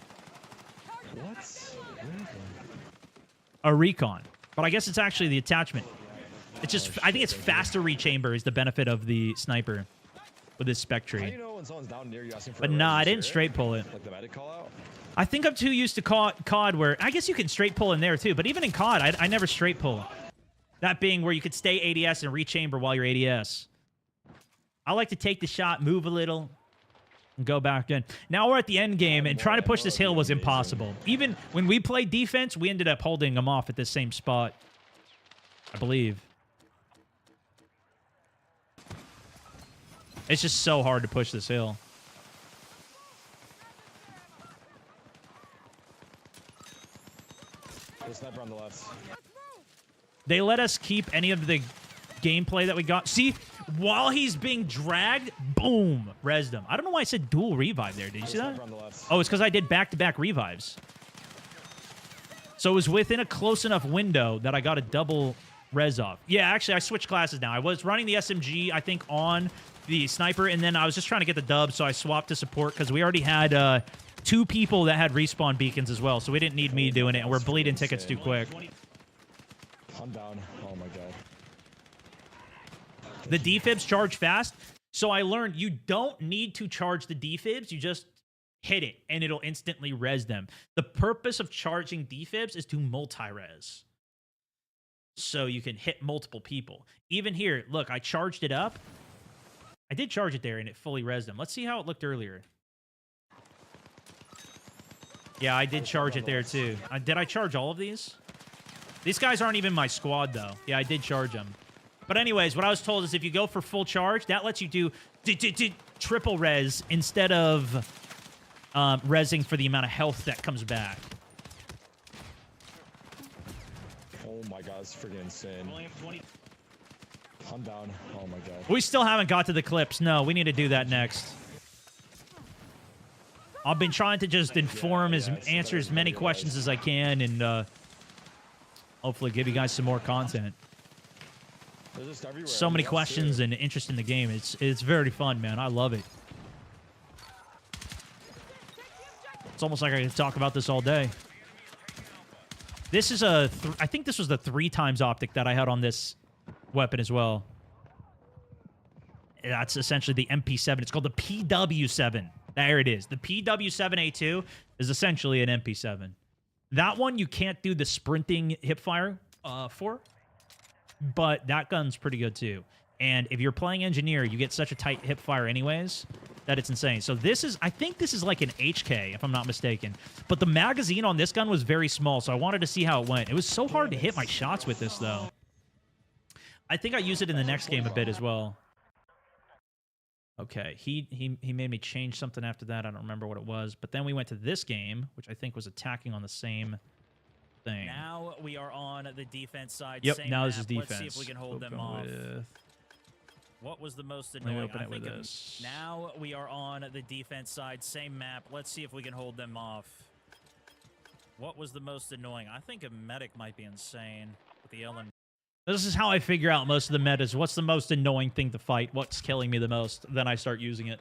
[SPEAKER 1] a recon. But I guess it's actually the attachment. It's just, I think it's faster rechamber is the benefit of the sniper with this spec
[SPEAKER 6] How do
[SPEAKER 1] tree.
[SPEAKER 6] you know when someone's down near you asking for
[SPEAKER 1] But
[SPEAKER 6] a
[SPEAKER 1] nah,
[SPEAKER 6] res?
[SPEAKER 1] I
[SPEAKER 6] You
[SPEAKER 1] didn't
[SPEAKER 6] hear
[SPEAKER 1] straight pull it.
[SPEAKER 6] Like the medic call out?
[SPEAKER 1] I think I'm too used to COD where, I guess you can straight pull in there too, but even in COD, I never straight pull. That being where you could stay ADS and rechamber while you're ADS. I like to take the shot, move a little, and go back in. Now we're at the end game, and trying to push this hill was impossible. Even when we played defense, we ended up holding them off at the same spot. I believe. It's just so hard to push this hill.
[SPEAKER 6] There's a sniper on the left.
[SPEAKER 1] They let us keep any of the gameplay that we got. See, while he's being dragged, boom, resed him. I don't know why I said dual revive there. Did you see that? Oh, it's because I did back-to-back revives. So it was within a close enough window that I got a double res off. Yeah, actually, I switched classes now. I was running the SMG, I think, on the sniper, and then I was just trying to get the dub, so I swapped to support because we already had 2 people that had respawn beacons as well, so we didn't need me doing it, and we're bleeding tickets too quick.
[SPEAKER 6] I'm down. Oh my god.
[SPEAKER 1] The defibs charge fast, so I learned you don't need to charge the defibs, you just hit it, and it'll instantly res them. The purpose of charging defibs is to multi-res. So you can hit multiple people. Even here, look, I charged it up. I did charge it there, and it fully resed them. Let's see how it looked earlier. Yeah, I did charge it there, too. Did I charge all of these? These guys aren't even my squad, though. Yeah, I did charge them. But anyways, what I was told is if you go for full charge, that lets you do triple res instead of resing for the amount of health that comes back.
[SPEAKER 6] Oh my god, it's freaking insane. I'm down. Oh my god.
[SPEAKER 1] We still haven't got to the clips. No, we need to do that next. I've been trying to just inform, answer as many questions as I can, and hopefully give you guys some more content. So many questions and interest in the game. It's very fun, man. I love it. It's almost like I could talk about this all day. This is I think this was the 3x optic that I had on this weapon as well. That's essentially the MP7. It's called the PW7. There it is. The PW7A2 is essentially an MP7. That one you can't do the sprinting hipfire for, but that gun's pretty good too. And if you're playing engineer, you get such a tight hipfire anyways that it's insane. So this is, I think this is like an HK, if I'm not mistaken. But the magazine on this gun was very small, so I wanted to see how it went. It was so hard to hit my shots with this, though. I think I use it in the next game a bit as well. Okay, he made me change something after that. I don't remember what it was. But then we went to this game, which I think was attacking on the same thing.
[SPEAKER 7] Now we are on the defense side.
[SPEAKER 1] Yep,
[SPEAKER 7] same
[SPEAKER 1] now
[SPEAKER 7] map.
[SPEAKER 1] this is defense.
[SPEAKER 7] Let's see if we can hold them off. What was the most annoying?
[SPEAKER 1] Let me open it with this.
[SPEAKER 7] Now we are on the defense side, same map. Let's see if we can hold them off. What was the most annoying? I think a medic might be insane with the Ellen.
[SPEAKER 1] This is how I figure out most of the metas. What's the most annoying thing to fight? What's killing me the most? Then I start using it.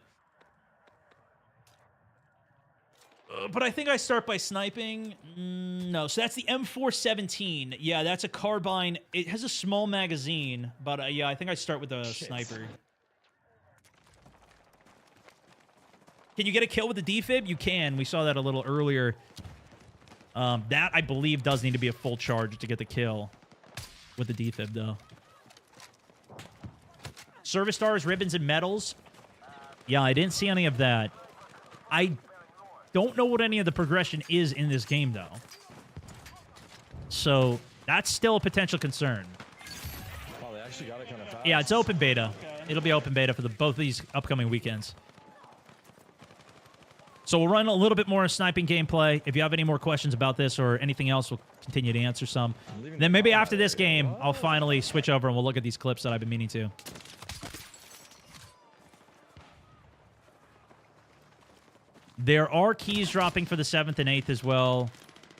[SPEAKER 1] But I think I start by sniping. No, so that's the M417. Yeah, that's a carbine. It has a small magazine, but yeah, I think I start with a sniper. Can you get a kill with the defib? You can. We saw that a little earlier. That, I believe, does need to be a full charge to get the kill with the defib, though. Service stars, ribbons, and medals. Yeah, I didn't see any of that. I don't know what any of the progression is in this game, though. So that's still a potential concern.
[SPEAKER 6] Oh, they actually got it kind of fast.
[SPEAKER 1] Yeah, it's open beta. It'll be open beta for both of these upcoming weekends. So we'll run a little bit more sniping gameplay. If you have any more questions about this or anything else, we'll continue to answer some. Then maybe after this game, I'll finally switch over and we'll look at these clips that I've been meaning to. There are keys dropping for the 7th and 8th as well.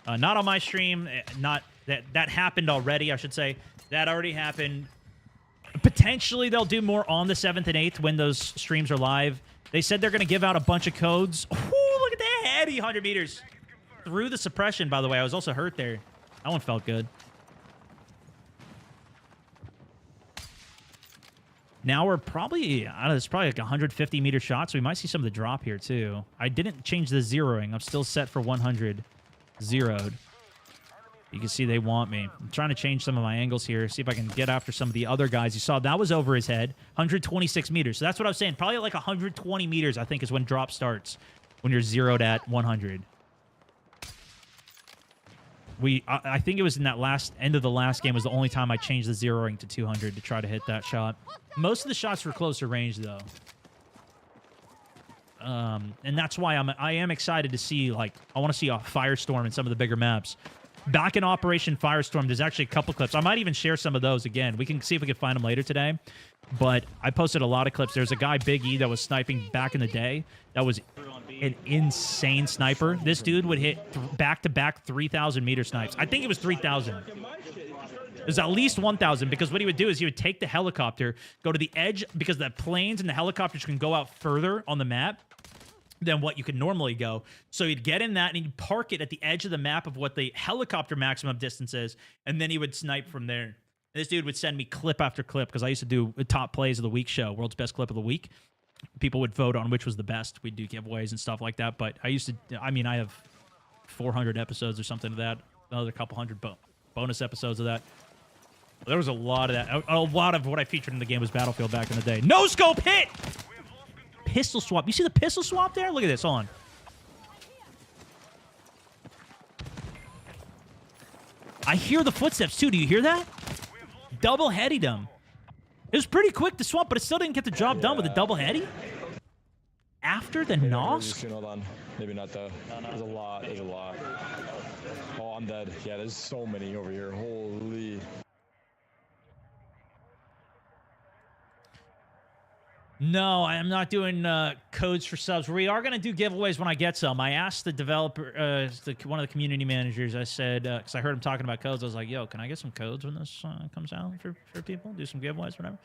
[SPEAKER 1] Not on my stream. Not that happened already, I should say. That already happened. Potentially, they'll do more on the 7th and 8th when those streams are live. They said they're going to give out a bunch of codes. Ooh, look at that heady 100 meters. Through the suppression, by the way. I was also hurt there. That one felt good. Now we're probably, I don't know, it's probably like 150 meter shots. So we might see some of the drop here too. I didn't change the zeroing. I'm still set for 100 zeroed. You can see they want me. I'm trying to change some of my angles here. See if I can get after some of the other guys. You saw that was over his head. 126 meters. So that's what I was saying. Probably like 120 meters, I think, is when drop starts. When you're zeroed at 100. I think it was in that end of the last game was the only time I changed the zeroing to 200 to try to hit that shot. Most of the shots were closer range though. And that's why I am excited to see, like, I want to see a Firestorm in some of the bigger maps. Back in Operation Firestorm, there's actually a couple clips. I might even share some of those again. We can see if we can find them later today. But I posted a lot of clips. There's a guy, Big E, that was sniping back in the day. That was an insane sniper. This dude would hit back-to-back 3,000-meter snipes. I think it was 3,000. It was at least 1,000, because what he would do is he would take the helicopter, go to the edge, because the planes and the helicopters can go out further on the map than what you could normally go. So he'd get in that and he'd park it at the edge of the map of what the helicopter maximum distance is, and then he would snipe from there. And this dude would send me clip after clip, because I used to do a top plays of the week show, world's best clip of the week. People would vote on which was the best. We'd do giveaways and stuff like that. But I used to, I mean, I have 400 episodes or something of that, another couple hundred bonus episodes of that. There was a lot of that. A lot of what I featured in the game was Battlefield back in the day. No scope hit! Pistol swap. You see the pistol swap there? Look at this. Hold on. I hear the footsteps too. Do you hear that? Double-headied him. It was pretty quick to swap, but it still didn't get the job done with a double-heady. After the NOS?
[SPEAKER 6] Hold on. Maybe not though. There's a lot. There's a lot. Oh, I'm dead. Yeah, there's so many over here. Holy.
[SPEAKER 1] No, I am not doing codes for subs. We are going to do giveaways when I get some. I asked the developer, one of the community managers, I said, because I heard him talking about codes, I was like, yo, can I get some codes when this comes out for people? Do some giveaways, whatever.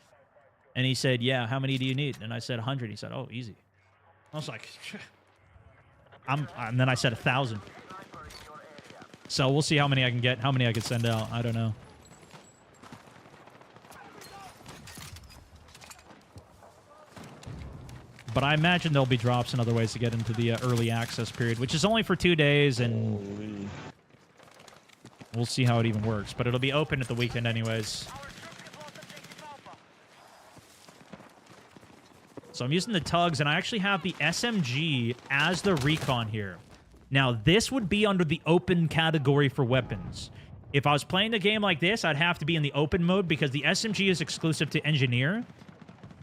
[SPEAKER 1] And he said, yeah, how many do you need? And I said 100. He said, oh, easy. I was like, and then I said 1,000. So we'll see how many I can get, how many I can send out. I don't know. But I imagine there'll be drops and other ways to get into the early access period, which is only for 2 days, and we'll see how it even works. But it'll be open at the weekend anyways. So I'm using the tugs, and I actually have the SMG as the recon here. Now, this would be under the open category for weapons. If I was playing the game like this, I'd have to be in the open mode because the SMG is exclusive to Engineer.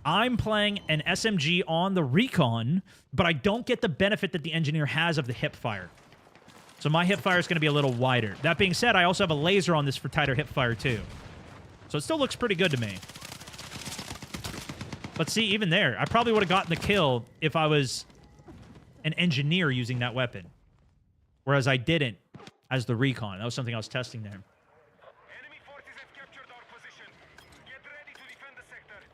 [SPEAKER 1] I'm playing an SMG on the recon, but I don't get the benefit that the Engineer has of the hip fire. So my hip fire is going to be a little wider. That being said, I also have a laser on this for tighter hip fire too. So it still looks pretty good to me. But see, even there, I probably would have gotten the kill if I was an Engineer using that weapon. Whereas I didn't as the recon. That was something I was testing there.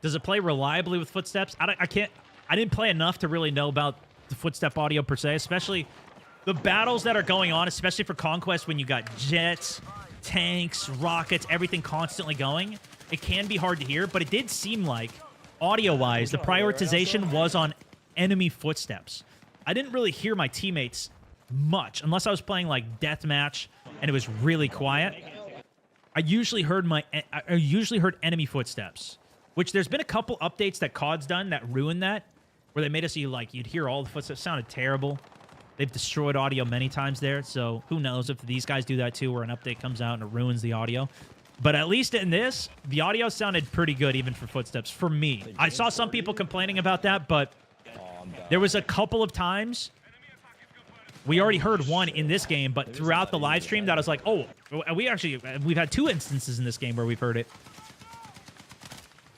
[SPEAKER 1] Does it play reliably with footsteps? I didn't play enough to really know about the footstep audio per se, especially the battles that are going on, especially for Conquest when you got jets, tanks, rockets, everything constantly going. It can be hard to hear, but it did seem like, audio-wise, the prioritization was on enemy footsteps. I didn't really hear my teammates much, unless I was playing like deathmatch and it was really quiet. I usually heard enemy footsteps. Which there's been a couple updates that COD's done that ruined that, where they made us see, like, you'd hear all the footsteps. It sounded terrible. They've destroyed audio many times there, so who knows if these guys do that too, where an update comes out and it ruins the audio. But at least in this, the audio sounded pretty good even for footsteps, for me. I saw some people complaining about that, but there was a couple of times. We already heard one in this game, but throughout the live stream that I was like, oh, we've had 2 instances in this game where we've heard it.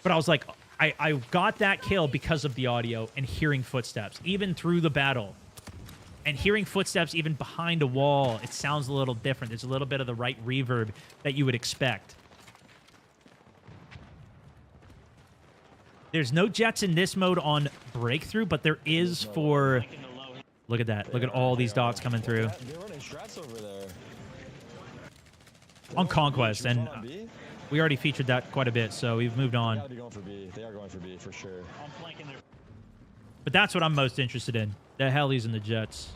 [SPEAKER 1] But I was like, I got that kill because of the audio and hearing footsteps, even through the battle. And hearing footsteps even behind a wall, it sounds a little different. There's a little bit of the right reverb that you would expect. There's no jets in this mode on Breakthrough, but there is for... Look at that. Look at all these dots coming through.
[SPEAKER 6] They're running strats over there.
[SPEAKER 1] On Conquest, and... we already featured that quite a bit, so we've moved on.
[SPEAKER 6] They are going for B, for sure.
[SPEAKER 1] But that's what I'm most interested in. The helis and the jets.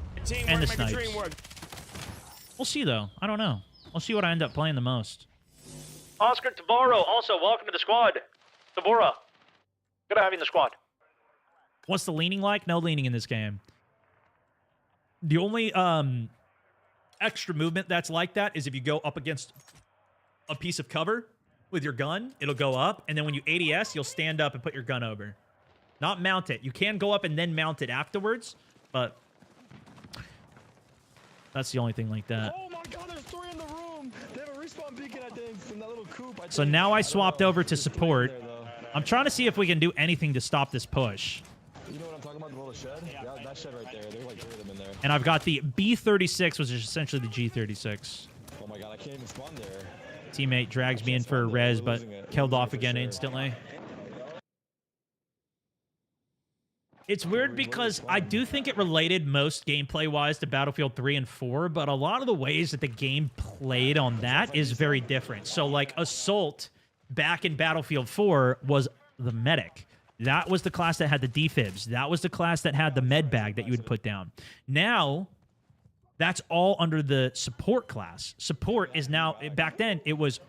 [SPEAKER 1] And the snipes. We'll see, though. I don't know. I'll see what I end up playing the most.
[SPEAKER 5] Oscar Taboro, also welcome to the squad. Tabora, good to have you in the squad.
[SPEAKER 1] What's the leaning like? No leaning in this game. The only extra movement that's like that is if you go up against a piece of cover with your gun, it'll go up, and then when you ADS, you'll stand up and put your gun over. Not mount it. You can go up and then mount it afterwards, but that's the only thing like that.
[SPEAKER 6] Oh my god, there's 3 in the room. They have a respawn beacon, I think, from that little coop.
[SPEAKER 1] So now I swapped over to support. I'm trying to see if we can do anything to stop this push.
[SPEAKER 6] You know what I'm talking about? The little shed? Yeah, that shed right there. There's like 3 of them in there.
[SPEAKER 1] And I've got the B36, which is essentially the G36.
[SPEAKER 6] Oh my god, I can't even spawn there.
[SPEAKER 1] Teammate drags me in for a res, but killed off again instantly. It's weird because I do think it related most gameplay-wise to Battlefield 3 and 4, but a lot of the ways that the game played on that is very different. So, like, Assault back in Battlefield 4 was the medic. That was the class that had the defibs. That was the class that had the med bag that you would put down. Now, that's all under the support class. Support is now, back then, it was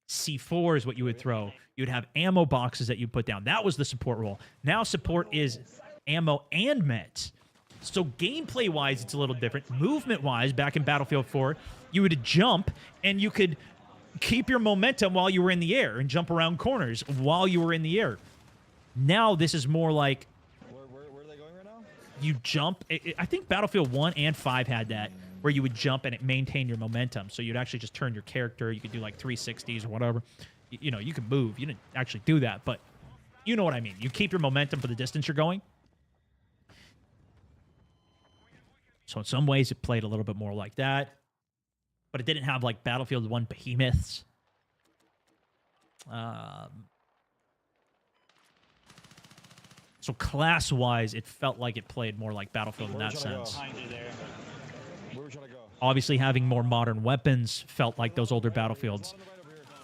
[SPEAKER 1] C4 is what you would throw. You would have ammo boxes that you put down. That was the support role. Now support is ammo and meds. So gameplay-wise, it's a little different. Movement-wise, back in Battlefield 4, you would jump, and you could keep your momentum while you were in the air and jump around corners while you were in the air. Now this is more like
[SPEAKER 6] Where are they going right now?
[SPEAKER 1] you jump. I think Battlefield 1 and 5 had that, where you would jump and it maintained your momentum. So you'd actually just turn your character. You could do like 360s or whatever. You know, you could move. You didn't actually do that, but you know what I mean. You keep your momentum for the distance you're going. So in some ways, it played a little bit more like that. But it didn't have like Battlefield 1 behemoths. So class-wise, it felt like it played more like Battlefield in that sense. Obviously, having more modern weapons felt like those older Battlefields.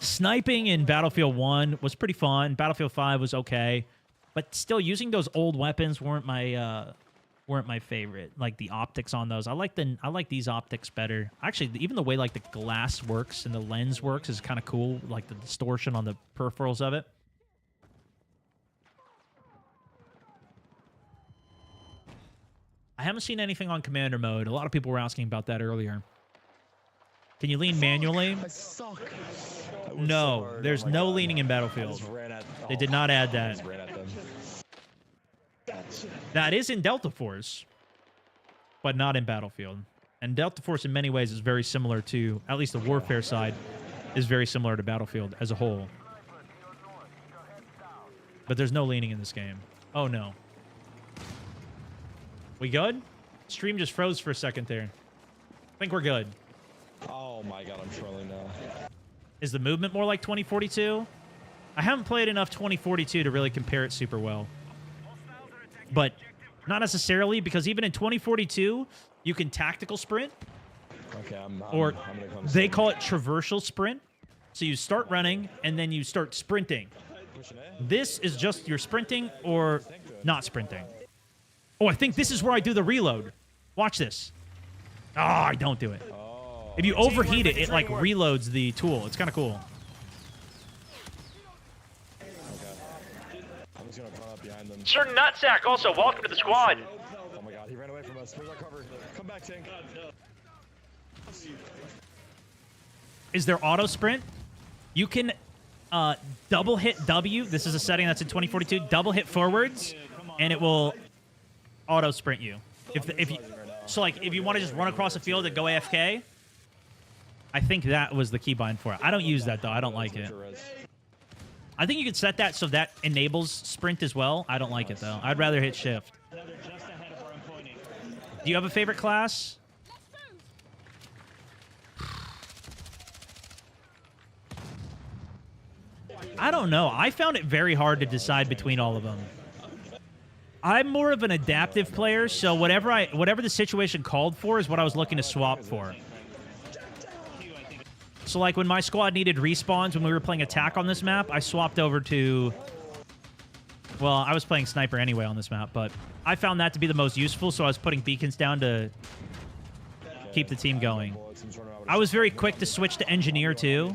[SPEAKER 1] Sniping in Battlefield 1 was pretty fun. Battlefield 5 was okay. But still, using those old weapons weren't my favorite. Like the optics on those. I like these optics better. Actually, even the way like the glass works and the lens works is kind of cool. Like the distortion on the peripherals of it. I haven't seen anything on commander mode. A lot of people were asking about that earlier. Can you lean manually?
[SPEAKER 6] I suck.
[SPEAKER 1] No, there's no leaning in Battlefield. They did not add that. That is in Delta Force, but not in Battlefield. And Delta Force in many ways is very similar to, at least the warfare side, is very similar to Battlefield as a whole. But there's no leaning in this game. Oh, no. We good? Stream just froze for a second there. I think we're good.
[SPEAKER 6] Oh my god, I'm trolling now.
[SPEAKER 1] Is the movement more like 2042? I haven't played enough 2042 to really compare it super well. But not necessarily, because even in 2042, you can tactical sprint.
[SPEAKER 6] Okay, I'm
[SPEAKER 1] Or
[SPEAKER 6] gonna come
[SPEAKER 1] they call it traversal sprint. So you start running, and then you start sprinting. This is just your sprinting or not sprinting. Oh, I think this is where I do the reload. Watch this. Oh, I don't do it. If you overheat it, it like reloads the tool. It's kind of cool.
[SPEAKER 6] I'm just gonna run up behind them.
[SPEAKER 5] Sir Nutsack, also welcome to the squad.
[SPEAKER 6] Oh my god, he ran away from us. Where's our cover? Come back, Tank.
[SPEAKER 1] Is there auto sprint? You can double hit W. This is a setting that's in 2042. Double hit forwards, and it will auto sprint you. If you so like if you want to just run across the field and go AFK, I think that was the keybind for it. I don't use that though. I don't like it. I think you could set that so that enables sprint as well. I don't like it though. I'd rather hit shift. Do you have a favorite class? I don't know. I found it very hard to decide between all of them. I'm more of an adaptive player, so whatever the situation called for is what I was looking to swap for. So like when my squad needed respawns when we were playing attack on this map, I swapped over to... Well, I was playing sniper anyway on this map, but I found that to be the most useful, so I was putting beacons down to keep the team going. I was very quick to switch to engineer too.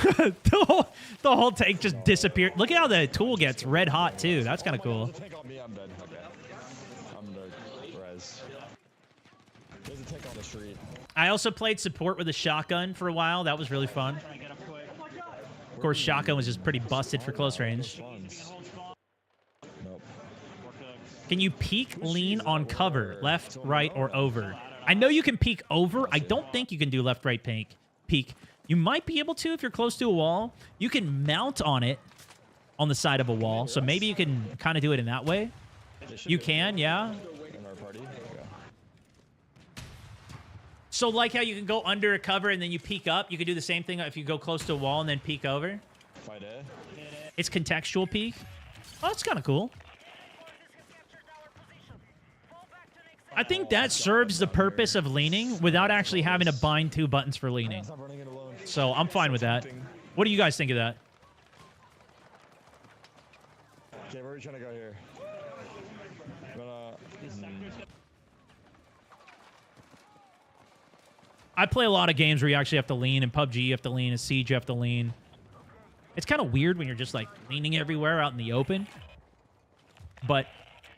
[SPEAKER 1] the whole tank just disappeared. Look at how the tool gets red hot too. That's kind of cool.
[SPEAKER 6] tank on the street.
[SPEAKER 1] I also played support with a shotgun for a while. That was really fun. Of course, shotgun was just pretty busted for close range.
[SPEAKER 6] Nope.
[SPEAKER 1] Can you peek lean on cover, left, right, or over? I know you can peek over. I don't think you can do left, right, peek. You might be able to if you're close to a wall. You can mount on it on the side of a wall, so maybe you can kind of do it in that way. You can, yeah.
[SPEAKER 6] In our party. Okay.
[SPEAKER 1] So like how you can go under a cover and then you peek up, you can do the same thing if you go close to a wall and then peek over.
[SPEAKER 6] Fight A.
[SPEAKER 1] It's contextual peek. Oh, that's kind of cool. I think that serves the purpose of leaning without actually having to bind 2 buttons for leaning.
[SPEAKER 6] Stop running it alone.
[SPEAKER 1] So I'm fine with that. What do you guys think of that?
[SPEAKER 6] Okay, where are we trying to go here?
[SPEAKER 1] I play a lot of games where you actually have to lean. In PUBG, you have to lean. In Siege, you have to lean. It's kind of weird when you're just, like, leaning everywhere out in the open. But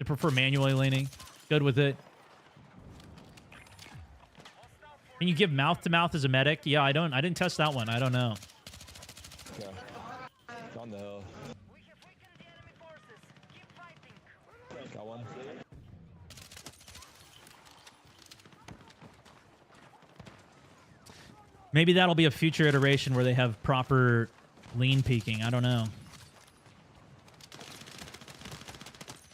[SPEAKER 1] I prefer manually leaning. Good with it. Can you give mouth-to-mouth as a medic? Yeah, I didn't test that one. I don't know.
[SPEAKER 6] Okay. On the hill. Got one.
[SPEAKER 1] Maybe that'll be a future iteration where they have proper lean peeking. I don't know.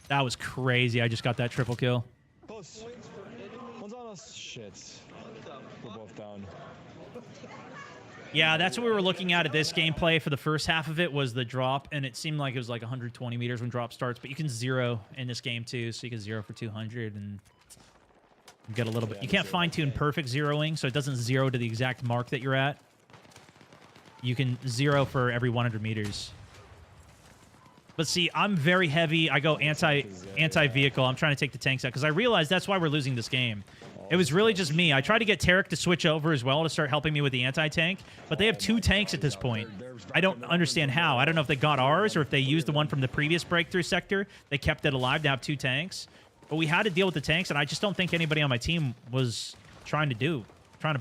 [SPEAKER 1] That was crazy. I just got that triple kill.
[SPEAKER 6] Close. One's on us. Shit. We're both down.
[SPEAKER 1] Yeah, that's what we were looking at this gameplay for the first half of it was the drop, and it seemed like it was like 120 meters when drop starts, but you can zero in this game too, so you can zero for 200 and get a little bit. You can't fine-tune perfect zeroing, so it doesn't zero to the exact mark that you're at. You can zero for every 100 meters. But see, I'm very heavy. I go anti-vehicle. I'm trying to take the tanks out because I realized that's why we're losing this game. It was really just me. I tried to get Tarek to switch over as well to start helping me with the anti-tank, but they have 2 tanks at this point. I don't understand how. I don't know if they got ours or if they used the one from the previous breakthrough sector. They kept it alive to have 2 tanks. But we had to deal with the tanks, and I just don't think anybody on my team was trying to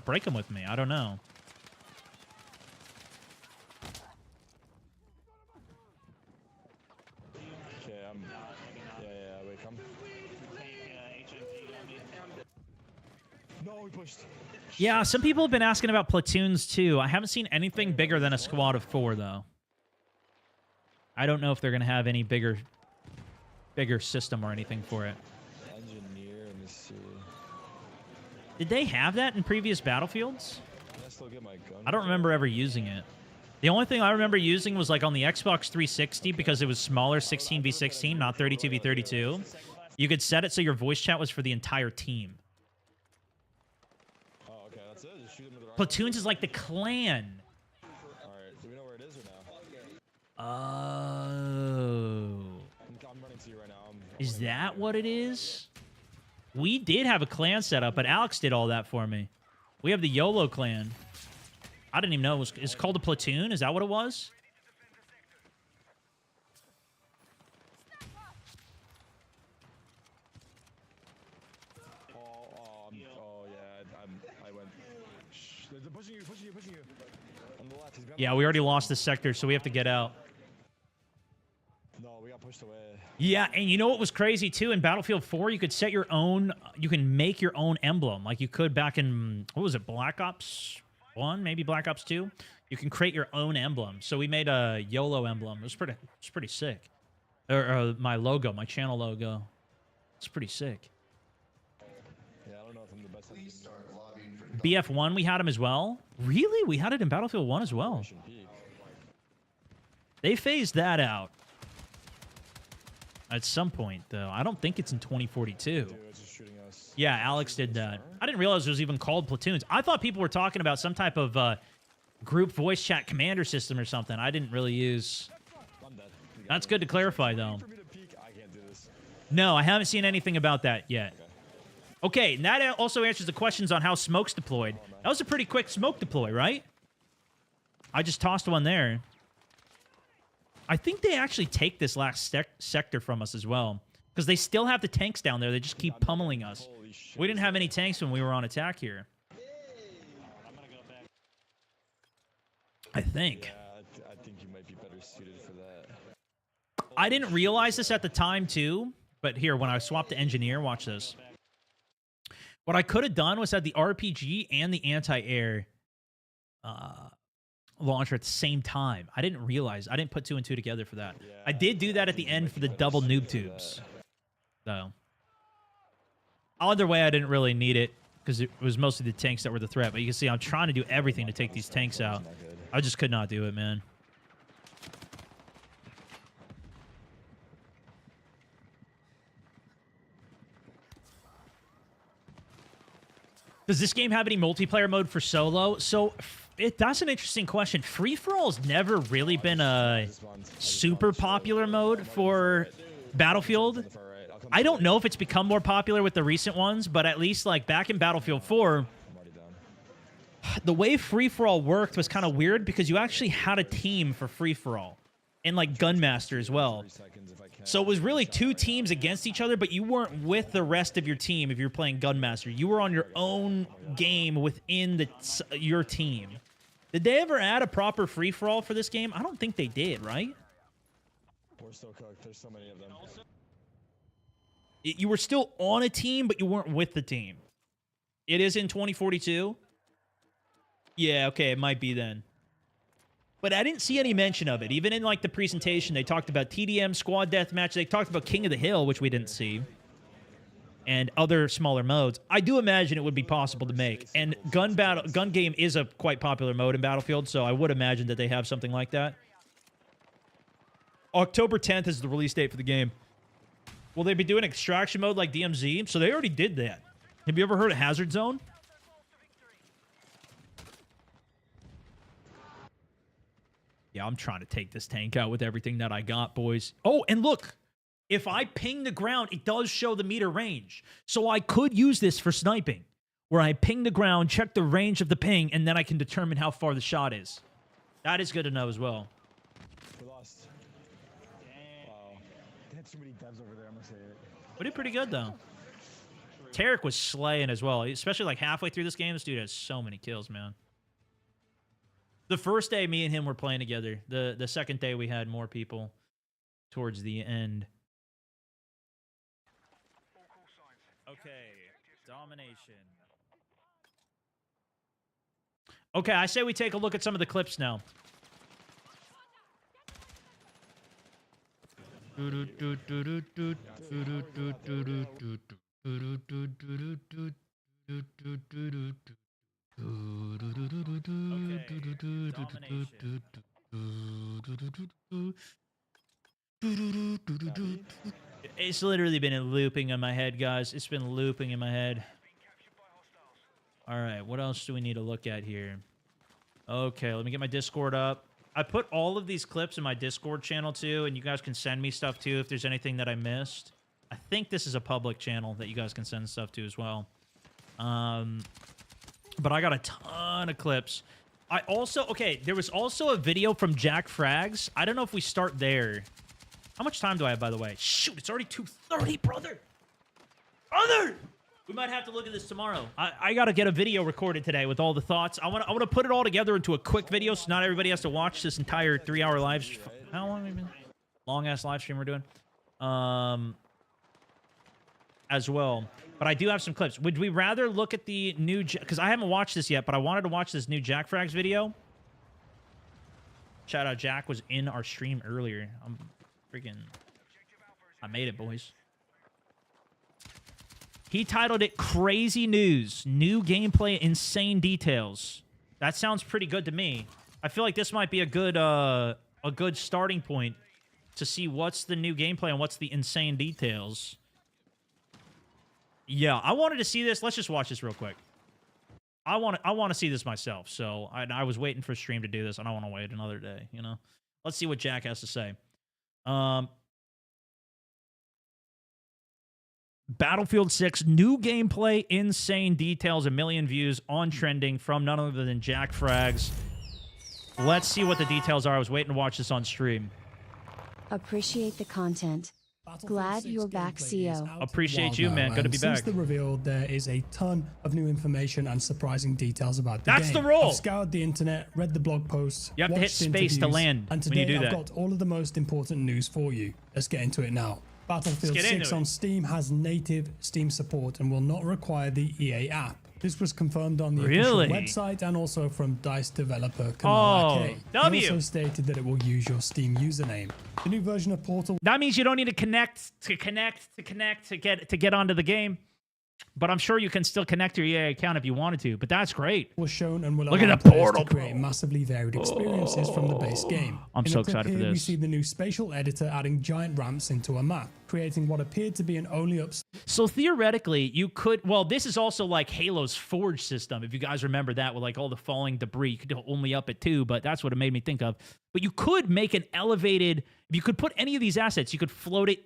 [SPEAKER 1] break them with me. I don't know.
[SPEAKER 6] Okay, yeah, wait, come. No, we pushed.
[SPEAKER 1] Yeah, some people have been asking about platoons, too. I haven't seen anything bigger than a squad of 4, though. I don't know if they're going to have any bigger system or anything for it.
[SPEAKER 6] Engineer, let me see.
[SPEAKER 1] Did they have that in previous Battlefields?
[SPEAKER 6] Can I still get my gun?
[SPEAKER 1] I don't remember ever using it. The only thing I remember using was like on the Xbox 360 because it was smaller 16v16, not 32v32. You could set it so your voice chat was for the entire team.
[SPEAKER 6] Oh, okay, that's it. Just shoot him with the rocket.
[SPEAKER 1] Platoons is like the clan.
[SPEAKER 6] Alright, do we know where it is or no?
[SPEAKER 1] Oh.
[SPEAKER 6] I'm running to you right now.
[SPEAKER 1] Is that what it is? We did have a clan set up, but Alex did all that for me. We have the YOLO clan. I didn't even know it's called a platoon. Is that what it was?
[SPEAKER 6] Oh yeah, I went. Shh, they're pushing you. On the left, he's behind
[SPEAKER 1] Yeah,
[SPEAKER 6] the
[SPEAKER 1] we already
[SPEAKER 6] left.
[SPEAKER 1] lost this sector, so we have to get out.
[SPEAKER 6] No, we got pushed away.
[SPEAKER 1] Yeah, and you know what was crazy too? In Battlefield 4, you could set your own, you can make your own emblem. Like you could back in, what was it, Black Ops 1, maybe Black Ops 2? You can create your own emblem. So we made a YOLO emblem. It was pretty sick. Or my logo, my channel logo. It's pretty sick.
[SPEAKER 6] Yeah, I don't know if I'm the best.
[SPEAKER 1] BF1, we had him as well. Really? We had it in Battlefield 1 as well. They phased that out. At some point, though. I don't think it's in 2042.
[SPEAKER 6] Dude, it's just shooting us.
[SPEAKER 1] Yeah, Alex did that. I didn't realize it was even called platoons. I thought people were talking about some type of group voice chat commander system or something. I didn't really use...
[SPEAKER 6] I'm dead.
[SPEAKER 1] That's good to clarify, though.
[SPEAKER 6] For me to peek, I can't do this.
[SPEAKER 1] No, I haven't seen anything about that yet. Okay, and that also answers the questions on how smoke's deployed. That was a pretty quick smoke deploy, right? I just tossed one there. I think they actually take this last sector from us as well. Because they still have the tanks down there. They just keep pummeling us.
[SPEAKER 6] Holy shit.
[SPEAKER 1] We didn't have any tanks when we were on attack here. I think.
[SPEAKER 6] Yeah, I think you might be better suited for that.
[SPEAKER 1] I didn't realize this at the time, too. But here, when I swapped to engineer, watch this. What I could have done was had the RPG and the anti-air launcher at the same time. I didn't realize. I didn't put 2 and 2 together for that.
[SPEAKER 6] Yeah,
[SPEAKER 1] I did do that at
[SPEAKER 6] think
[SPEAKER 1] the
[SPEAKER 6] you
[SPEAKER 1] end
[SPEAKER 6] might
[SPEAKER 1] for
[SPEAKER 6] be
[SPEAKER 1] the
[SPEAKER 6] better
[SPEAKER 1] double
[SPEAKER 6] suited
[SPEAKER 1] noob
[SPEAKER 6] for
[SPEAKER 1] tubes.
[SPEAKER 6] that.
[SPEAKER 1] So, either way, I didn't really need it because it was mostly the tanks that were the threat. But you can see I'm trying to do everything to take these tanks out.
[SPEAKER 6] Not good.
[SPEAKER 1] I just could not do it, man. Does this game have any multiplayer mode for solo? So that's an interesting question. Free for all has never really been a super popular mode for Battlefield. I don't know if it's become more popular with the recent ones, but at least like back in Battlefield 4, the way free for all worked was kind of weird because you actually had a team for free for all and like Gunmaster as well. So it was really 2 teams against each other, but you weren't with the rest of your team if you're playing Gunmaster. You were on your own game within your team. Did they ever add a proper free-for-all for this game? I don't think they did, right?
[SPEAKER 6] We're still cooked. There's so many of them.
[SPEAKER 1] You were still on a team, but you weren't with the team. It is in 2042? Yeah, okay, it might be then. But I didn't see any mention of it. Even in, like, the presentation, they talked about TDM, Squad Deathmatch. They talked about King of the Hill, which we didn't see. And other smaller modes. I do imagine it would be possible to make. And gun game is a quite popular mode in Battlefield, so I would imagine that they have something like that. October 10th is the release date for the game. Will they be doing extraction mode like DMZ? So they already did that. Have you ever heard of Hazard Zone? Yeah, I'm trying to take this tank out with everything that I got, boys. Oh, and look. If I ping the ground, it does show the meter range. So I could use this for sniping, where I ping the ground, check the range of the ping, and then I can determine how far the shot is. That is good to know as well.
[SPEAKER 6] We lost. Wow. They had too many devs over there, I'm gonna say it.
[SPEAKER 1] We did pretty good, though. Tarek was slaying as well, especially like halfway through this game. This dude has so many kills, man. The first day, me and him were playing together. The second day, we had more people towards the end. Okay, domination. Okay, I say we take a look at some of the clips now. It's literally been looping in my head, guys. It's been looping in my head. All right, what else do we need to look at here? Okay, let me get my Discord up. I put all of these clips in my Discord channel, too, and you guys can send me stuff, too, if there's anything that I missed. I think this is a public channel that you guys can send stuff to as well. But I got a ton of clips. I also... Okay, there was also a video from Jack Frags. I don't know if we start there. How much time do I have, by the way? Shoot, it's already 2:30, brother! Brother! We might have to look at this tomorrow. I got to get a video recorded today with all the thoughts. I want to put it all together into a quick video so not everybody has to watch this entire 3-hour live stream. How long have we been? Long-ass live stream we're doing. As well. But I do have some clips. Would we rather look at the new... Because I haven't watched this yet, but I wanted to watch this new Jack Frags video. Shout out, Jack was in our stream earlier. I'm freaking... I made it, boys. He titled it Crazy News. New gameplay, insane details. That sounds pretty good to me. I feel like this might be a good starting point to see what's the new gameplay and what's the insane details. Yeah, I wanted to see this. Let's just watch this real quick. I want to see this myself. So I was waiting for stream to do this. I don't want to wait another day, you know. Let's see what Jack has to say. Battlefield 6, new gameplay, insane details, 1 million views on trending from none other than Jack Frags. Let's see what the details are. I was waiting to watch this on stream.
[SPEAKER 2] Appreciate the content. Glad you're back, CO.
[SPEAKER 1] Appreciate you, man. Good to be back.
[SPEAKER 9] Since the reveal, there is a ton of new information and surprising details about the
[SPEAKER 1] That's
[SPEAKER 9] game.
[SPEAKER 1] the role.
[SPEAKER 9] I've scoured the internet, read the blog posts,
[SPEAKER 1] You have to hit
[SPEAKER 9] watched
[SPEAKER 1] space to
[SPEAKER 9] interviews,
[SPEAKER 1] land
[SPEAKER 9] and
[SPEAKER 1] when
[SPEAKER 9] today
[SPEAKER 1] you do
[SPEAKER 9] I've
[SPEAKER 1] that.
[SPEAKER 9] got all of the most important news for you. Let's get into it now. Battlefield
[SPEAKER 1] Let's get into
[SPEAKER 9] 6
[SPEAKER 1] it.
[SPEAKER 9] on Steam has native Steam support and will not require the EA app. This was confirmed on the
[SPEAKER 1] Really?
[SPEAKER 9] official website and also from DICE developer Kamal Ake. He
[SPEAKER 1] W.
[SPEAKER 9] also stated that it will use your Steam username. The new version of Portal
[SPEAKER 1] That means you don't need to connect to get onto the game. But I'm sure you can still connect your EA account if you wanted to. But that's great.
[SPEAKER 9] was shown and will
[SPEAKER 1] Look at
[SPEAKER 9] allow
[SPEAKER 1] the
[SPEAKER 9] players
[SPEAKER 1] portal,
[SPEAKER 9] to create massively varied experiences from the base game.
[SPEAKER 1] I'm
[SPEAKER 9] In
[SPEAKER 1] so
[SPEAKER 9] a clip
[SPEAKER 1] excited for
[SPEAKER 9] here, we
[SPEAKER 1] this.
[SPEAKER 9] see the new spatial editor adding giant ramps into a map, creating what appeared to be an only up.
[SPEAKER 1] So theoretically, you could. Well, this is also like Halo's Forge system. If you guys remember that, with like all the falling debris, you could only up it too. But that's what it made me think of. But you could make an elevated. If you could put any of these assets, you could float it.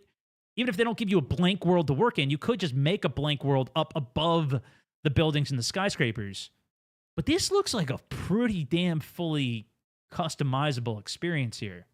[SPEAKER 1] Even if they don't give you a blank world to work in, you could just make a blank world up above the buildings and the skyscrapers. But this looks like a pretty damn fully customizable experience here.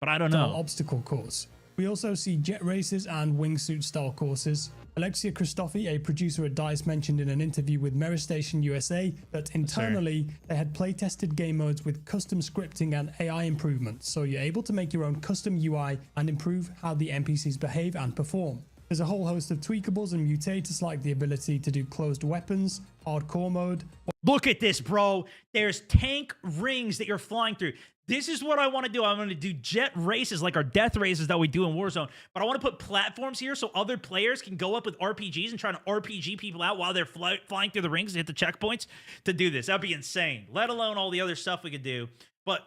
[SPEAKER 1] But I don't know.
[SPEAKER 9] Obstacle course. We also see jet races and wingsuit style courses. Alexia Christofi, a producer at DICE, mentioned in an interview with Mirror Station USA that internally they had play-tested game modes with custom scripting and AI improvements, so you're able to make your own custom UI and improve how the NPCs behave and perform. There's a whole host of tweakables and mutators like the ability to do closed weapons, hardcore mode.
[SPEAKER 1] Look at this, bro. There's tank rings that you're flying through. This is what I want to do. I'm going to do jet races like our death races that we do in Warzone. But I want to put platforms here so other players can go up with RPGs and try to RPG people out while they're flying through the rings and hit the checkpoints to do this. That'd be insane. Let alone all the other stuff we could do. But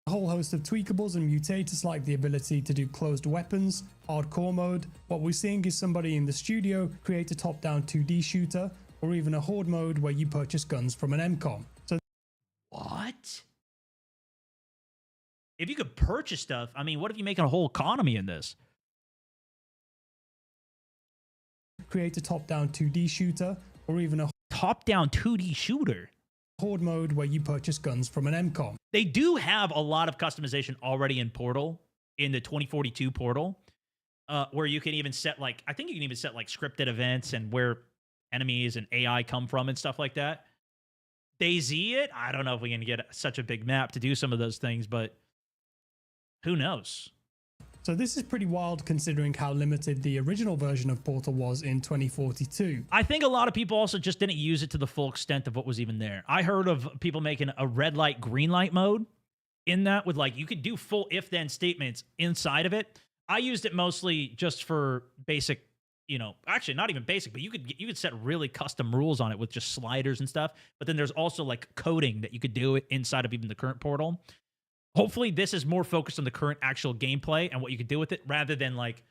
[SPEAKER 9] a whole host of tweakables and mutators like the ability to do closed weapons, hardcore mode. What we're seeing is somebody in the studio create a top-down 2D shooter, or even a horde mode where you purchase guns from an MCOM. So
[SPEAKER 1] what? If you could purchase stuff, I mean, what if you make a whole economy in this?
[SPEAKER 9] Create a top-down 2D shooter, or even a
[SPEAKER 1] top-down 2D shooter.
[SPEAKER 9] Horde mode where you purchase guns from an MCOM.
[SPEAKER 1] They do have a lot of customization already in Portal, in the 2042 Portal, where you can even set like, I think you can even set like scripted events and where enemies and AI come from and stuff like that. DayZ it? I don't know if we can get such a big map to do some of those things, but who knows?
[SPEAKER 9] So this is pretty wild considering how limited the original version of Portal was in 2042.
[SPEAKER 1] I think a lot of people also just didn't use it to the full extent of what was even there. I heard of people making a red light, green light mode in that with like, you could do full if-then statements inside of it. I used it mostly just for basic, you know, actually not even basic, but you could set really custom rules on it with just sliders and stuff. But then there's also like coding that you could do it inside of even the current Portal. Hopefully this is more focused on the current actual gameplay and what you could do with it rather than like,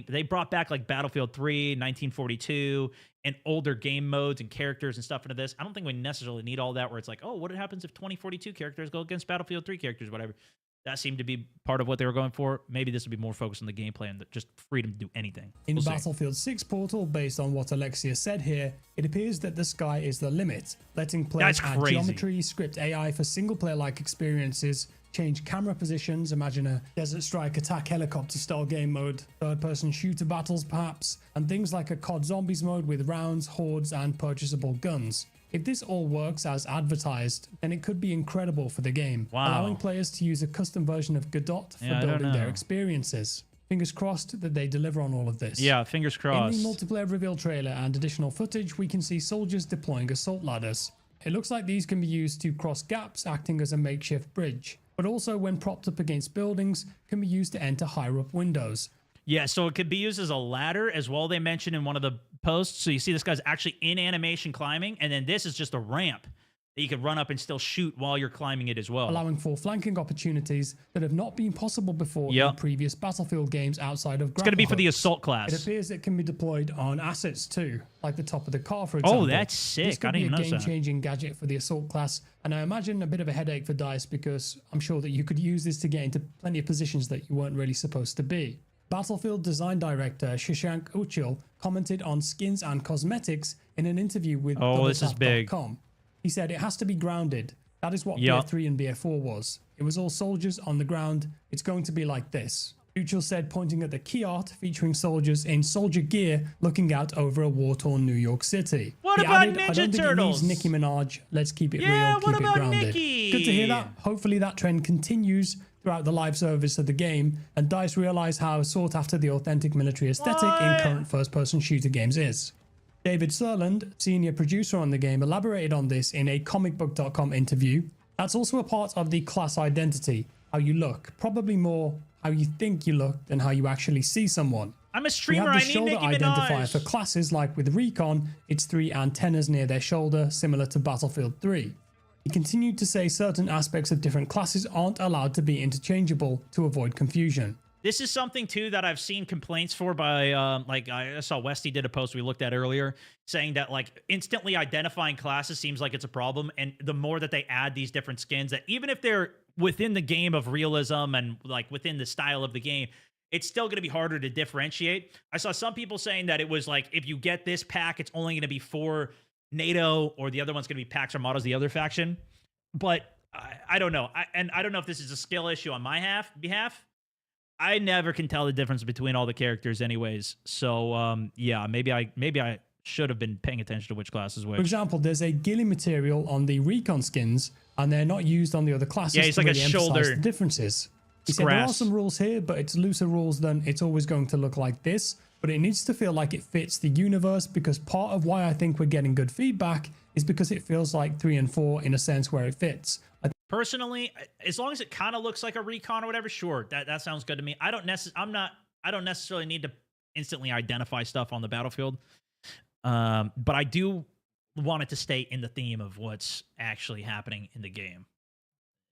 [SPEAKER 1] they brought back like Battlefield 3, 1942, and older game modes and characters and stuff into this. I don't think we necessarily need all that where it's like, oh, what happens if 2042 characters go against Battlefield 3 characters, whatever. That seemed to be part of what they were going for. Maybe this would be more focused on the gameplay and just freedom to do anything.
[SPEAKER 9] In Battlefield 6 Portal, based on what Alexia said here, it appears that the sky is the limit, letting players add geometry, script AI for single-player-like experiences, change camera positions, imagine a Desert Strike attack helicopter style game mode, third-person shooter battles perhaps, and things like a COD Zombies mode with rounds, hordes, and purchasable guns. If this all works as advertised, then it could be incredible for the game, allowing players to use a custom version of Godot for building their experiences. Fingers crossed that they deliver on all of this.
[SPEAKER 1] Yeah, fingers crossed.
[SPEAKER 9] In the multiplayer reveal trailer and additional footage, we can see soldiers deploying assault ladders. It looks like these can be used to cross gaps, acting as a makeshift bridge, but also when propped up against buildings, can be used to enter higher up windows.
[SPEAKER 1] Yeah, so it could be used as a ladder as well, they mentioned in one of the posts. So you see this guy's actually in animation climbing, and then this is just a ramp that you could run up and still shoot while you're climbing it as well.
[SPEAKER 9] Allowing for flanking opportunities that have not been possible before in previous Battlefield games outside of
[SPEAKER 1] It's going to be for the assault class.
[SPEAKER 9] It appears it can be deployed on assets too, like the top of the car, for example.
[SPEAKER 1] Oh, that's sick.
[SPEAKER 9] This could
[SPEAKER 1] I didn't
[SPEAKER 9] be a
[SPEAKER 1] know that.
[SPEAKER 9] game-changing gadget for the assault class, and I imagine a bit of a headache for DICE because I'm sure that you could use this to get into plenty of positions that you weren't really supposed to be. Battlefield design director Shashank Uchil commented on skins and cosmetics in an interview with
[SPEAKER 1] BubbleTap.com.
[SPEAKER 9] He said, "It has to be grounded. That is what BF3 and BF4 was. It was all soldiers on the ground. It's going to be like this." Neutral said, pointing at the key art featuring soldiers in soldier gear looking out over a war-torn New York City.
[SPEAKER 1] What
[SPEAKER 9] He
[SPEAKER 1] about
[SPEAKER 9] added,
[SPEAKER 1] Ninja
[SPEAKER 9] I don't
[SPEAKER 1] Turtles?
[SPEAKER 9] think it needs Nicki Minaj. Let's keep it
[SPEAKER 1] Yeah,
[SPEAKER 9] real,
[SPEAKER 1] what
[SPEAKER 9] keep it
[SPEAKER 1] about
[SPEAKER 9] grounded.
[SPEAKER 1] Nicki?
[SPEAKER 9] Good to hear that. Hopefully that trend continues throughout the live service of the game, and DICE realize how sought after the authentic military aesthetic in current first-person shooter games is. David Serland, senior producer on the game, elaborated on this in a comicbook.com interview. That's also a part of the class identity, how you look, probably more how you think you look than how you actually see someone.
[SPEAKER 1] I'm a streamer,
[SPEAKER 9] We have
[SPEAKER 1] I
[SPEAKER 9] the
[SPEAKER 1] need
[SPEAKER 9] shoulder
[SPEAKER 1] Nicki
[SPEAKER 9] identifier
[SPEAKER 1] Minaj.
[SPEAKER 9] for classes, like with Recon, it's 3 antennas near their shoulder, similar to Battlefield 3. He continued to say certain aspects of different classes aren't allowed to be interchangeable to avoid confusion.
[SPEAKER 1] This is something too that I've seen complaints for by like I saw Westy did a post we looked at earlier saying that like instantly identifying classes seems like it's a problem, and the more that they add these different skins, that even if they're within the game of realism and like within the style of the game, it's still going to be harder to differentiate. I saw some people saying that it was like if you get this pack, it's only going to be for NATO, or the other one's going to be Pax Armadas, the other faction. But I don't know. I don't know if this is a skill issue on my behalf. I never can tell the difference between all the characters anyways. So, yeah, maybe I should have been paying attention to which class is which.
[SPEAKER 9] For example, there's a ghillie material on the Recon skins, and they're not used on the other classes.
[SPEAKER 1] Yeah, it's
[SPEAKER 9] to
[SPEAKER 1] like
[SPEAKER 9] really
[SPEAKER 1] a shoulder.
[SPEAKER 9] emphasize the differences. He said there are
[SPEAKER 1] Grass.
[SPEAKER 9] some rules here, but it's looser rules than it's always going to look like this. But it needs to feel like it fits the universe, because part of why I think we're getting good feedback is because it feels like 3 and 4 in a sense where it fits.
[SPEAKER 1] Personally, as long as it kind of looks like a Recon or whatever, sure, that sounds good to me. I don't necessarily need to instantly identify stuff on the battlefield, but I do want it to stay in the theme of what's actually happening in the game,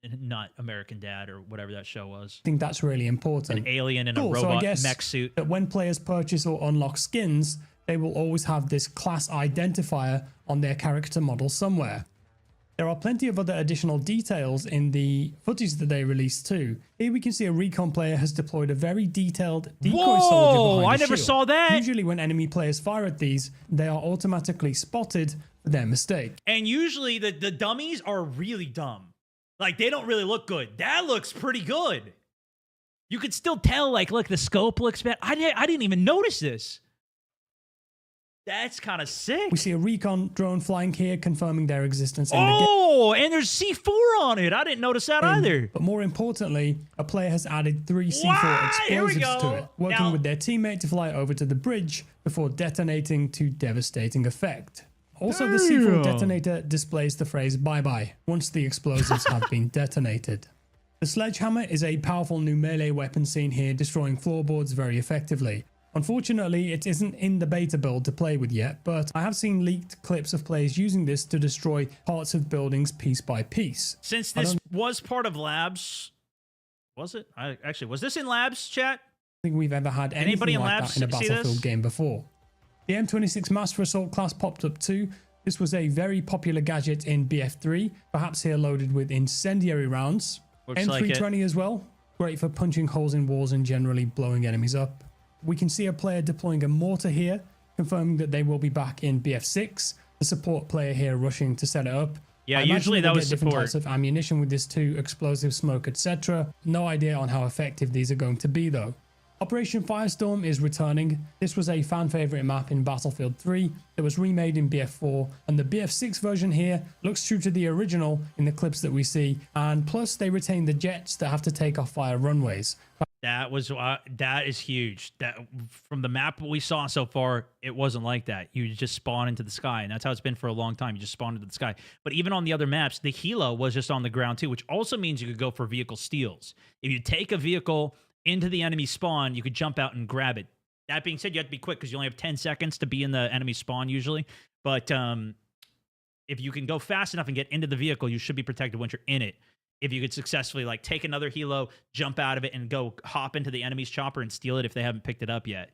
[SPEAKER 1] and not American Dad or whatever that show was.
[SPEAKER 9] I think that's really important.
[SPEAKER 1] An alien in
[SPEAKER 9] Cool,
[SPEAKER 1] a
[SPEAKER 9] so I
[SPEAKER 1] robot
[SPEAKER 9] guess
[SPEAKER 1] mech suit.
[SPEAKER 9] that when players purchase or unlock skins, they will always have this class identifier on their character model somewhere. There are plenty of other additional details in the footage that they released too. Here we can see a Recon player has deployed a very detailed decoy soldier
[SPEAKER 1] Whoa!
[SPEAKER 9] behind
[SPEAKER 1] I
[SPEAKER 9] a
[SPEAKER 1] never
[SPEAKER 9] shield.
[SPEAKER 1] saw that.
[SPEAKER 9] Usually when enemy players fire at these, they are automatically spotted for their mistake.
[SPEAKER 1] And usually the dummies are really dumb. Like, they don't really look good. That looks pretty good. You could still tell, like, look, the scope looks bad. I didn't even notice this. That's kind of sick.
[SPEAKER 9] We see a Recon drone flying here, confirming their existence in the game.
[SPEAKER 1] Oh, and there's C4 on it. I didn't notice that either.
[SPEAKER 9] But more importantly, a player has added 3 C4
[SPEAKER 1] What? Here we
[SPEAKER 9] explosives to
[SPEAKER 1] go.
[SPEAKER 9] it, working
[SPEAKER 1] Now-
[SPEAKER 9] with their teammate to fly over to the bridge before detonating to devastating effect. Also, the C4 detonator displays the phrase bye-bye once the explosives have been detonated. The sledgehammer is a powerful new melee weapon seen here, destroying floorboards very effectively. Unfortunately, it isn't in the beta build to play with yet, but I have seen leaked clips of players using this to destroy parts of buildings piece by piece.
[SPEAKER 1] Since this was part of labs, was it? Was this in labs, chat?
[SPEAKER 9] I think we've ever had
[SPEAKER 1] Anybody
[SPEAKER 9] anything
[SPEAKER 1] in
[SPEAKER 9] like
[SPEAKER 1] labs
[SPEAKER 9] that in a
[SPEAKER 1] see
[SPEAKER 9] Battlefield
[SPEAKER 1] this?
[SPEAKER 9] game before. The M26 Master Assault class popped up too. This was a very popular gadget in BF3, perhaps here loaded with incendiary rounds.
[SPEAKER 1] Looks like it.
[SPEAKER 9] M320 as well, great for punching holes in walls and generally blowing enemies up. We can see a player deploying a mortar here, confirming that they will be back in BF6. The support player here rushing to set it up.
[SPEAKER 1] Yeah,
[SPEAKER 9] I imagine
[SPEAKER 1] usually
[SPEAKER 9] we'll
[SPEAKER 1] that was
[SPEAKER 9] get different
[SPEAKER 1] support.
[SPEAKER 9] types of ammunition with this too, explosive smoke, etc. No idea on how effective these are going to be though. Operation Firestorm is returning. This was a fan favorite map in Battlefield 3 that was remade in BF4, and the BF6 version here looks true to the original in the clips that we see, and plus they retain the jets that have to take off via runways.
[SPEAKER 1] That is huge. That from the map we saw so far, it wasn't like that. You just spawn into the sky, and that's how it's been for a long time. You just spawn into the sky. But even on the other maps, the helo was just on the ground too, which also means you could go for vehicle steals. If you take a vehicle into the enemy spawn, you could jump out and grab it. That being said, you have to be quick because you only have 10 seconds to be in the enemy spawn usually. But if you can go fast enough and get into the vehicle, you should be protected once you're in it. If you could successfully like take another helo, jump out of it, and go hop into the enemy's chopper and steal it if they haven't picked it up yet.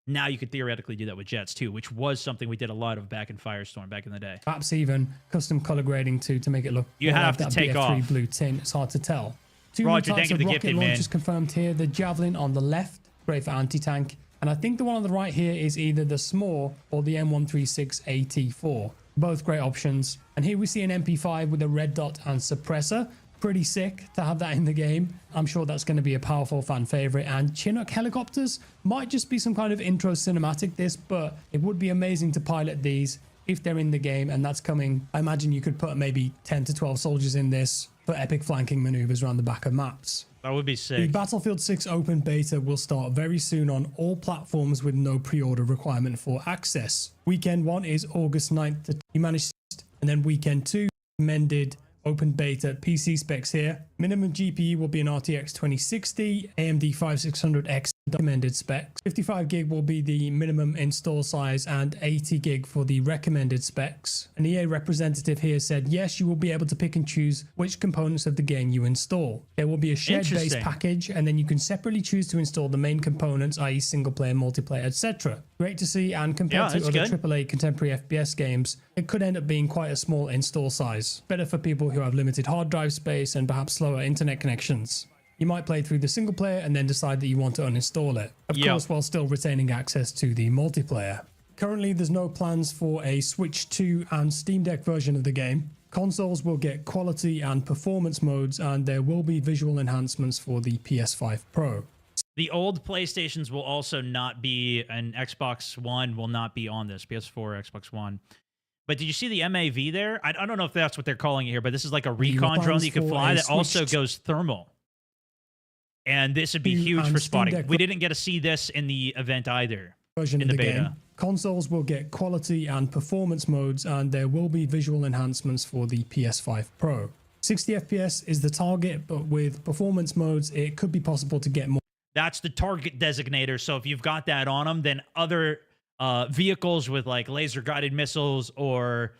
[SPEAKER 1] Now you could theoretically do that with jets too, which was something we did a lot of back in Firestorm back in the day.
[SPEAKER 9] Perhaps even custom color grading too to make it look
[SPEAKER 1] You
[SPEAKER 9] more
[SPEAKER 1] have
[SPEAKER 9] like
[SPEAKER 1] to
[SPEAKER 9] that
[SPEAKER 1] take
[SPEAKER 9] BF3
[SPEAKER 1] off.
[SPEAKER 9] blue tint. It's hard to tell. Two new
[SPEAKER 1] Roger,
[SPEAKER 9] types
[SPEAKER 1] thank you
[SPEAKER 9] of
[SPEAKER 1] for the
[SPEAKER 9] rocket
[SPEAKER 1] gifted, man.
[SPEAKER 9] launchers confirmed here. The Javelin on the left, great for anti-tank. And I think the one on the right here is either the SMOR or the M136 AT4. Both great options. And here we see an MP5 with a red dot and suppressor. Pretty sick to have that in the game. I'm sure that's going to be a powerful fan favorite. And Chinook helicopters might just be some kind of intro cinematic this, but it would be amazing to pilot these if they're in the game, and that's coming. I imagine you could put maybe 10 to 12 soldiers in this for epic flanking maneuvers around the back of maps.
[SPEAKER 1] That would be sick.
[SPEAKER 9] The Battlefield 6 open beta will start very soon on all platforms with no pre-order requirement for access. Weekend 1 is August 9th to you managed, and then weekend 2 amended open beta PC specs here. Minimum GPU will be an RTX 2060, AMD 5600X recommended specs. 55 gig will be the minimum install size and 80 gig for the recommended specs. An EA representative here said, yes, you will be able to pick and choose which components of the game you install. There will be a shared base package, and then you can separately choose to install the main components, i.e. single player, multiplayer, etc. Great to see, and compared to other AAA contemporary FPS games, it could end up being quite a small install size. Better for people who have limited hard drive space and perhaps slower internet connections. You might play through the single player and then decide that you want to uninstall it. Of course, while still retaining access to the multiplayer. Currently, there's no plans for a Switch 2 and Steam Deck version of the game. Consoles will get quality and performance modes, and there will be visual enhancements for the PS5 Pro.
[SPEAKER 1] The old PlayStations will also not be, and Xbox One will not be on this. PS4, Xbox One. But did you see the MAV there? I don't know if that's what they're calling it here, but this is like a recon drone that you can fly that also goes thermal. And this would be huge for spotting. We didn't get to see this in the event either.
[SPEAKER 9] Version of the beta. Consoles will get quality and performance modes, and there will be visual enhancements for the PS5 Pro. 60 FPS is the target, but with performance modes, it could be possible to get more.
[SPEAKER 1] That's the target designator. So if you've got that on them, then other vehicles with like laser guided missiles or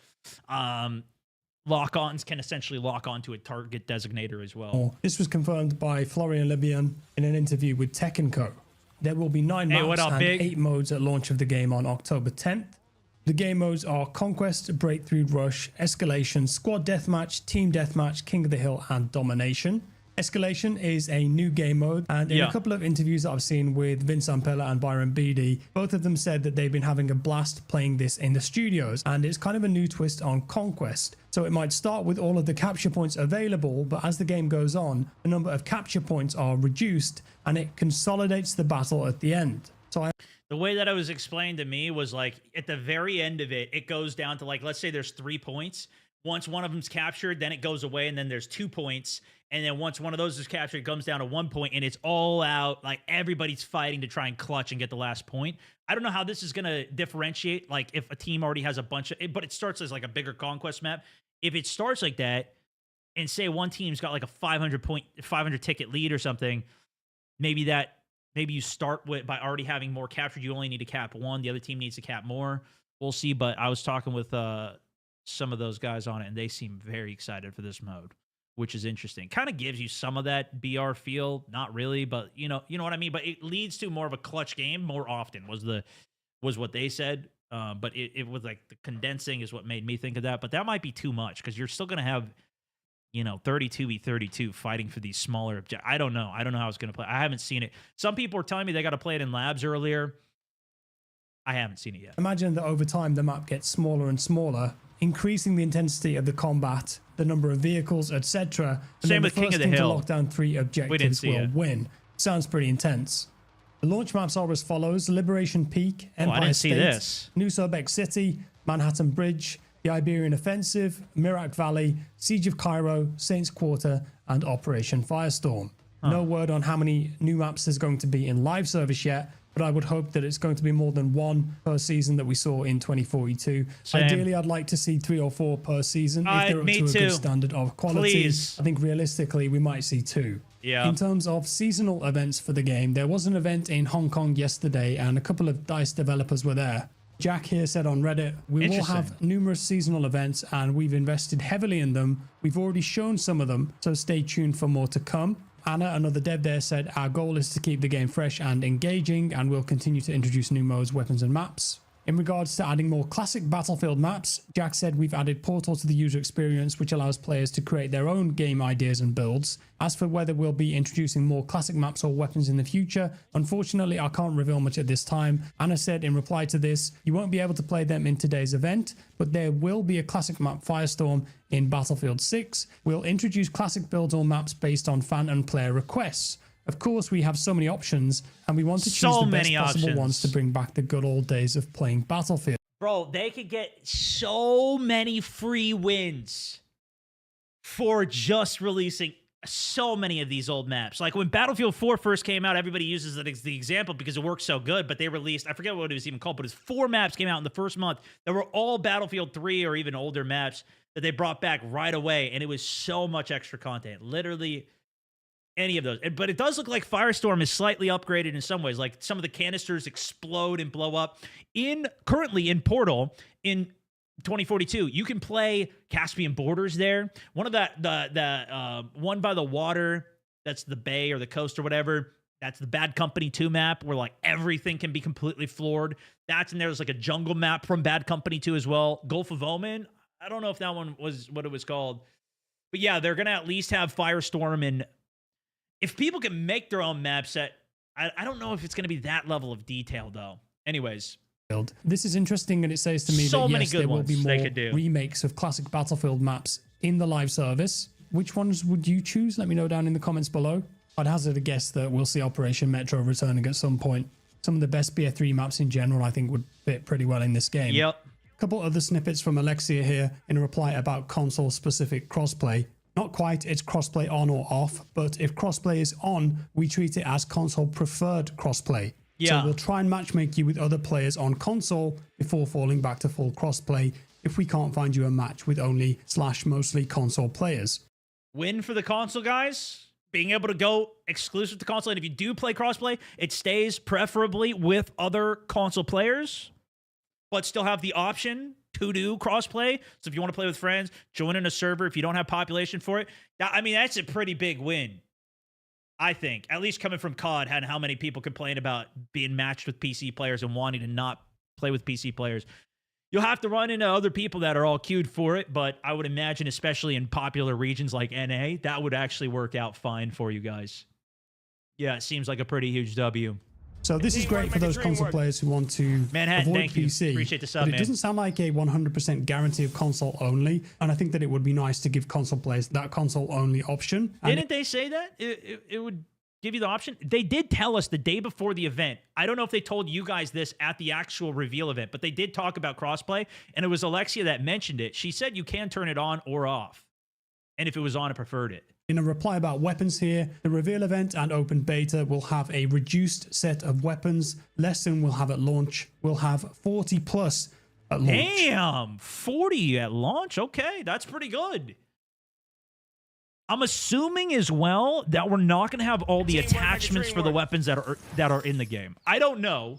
[SPEAKER 1] lock-ons can essentially lock onto a target designator as well.
[SPEAKER 9] This was confirmed by Florian Lebian in an interview with Tech & Co. There will be 9 maps and 8 modes at launch of the game on October 10th. The game modes are Conquest, Breakthrough, Rush, Escalation, Squad Deathmatch, Team Deathmatch, King of the Hill, and Domination. Escalation is a new game mode, and in a couple of interviews that I've seen with Vince Ampella and Byron Beatty, both of them said that they've been having a blast playing this in the studios, and it's kind of a new twist on Conquest. So it might start with all of the capture points available, but as the game goes on, the number of capture points are reduced, and it consolidates the battle at the end. So
[SPEAKER 1] the way that it was explained to me was like at the very end of it, it goes down to like, let's say there's 3 points. Once one of them's captured, then it goes away, and then there's 2 points. And then once one of those is captured, it comes down to 1 point, and it's all out. Like everybody's fighting to try and clutch and get the last point. I don't know how this is going to differentiate. Like if a team already has a bunch of, but it starts as like a bigger conquest map. If it starts like that, and say one team's got like a 500 ticket lead or something, maybe you start with by already having more captured. You only need to cap 1. The other team needs to cap more. We'll see. But I was talking with some of those guys on it, and they seem very excited for this mode, which is interesting. Kind of gives you some of that BR feel, not really, but you know what I mean. But it leads to more of a clutch game more often was what they said. But it was like the condensing is what made me think of that. But that might be too much because you're still gonna have 32v32 fighting for these smaller objectives. I don't know how it's gonna play. I haven't seen it. Some people are telling me they got to play it in labs earlier. I haven't seen it yet.
[SPEAKER 9] Imagine that over time the map gets smaller and smaller, increasing the intensity of the combat, the number of vehicles, etc.
[SPEAKER 1] Same with King of the Hill.
[SPEAKER 9] To lock down 3 objectives will win. Sounds pretty intense. The launch maps are as follows: Liberation Peak, Empire State, New Sobek City, Manhattan Bridge, the Iberian Offensive, Mirak Valley, Siege of Cairo, Saints Quarter, and Operation Firestorm. No word on how many new maps there's going to be in live service yet, but I would hope that it's going to be more than 1 per season that we saw in 2042.
[SPEAKER 1] Same.
[SPEAKER 9] Ideally, I'd like to see 3 or 4 per season if they're up to a good standard of quality.
[SPEAKER 1] Please.
[SPEAKER 9] I think realistically, we might see 2.
[SPEAKER 1] Yeah.
[SPEAKER 9] In terms of seasonal events for the game, there was an event in Hong Kong yesterday, and a couple of DICE developers were there. Jack here said on Reddit, we will have numerous seasonal events, and we've invested heavily in them. We've already shown some of them, so stay tuned for more to come. Anna, another dev there, said our goal is to keep the game fresh and engaging, and we'll continue to introduce new modes, weapons, and maps. In regards to adding more classic Battlefield maps, Jack said we've added Portal to the user experience, which allows players to create their own game ideas and builds. As for whether we'll be introducing more classic maps or weapons in the future, unfortunately I can't reveal much at this time. Anna said in reply to this, you won't be able to play them in today's event, but there will be a classic map Firestorm in Battlefield 6. We'll introduce classic builds or maps based on fan and player requests. Of course, we have so many options, and we want to choose the best possible ones to bring back the good old days of playing Battlefield.
[SPEAKER 1] Bro, they could get so many free wins for just releasing so many of these old maps. Like when Battlefield 4 first came out, everybody uses it as the example because it works so good, but they released, I forget what it was even called, but it was 4 maps came out in the first month that were all Battlefield 3 or even older maps that they brought back right away, and it was so much extra content. Literally any of those. But it does look like Firestorm is slightly upgraded in some ways. Like some of the canisters explode and blow up. Currently in Portal in 2042, you can play Caspian Borders there. One of the one by the water, that's the bay or the coast or whatever. That's the Bad Company 2 map where like everything can be completely floored. That's in there. There's like a jungle map from Bad Company 2 as well. Gulf of Omen. I don't know if that one was what it was called. But yeah, they're going to at least have Firestorm in. If people can make their own map set, I don't know if it's going to be that level of detail, though. Anyways.
[SPEAKER 9] This is interesting, and it says to me that yes, there will be more remakes of classic Battlefield maps in the live service. Which ones would you choose? Let me know down in the comments below. I'd hazard a guess that we'll see Operation Metro returning at some point. Some of the best BF3 maps in general, I think, would fit pretty well in this game.
[SPEAKER 1] Yep.
[SPEAKER 9] A couple other snippets from Alexia here in a reply about console-specific crossplay. Not quite, it's crossplay on or off, but if crossplay is on, we treat it as console preferred crossplay.
[SPEAKER 1] Yeah.
[SPEAKER 9] So we'll try and matchmake you with other players on console before falling back to full crossplay if we can't find you a match with only / mostly console players.
[SPEAKER 1] Win for the console guys, being able to go exclusive to console, and if you do play crossplay, it stays preferably with other console players, but still have the option to do crossplay. So if you want to play with friends, join in a server if you don't have population for it. I mean, that's a pretty big win, I think. At least coming from COD, and how many people complain about being matched with PC players and wanting to not play with PC players. You'll have to run into other people that are all queued for it, but I would imagine, especially in popular regions like NA, that would actually work out fine for you guys. Yeah, it seems like a pretty huge W.
[SPEAKER 9] So this is great for those console players who want to
[SPEAKER 1] Manhattan,
[SPEAKER 9] avoid
[SPEAKER 1] thank you.
[SPEAKER 9] PC.
[SPEAKER 1] Appreciate the sub,
[SPEAKER 9] but it
[SPEAKER 1] man.
[SPEAKER 9] doesn't sound like a 100% guarantee of console only, and I think that it would be nice to give console players that console only option.
[SPEAKER 1] Didn't they say that? It would give you the option? They did tell us the day before the event. I don't know if they told you guys this at the actual reveal event, but they did talk about crossplay, and it was Alexia that mentioned it. She said you can turn it on or off, and if it was on, I preferred it.
[SPEAKER 9] In a reply about weapons here, the reveal event and open beta will have a reduced set of weapons. Less than we'll have at launch. We'll have 40 plus at launch.
[SPEAKER 1] Damn, 40 at launch? Okay, that's pretty good. I'm assuming as well that we're not going to have all the attachments for the weapons that are in the game. I don't know.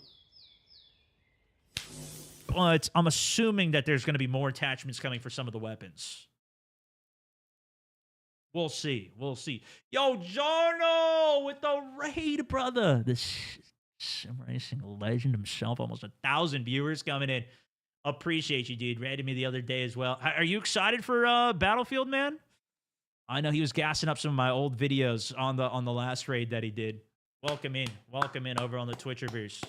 [SPEAKER 1] But I'm assuming that there's going to be more attachments coming for some of the weapons. We'll see. We'll see. Yo, Jarno with the raid, brother. The sim racing legend himself. Almost 1,000 viewers coming in. Appreciate you, dude. Raided me the other day as well. Are you excited for Battlefield, man? I know he was gassing up some of my old videos on the last raid that he did. Welcome in. Welcome in over on the Twitcherverse.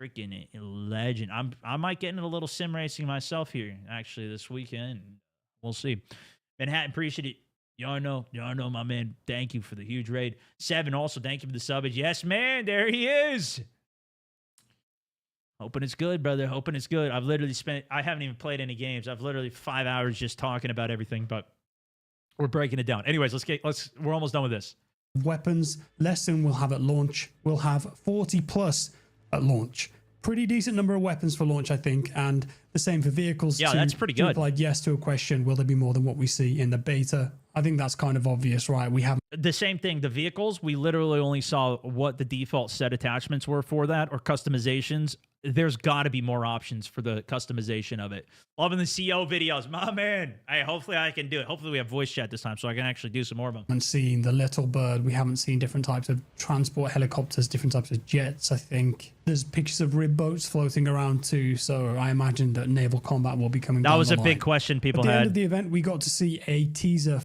[SPEAKER 1] Freaking legend. I might get into a little sim racing myself here, actually, this weekend. We'll see. Manhattan, appreciate it. Y'all know, my man. Thank you for the huge raid. 7, also, thank you for the subbage. Yes, man, there he is. Hoping it's good, brother. Hoping it's good. I haven't even played any games. I've literally 5 hours just talking about everything, but we're breaking it down. Anyways, we're almost done with this.
[SPEAKER 9] Weapons, less than we'll have at launch. We'll have 40 plus at launch. Pretty decent number of weapons for launch, I think, and the same for vehicles.
[SPEAKER 1] Yeah, that's pretty good.
[SPEAKER 9] Replied yes to a question, will there be more than what we see in the beta? I think that's kind of obvious, right? We have
[SPEAKER 1] the same thing. The vehicles, we literally only saw what the default set attachments were for that, or customizations. there's got to be more options for the customization of it. Loving the CO videos, my man. Hey, hopefully I can do it. Hopefully we have voice chat this time so I can actually do some more of them.
[SPEAKER 9] And seeing the little bird, we haven't seen different types of transport helicopters, different types of jets. I think there's pictures of rib boats floating around too. So I imagine that naval combat will be coming.
[SPEAKER 1] That was a big question people
[SPEAKER 9] had. At the
[SPEAKER 1] had.
[SPEAKER 9] end of the event, we got to see a teaser.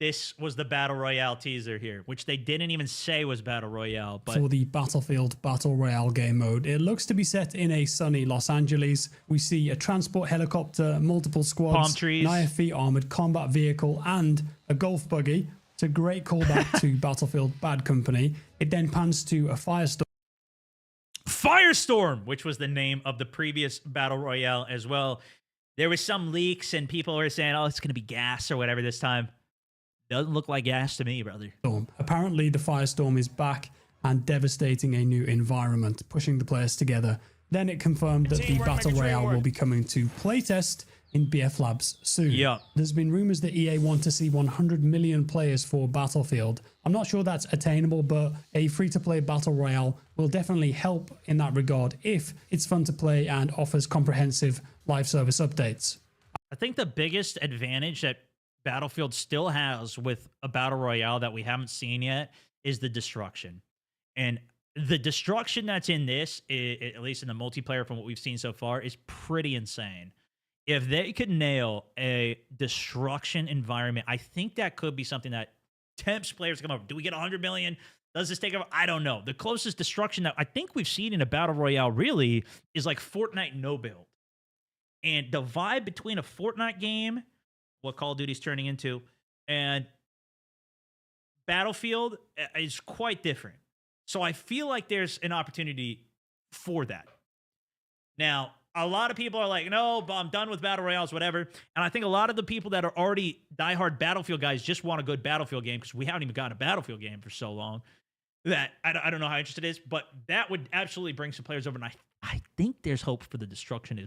[SPEAKER 1] This was the Battle Royale teaser here, which they didn't even say was Battle Royale. But
[SPEAKER 9] for the Battlefield Battle Royale game mode, it looks to be set in a sunny Los Angeles. We see a transport helicopter, multiple squads,
[SPEAKER 1] palm trees,
[SPEAKER 9] an IFV armored combat vehicle, and a golf buggy. It's a great callback to Battlefield Bad Company. It then pans to a firestorm.
[SPEAKER 1] Firestorm, which was the name of the previous Battle Royale as well. There was some leaks and people were saying, oh, it's going to be gas or whatever this time. Doesn't look like gas to me, brother.
[SPEAKER 9] Apparently, the firestorm is back and devastating a new environment, pushing the players together. Then it confirmed that the Battle Royale will be coming to playtest in BF Labs soon.
[SPEAKER 1] Yeah.
[SPEAKER 9] There's been rumors that EA want to see 100 million players for Battlefield. I'm not sure that's attainable, but a free-to-play Battle Royale will definitely help in that regard if it's fun to play and offers comprehensive live service updates.
[SPEAKER 1] I think the biggest advantage that Battlefield still has with a Battle Royale that we haven't seen yet is the destruction. And the destruction that's in this, at least in the multiplayer from what we've seen so far, is pretty insane. If they could nail a destruction environment, I think that could be something that tempts players to come over. Do we get 100 million? Does this take over? I don't know. The closest destruction that I think we've seen in a Battle Royale really is like Fortnite no build. And the vibe between a Fortnite game, what Call of Duty's turning into, and Battlefield is quite different. So I feel like there's an opportunity for that. Now, a lot of people are like, no, but I'm done with Battle Royales, whatever. And I think a lot of the people that are already diehard Battlefield guys just want a good Battlefield game because we haven't even gotten a Battlefield game for so long that I don't know how interested it is, but that would absolutely bring some players over. And I think there's hope for the destruction.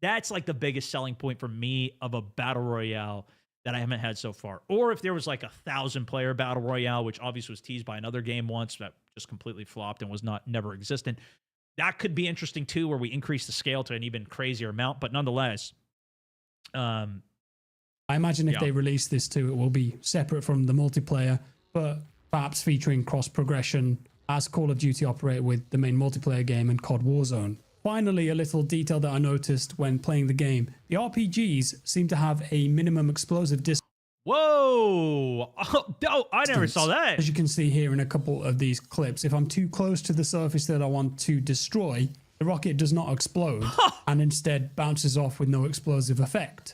[SPEAKER 1] That's like the biggest selling point for me of a Battle Royale that I haven't had so far. Or if there was like 1,000-player Battle Royale, which obviously was teased by another game once that just completely flopped and was never existent. That could be interesting too, where we increase the scale to an even crazier amount. But nonetheless,
[SPEAKER 9] I imagine if they release this too, it will be separate from the multiplayer, but perhaps featuring cross progression as Call of Duty operate with the main multiplayer game and COD Warzone. Finally, a little detail that I noticed when playing the game. The RPGs seem to have a minimum explosive distance.
[SPEAKER 1] Whoa! Oh, I never saw that.
[SPEAKER 9] As you can see here in a couple of these clips, if I'm too close to the surface that I want to destroy, the rocket does not explode and instead bounces off with no explosive effect.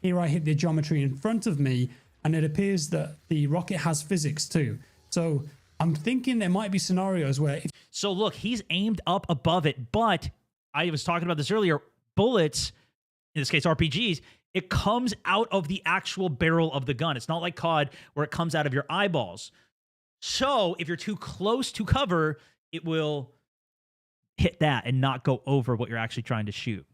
[SPEAKER 9] Here I hit the geometry in front of me and it appears that the rocket has physics too. So I'm thinking there might be scenarios where...
[SPEAKER 1] So look, he's aimed up above it, but I was talking about this earlier, bullets, in this case RPGs, it comes out of the actual barrel of the gun. It's not like COD where it comes out of your eyeballs. So if you're too close to cover, it will hit that and not go over what you're actually trying to shoot.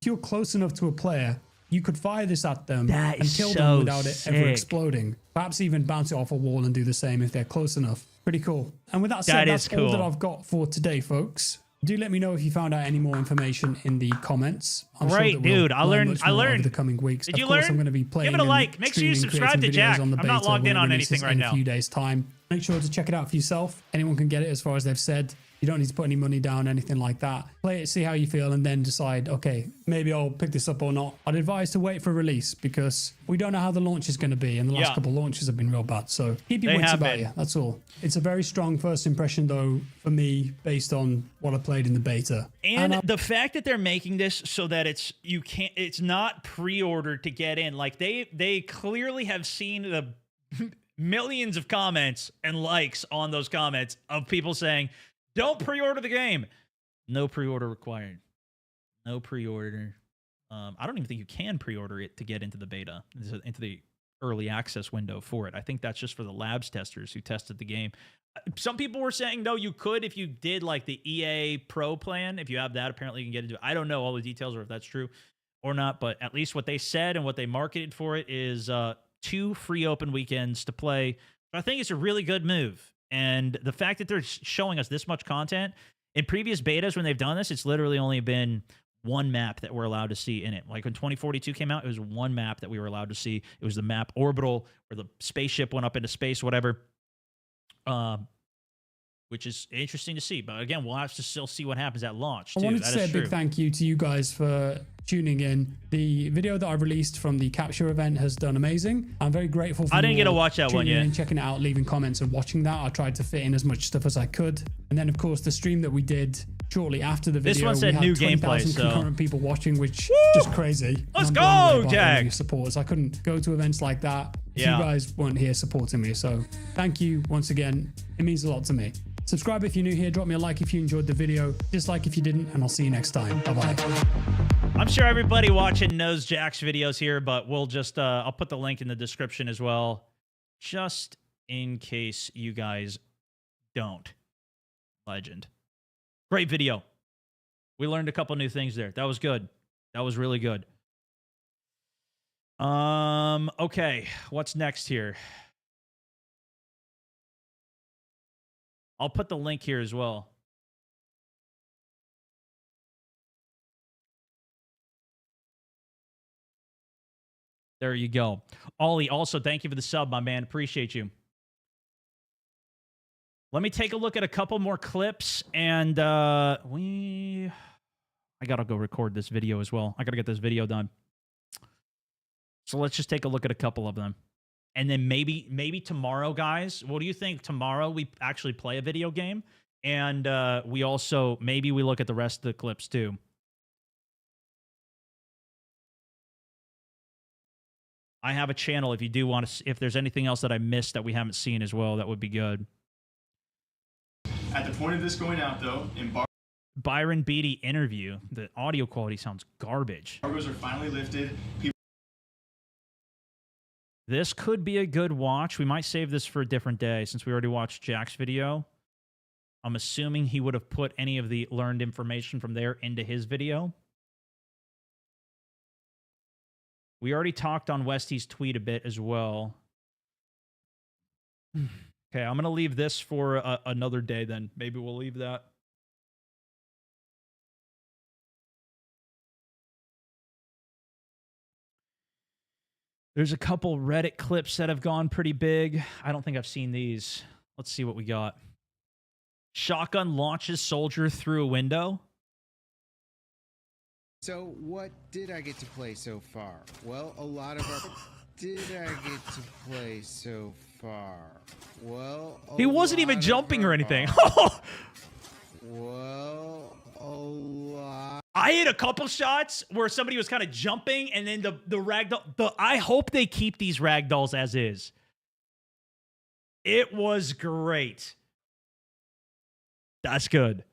[SPEAKER 9] If you're close enough to a player, you could fire this at them and kill
[SPEAKER 1] so
[SPEAKER 9] them without
[SPEAKER 1] sick.
[SPEAKER 9] it ever exploding. Perhaps even bounce it off a wall and do the same if they're close enough. Pretty cool. And with that said, that's all that I've got for today, folks. Do let me know if you found out any more information in the comments. I'm
[SPEAKER 1] right,
[SPEAKER 9] sure that we'll
[SPEAKER 1] dude. I learned.
[SPEAKER 9] over the coming weeks.
[SPEAKER 1] Did you
[SPEAKER 9] of course,
[SPEAKER 1] learn?
[SPEAKER 9] I'm going to be playing.
[SPEAKER 1] Give it a like. Make sure you subscribe to Jack.
[SPEAKER 9] On the
[SPEAKER 1] I'm not
[SPEAKER 9] beta
[SPEAKER 1] logged in
[SPEAKER 9] when it
[SPEAKER 1] on anything
[SPEAKER 9] releases
[SPEAKER 1] right
[SPEAKER 9] in
[SPEAKER 1] now.
[SPEAKER 9] a few days' time. Make sure to check it out for yourself. Anyone can get it, as far as they've said. You don't need to put any money down, anything like that. Play it, see how you feel, and then decide, okay, maybe I'll pick this up or not. I'd advise to wait for release because we don't know how the launch is going to be, and the last couple of launches have been real bad. So keep your wits about you. That's all. It's a very strong first impression, though, for me, based on what I played in the beta.
[SPEAKER 1] And the fact that they're making this so that it's not pre-ordered to get in. Like they clearly have seen the millions of comments and likes on those comments of people saying, don't pre-order the game. No pre-order required. No pre-order. I don't even think you can pre-order it to get into the beta, into the early access window for it. I think that's just for the labs testers who tested the game. Some people were saying, no, you could if you did like the EA Pro plan. If you have that, apparently you can get into it. I don't know all the details or if that's true or not, but at least what they said and what they marketed for it is 2 free open weekends to play. I think it's a really good move. And the fact that they're showing us this much content In previous betas, when they've done this, it's literally only been one map that we're allowed to see in it. Like when 2042 came out, it was one map that we were allowed to see. It was the map Orbital, where the spaceship went up into space, whatever. Which is interesting to see. But again, we'll have to still see what happens at launch, too.
[SPEAKER 9] I wanted to say a big thank you to you guys for tuning in. The video that I released from the capture event has done amazing. I'm very grateful for
[SPEAKER 1] I didn't get to watch that one yet.
[SPEAKER 9] Checking it out, leaving comments and watching that. I tried to fit in as much stuff as I could. And then, of course, the stream that we did shortly after the video.
[SPEAKER 1] This one said
[SPEAKER 9] we had
[SPEAKER 1] new gameplay, so
[SPEAKER 9] concurrent people watching, which just crazy.
[SPEAKER 1] Let's go, Jack!
[SPEAKER 9] Supporters. I couldn't go to events like that if you guys weren't here supporting me. So thank you once again. It means a lot to me. Subscribe if you're new here. Drop me a like if you enjoyed the video. Dislike if you didn't, and I'll see you next time. Bye-bye.
[SPEAKER 1] I'm sure everybody watching knows Jack's videos here, but we'll just, I'll put the link in the description as well, just in case you guys don't. Legend. Great video. We learned a couple new things there. That was good. That was really good. Okay. What's next here? I'll put the link here as well. There you go. Ollie, also, thank you for the sub, my man. Appreciate you. Let me take a look at a couple more clips, and I gotta go record this video as well. I gotta get this video done. So let's just take a look at a couple of them. And then maybe tomorrow, guys, what do you think? Tomorrow we actually play a video game, and we also, maybe we look at the rest of the clips too. I have a channel if you do want to, if there's anything else that I missed that we haven't seen as well, that would be good.
[SPEAKER 10] At the point of this going out, though,
[SPEAKER 1] Byron Beatty interview, the audio quality sounds garbage.
[SPEAKER 10] Embargoes are finally lifted.
[SPEAKER 1] This could be a good watch. We might save this for a different day since we already watched Jack's video. I'm assuming he would have put any of the learned information from there into his video. We already talked on Westy's tweet a bit as well. Okay, I'm going to leave this for another day then. Maybe we'll leave that. There's a couple Reddit clips that have gone pretty big. I don't think I've seen these. Let's see what we got. Shotgun launches soldier through a window.
[SPEAKER 11] So what did I get to play so far? Well, a lot of our... did I get to play so far? Well,
[SPEAKER 1] he wasn't even jumping or anything.
[SPEAKER 11] Well, a lot.
[SPEAKER 1] I hit a couple shots where somebody was kind of jumping, and then the ragdoll. I hope they keep these ragdolls as is. It was great. That's good.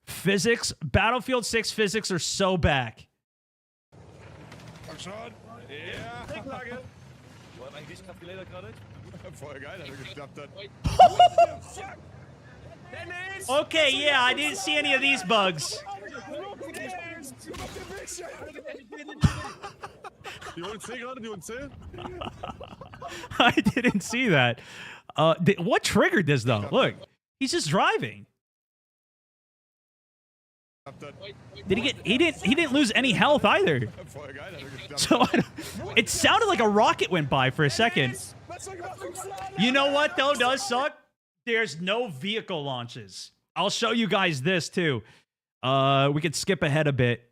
[SPEAKER 1] Physics, Battlefield 6 physics are so back. Okay, yeah, I didn't see any of these bugs. I didn't see that. What triggered this, though? Look, he's just driving. Did he get? He didn't lose any health either. So it sounded like a rocket went by for a second. You know what though does suck? There's no vehicle launches. I'll show you guys this too. We could skip ahead a bit.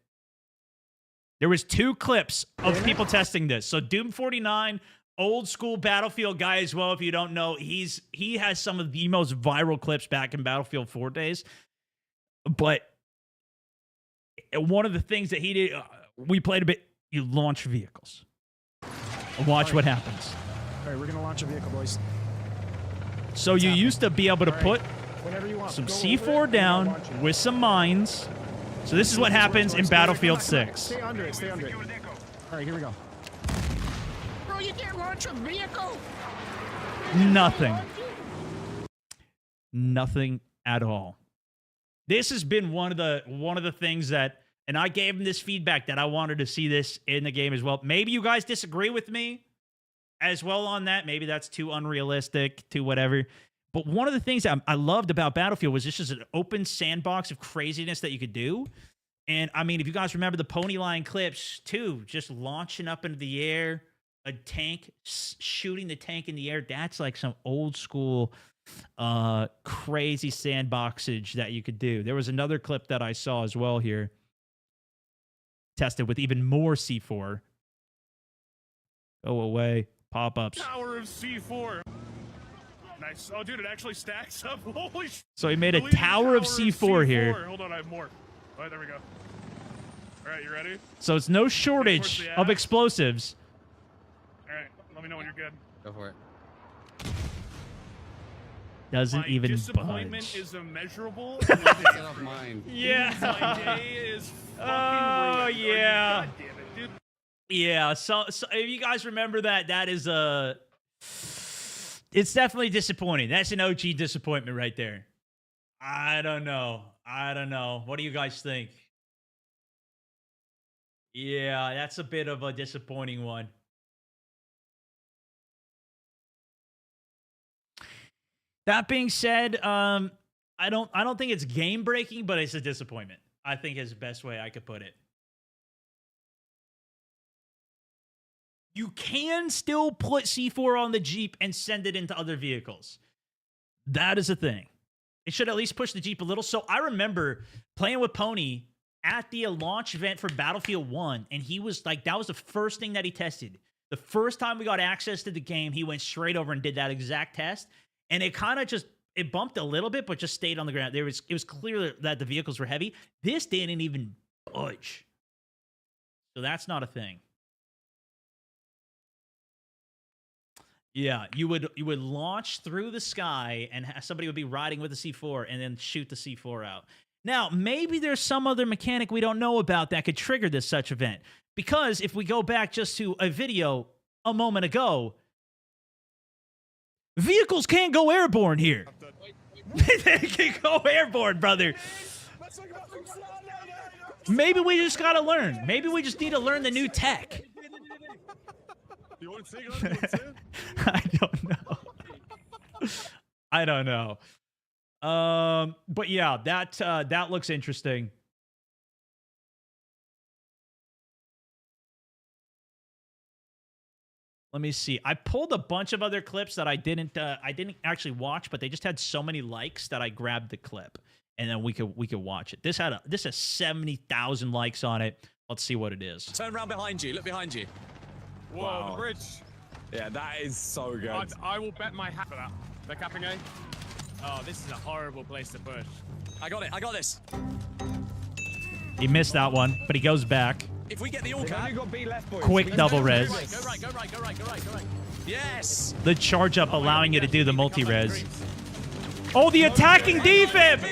[SPEAKER 1] There was 2 clips of people testing this. So Doom 49, old school Battlefield guy as well. If you don't know, he has some of the most viral clips back in Battlefield 4 days. But one of the things that he did, we played a bit, you launch vehicles. Watch what happens.
[SPEAKER 12] All right, we're going to launch a vehicle, boys.
[SPEAKER 1] So you used to be able to put some C4 down with some mines. So this is what happens in Battlefield 6.
[SPEAKER 12] Stay under it, stay under it. All right, here we go.
[SPEAKER 13] Bro, you can't launch a vehicle.
[SPEAKER 1] Nothing. Nothing at all. This has been one of the things that, and I gave him this feedback that I wanted to see this in the game as well. Maybe you guys disagree with me, as well on that. Maybe that's too unrealistic, too whatever. But one of the things that I loved about Battlefield was just an open sandbox of craziness that you could do. And, I mean, if you guys remember the pony line clips, too, just launching up into the air, a tank, shooting the tank in the air, that's like some old school crazy sandboxage that you could do. There was another clip that I saw as well here, tested with even more C4. Go away. Pop-ups.
[SPEAKER 14] Tower of C4. Nice. Oh, dude, it actually stacks up. Holy shit.
[SPEAKER 1] So he made a tower of C4 here.
[SPEAKER 14] Hold on, I have more. All right, there we go. All right, you ready?
[SPEAKER 1] So it's no shortage of explosives.
[SPEAKER 14] All right, let me know when you're good.
[SPEAKER 15] Go for it.
[SPEAKER 1] Doesn't
[SPEAKER 14] My
[SPEAKER 1] even
[SPEAKER 14] disappointment
[SPEAKER 1] budge.
[SPEAKER 14] is immeasurable.
[SPEAKER 15] Mine.
[SPEAKER 14] Yeah. My day is fucking ruined.
[SPEAKER 1] Yeah.
[SPEAKER 14] God damn it, dude.
[SPEAKER 1] Yeah, so if you guys remember that, that is it's definitely disappointing. That's an OG disappointment right there. I don't know. What do you guys think? Yeah, that's a bit of a disappointing one. That being said, I don't think it's game breaking, but it's a disappointment. I think is the best way I could put it. You can still put C4 on the Jeep and send it into other vehicles. That is a thing. It should at least push the Jeep a little. So I remember playing with Pony at the launch event for Battlefield 1, and he was like, that was the first thing that he tested. The first time we got access to the game, he went straight over and did that exact test. And it kind of just, it bumped a little bit, but just stayed on the ground. It was clear that the vehicles were heavy. This didn't even budge. So that's not a thing. Yeah, you would launch through the sky and somebody would be riding with a C4 and then shoot the C4 out. Now, maybe there's some other mechanic we don't know about that could trigger this such event. Because if we go back just to a video a moment ago, vehicles can't go airborne here. They can go airborne, brother. Maybe we just gotta learn. Maybe we just need to learn the new tech. I don't know. I don't know. But yeah, that looks interesting. Let me see. I pulled a bunch of other clips that I didn't actually watch, but they just had so many likes that I grabbed the clip and then we could watch it. This has 70,000 likes on it. Let's see what it is.
[SPEAKER 16] Turn around behind you. Look behind you.
[SPEAKER 14] Whoa,
[SPEAKER 6] Wow.
[SPEAKER 14] the bridge.
[SPEAKER 6] Yeah, that is so good.
[SPEAKER 14] I will bet my hat for that. They're capping A. Oh, this is a horrible place to push.
[SPEAKER 16] I got it. I got this.
[SPEAKER 1] He missed that one, but he goes back.
[SPEAKER 16] If we get the all cap.
[SPEAKER 1] Quick double res.
[SPEAKER 14] Go right.
[SPEAKER 16] Yes.
[SPEAKER 1] The charge up allowing you to do the multi-res. Oh, the attacking defib!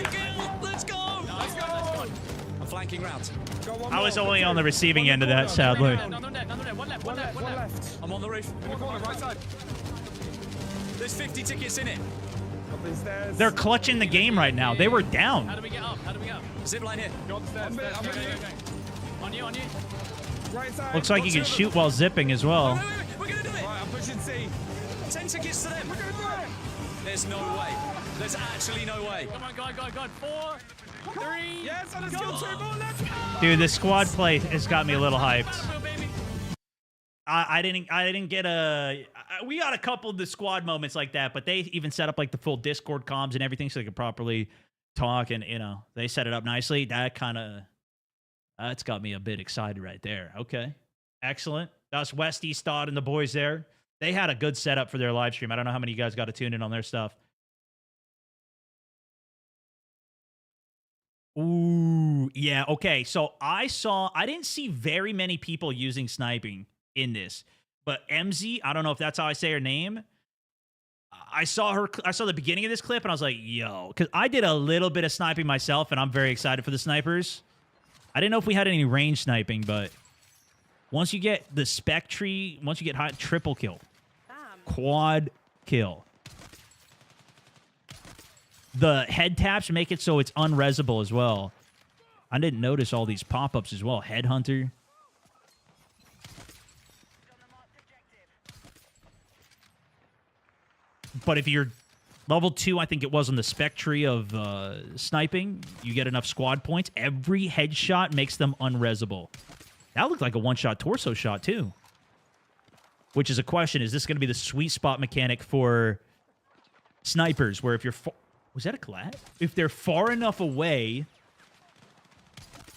[SPEAKER 16] Let's go. I'm flanking round.
[SPEAKER 1] I was only on the receiving end of that, sadly.
[SPEAKER 14] One left.
[SPEAKER 16] I'm on the roof.
[SPEAKER 14] In the corner, right side.
[SPEAKER 16] There's 50 tickets in it.
[SPEAKER 1] They're clutching the game right now. They were
[SPEAKER 14] How
[SPEAKER 1] down.
[SPEAKER 14] do we get up?
[SPEAKER 16] Zip line here.
[SPEAKER 14] Go up the stairs. On you.
[SPEAKER 8] Right side.
[SPEAKER 1] Looks like you can shoot while zipping as well.
[SPEAKER 16] Wait. We're going to do it.
[SPEAKER 8] Right, I'm pushing C.
[SPEAKER 16] 10 tickets to them.
[SPEAKER 8] We're gonna do it.
[SPEAKER 16] There's no way. There's actually no way.
[SPEAKER 14] Come on, go. 4, 3.
[SPEAKER 8] Yes, let's go. 2 more. Let's go.
[SPEAKER 1] Dude, this squad play has got me a little hyped.
[SPEAKER 14] Battlefield, baby.
[SPEAKER 1] I didn't get we got a couple of the squad moments like that, but they even set up like the full Discord comms and everything so they could properly talk, and they set it up nicely. That's got me a bit excited right there. Okay, excellent. That's Westy, Stott, and the boys there. They had a good setup for their live stream. I don't know how many of you guys got to tune in on their stuff. Ooh, yeah, okay. So I didn't see very many people using sniping in this, but MZ, I don't know if that's how I say her name. I saw the beginning of this clip and I was like, yo, because I did a little bit of sniping myself and I'm very excited for the snipers. I didn't know if we had any range sniping, but once you get the spec tree, once you get hot, triple kill, quad kill. The head taps make it so it's unresable as well. I didn't notice all these pop-ups as well. Headhunter. But if you're level 2, I think it was on the spec tree of sniping, you get enough squad points. Every headshot makes them unresable. That looked like a one-shot torso shot, too. Which is a question. Is this going to be the sweet spot mechanic for snipers? Where if you're... Was that a collat? If they're far enough away,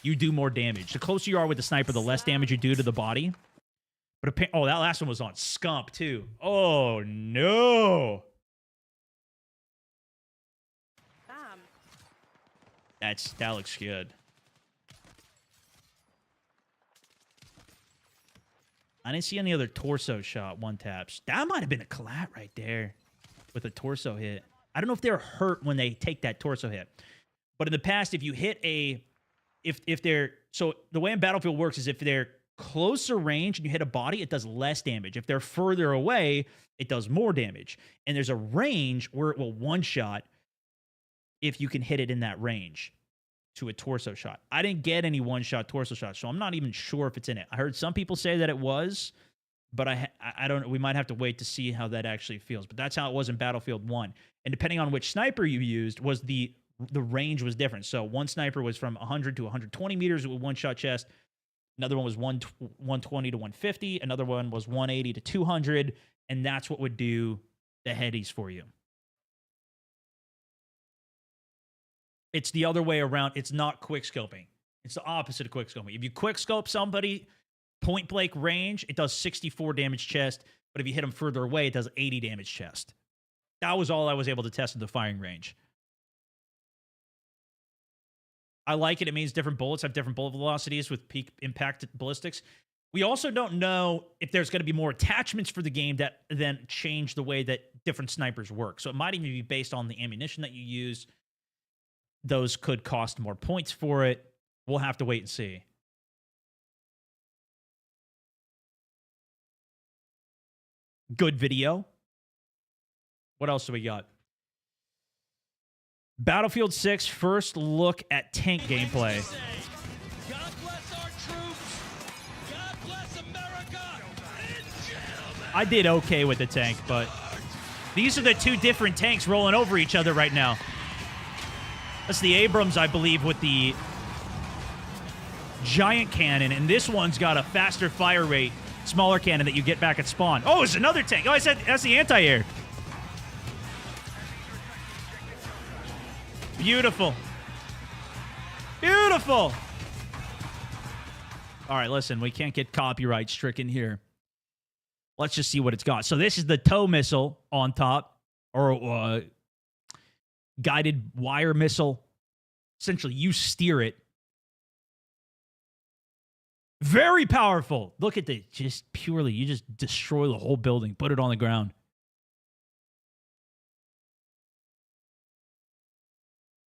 [SPEAKER 1] you do more damage. The closer you are with the sniper, the less damage you do to the body. But oh, that last one was on Scump, too. Oh, no. That looks good. I didn't see any other torso shot one taps. That might have been a collat right there with a torso hit. I don't know if they're hurt when they take that torso hit. But in the past, if you hit a... If they're... So the way in Battlefield works is if they're closer range and you hit a body, it does less damage. If they're further away, it does more damage. And there's a range where it will one-shot if you can hit it in that range to a torso shot. I didn't get any one-shot torso shots, so I'm not even sure if it's in it. I heard some people say that it was, but I don't. We might have to wait to see how that actually feels. But that's how it was in Battlefield 1. And depending on which sniper you used, was the range was different. So one sniper was from 100 to 120 meters with one-shot chest. Another one was 120 to 150. Another one was 180 to 200. And that's what would do the headies for you. It's the other way around. It's not quick scoping. It's the opposite of quick scoping. If you quick scope somebody point blank range, it does 64 damage chest. But if you hit them further away, it does 80 damage chest. That was all I was able to test at the firing range. I like it. It means different bullets have different bullet velocities with peak impact ballistics. We also don't know if there's going to be more attachments for the game that then change the way that different snipers work. So it might even be based on the ammunition that you use. Those could cost more points for it. We'll have to wait and see. Good video. What else do we got? Battlefield 6, first look at tank gameplay.
[SPEAKER 3] God bless our troops. God bless America. And gentlemen.
[SPEAKER 1] I did okay with the tank, but these are the two different tanks rolling over each other right now. That's the Abrams, I believe, with the giant cannon, and this one's got a faster fire rate, smaller cannon that you get back at spawn. Oh, it's another tank. Oh, I said that's the anti-air. Beautiful. Beautiful. All right, listen, we can't get copyright stricken here. Let's just see what it's got. So this is the tow missile on top, or guided wire missile. Essentially, you steer it. Very powerful. Look at the, just purely, you just destroy the whole building, put it on the ground.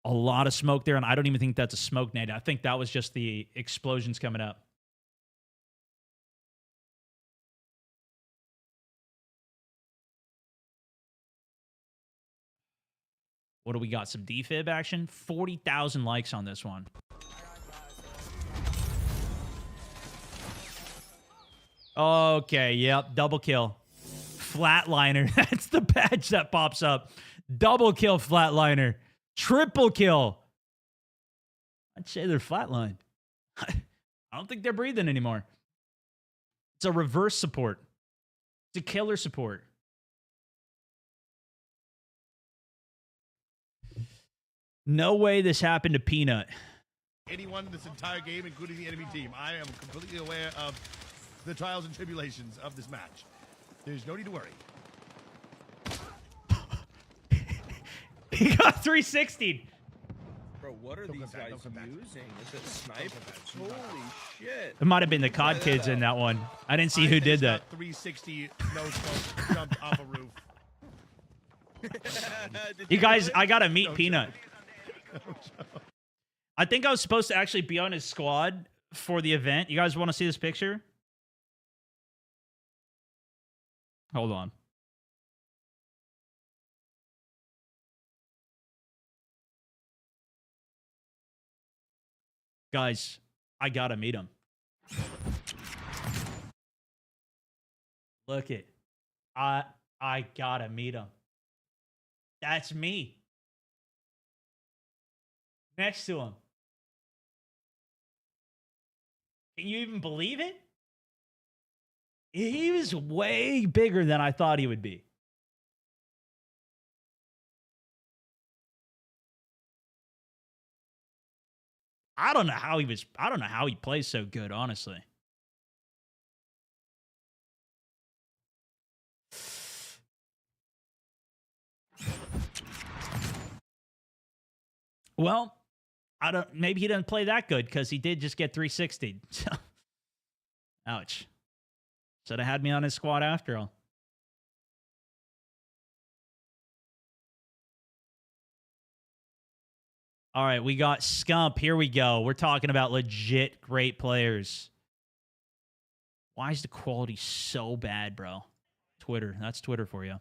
[SPEAKER 1] A lot of smoke there, and I don't even think that's a smoke nade. I think that was just the explosions coming up. What do we got? Some defib action? 40,000 likes on this one. Okay, yep, double kill. Flatliner. That's the badge that pops up. Double kill Flatliner. Triple kill. I'd say they're flatlined. I don't think they're breathing anymore. It's a reverse support. It's a killer support. No way this happened to Peanut.
[SPEAKER 14] Anyone in this entire game, including the enemy team. I am completely aware of the trials and tribulations of this match. There's no need to worry.
[SPEAKER 1] He got 360.
[SPEAKER 4] Bro, what are these guys using? Is it snipers? Holy shit.
[SPEAKER 1] It might have been the COD kids in that one. I didn't see who did that.
[SPEAKER 14] 360 no smoke jumped off a roof.
[SPEAKER 1] You guys, I gotta meet Peanut. I think I was supposed to actually be on his squad for the event. You guys want to see this picture? Hold on. Guys, I gotta meet him. Look it. I gotta meet him. That's me. Next to him. Can you even believe it? He was way bigger than I thought he would be. I don't know how he plays so good, honestly. Well, maybe he doesn't play that good because he did just get 360. Ouch. Should have had me on his squad after all. All right, we got Scump. Here we go. We're talking about legit great players. Why is the quality so bad, bro? Twitter. That's Twitter for you.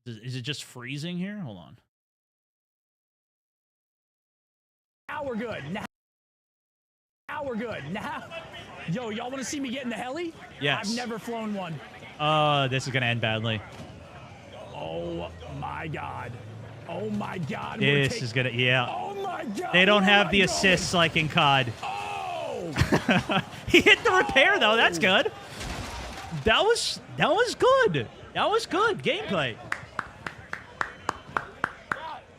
[SPEAKER 1] Is it just freezing here? Hold on.
[SPEAKER 15] Now we're good. Now we're good. Now, yo, y'all want to see me get in the heli?
[SPEAKER 1] Yes.
[SPEAKER 15] I've never flown one.
[SPEAKER 1] This is gonna end badly.
[SPEAKER 15] Oh my god. Oh my god.
[SPEAKER 1] This is gonna, yeah.
[SPEAKER 15] Oh my god.
[SPEAKER 1] They don't have the assists like in COD.
[SPEAKER 15] Oh.
[SPEAKER 1] He hit the repair though. That's good. That was good. That was good gameplay.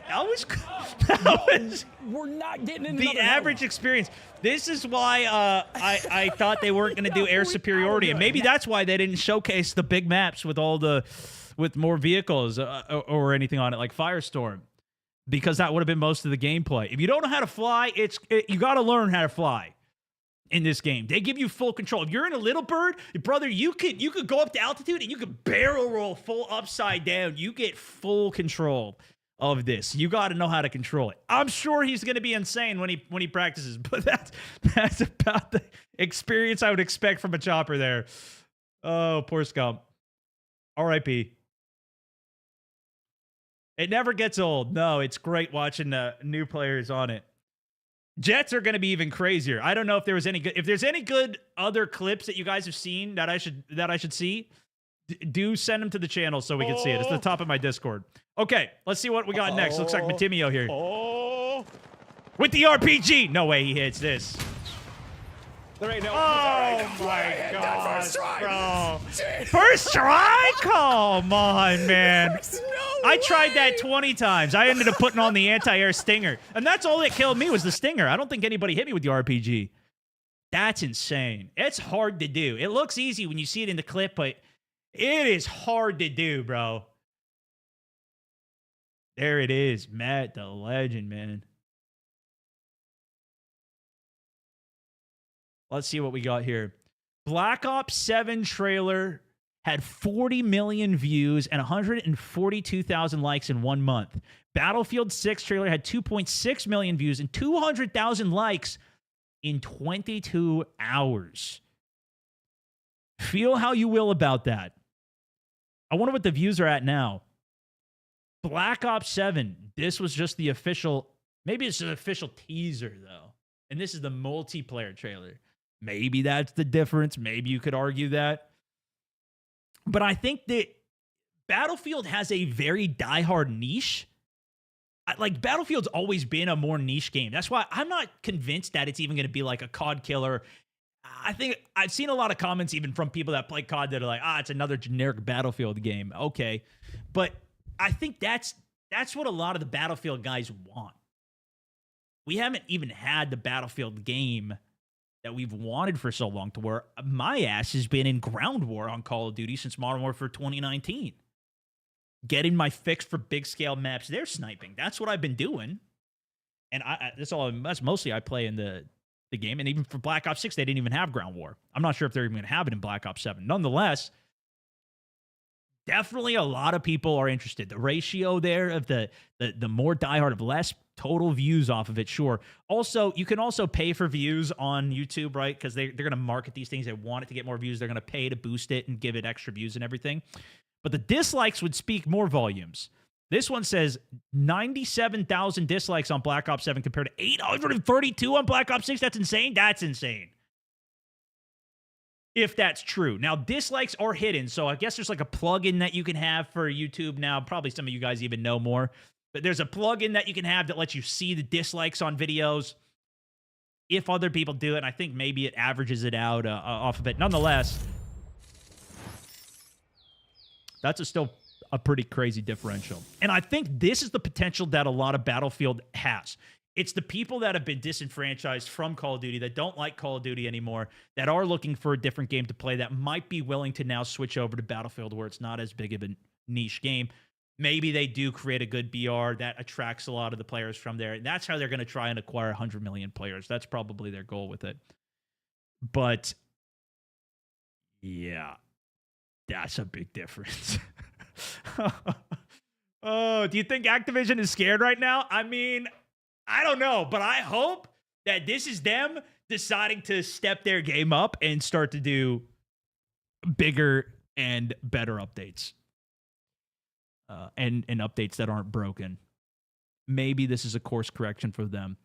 [SPEAKER 1] That was good.
[SPEAKER 15] We're not getting into
[SPEAKER 1] the average experience. This is why I thought they weren't going to do air superiority, and maybe that's why they didn't showcase the big maps with more vehicles or anything on it like Firestorm, because that would have been most of the gameplay. If you don't know how to fly, you got to learn how to fly in this game. They give you full control. If you're in a little bird, brother, you could go up to altitude and you could barrel roll full upside down. You get full control of this. You got to know how to control it. I'm sure he's going to be insane when he practices, but that's about the experience I would expect from a chopper there. Oh, poor Scump. R.I.P. It never gets old. No, it's great watching new players on it. Jets are going to be even crazier. I don't know if there's any good other clips that you guys have seen that I should see. Do send them to the channel so we can see it. It's at the top of my Discord. Okay, let's see what we got next. Looks like Matimio here. With the RPG. No way he hits this.
[SPEAKER 4] There ain't no.
[SPEAKER 1] Oh my god, bro! First try? Come on, man. I tried that 20 times. I ended up putting on the anti-air stinger, and that's all that killed me was the stinger. I don't think anybody hit me with the RPG. That's insane. It's hard to do. It looks easy when you see it in the clip, but it is hard to do, bro. There it is, Matt, the legend, man. Let's see what we got here. Black Ops 7 trailer had 40 million views and 142,000 likes in 1 month. Battlefield 6 trailer had 2.6 million views and 200,000 likes in 22 hours. Feel how you will about that. I wonder what the views are at now. Black Ops 7, this was just the official, maybe it's an official teaser, though. And this is the multiplayer trailer. Maybe that's the difference. Maybe you could argue that. But I think that Battlefield has a very diehard niche. Like, Battlefield's always been a more niche game. That's why I'm not convinced that it's even going to be like a COD killer. I think I've seen a lot of comments even from people that play COD that are like, it's another generic Battlefield game. Okay. But I think that's what a lot of the Battlefield guys want. We haven't even had the Battlefield game that we've wanted for so long, to where my ass has been in ground war on Call of Duty since Modern Warfare 2019. Getting my fix for big scale maps. They're sniping. That's what I've been doing. And that's mostly I play in the game. And even for Black Ops 6, they didn't even have ground war. I'm not sure if they're even going to have it in Black Ops 7. Nonetheless, definitely a lot of people are interested. The ratio there of the more diehard, of less total views off of it, sure. Also, you can also pay for views on YouTube, right? Because they're going to market these things. They want it to get more views. They're going to pay to boost it and give it extra views and everything. But the dislikes would speak more volumes. This one says 97,000 dislikes on Black Ops 7 compared to 832 on Black Ops 6. That's insane. That's insane. if that's true. Now, dislikes are hidden, so I guess there's like a plugin that you can have for YouTube now. Probably some of you guys even know more. But there's a plugin that you can have that lets you see the dislikes on videos if other people do it. And I think maybe it averages it out off of it. Nonetheless, that's still a pretty crazy differential. And I think this is the potential that a lot of Battlefield has. It's the people that have been disenfranchised from Call of Duty, that don't like Call of Duty anymore, that are looking for a different game to play, that might be willing to now switch over to Battlefield where it's not as big of a niche game. Maybe they do create a good BR that attracts a lot of the players from there. And that's how they're going to try and acquire 100 million players. That's probably their goal with it. But, yeah, that's a big difference. Oh, do you think Activision is scared right now? I mean, I don't know, but I hope that this is them deciding to step their game up and start to do bigger and better updates. And updates that aren't broken. Maybe this is a course correction for them.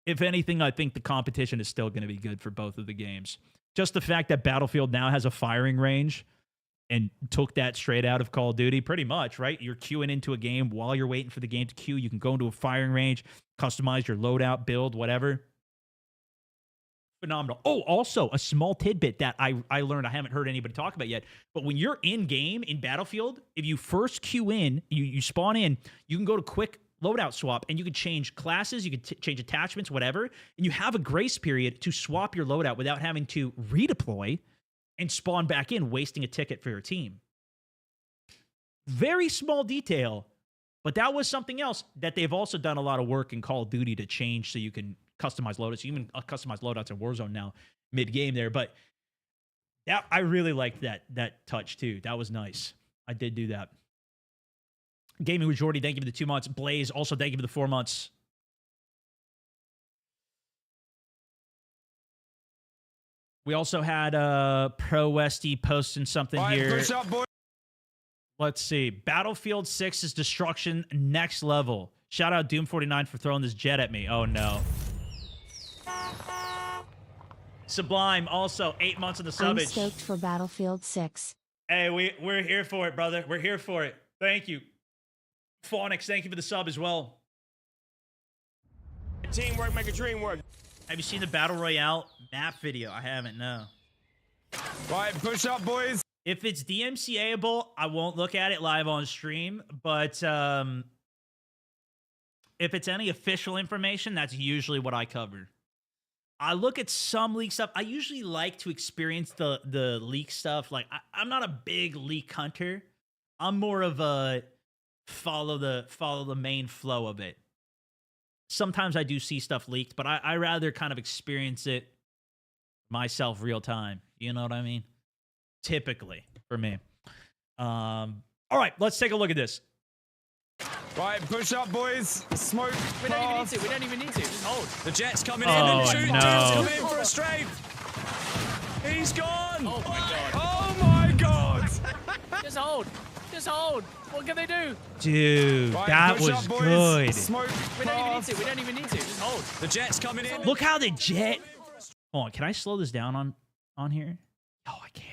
[SPEAKER 1] If anything, I think the competition is still going to be good for both of the games. Just the fact that Battlefield now has a firing range and took that straight out of Call of Duty, pretty much, right? You're queuing into a game while you're waiting for the game to queue. You can go into a firing range, customize your loadout, build, whatever. Phenomenal. Oh, also a small tidbit that I learned, I haven't heard anybody talk about yet, but when you're in game in Battlefield, if you first queue in, you spawn in, you can go to quick loadout swap and you can change classes, you can change attachments, whatever, and you have a grace period to swap your loadout without having to redeploy and spawn back in, wasting a ticket for your team. Very small detail, but that was something else that they've also done a lot of work in Call of Duty to change so you can customize loadouts. You can customize loadouts in Warzone now, mid-game there. But that, I really liked that touch too. That was nice. I did do that. Gaming with Jordy, thank you for the 2 months. Blaze, also thank you for the 4 months. We also had Pro Westy posting something here.
[SPEAKER 16] Push up, boy.
[SPEAKER 1] Let's see. Battlefield 6's destruction next level. Shout out Doom49 for throwing this jet at me. Oh no. Sublime, also 8 months of the
[SPEAKER 2] I'm
[SPEAKER 1] subbage.
[SPEAKER 2] stoked for Battlefield 6.
[SPEAKER 1] Hey, we're here for it, brother. We're here for it. Thank you. Phonics, thank you for the sub as well.
[SPEAKER 12] Teamwork make a dream work.
[SPEAKER 1] Have you seen the Battle Royale map video? I haven't, no.
[SPEAKER 12] Right, push up, boys.
[SPEAKER 1] If it's DMCA-able, I won't look at it live on stream, but if it's any official information, that's usually what I cover. I look at some leak stuff. I usually like to experience the leak stuff. Like, I'm not a big leak hunter. I'm more of a follow the main flow of it. Sometimes I do see stuff leaked, but I rather kind of experience it myself real time. You know what I mean? Typically, for me. All right, let's take a look at this.
[SPEAKER 12] Right, push up, boys. Smoke.
[SPEAKER 16] We don't even need to. We don't even need to. Just hold. The jet's coming in.
[SPEAKER 1] Oh,
[SPEAKER 16] Shoot.
[SPEAKER 1] no.
[SPEAKER 16] Jet's coming in for a strafe. He's gone.
[SPEAKER 13] Oh my god.
[SPEAKER 12] Oh my god.
[SPEAKER 13] Just hold. Just hold. What can they do?
[SPEAKER 1] Dude,
[SPEAKER 12] Right,
[SPEAKER 1] that
[SPEAKER 12] push
[SPEAKER 1] was
[SPEAKER 12] up, boys.
[SPEAKER 1] good.
[SPEAKER 12] Smoke.
[SPEAKER 13] We don't even need to. We don't even need to. Just hold.
[SPEAKER 16] The jet's coming in.
[SPEAKER 1] Look how the jet... Hold on, can I slow this down on here? Oh, I can.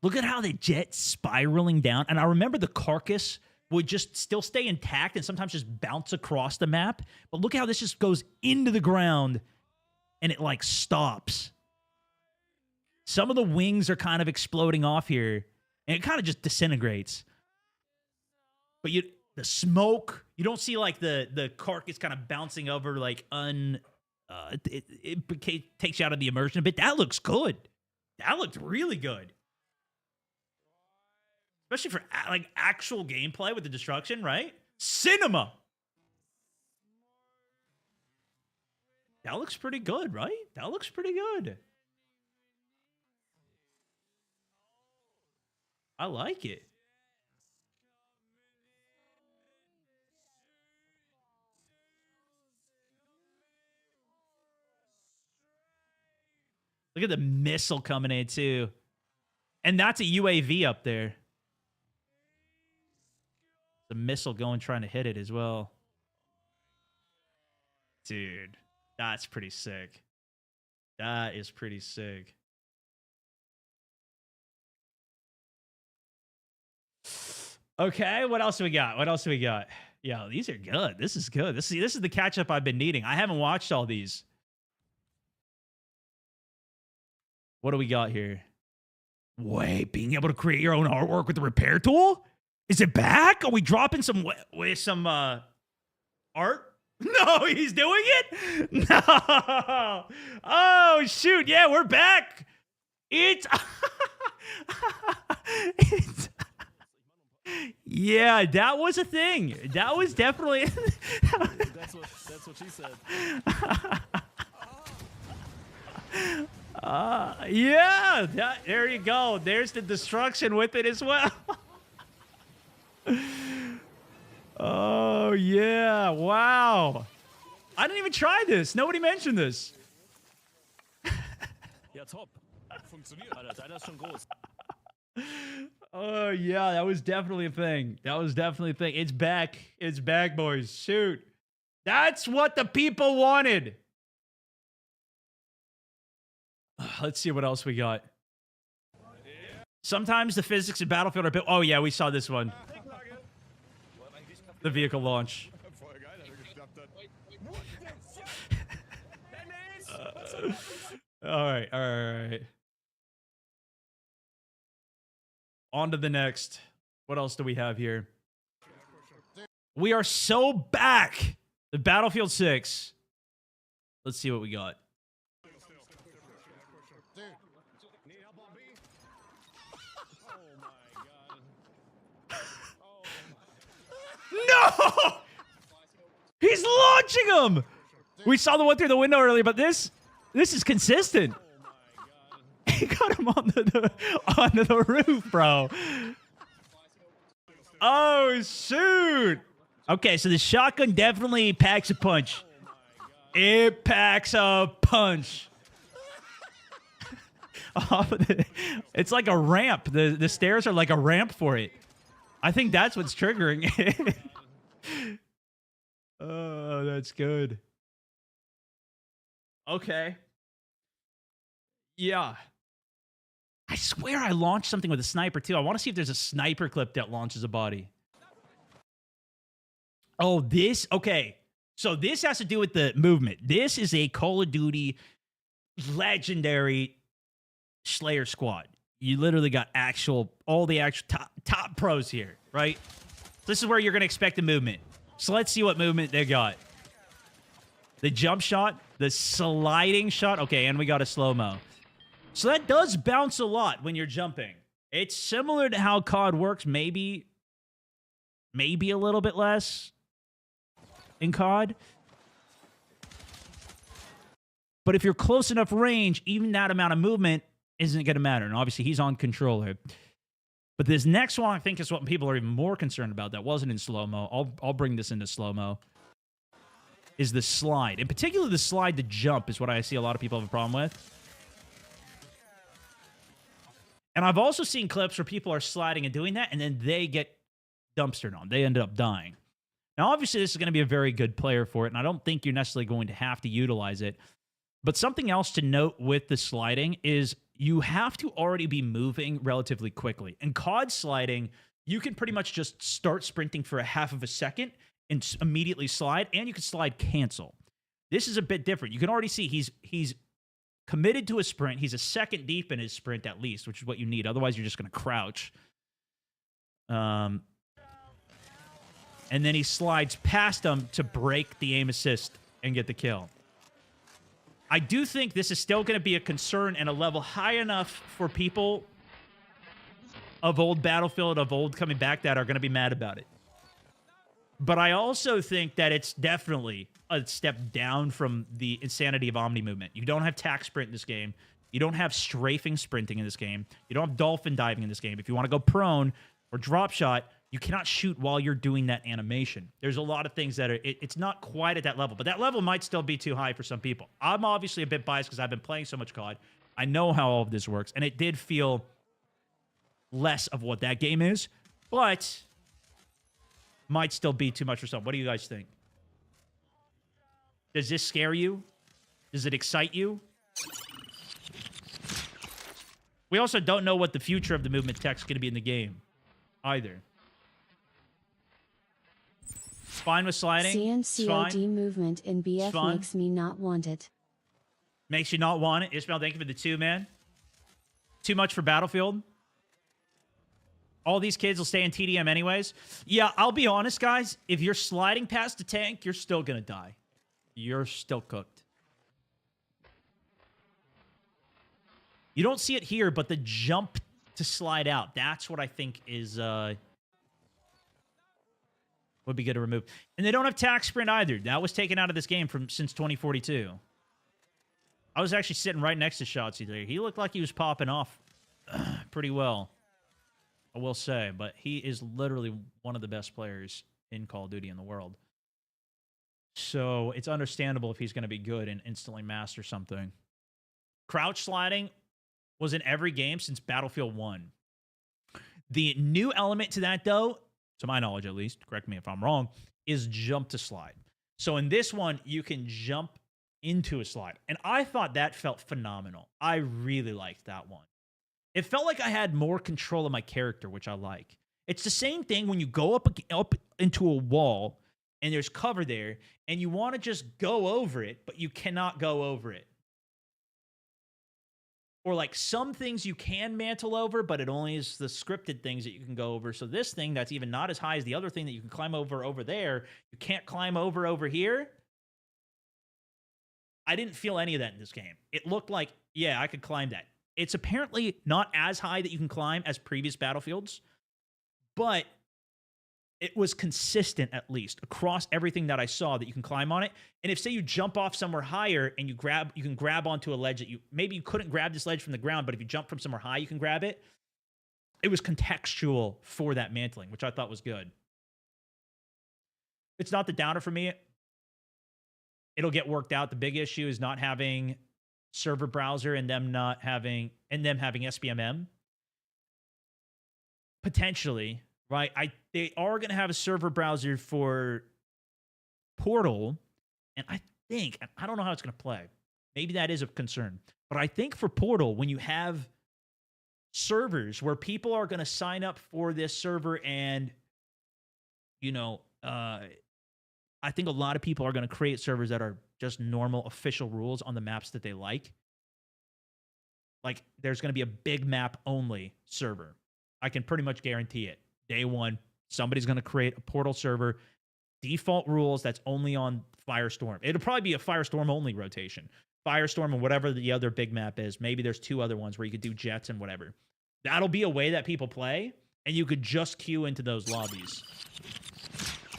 [SPEAKER 1] Look at how the jet's spiraling down. And I remember the carcass would just still stay intact and sometimes just bounce across the map. But look how this just goes into the ground and it like stops. Some of the wings are kind of exploding off here and it kind of just disintegrates. But the smoke, you don't see like the carcass kind of bouncing over like it takes you out of the immersion a bit. That looks good. That looked really good. Especially for like actual gameplay with the destruction, right? Cinema. That looks pretty good, right? That looks pretty good. I like it. Look at the missile coming in too. And that's a UAV up there. The missile going trying to hit it as well. Dude, that's pretty sick. That is pretty sick. Okay, what else do we got? What else do we got? Yo, these are good. This is good. This is the catch-up I've been needing. I haven't watched all these. What do we got here? Wait, being able to create your own artwork with the repair tool? Is it back? Are we dropping some art? No, he's doing it? No. Oh, shoot. Yeah, we're back. It's... Yeah, that was a thing. That was definitely...
[SPEAKER 17] that's what she said.
[SPEAKER 1] Yeah, there you go. There's the destruction with it as well. Oh, yeah. Wow. I didn't even try this. Nobody mentioned this.
[SPEAKER 17] Ja, top. Funktioniert. Alter, deiner ist schon groß.
[SPEAKER 1] Oh, yeah, that was definitely a thing. That was definitely a thing. It's back. It's back, boys. Shoot. That's what the people wanted. Let's see what else we got. Sometimes the physics in Battlefield are a bit... Oh, yeah, we saw this one. The vehicle launch. All right. On to the next. What else do we have here? We are so back. The Battlefield 6. Let's see what we got. No! He's launching them! We saw the one through the window earlier, but this is consistent. He got him onto the roof, bro. Oh, shoot. Okay, so the shotgun definitely packs a punch. It packs a punch. It's like a ramp. The stairs are like a ramp for it. I think that's what's triggering it. Oh, that's good. Okay. Yeah. I swear I launched something with a sniper, too. I want to see if there's a sniper clip that launches a body. Oh, this? Okay. So this has to do with the movement. This is a Call of Duty legendary Slayer squad. You literally got all the actual top pros here, right? This is where you're going to expect the movement. So let's see what movement they got. The jump shot, the sliding shot. Okay, and we got a slow-mo. So that does bounce a lot when you're jumping. It's similar to how COD works, maybe a little bit less in COD. But if you're close enough range, even that amount of movement isn't going to matter. And obviously, he's on controller. But this next one, I think, is what people are even more concerned about. That wasn't in slow-mo. I'll bring this into slow-mo. Is the slide. In particular, the slide to jump is what I see a lot of people have a problem with. And I've also seen clips where people are sliding and doing that, and then they get dumpstered on. They ended up dying. Now, obviously, this is going to be a very good player for it, and I don't think you're necessarily going to have to utilize it. But something else to note with the sliding is you have to already be moving relatively quickly. In COD sliding, you can pretty much just start sprinting for a half of a second and immediately slide, and you can slide cancel. This is a bit different. You can already see he's committed to a sprint. He's a second deep in his sprint at least, which is what you need. Otherwise, you're just going to crouch. And then he slides past him to break the aim assist and get the kill. I do think this is still going to be a concern and a level high enough for people of old Battlefield, of old coming back, that are going to be mad about it. But I also think that it's definitely a step down from the insanity of Omni movement. You don't have tack sprint in this game. You don't have strafing sprinting in this game. You don't have dolphin diving in this game. If you want to go prone or drop shot, you cannot shoot while you're doing that animation. There's a lot of things that are... It's not quite at that level, but that level might still be too high for some people. I'm obviously a bit biased because I've been playing so much COD. I know how all of this works, and it did feel less of what that game is, but might still be too much for some. What do you guys think? Does this scare you? Does it excite you? We also don't know what the future of the movement tech is going to be in the game either. Fine with sliding.
[SPEAKER 2] Seeing
[SPEAKER 1] It's fine.
[SPEAKER 2] COD movement in BF
[SPEAKER 1] fine.
[SPEAKER 2] makes me not want it.
[SPEAKER 1] Makes you not want it. Ishmael, thank you for the 2, man. Too much for Battlefield. All these kids will stay in TDM anyways. Yeah, I'll be honest, guys. If you're sliding past a tank, you're still going to die. You're still cooked. You don't see it here, but the jump to slide out, that's what I think is would be good to remove. And they don't have tack sprint either. That was taken out of this game since 2042. I was actually sitting right next to Shotzi there. He looked like he was popping off pretty well, I will say. But he is literally one of the best players in Call of Duty in the world. So it's understandable if he's going to be good and instantly master something. Crouch sliding was in every game since Battlefield 1. The new element to that, though, to my knowledge at least, correct me if I'm wrong, is jump to slide. So in this one, you can jump into a slide. And I thought that felt phenomenal. I really liked that one. It felt like I had more control of my character, which I like. It's the same thing when you go up into a wall and there's cover there and you want to just go over it, but you cannot go over it. Or like some things you can mantle over, but it only is the scripted things that you can go over. So this thing that's even not as high as the other thing that you can climb over there, you can't climb over here. I didn't feel any of that in this game. It looked like, yeah, I could climb that. It's apparently not as high that you can climb as previous Battlefields, but it was consistent at least across everything that I saw that you can climb on it. And if say you jump off somewhere higher and you can grab onto a ledge that maybe you couldn't grab this ledge from the ground, but if you jump from somewhere high, you can grab it. It was contextual for that mantling, which I thought was good. It's not the downer for me. It'll get worked out. The big issue is not having server browser and them having SBMM. Potentially, right? They are going to have a server browser for Portal, and I don't know how it's going to play. Maybe that is a concern. But I think for Portal, when you have servers where people are going to sign up for this server and, I think a lot of people are going to create servers that are just normal official rules on the maps that they like. Like, there's going to be a big map only server. I can pretty much guarantee it. Day one, somebody's going to create a Portal server, default rules that's only on Firestorm. It'll probably be a Firestorm only rotation. Firestorm and whatever the other big map is. Maybe there's 2 other ones where you could do jets and whatever. That'll be a way that people play, and you could just queue into those lobbies.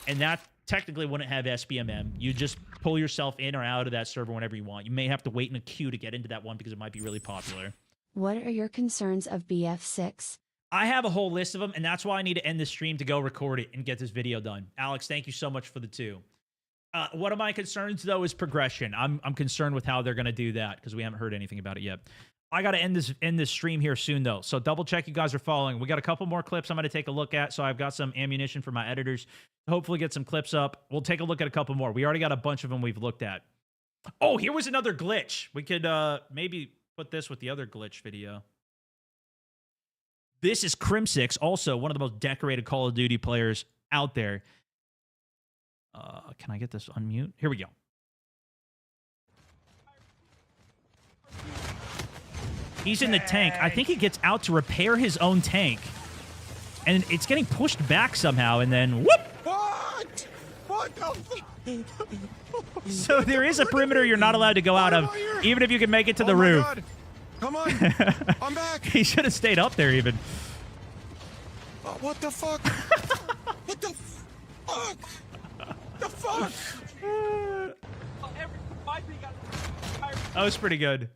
[SPEAKER 1] And that technically wouldn't have SBMM. You just pull yourself in or out of that server whenever you want. You may have to wait in a queue to get into that one because it might be really popular.
[SPEAKER 2] What are your concerns of BF6?
[SPEAKER 1] I have a whole list of them, and that's why I need to end the stream to go record it and get this video done. Alex, thank you so much for the 2. One of my concerns, though, is progression. I'm concerned with how they're going to do that because we haven't heard anything about it yet. I got to end this stream here soon, though, so double check you guys are following. We got a couple more clips I'm going to take a look at, so I've got some ammunition for my editors to hopefully get some clips up. We'll take a look at a couple more. We already got a bunch of them we've looked at. Oh, here was another glitch. We could maybe put this with the other glitch video. This is Crim6, also one of the most decorated Call of Duty players out there. Can I get this on mute? Here we go. He's in the tank. I think he gets out to repair his own tank. And it's getting pushed back somehow, and then whoop!
[SPEAKER 16] What? What the fuck?
[SPEAKER 1] So there is a perimeter you're not allowed to go out of, even if you can make it to the roof.
[SPEAKER 16] God. Come on. I'm back.
[SPEAKER 1] He should have stayed up there even.
[SPEAKER 16] What the fuck? What the fuck? The fuck?
[SPEAKER 1] That was pretty good.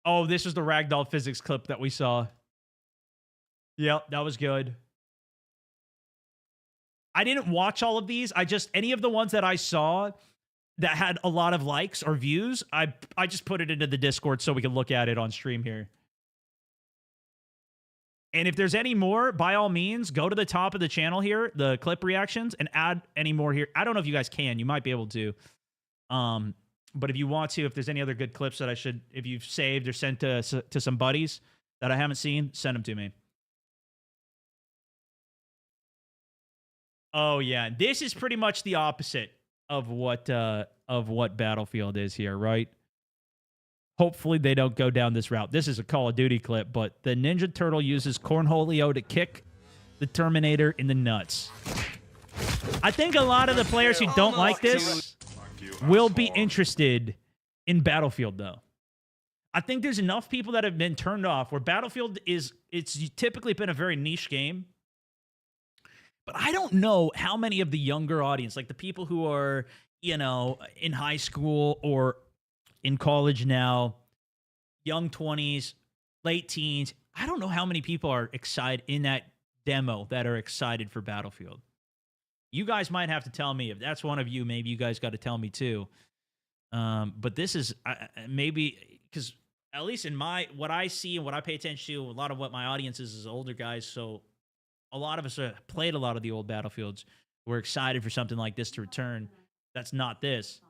[SPEAKER 1] Oh, this was the ragdoll physics clip that we saw. Yep, that was good. I didn't watch all of these. Any of the ones that I saw that had a lot of likes or views, I just put it into the Discord so we can look at it on stream here. And if there's any more, by all means, go to the top of the channel here, the clip reactions, and add any more here. I don't know if you guys can. You might be able to. But if you want to, if there's any other good clips that I should, if you've saved or sent to some buddies that I haven't seen, send them to me. Oh, yeah. This is pretty much the opposite of what Battlefield is here, right? Hopefully they don't go down this route. This is a Call of Duty clip, but the Ninja Turtle uses Cornholio to kick the Terminator in the nuts. I think a lot of the players who don't like this will be interested in Battlefield, though. I think there's enough people that have been turned off where Battlefield it's typically been a very niche game. But I don't know how many of the younger audience, like the people who are, you know, in high school or in college now, young 20s, late teens. I don't know how many people are excited in that demo that are excited for Battlefield. You guys might have to tell me. If that's one of you, maybe you guys got to tell me too. But this is maybe because at least in what I see and what I pay attention to, a lot of what my audience is older guys. So a lot of us have played a lot of the old Battlefields. We're excited for something like this to return. That's not this.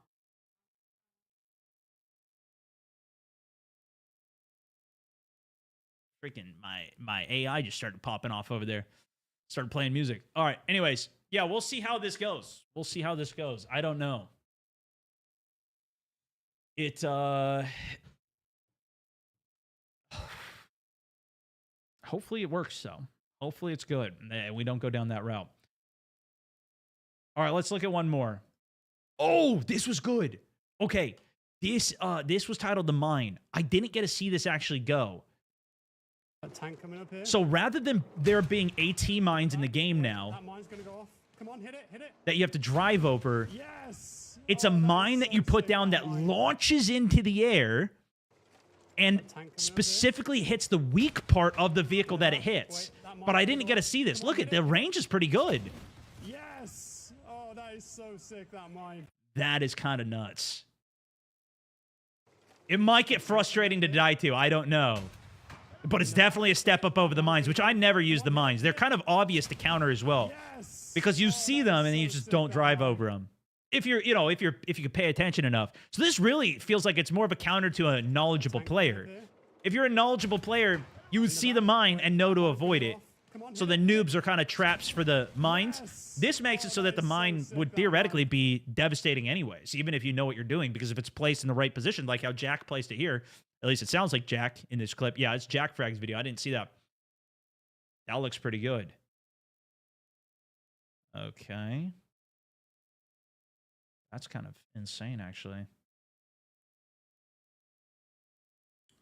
[SPEAKER 1] Freaking my AI just started popping off over there. Started playing music. All right. Anyways, yeah, we'll see how this goes. We'll see how this goes. I don't know. Hopefully it works, so. Hopefully it's good. We don't go down that route. All right, let's look at one more. Oh, this was good. Okay. This was titled The Mine. I didn't get to see this actually go.
[SPEAKER 18] A tank coming up here.
[SPEAKER 1] So rather than there being AT mines in the game now,
[SPEAKER 18] that mine's gonna go off. Come on, hit it.
[SPEAKER 1] That you have to drive over.
[SPEAKER 18] Yes.
[SPEAKER 1] It's a mine that you put down that launches into the air and specifically hits the weak part of the vehicle that it hits. But I didn't get to see this. Look at the range is pretty good.
[SPEAKER 18] Yes. Oh, that is so sick, that mine.
[SPEAKER 1] That is kind of nuts. It might get frustrating to die to. I don't know. But it's definitely a step up over the mines, which I never use the mines. They're kind of obvious to counter as well. Because you see them and you just don't drive over them. If you can pay attention enough. So this really feels like it's more of a counter to a knowledgeable player. If you're a knowledgeable player, you would see the mine and know to avoid it. So the noobs are kind of traps for the mines. This makes it so that the mine would theoretically be devastating anyways, even if you know what you're doing, because if it's placed in the right position, like how Jack placed it here, at least it sounds like Jack in this clip. Yeah, it's Jack Frag's video. I didn't see that. That looks pretty good. Okay. That's kind of insane, actually.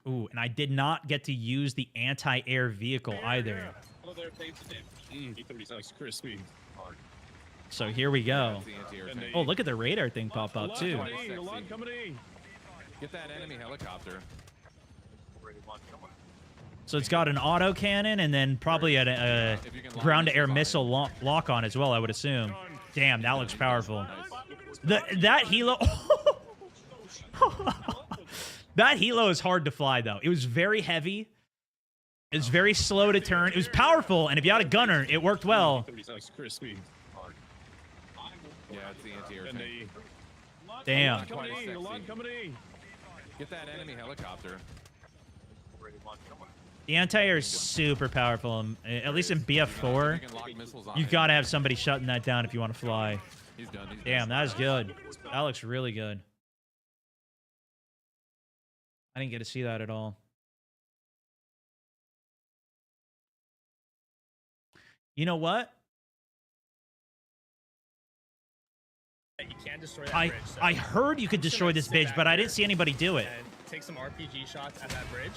[SPEAKER 1] Ooh, and I did not get to use the anti-air vehicle either.
[SPEAKER 17] Hello there, thanks to Dave. He looks crispy.
[SPEAKER 1] So here we go. Oh, look at the radar thing pop up, too.
[SPEAKER 19] Get that enemy helicopter.
[SPEAKER 1] So it's got an autocannon and then probably a ground-to-air missile lock on as well, I would assume. Damn, that looks powerful. That helo... That helo is hard to fly, though. It was very heavy. It was very slow to turn. It was powerful, and if you had a gunner, it worked well.
[SPEAKER 17] Yeah, it's the anti-air tank.
[SPEAKER 1] Damn.
[SPEAKER 19] Get that enemy helicopter.
[SPEAKER 1] The anti-air is super powerful. At least in BF4, you gotta have somebody shutting that down if you want to fly. Damn, that is good. That looks really good. I didn't get to see that at all. You know what?
[SPEAKER 20] You can destroy that bridge. So
[SPEAKER 1] I heard you could destroy this bridge, but I didn't see anybody do it.
[SPEAKER 20] And take some RPG shots at that bridge.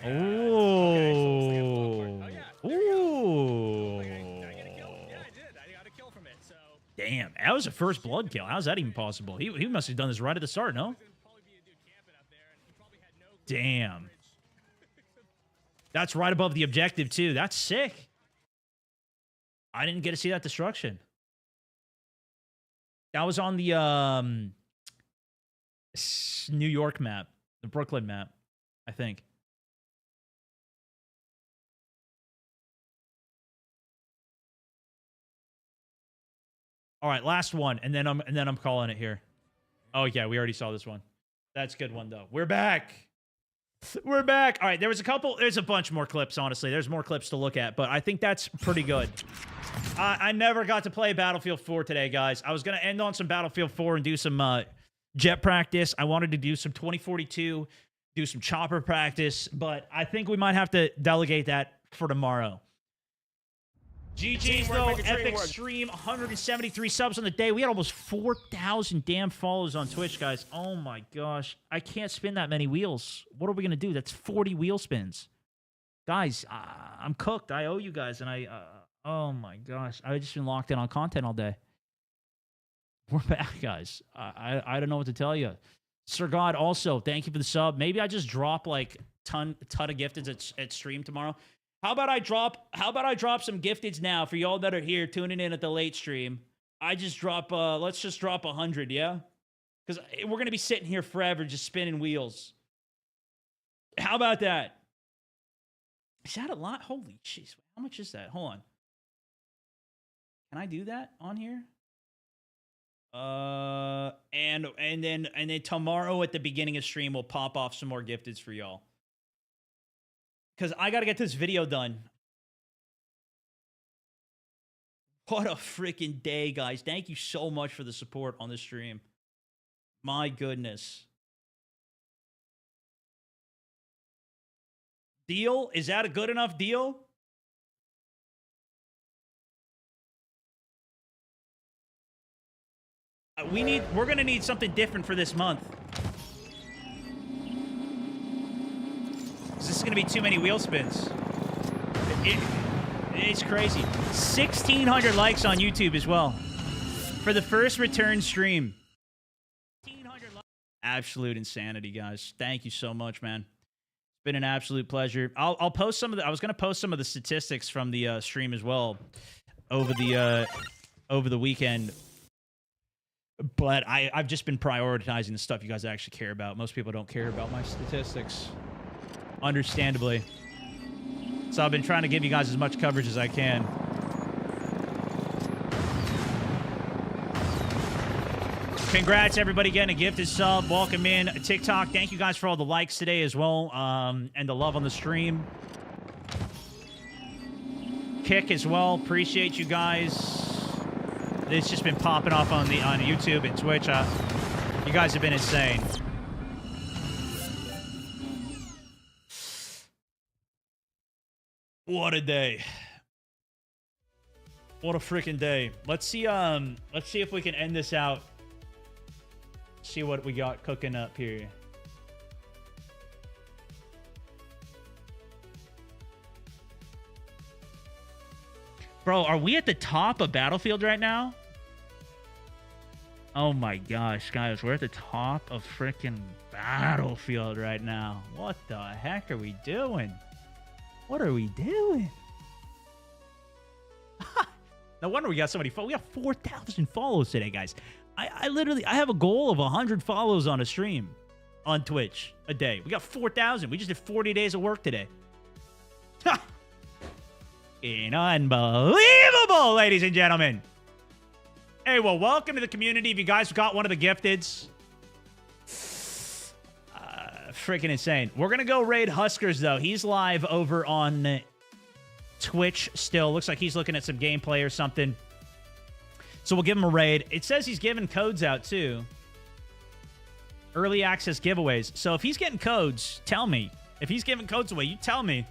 [SPEAKER 1] Ooh. Ooh. Damn, that was a first blood kill. How's that even possible? He must have done this right at the start, no? Damn. That's right above the objective, too. That's sick. I didn't get to see that destruction. That was on the New York map. The Brooklyn map, I think. All right, last one, and then I'm calling it here. Oh yeah, we already saw this one. That's a good one though. We're back. We're back. All right, there's a bunch more clips, honestly. There's more clips to look at, but I think that's pretty good. I never got to play Battlefield 4 today, guys. I was going to end on some Battlefield 4 and do some jet practice. I wanted to do some 2042, do some chopper practice, but I think we might have to delegate that for tomorrow. GG's though, epic stream, 173 subs on the day. We had almost 4,000 damn follows on Twitch, guys. Oh my gosh. I can't spin that many wheels. What are we going to do? That's 40 wheel spins. Guys, I'm cooked. I owe you guys, and oh my gosh. I've just been locked in on content all day. We're back, guys. I don't know what to tell you. Sir God, also, thank you for the sub. Maybe I just drop like ton of gifteds at stream tomorrow. How about I drop some gifteds now for y'all that are here tuning in at the late stream? I just drop let's just drop 100, yeah? Because we're gonna be sitting here forever just spinning wheels. How about that? Is that a lot? Holy jeez. How much is that? Hold on. Can I do that on here? And then tomorrow at the beginning of stream we'll pop off some more gifteds for y'all. Because I got to get this video done. What a freaking day, guys. Thank you so much for the support on this stream. My goodness. Deal? Is that a good enough deal? We're going to need something different for this month. This is going to be too many wheel spins. It's crazy. 1,600 likes on YouTube as well. For the first return stream. 1,600 likes. Absolute insanity, guys. Thank you so much, man. It's been an absolute pleasure. I'll post some of the... I was going to post some of the statistics from the stream as well over the weekend. But I've just been prioritizing the stuff you guys actually care about. Most people don't care about my statistics. Understandably. So I've been trying to give you guys as much coverage as I can. Congrats, everybody getting a gifted sub. Welcome in. TikTok, thank you guys for all the likes today as well, and the love on the stream. Kick as well. Appreciate you guys. It's just been popping off on YouTube and Twitch. You guys have been insane. What a day. What a freaking day. Let's see if we can end this out. See what we got cooking up here. Bro, are we at the top of Battlefield right now? Oh my gosh, guys, we're at the top of freaking Battlefield right now. What the heck are we doing? What are we doing? No wonder we got so many follows. We got 4,000 follows today, guys. I have a goal of 100 follows on a stream on Twitch a day. We got 4,000. We just did 40 days of work today. Unbelievable, ladies and gentlemen. Hey, well, welcome to the community. If you guys got one of the gifteds, freaking insane. We're gonna go raid Huskers though. He's live over on Twitch still. Looks like he's looking at some gameplay or something. So we'll give him a raid. It says he's giving codes out too. Early access giveaways. So if he's getting codes, tell me. If he's giving codes away, you tell me.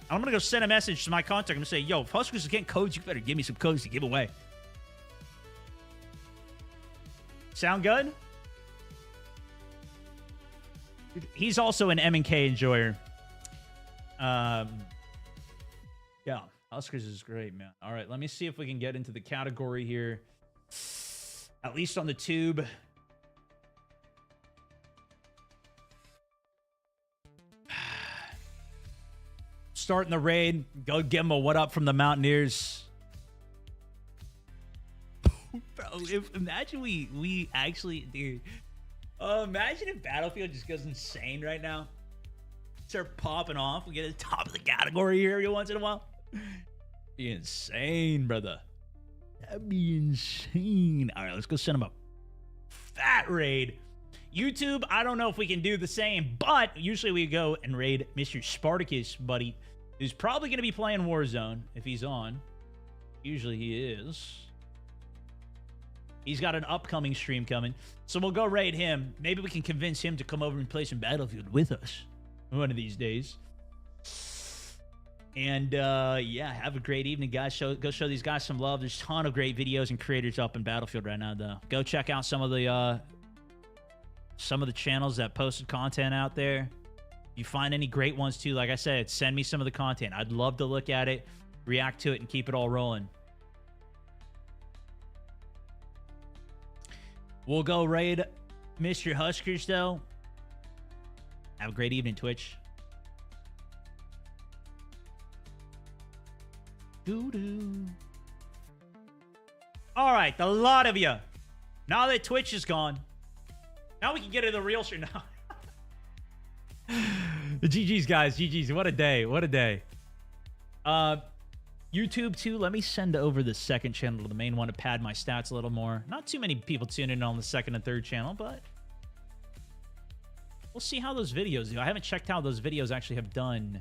[SPEAKER 1] I'm going to go send a message to my contact. I'm going to say, yo, if Huskers is getting codes, you better give me some codes to give away. Sound good? He's also an M&K enjoyer. Yeah, Huskers is great, man. All right, let me see if we can get into the category here. At least on the tube. Starting the raid. Go give him a what up from the Mountaineers. Bro, imagine we actually, dude. Imagine if Battlefield just goes insane right now. Start popping off. We get at the top of the category here every once in a while. Be insane, brother. That'd be insane. All right, let's go send him a fat raid. YouTube, I don't know if we can do the same, but usually we go and raid Mr. Spartacus, buddy, who's probably going to be playing Warzone if he's on. Usually he is. He's got an upcoming stream coming, so we'll go raid him. Maybe we can convince him to come over and play some Battlefield with us one of these days. And yeah, have a great evening, guys. Go show these guys some love. There's a ton of great videos and creators up in Battlefield right now, though. Go check out some of the channels that posted content out there. If you find any great ones too, like I said, send me some of the content. I'd love to look at it, react to it, and keep it all rolling. We'll go raid Mr. Huskers, though. Have a great evening, Twitch. Doo-doo. All right, a lot of you. Now that Twitch is gone, now we can get into the real shit now. The GG's, guys. GG's. What a day. What a day. YouTube, too. Let me send over the second channel to the main one to pad my stats a little more. Not too many people tune in on the second and third channel, but we'll see how those videos do. I haven't checked how those videos actually have done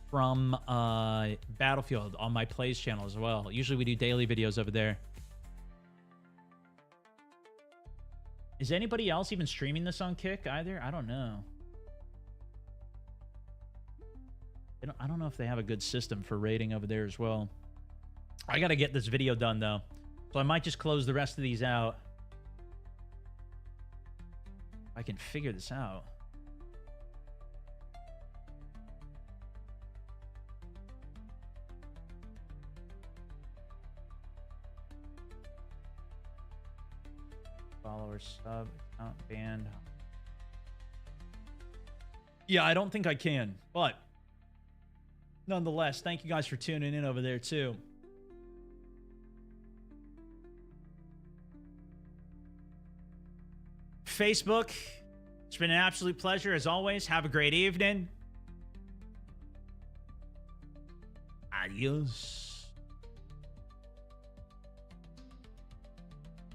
[SPEAKER 1] from Battlefield on my plays channel as well. Usually we do daily videos over there. Is anybody else even streaming this on Kick either? I don't know. I don't know if they have a good system for rating over there as well. I got to get this video done, though. So I might just close the rest of these out. I can figure this out. Followers, sub, account, banned. Yeah, I don't think I can, but nonetheless, thank you guys for tuning in over there, too. Facebook, it's been an absolute pleasure, as always. Have a great evening. Adios.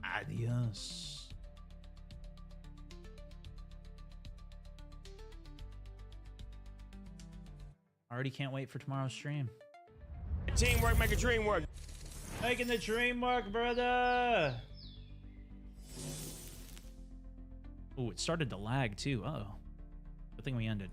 [SPEAKER 1] Adios. Already can't wait for tomorrow's stream.
[SPEAKER 16] Teamwork, make a dream work.
[SPEAKER 1] Making the dream work, brother. Oh, it started to lag too. Uh-oh. Good thing we ended.